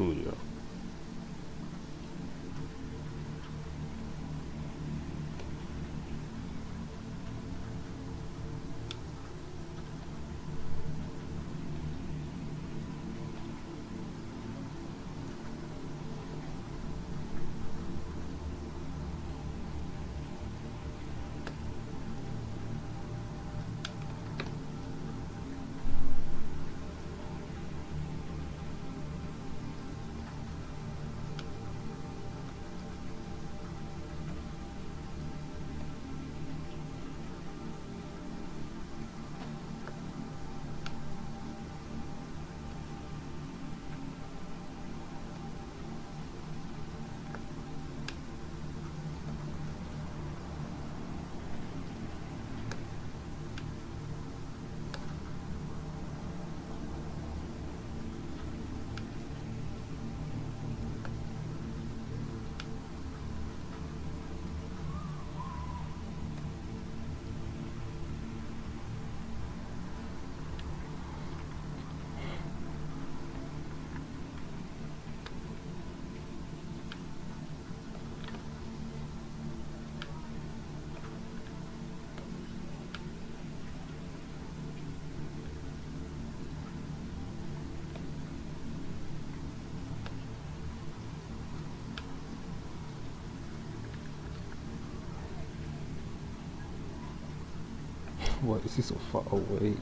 Coolio. Why is he so far away?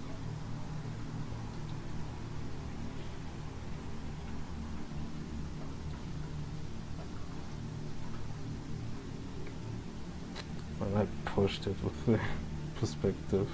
And I pushed it with the perspective.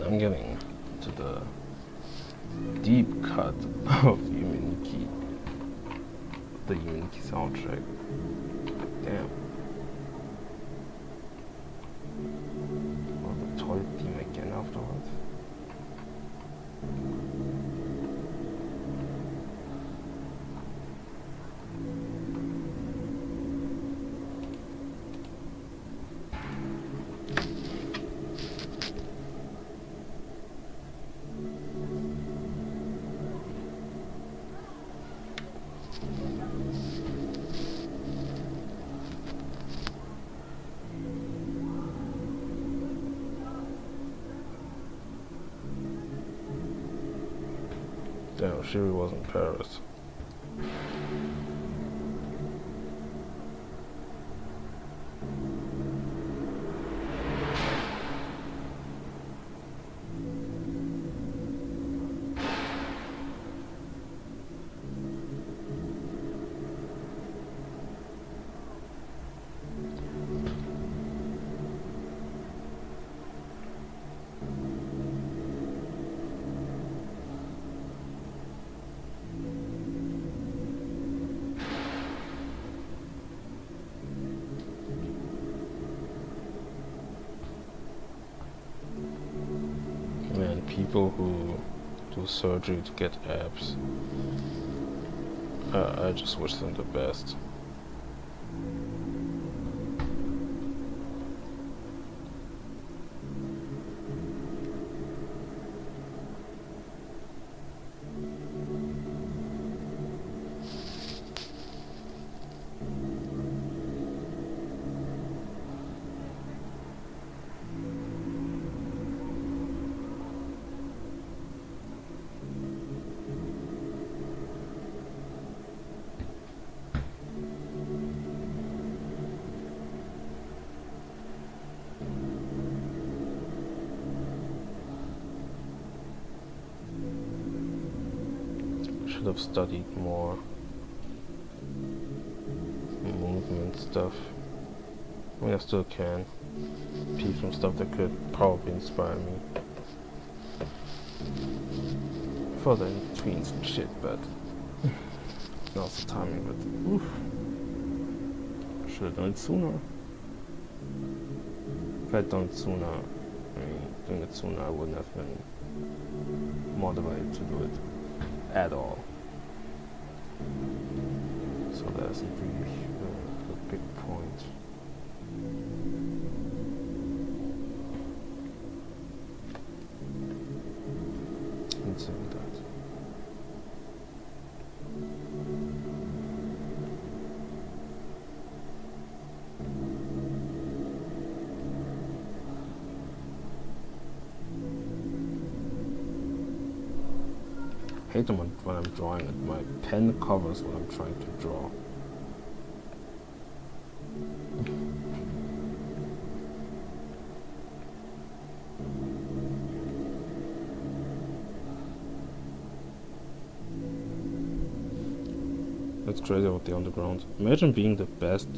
I'm getting to the deep cut of the Yuminiki soundtrack. Damn. Or the toy theme again afterwards. Damn, Shiri was in Paris. People who do surgery to get abs. I just wish them the best. Should have studied more movement stuff. I mean, I still can pick from stuff that could probably inspire me for the in-betweens and shit, but now's the timing. But oof, should have done it sooner. If I'd done it sooner, I mean, doing it sooner, I wouldn't have been motivated to do it at all. So that's really the big point. In saying that, I hate them when I'm drawing it. My pen covers what I'm trying to draw. That's crazy about the underground. Imagine being the best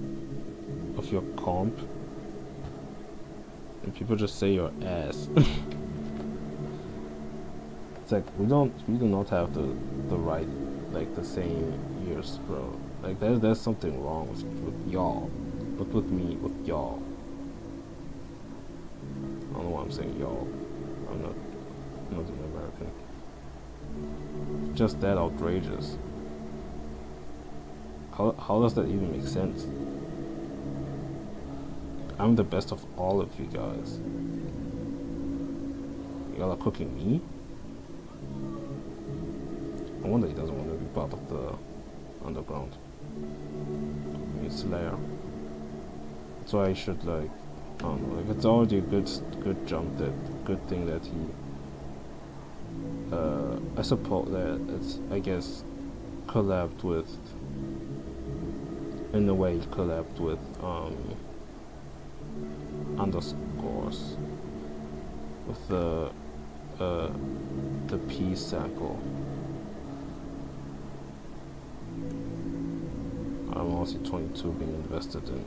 of your comp and people just say you're ass. It's like we do not have the right, like, the same years, bro. Like there's something wrong with y'all, but with me, with y'all. I don't know why I'm saying y'all. I'm not an American. Just that outrageous. How does that even make sense? I'm the best of all of you guys. Y'all are cooking me? I wonder he doesn't want to be part of the underground. He's Slayer. That's why he should, like, I don't know, like, it's already a good jump, that good thing that he I suppose that it's, I guess, collabed with, in a way, collabed with underscores with the P sample. I'm also 22 being invested in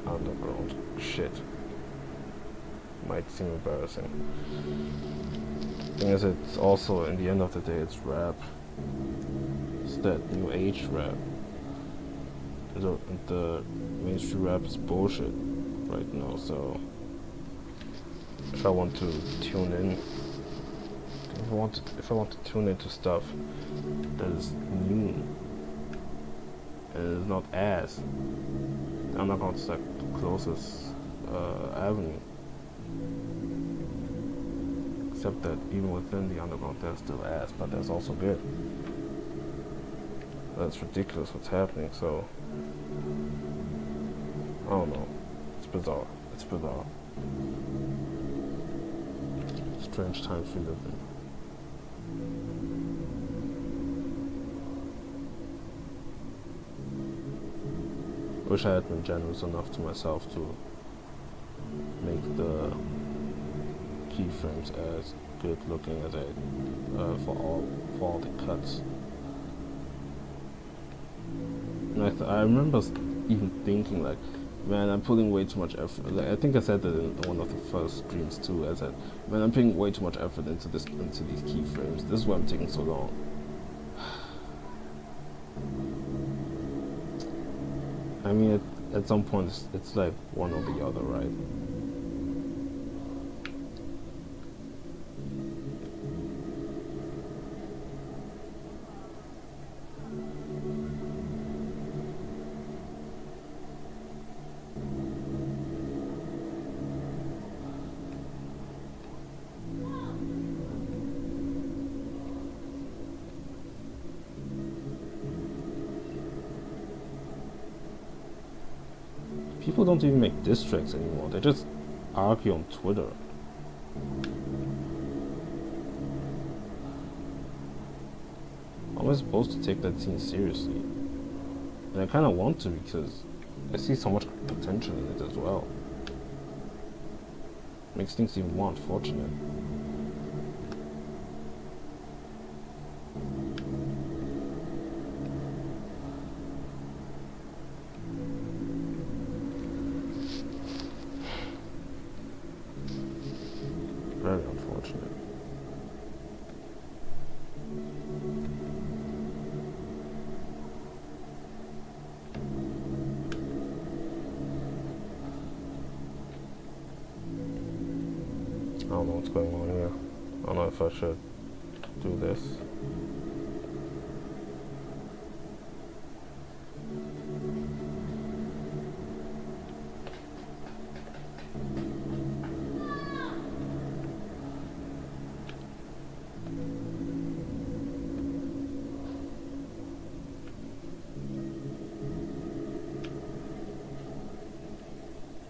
underground shit. Might seem embarrassing. Thing is, it's also, in the end of the day, it's rap. It's that new age rap. The mainstream rap is bullshit right now, so if I want to tune in, if I want to tune into stuff that is new and is not ass, I'm not going to select the closest avenue. Except that even within the underground there's still ass, but there's also good. That's ridiculous what's happening, so I don't know. It's bizarre. It's bizarre. Strange times we live in. Wish I had been generous enough to myself to make the keyframes as good looking as I for all the cuts. And I remember even thinking, like, man, I'm putting way too much effort. Like, I think I said that in one of the first streams too. I said, man, I'm putting way too much effort into these keyframes. This is why I'm taking so long. I mean, at some point, it's like one or the other, right? people don't even make diss tracks anymore. They just argue on Twitter. How am I supposed to take that scene seriously? And I kind of want to, because I see so much potential in it as well. Makes things even more unfortunate. Very unfortunate. I don't know what's going on here. I don't know if I should do this.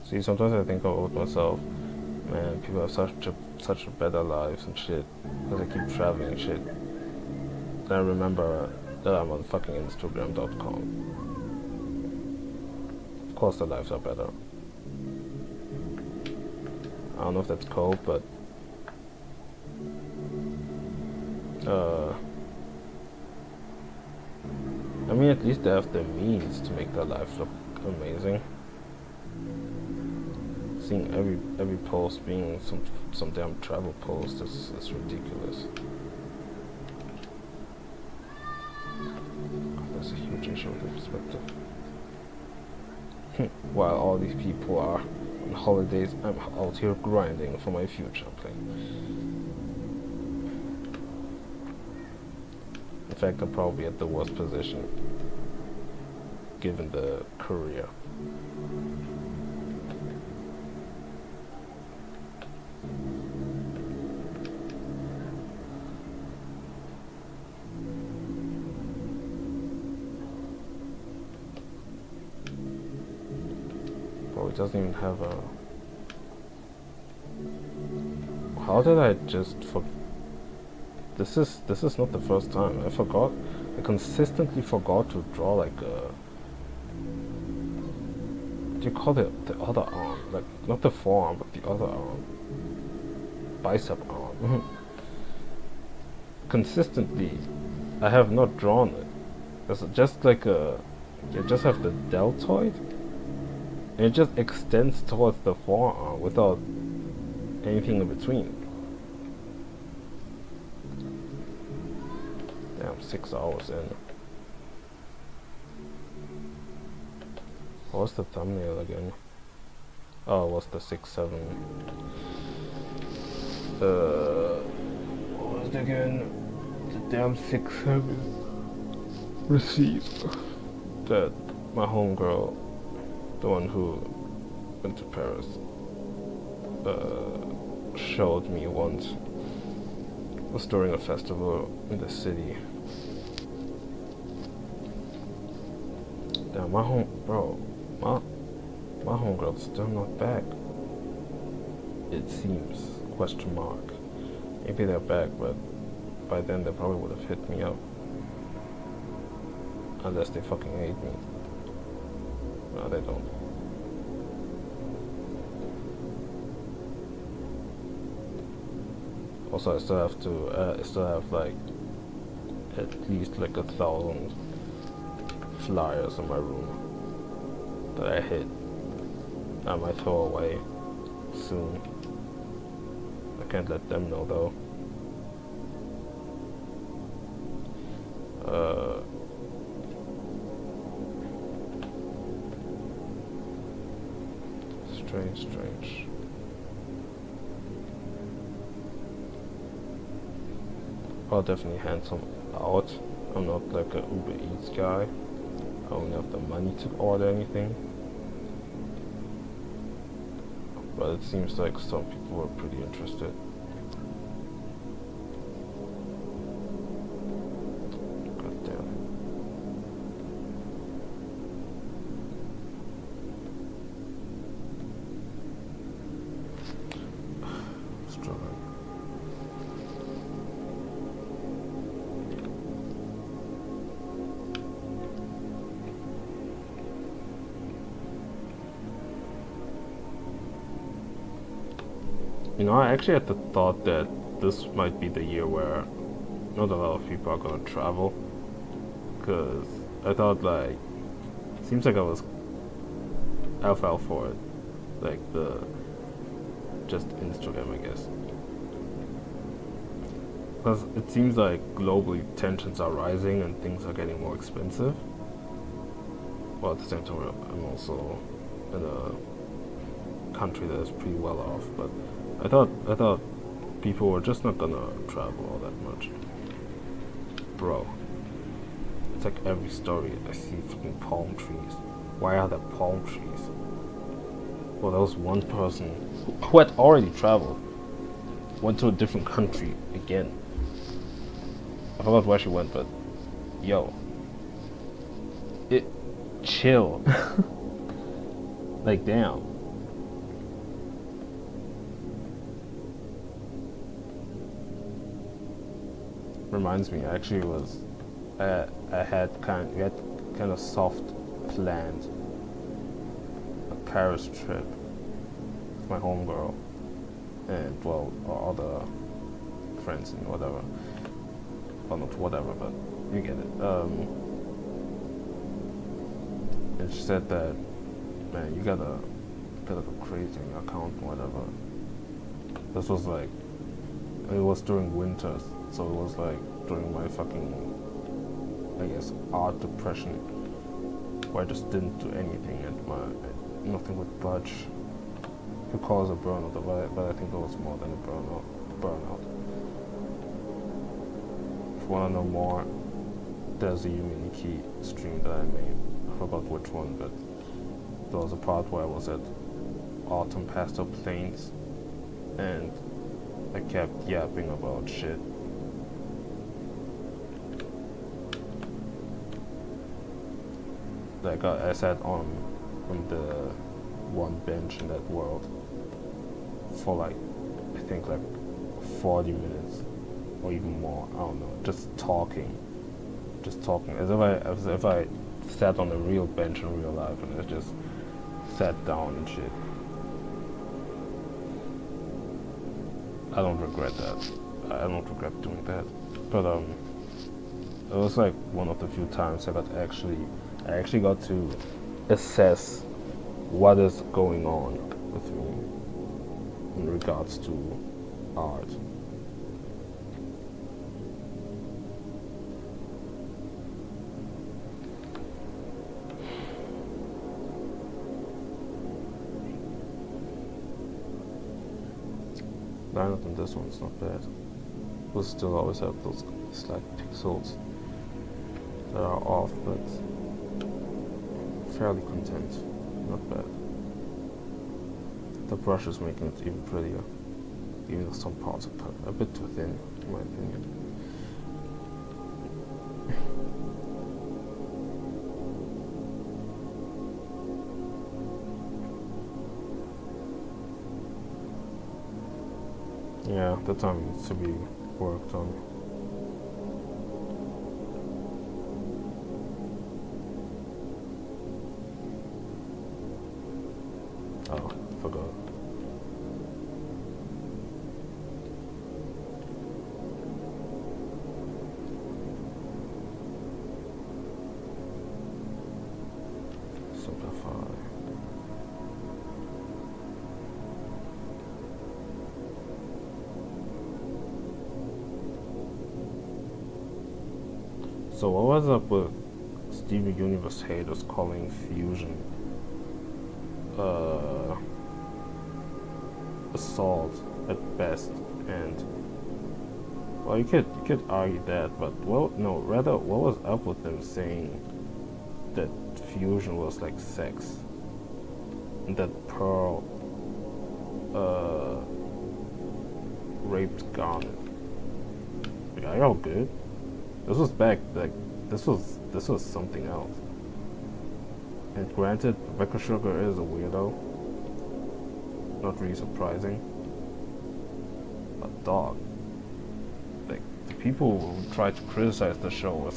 See, sometimes I think about myself, man, people have such a better lives and shit, because they keep traveling and shit. Then I remember that I'm on fucking Instagram.com. Of course their lives are better. I don't know if that's cold, but I mean, at least they have the means to make their lives look amazing. Seeing every post being some damn travel post is ridiculous. That's a huge issue with the perspective. While all these people are on holidays, I'm out here grinding for my future plan. In fact, I'm probably at the worst position given the career. It doesn't even have a... How did I just This is not the first time. I consistently forgot to draw like a... What do you call it? The other arm? Like, not the forearm, but the other arm. Bicep arm. Consistently, I have not drawn it. It's just like a... You just have the deltoid. And it just extends towards the forearm without anything in between. Damn, 6 hours in. What was the thumbnail again? Oh, it was the 6-7. What was it again? The damn 6-7 receipt that my homegirl, the one who went to Paris, showed me once. It was during a festival in the city. Damn, my homegirl's still not back. It seems, question mark. Maybe they're back, but by then they probably would have hit me up. Unless they fucking hate me. No, they don't. Also, I still have like at least like 1,000 flyers in my room that I hid. I might throw away soon. I can't let them know though. Strange. I'll definitely hand some out. I'm not like a Uber Eats guy. I don't have the money to order anything. But it seems like some people are pretty interested. God damn. I actually had the thought that this might be the year where not a lot of people are gonna travel, because I thought like seems like I fell for it, like the just Instagram, I guess, because it seems like globally tensions are rising and things are getting more expensive. Well, at the same time, I'm also in a country that is pretty well off, but I thought people were just not gonna travel all that much. Bro, it's like every story I see fucking palm trees. Why are there palm trees? Well, there was one person who had already traveled, went to a different country again. I forgot where she went, but yo, chill. Like, damn. Reminds me, actually, we had kind of soft planned a Paris trip with my homegirl and well, our other friends and whatever. Well, not whatever, but you get it. And she said that, man, you gotta go crazy on your account and whatever. This was like, it was during winters, so it was like during my fucking, I guess, art depression, where I just didn't do anything and nothing would budge. You could call it a burnout, but I think it was more than a burnout. If you wanna know more, there's a Yuminiki stream that I made. I forgot which one, but there was a part where I was at Autumn Pastel Plains and I kept yapping about shit. Like I sat on the one bench in that world for like, I think like 40 minutes or even more, I don't know, just talking as if I sat on a real bench in real life and I just sat down and shit. I don't regret that. I don't regret doing that. But it was like one of the few times I actually got to assess what is going on with me in regards to art. Lineup in this one's not bad. We'll still always have those slight pixels that are off, but fairly content. Not bad. The brush is making it even prettier, even though some parts are a bit too thin, in my opinion. Yeah, the time needs to be worked on. Oh, forgot. Simplify. So what was up with Steven Universe haters calling Fusion assault at best? And well, you could argue that, but well, no, rather, what was up with them saying that Fusion was like sex and that Pearl raped Garnet? Like, are y'all good? This was back, like, this was something else. And granted, Rebecca Sugar is a weirdo. Not really surprising. But dog, like, the people who tried to criticize the show were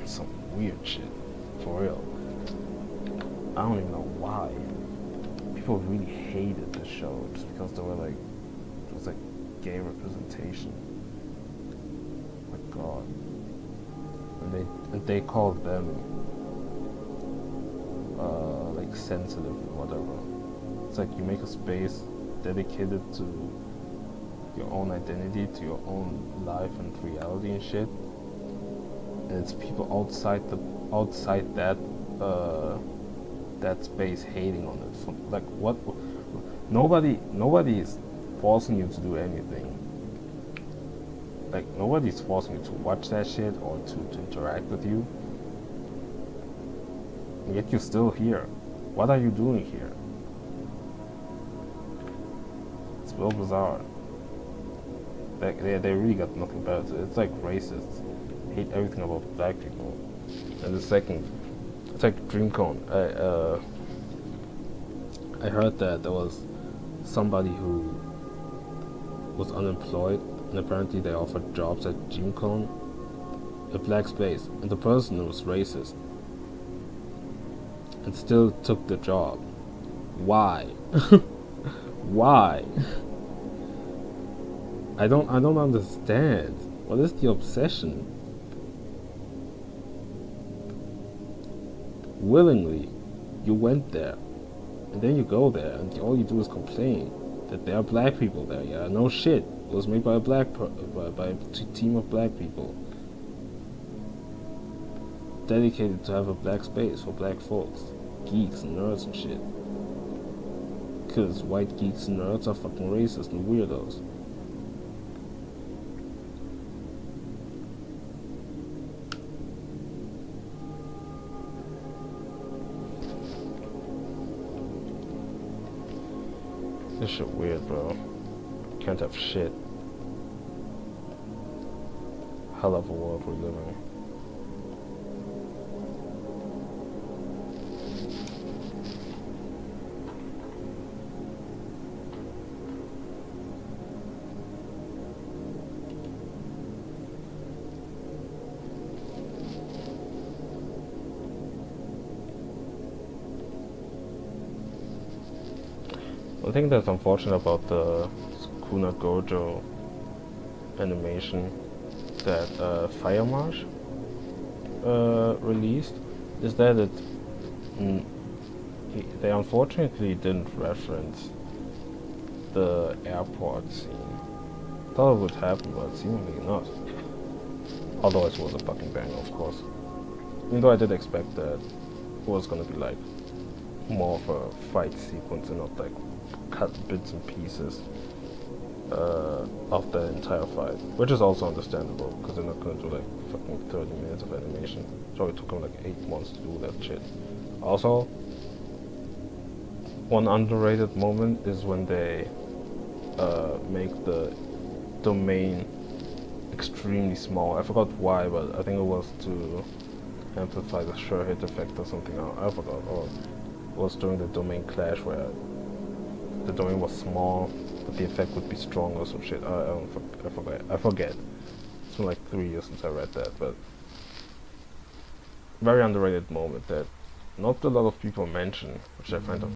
some weird shit. For real. I don't even know why. People really hated the show just because they were like, It was like gay representation. Oh my god. And they called them like sensitive or whatever. It's like you make a space dedicated to your own identity, to your own life and reality and shit. And it's people outside that space hating on it. So, like what? Nobody is forcing you to do anything. Like nobody's forcing you to watch that shit or to interact with you. And yet you're still here. What are you doing here? It's real bizarre. Like they really got nothing better to it. It's like racists. Hate everything about black people. And the second, it's like DreamCon. I heard that there was somebody who was unemployed, and apparently they offered jobs at DreamCon, a black space, and the person was racist, and still took the job. Why? Why? I don't understand. What is the obsession? Willingly, you went there, and then you go there, and all you do is complain that there are black people there. Yeah, no shit. It was made by a by a team of black people, dedicated to have a black space for black folks, geeks and nerds and shit. Cause white geeks and nerds are fucking racist and weirdos. This shit weird, bro. Can't have shit. Hell of a world we're living. One thing that's unfortunate about the Sakuna Gojo animation that Fire Marsh released is that they unfortunately didn't reference the airport scene. Thought it would happen, but seemingly not. Although it was a fucking banger, of course. Even though I did expect that it was gonna be like more of a fight sequence and not like cut bits and pieces of the entire fight, which is also understandable because they're not gonna do like fucking 30 minutes of animation. It probably took them like 8 months to do that shit. Also, one underrated moment is when they make the domain extremely small. I forgot why, but I think it was to amplify the sure hit effect or something. I forgot. Or it was during the domain clash where the domain was small, but the effect would be strong or some shit. I forget. It's been like 3 years since I read that, but very underrated moment that not a lot of people mention, which I find